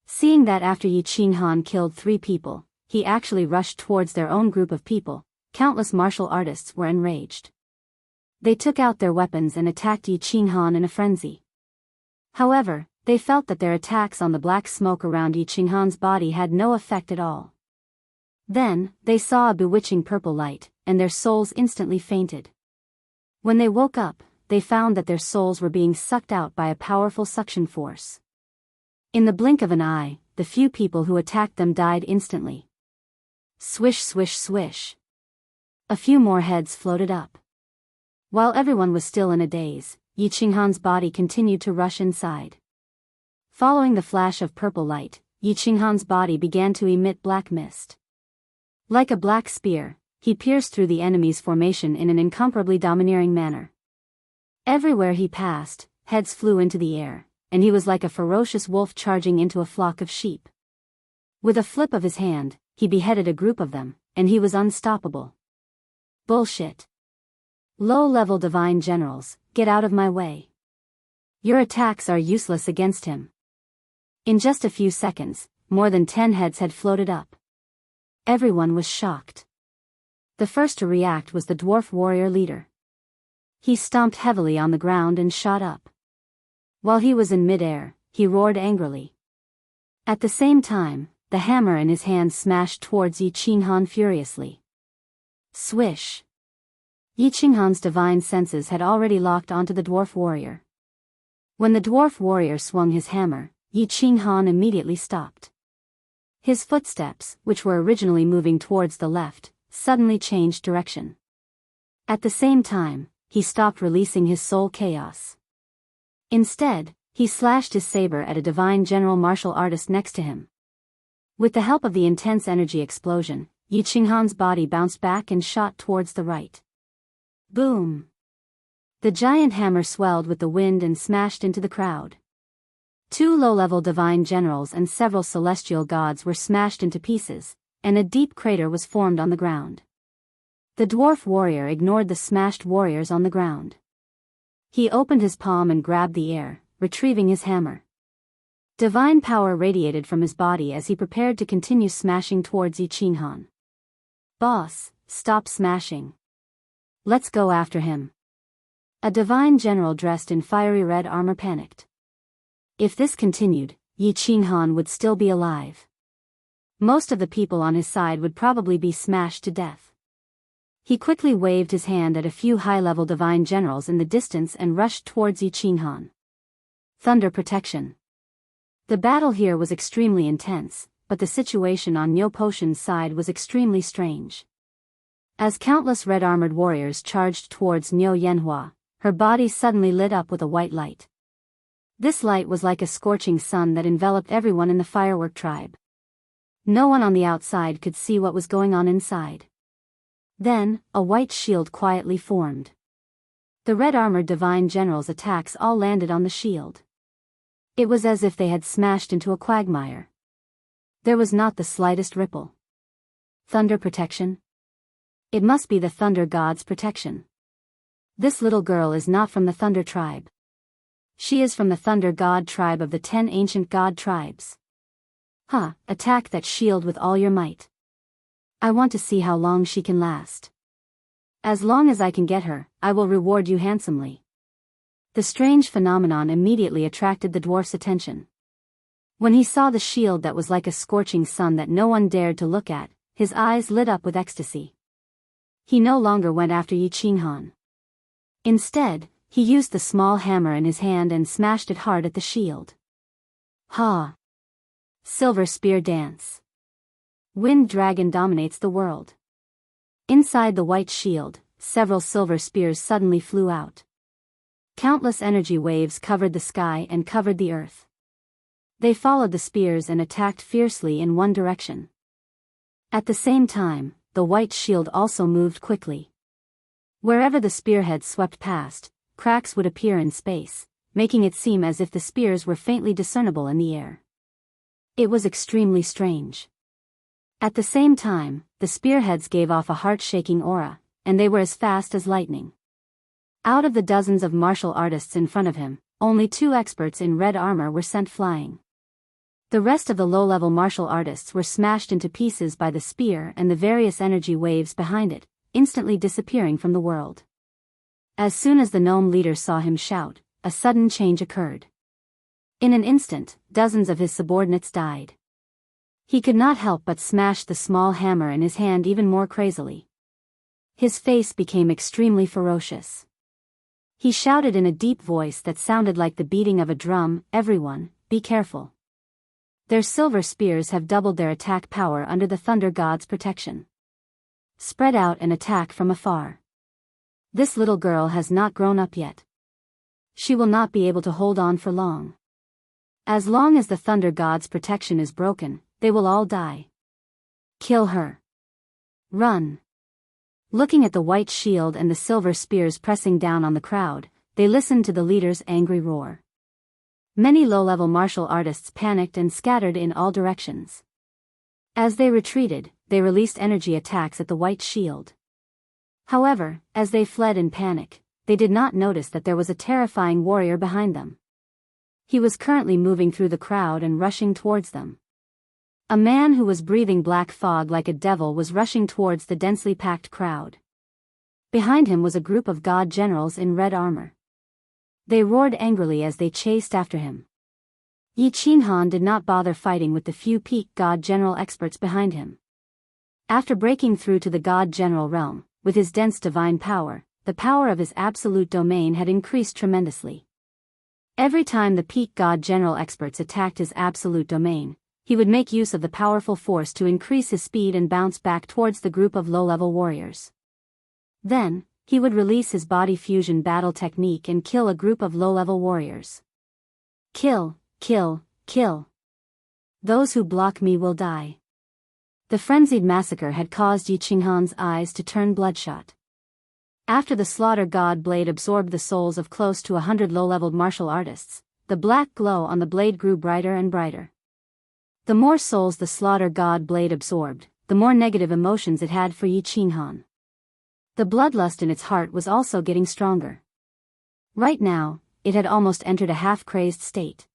Seeing that after Yi Qinghan killed 3 people, he actually rushed towards their own group of people, countless martial artists were enraged. They took out their weapons and attacked Yi Qinghan in a frenzy. However, they felt that their attacks on the black smoke around Yi Qinghan's body had no effect at all. Then, they saw a bewitching purple light, and their souls instantly fainted. When they woke up, they found that their souls were being sucked out by a powerful suction force. In the blink of an eye, the few people who attacked them died instantly. Swish swish swish. A few more heads floated up. While everyone was still in a daze, Yi Qinghan's body continued to rush inside. Following the flash of purple light, Yi Qinghan's body began to emit black mist. Like a black spear, he pierced through the enemy's formation in an incomparably domineering manner. Everywhere he passed, heads flew into the air, and he was like a ferocious wolf charging into a flock of sheep. With a flip of his hand, he beheaded a group of them, and he was unstoppable. Bullshit. Low-level divine generals, get out of my way. Your attacks are useless against him. In just a few seconds, more than 10 heads had floated up. Everyone was shocked. The first to react was the dwarf warrior leader. He stomped heavily on the ground and shot up. While he was in midair, he roared angrily. At the same time, the hammer in his hand smashed towards Yi Qinghan furiously. Swish! Yi Qinghan's divine senses had already locked onto the dwarf warrior. When the dwarf warrior swung his hammer, Yi Qinghan immediately stopped. His footsteps, which were originally moving towards the left, suddenly changed direction. At the same time, he stopped releasing his soul chaos. Instead, he slashed his saber at a divine general martial artist next to him. With the help of the intense energy explosion, Yi Qinghan's body bounced back and shot towards the right. Boom! The giant hammer swelled with the wind and smashed into the crowd. 2 low-level divine generals and several celestial gods were smashed into pieces, and a deep crater was formed on the ground. The dwarf warrior ignored the smashed warriors on the ground. He opened his palm and grabbed the air, retrieving his hammer. Divine power radiated from his body as he prepared to continue smashing towards Yi Qinghan. Boss, stop smashing. Let's go after him. A divine general dressed in fiery red armor panicked. If this continued, Yi Qinghan would still be alive. Most of the people on his side would probably be smashed to death. He quickly waved his hand at a few high-level divine generals in the distance and rushed towards Yi Qinghan. Thunder protection. The battle here was extremely intense, but the situation on Niu Potion's side was extremely strange. As countless red-armored warriors charged towards Niu Yanhua, her body suddenly lit up with a white light. This light was like a scorching sun that enveloped everyone in the firework tribe. No one on the outside could see what was going on inside. Then, a white shield quietly formed. The red-armored divine generals' attacks all landed on the shield. It was as if they had smashed into a quagmire. There was not the slightest ripple. Thunder protection? It must be the thunder god's protection. This little girl is not from the thunder tribe. She is from the thunder god tribe of the 10 ancient god tribes. Attack that shield with all your might. I want to see how long she can last. As long as I can get her, I will reward you handsomely. The strange phenomenon immediately attracted the dwarf's attention. When he saw the shield that was like a scorching sun that no one dared to look at, his eyes lit up with ecstasy. He no longer went after Yi Qinghan. Instead, he used the small hammer in his hand and smashed it hard at the shield. Silver Spear Dance. Wind Dragon dominates the world. Inside the white shield, several silver spears suddenly flew out. Countless energy waves covered the sky and covered the earth. They followed the spears and attacked fiercely in one direction. At the same time, the white shield also moved quickly. Wherever the spearheads swept past, cracks would appear in space, making it seem as if the spears were faintly discernible in the air. It was extremely strange. At the same time, the spearheads gave off a heart-shaking aura, and they were as fast as lightning. Out of the dozens of martial artists in front of him, only 2 experts in red armor were sent flying. The rest of the low-level martial artists were smashed into pieces by the spear and the various energy waves behind it, instantly disappearing from the world. As soon as the gnome leader saw him shout, a sudden change occurred. In an instant, dozens of his subordinates died. He could not help but smash the small hammer in his hand even more crazily. His face became extremely ferocious. He shouted in a deep voice that sounded like the beating of a drum, "Everyone, be careful. Their silver spears have doubled their attack power under the thunder god's protection. Spread out and attack from afar. This little girl has not grown up yet. She will not be able to hold on for long. As long as the thunder god's protection is broken, they will all die. Kill her. Run." Looking at the white shield and the silver spears pressing down on the crowd, they listened to the leader's angry roar. Many low-level martial artists panicked and scattered in all directions. As they retreated, they released energy attacks at the white shield. However, as they fled in panic, they did not notice that there was a terrifying warrior behind them. He was currently moving through the crowd and rushing towards them. A man who was breathing black fog like a devil was rushing towards the densely packed crowd. Behind him was a group of god generals in red armor. They roared angrily as they chased after him. Yi Qinghan did not bother fighting with the few peak god general experts behind him. After breaking through to the god general realm, with his dense divine power, the power of his absolute domain had increased tremendously. Every time the peak god general experts attacked his absolute domain, he would make use of the powerful force to increase his speed and bounce back towards the group of low-level warriors. Then, he would release his body fusion battle technique and kill a group of low-level warriors. Kill, kill, kill. Those who block me will die. The frenzied massacre had caused Yi Qinghan's eyes to turn bloodshot. After the slaughter god blade absorbed the souls of close to 100 low-leveled martial artists, the black glow on the blade grew brighter and brighter. The more souls the slaughter god blade absorbed, the more negative emotions it had for Yi Qinghan. The bloodlust in its heart was also getting stronger. Right now, it had almost entered a half-crazed state.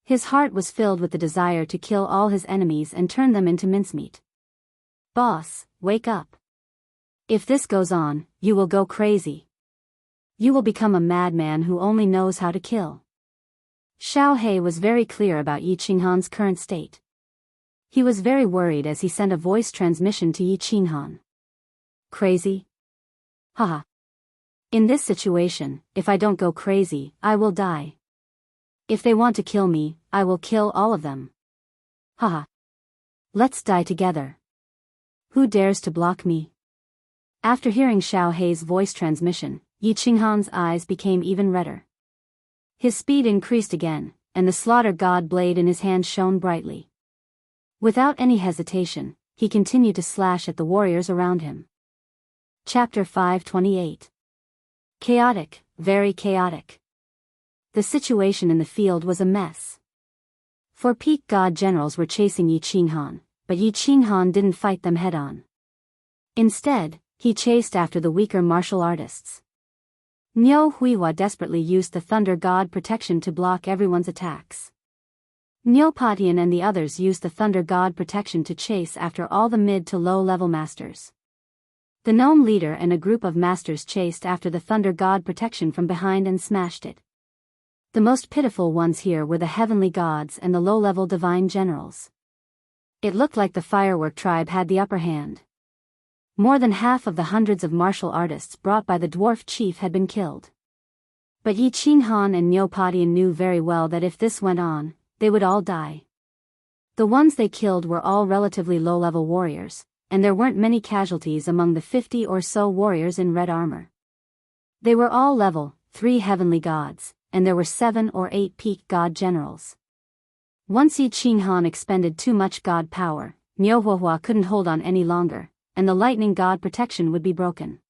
His heart was filled with the desire to kill all his enemies and turn them into mincemeat. "Boss, wake up. If this goes on, you will go crazy. You will become a madman who only knows how to kill." Xiao He was very clear about Yi Qinghan's current state. He was very worried as he sent a voice transmission to Yi Qinghan. "Crazy? Haha. In this situation, if I don't go crazy, I will die. If they want to kill me, I will kill all of them. Haha. Let's die together. Who dares to block me?" After hearing Xiao He's voice transmission, Yi Qinghan's eyes became even redder. His speed increased again, and the slaughter god blade in his hand shone brightly. Without any hesitation, he continued to slash at the warriors around him. Chapter 528. Chaotic, very chaotic. The situation in the field was a mess. Four peak god generals were chasing Yi Qinghan, but Yi Qinghan didn't fight them head-on. Instead, he chased after the weaker martial artists. Niu Huihua desperately used the thunder god protection to block everyone's attacks. Niu Patian and the others used the thunder god protection to chase after all the mid to low-level masters. The gnome leader and a group of masters chased after the thunder god protection from behind and smashed it. The most pitiful ones here were the heavenly gods and the low-level divine generals. It looked like the firework tribe had the upper hand. More than half of the hundreds of martial artists brought by the dwarf chief had been killed. But Yi Qinghan and Niu Patian knew very well that if this went on, they would all die. The ones they killed were all relatively low-level warriors, and there weren't many casualties among the 50 or so warriors in red armor. They were all level 3 heavenly gods, and there were 7 or 8 peak god generals. Once Yi Qinghan expended too much god power, Niu Huihua couldn't hold on any longer, and the lightning god protection would be broken.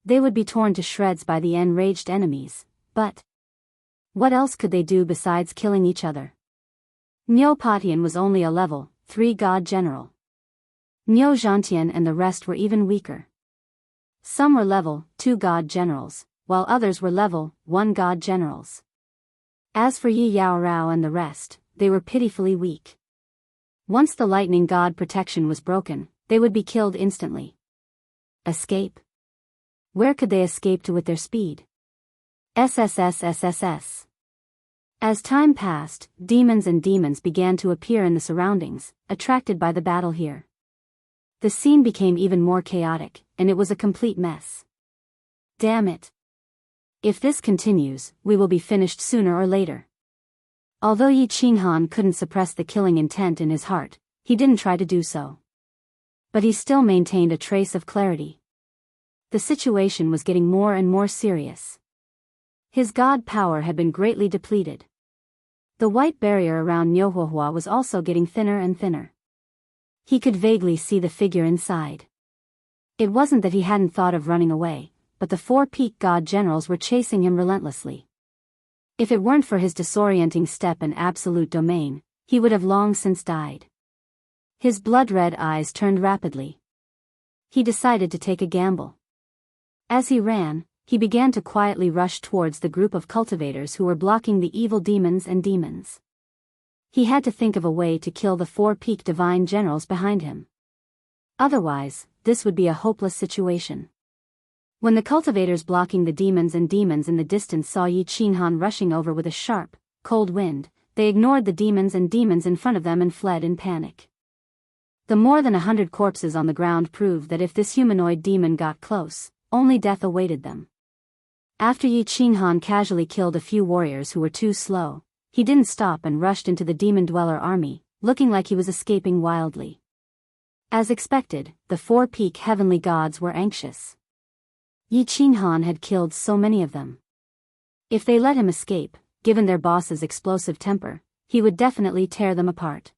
They would be torn to shreds by the enraged enemies, but what else could they do besides killing each other? Niu Patian was only a level 3 god general. Niu Zhantian and the rest were even weaker. Some were level 2 god generals, while others were level 1 god generals. As for Yi Yaorao and the rest, they were pitifully weak. Once the lightning god protection was broken, they would be killed instantly. Escape? Where could they escape to with their speed? SSSSSS. As time passed, demons began to appear in the surroundings, attracted by the battle here. The scene became even more chaotic, and it was a complete mess. Damn it. If this continues, we will be finished sooner or later. Although Yi Qinghan couldn't suppress the killing intent in his heart, he didn't try to do so. But he still maintained a trace of clarity. The situation was getting more and more serious. His god power had been greatly depleted. The white barrier around Niu Huihua was also getting thinner and thinner. He could vaguely see the figure inside. It wasn't that he hadn't thought of running away, but the 4 peak god generals were chasing him relentlessly. If it weren't for his disorienting step and absolute domain, he would have long since died. His blood-red eyes turned rapidly. He decided to take a gamble. As he ran, he began to quietly rush towards the group of cultivators who were blocking the evil demons and demons. He had to think of a way to kill the 4 peak divine generals behind him. Otherwise, this would be a hopeless situation. When the cultivators blocking the demons in the distance saw Yi Qinghan rushing over with a sharp, cold wind, they ignored the demons in front of them and fled in panic. The more than 100 corpses on the ground proved that if this humanoid demon got close, only death awaited them. After Yi Qinghan casually killed a few warriors who were too slow, he didn't stop and rushed into the demon dweller army, looking like he was escaping wildly. As expected, the 4 peak heavenly gods were anxious. Yi Qinghan had killed so many of them. If they let him escape, given their boss's explosive temper, he would definitely tear them apart.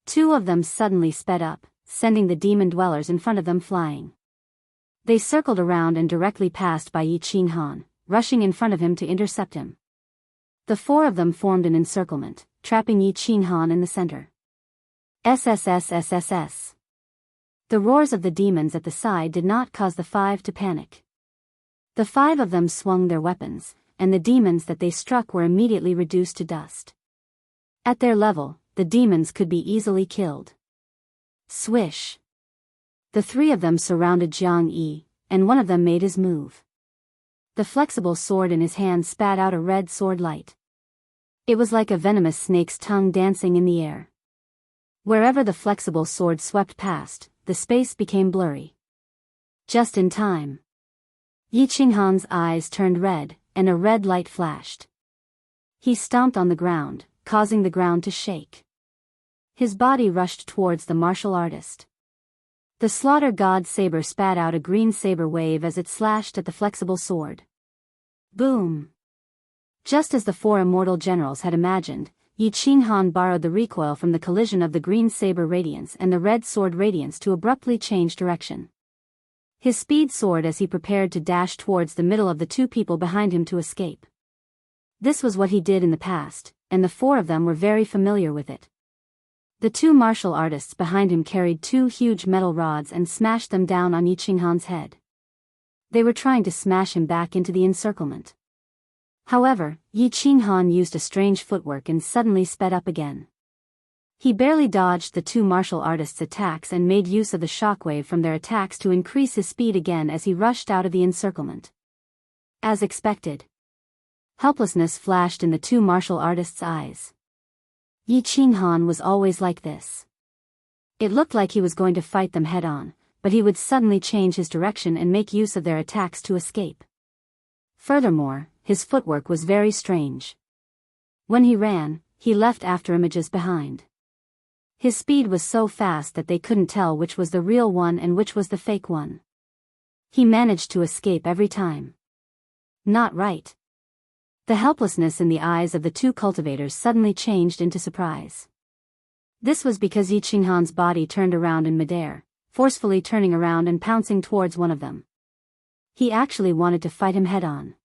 2 of them suddenly sped up, sending the demon dwellers in front of them flying. They circled around and directly passed by Yi Qinghan, rushing in front of him to intercept him. The 4 of them formed an encirclement, trapping Yi Qinghan in the center. SSSSSS. The roars of the demons at the side did not cause the 5 to panic. The 5 of them swung their weapons, and the demons that they struck were immediately reduced to dust. At their level, the demons could be easily killed. Swish. The 3 of them surrounded Jiang Yi, and one of them made his move. The flexible sword in his hand spat out a red sword light. It was like a venomous snake's tongue dancing in the air. Wherever the flexible sword swept past, the space became blurry. Just in time. Yi Qinghan's eyes turned red, and a red light flashed. He stomped on the ground, causing the ground to shake. His body rushed towards the martial artist. The slaughter god saber spat out a green saber wave as it slashed at the flexible sword. Boom! Just as the 4 immortal generals had imagined, Yi Qinghan borrowed the recoil from the collision of the green saber radiance and the red sword radiance to abruptly change direction. His speed soared as he prepared to dash towards the middle of the 2 people behind him to escape. This was what he did in the past, and the four of them were very familiar with it. The two martial artists behind him carried two huge metal rods and smashed them down on Yi Qinghan's head. They were trying to smash him back into the encirclement. However, Yi Qinghan used a strange footwork and suddenly sped up again. He barely dodged the two martial artists' attacks and made use of the shockwave from their attacks to increase his speed again as he rushed out of the encirclement. As expected, helplessness flashed in the two martial artists' eyes. Yi Qinghan was always like this. It looked like he was going to fight them head-on, but he would suddenly change his direction and make use of their attacks to escape. Furthermore, his footwork was very strange. When he ran, he left afterimages behind. His speed was so fast that they couldn't tell which was the real one and which was the fake one. He managed to escape every time. Not right. The helplessness in the eyes of the two cultivators suddenly changed into surprise. This was because Yi Qinghan's body turned around in midair, forcefully turning around and pouncing towards one of them. He actually wanted to fight him head-on.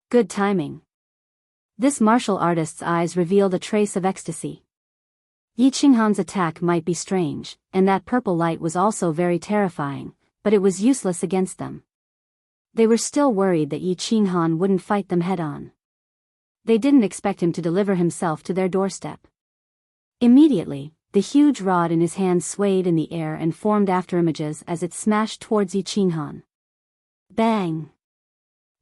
Good timing. This martial artist's eyes revealed a trace of ecstasy. Yi Qinghan's attack might be strange, and that purple light was also very terrifying, but it was useless against them. They were still worried that Yi Qinghan wouldn't fight them head-on. They didn't expect him to deliver himself to their doorstep. Immediately, the huge rod in his hand swayed in the air and formed afterimages as it smashed towards Yi Qinghan. Bang!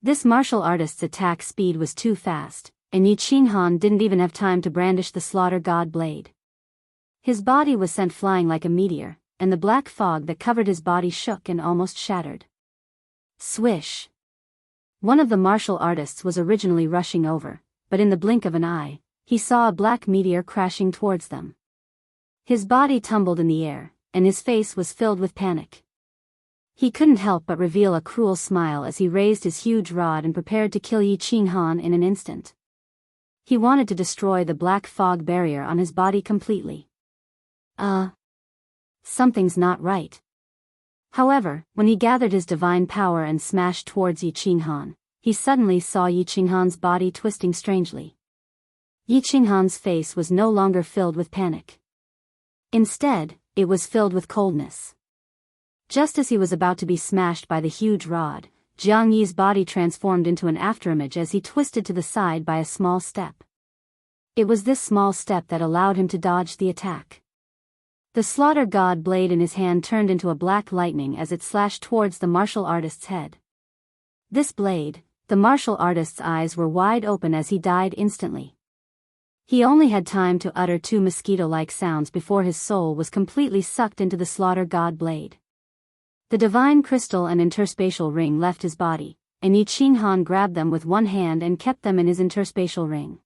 This martial artist's attack speed was too fast, and Yi Qinghan didn't even have time to brandish the slaughter god blade. His body was sent flying like a meteor, and the black fog that covered his body shook and almost shattered. Swish! One of the martial artists was originally rushing over, but in the blink of an eye, he saw a black meteor crashing towards them. His body tumbled in the air, and his face was filled with panic. He couldn't help but reveal a cruel smile as he raised his huge rod and prepared to kill Yi Qinghan in an instant. He wanted to destroy the black fog barrier on his body completely. Something's not right. However, when he gathered his divine power and smashed towards Yi Qinghan, he suddenly saw Yi Qinghan's body twisting strangely. Yi Qinghan's face was no longer filled with panic. Instead, it was filled with coldness. Just as he was about to be smashed by the huge rod, Jiang Yi's body transformed into an afterimage as he twisted to the side by a small step. It was this small step that allowed him to dodge the attack. The slaughter god blade in his hand turned into a black lightning as it slashed towards the martial artist's head. This blade, the martial artist's eyes were wide open as he died instantly. He only had time to utter two mosquito-like sounds before his soul was completely sucked into the slaughter god blade. The divine crystal and interspatial ring left his body, and Yi Qinghan grabbed them with one hand and kept them in his interspatial ring.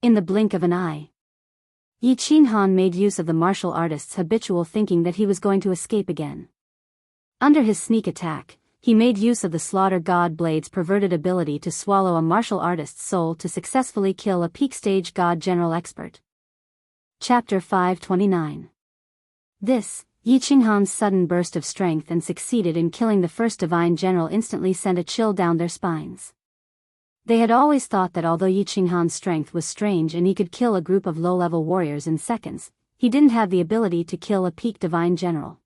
In the blink of an eye, Yi Qinghan made use of the martial artist's habitual thinking that he was going to escape again. Under his sneak attack, he made use of the slaughter god blade's perverted ability to swallow a martial artist's soul to successfully kill a peak-stage god general expert. Chapter 529. This, Yi Qinghan's sudden burst of strength and succeeded in killing the first divine general instantly sent a chill down their spines. They had always thought that although Yi Qinghan's strength was strange and he could kill a group of low-level warriors in seconds, he didn't have the ability to kill a peak divine general.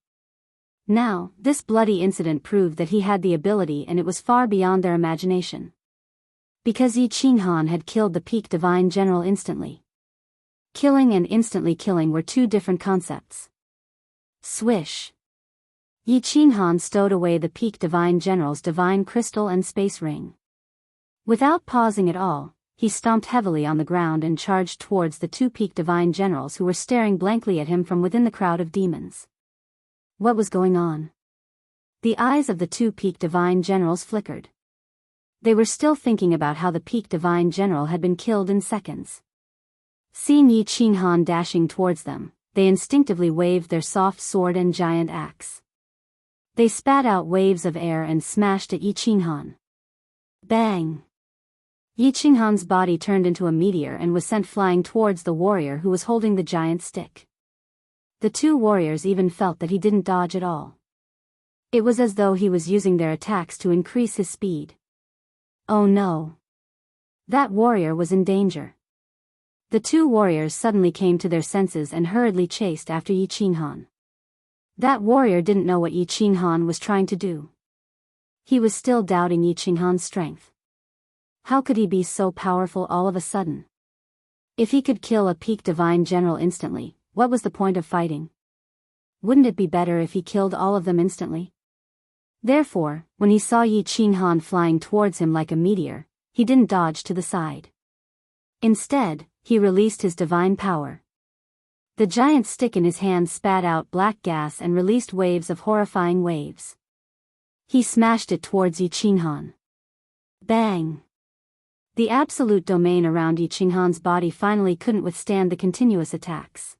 Now, this bloody incident proved that he had the ability and it was far beyond their imagination. Because Yi Qinghan had killed the peak divine general instantly. Killing and instantly killing were two different concepts. Swish! Yi Qinghan stowed away the peak divine general's divine crystal and space ring. Without pausing at all, he stomped heavily on the ground and charged towards the two peak divine generals who were staring blankly at him from within the crowd of demons. What was going on? The eyes of the two peak divine generals flickered. They were still thinking about how the peak divine general had been killed in seconds. Seeing Yi Qinghan dashing towards them, they instinctively waved their soft sword and giant axe. They spat out waves of air and smashed at Yi Qinghan. Bang! Yi Qinghan's body turned into a meteor and was sent flying towards the warrior who was holding the giant stick. The two warriors even felt that he didn't dodge at all. It was as though he was using their attacks to increase his speed. Oh no! That warrior was in danger. The two warriors suddenly came to their senses and hurriedly chased after Yi Qinghan. That warrior didn't know what Yi Qinghan was trying to do. He was still doubting Yi Qinghan's strength. How could he be so powerful all of a sudden? If he could kill a peak divine general instantly, what was the point of fighting? Wouldn't it be better if he killed all of them instantly? Therefore, when he saw Yi Qinghan flying towards him like a meteor, he didn't dodge to the side. Instead, he released his divine power. The giant stick in his hand spat out black gas and released waves of horrifying waves. He smashed it towards Yi Qinghan. Bang! The absolute domain around Yi Qinghan's body finally couldn't withstand the continuous attacks.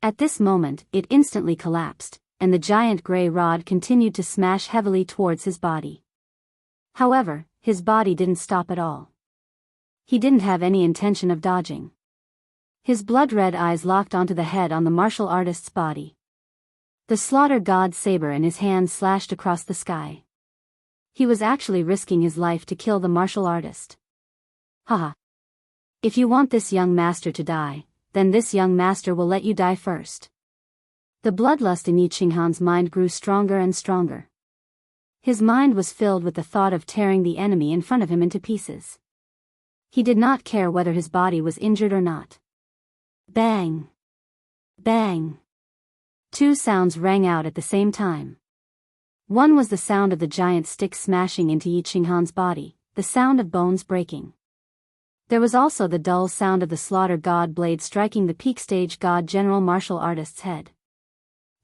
At this moment, it instantly collapsed, and the giant gray rod continued to smash heavily towards his body. However, his body didn't stop at all. He didn't have any intention of dodging. His blood-red eyes locked onto the head on the martial artist's body. The slaughter god's saber in his hand slashed across the sky. He was actually risking his life to kill the martial artist. Haha. If you want this young master to die, then this young master will let you die first. The bloodlust in Yi Qinghan's mind grew stronger and stronger. His mind was filled with the thought of tearing the enemy in front of him into pieces. He did not care whether his body was injured or not. Bang! Bang! Two sounds rang out at the same time. One was the sound of the giant stick smashing into Yi Qinghan's body, the sound of bones breaking. There was also the dull sound of the slaughter god blade striking the peak stage god general martial artist's head.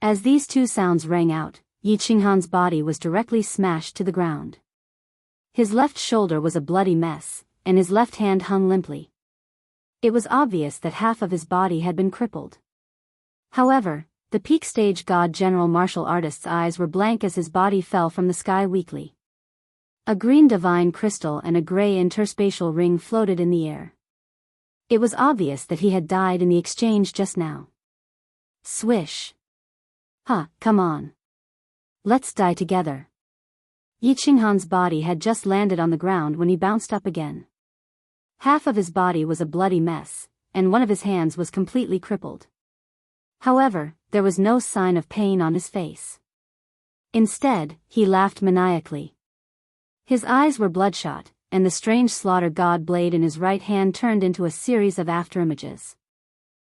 As these two sounds rang out, Yi Qinghan's body was directly smashed to the ground. His left shoulder was a bloody mess, and his left hand hung limply. It was obvious that half of his body had been crippled. However, the peak stage god general martial artist's eyes were blank as his body fell from the sky weakly. A green divine crystal and a gray interspatial ring floated in the air. It was obvious that he had died in the exchange just now. Swish! Come on. Let's die together. Yi Qinghan's body had just landed on the ground when he bounced up again. Half of his body was a bloody mess, and one of his hands was completely crippled. However, there was no sign of pain on his face. Instead, he laughed maniacally. His eyes were bloodshot, and the strange slaughter god blade in his right hand turned into a series of afterimages.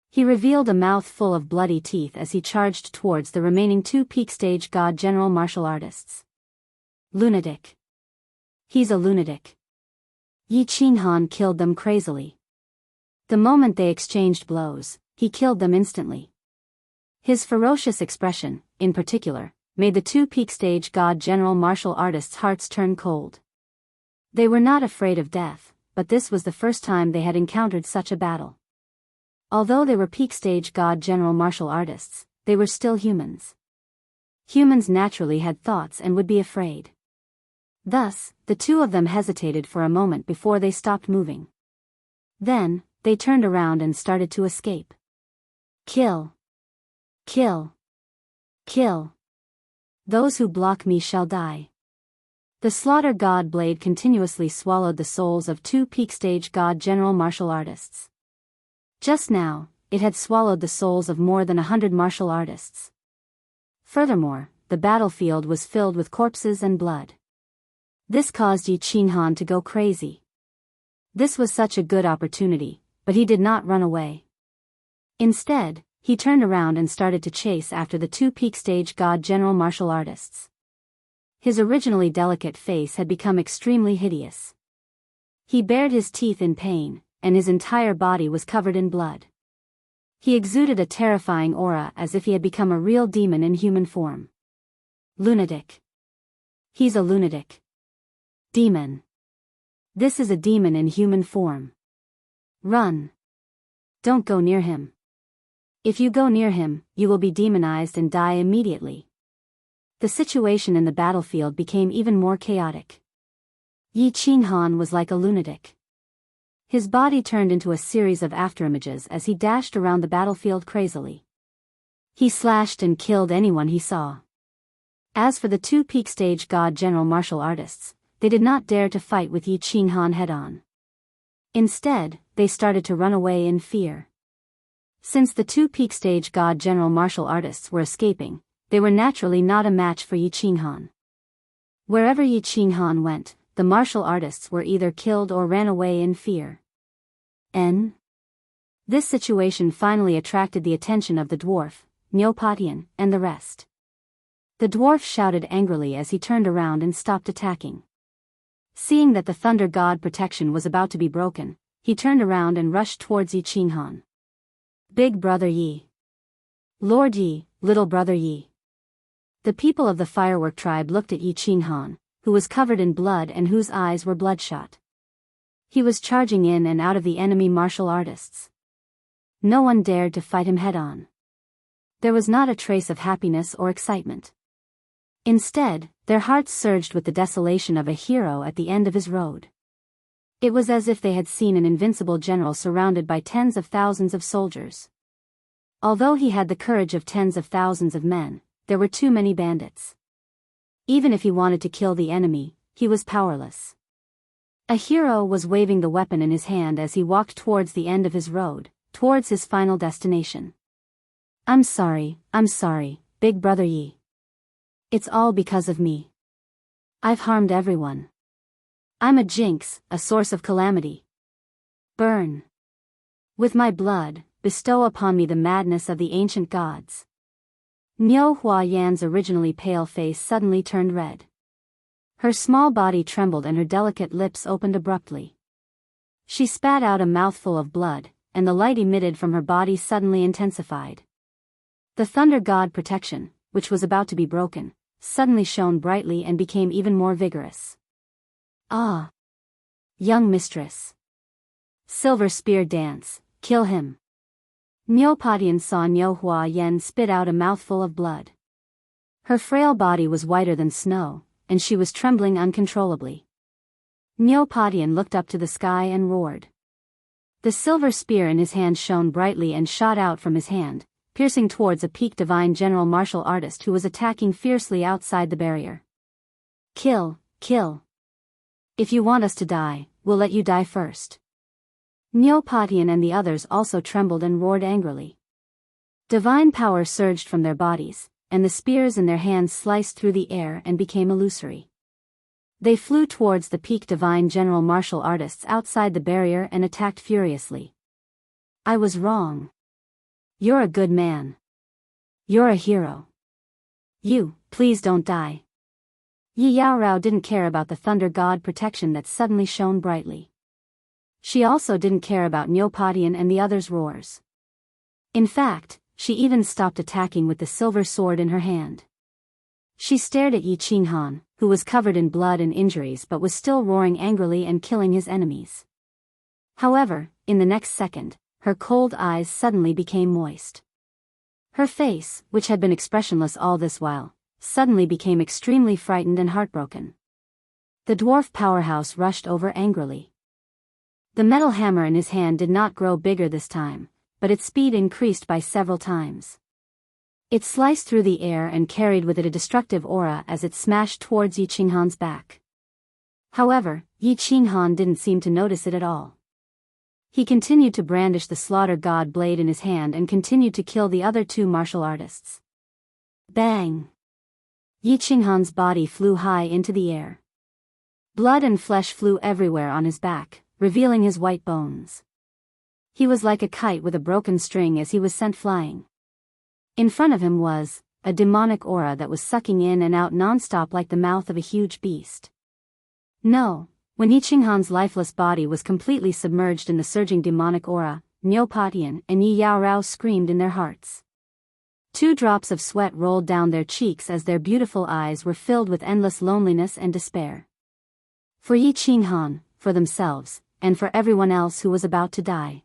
He revealed a mouth full of bloody teeth as he charged towards the remaining two peak stage god general martial artists. Lunatic. He's a lunatic. Yi Qinghan killed them crazily. The moment they exchanged blows, he killed them instantly. His ferocious expression, in particular, made the two peak stage god general martial artists' hearts turn cold. They were not afraid of death, but this was the first time they had encountered such a battle. Although they were peak stage god general martial artists, they were still humans. Humans naturally had thoughts and would be afraid. Thus, the two of them hesitated for a moment before they stopped moving. Then, they turned around and started to escape. Kill! Kill! Kill! Those who block me shall die. The slaughter god blade continuously swallowed the souls of two peak stage god general martial artists. Just now, it had swallowed the souls of more than 100 martial artists. Furthermore, the battlefield was filled with corpses and blood. This caused Yi Qinghan to go crazy. This was such a good opportunity, but he did not run away. Instead, he turned around and started to chase after the two peak stage god general martial artists. His originally delicate face had become extremely hideous. He bared his teeth in pain, and his entire body was covered in blood. He exuded a terrifying aura as if he had become a real demon in human form. Lunatic. He's a lunatic. Demon. This is a demon in human form. Run. Don't go near him. If you go near him, you will be demonized and die immediately. The situation in the battlefield became even more chaotic. Yi Qinghan was like a lunatic. His body turned into a series of afterimages as he dashed around the battlefield crazily. He slashed and killed anyone he saw. As for the two peak stage god general martial artists, they did not dare to fight with Yi Qinghan head-on. Instead, they started to run away in fear. Since the two peak stage god general martial artists were escaping, they were naturally not a match for Yi Qinghan. Wherever Yi Qinghan went, the martial artists were either killed or ran away in fear. This situation finally attracted the attention of the dwarf, Neopatian, and the rest. The dwarf shouted angrily as he turned around and stopped attacking. Seeing that the thunder god protection was about to be broken, he turned around and rushed towards Yi Qinghan. Big brother Yi. Lord Yi, little brother Yi. The people of the firework tribe looked at Yi Qinghan, who was covered in blood and whose eyes were bloodshot. He was charging in and out of the enemy martial artists. No one dared to fight him head-on. There was not a trace of happiness or excitement. Instead, their hearts surged with the desolation of a hero at the end of his road. It was as if they had seen an invincible general surrounded by tens of thousands of soldiers. Although he had the courage of tens of thousands of men, there were too many bandits. Even if he wanted to kill the enemy, he was powerless. A hero was waving the weapon in his hand as he walked towards the end of his road, towards his final destination. I'm sorry, big brother Yi. It's all because of me. I've harmed everyone. I'm a jinx, a source of calamity. Burn. With my blood, bestow upon me the madness of the ancient gods. Niu Huayan's originally pale face suddenly turned red. Her small body trembled and her delicate lips opened abruptly. She spat out a mouthful of blood, and the light emitted from her body suddenly intensified. The thunder god protection, which was about to be broken, suddenly shone brightly and became even more vigorous. Ah! Young mistress. Silver spear dance, kill him. Neopatian saw Niu Huayan spit out a mouthful of blood. Her frail body was whiter than snow, and she was trembling uncontrollably. Neopatian looked up to the sky and roared. The silver spear in his hand shone brightly and shot out from his hand, piercing towards a peak divine general martial artist who was attacking fiercely outside the barrier. Kill, kill. If you want us to die, we'll let you die first. Neopatian and the others also trembled and roared angrily. Divine power surged from their bodies, and the spears in their hands sliced through the air and became illusory. They flew towards the peak divine general martial artists outside the barrier and attacked furiously. I was wrong. You're a good man. You're a hero. You, please don't die. Yi Yaorao didn't care about the thunder god protection that suddenly shone brightly. She also didn't care about Neopatian and the others' roars. In fact, she even stopped attacking with the silver sword in her hand. She stared at Yi Qinghan, who was covered in blood and injuries but was still roaring angrily and killing his enemies. However, in the next second, her cold eyes suddenly became moist. Her face, which had been expressionless all this while, suddenly became extremely frightened and heartbroken. The dwarf powerhouse rushed over angrily. The metal hammer in his hand did not grow bigger this time, but its speed increased by several times. It sliced through the air and carried with it a destructive aura as it smashed towards Yi Qinghan's back. However, Yi Qinghan didn't seem to notice it at all. He continued to brandish the slaughter god blade in his hand and continued to kill the other two martial artists. Bang! Yi Qinghan's body flew high into the air. Blood and flesh flew everywhere on his back, revealing his white bones. He was like a kite with a broken string as he was sent flying. In front of him was a demonic aura that was sucking in and out non-stop like the mouth of a huge beast. No, when Yi Qinghan's lifeless body was completely submerged in the surging demonic aura, Neopatian and Yi Yaorao screamed in their hearts. 2 drops of sweat rolled down their cheeks as their beautiful eyes were filled with endless loneliness and despair. For Yi Qinghan, for themselves, and for everyone else who was about to die.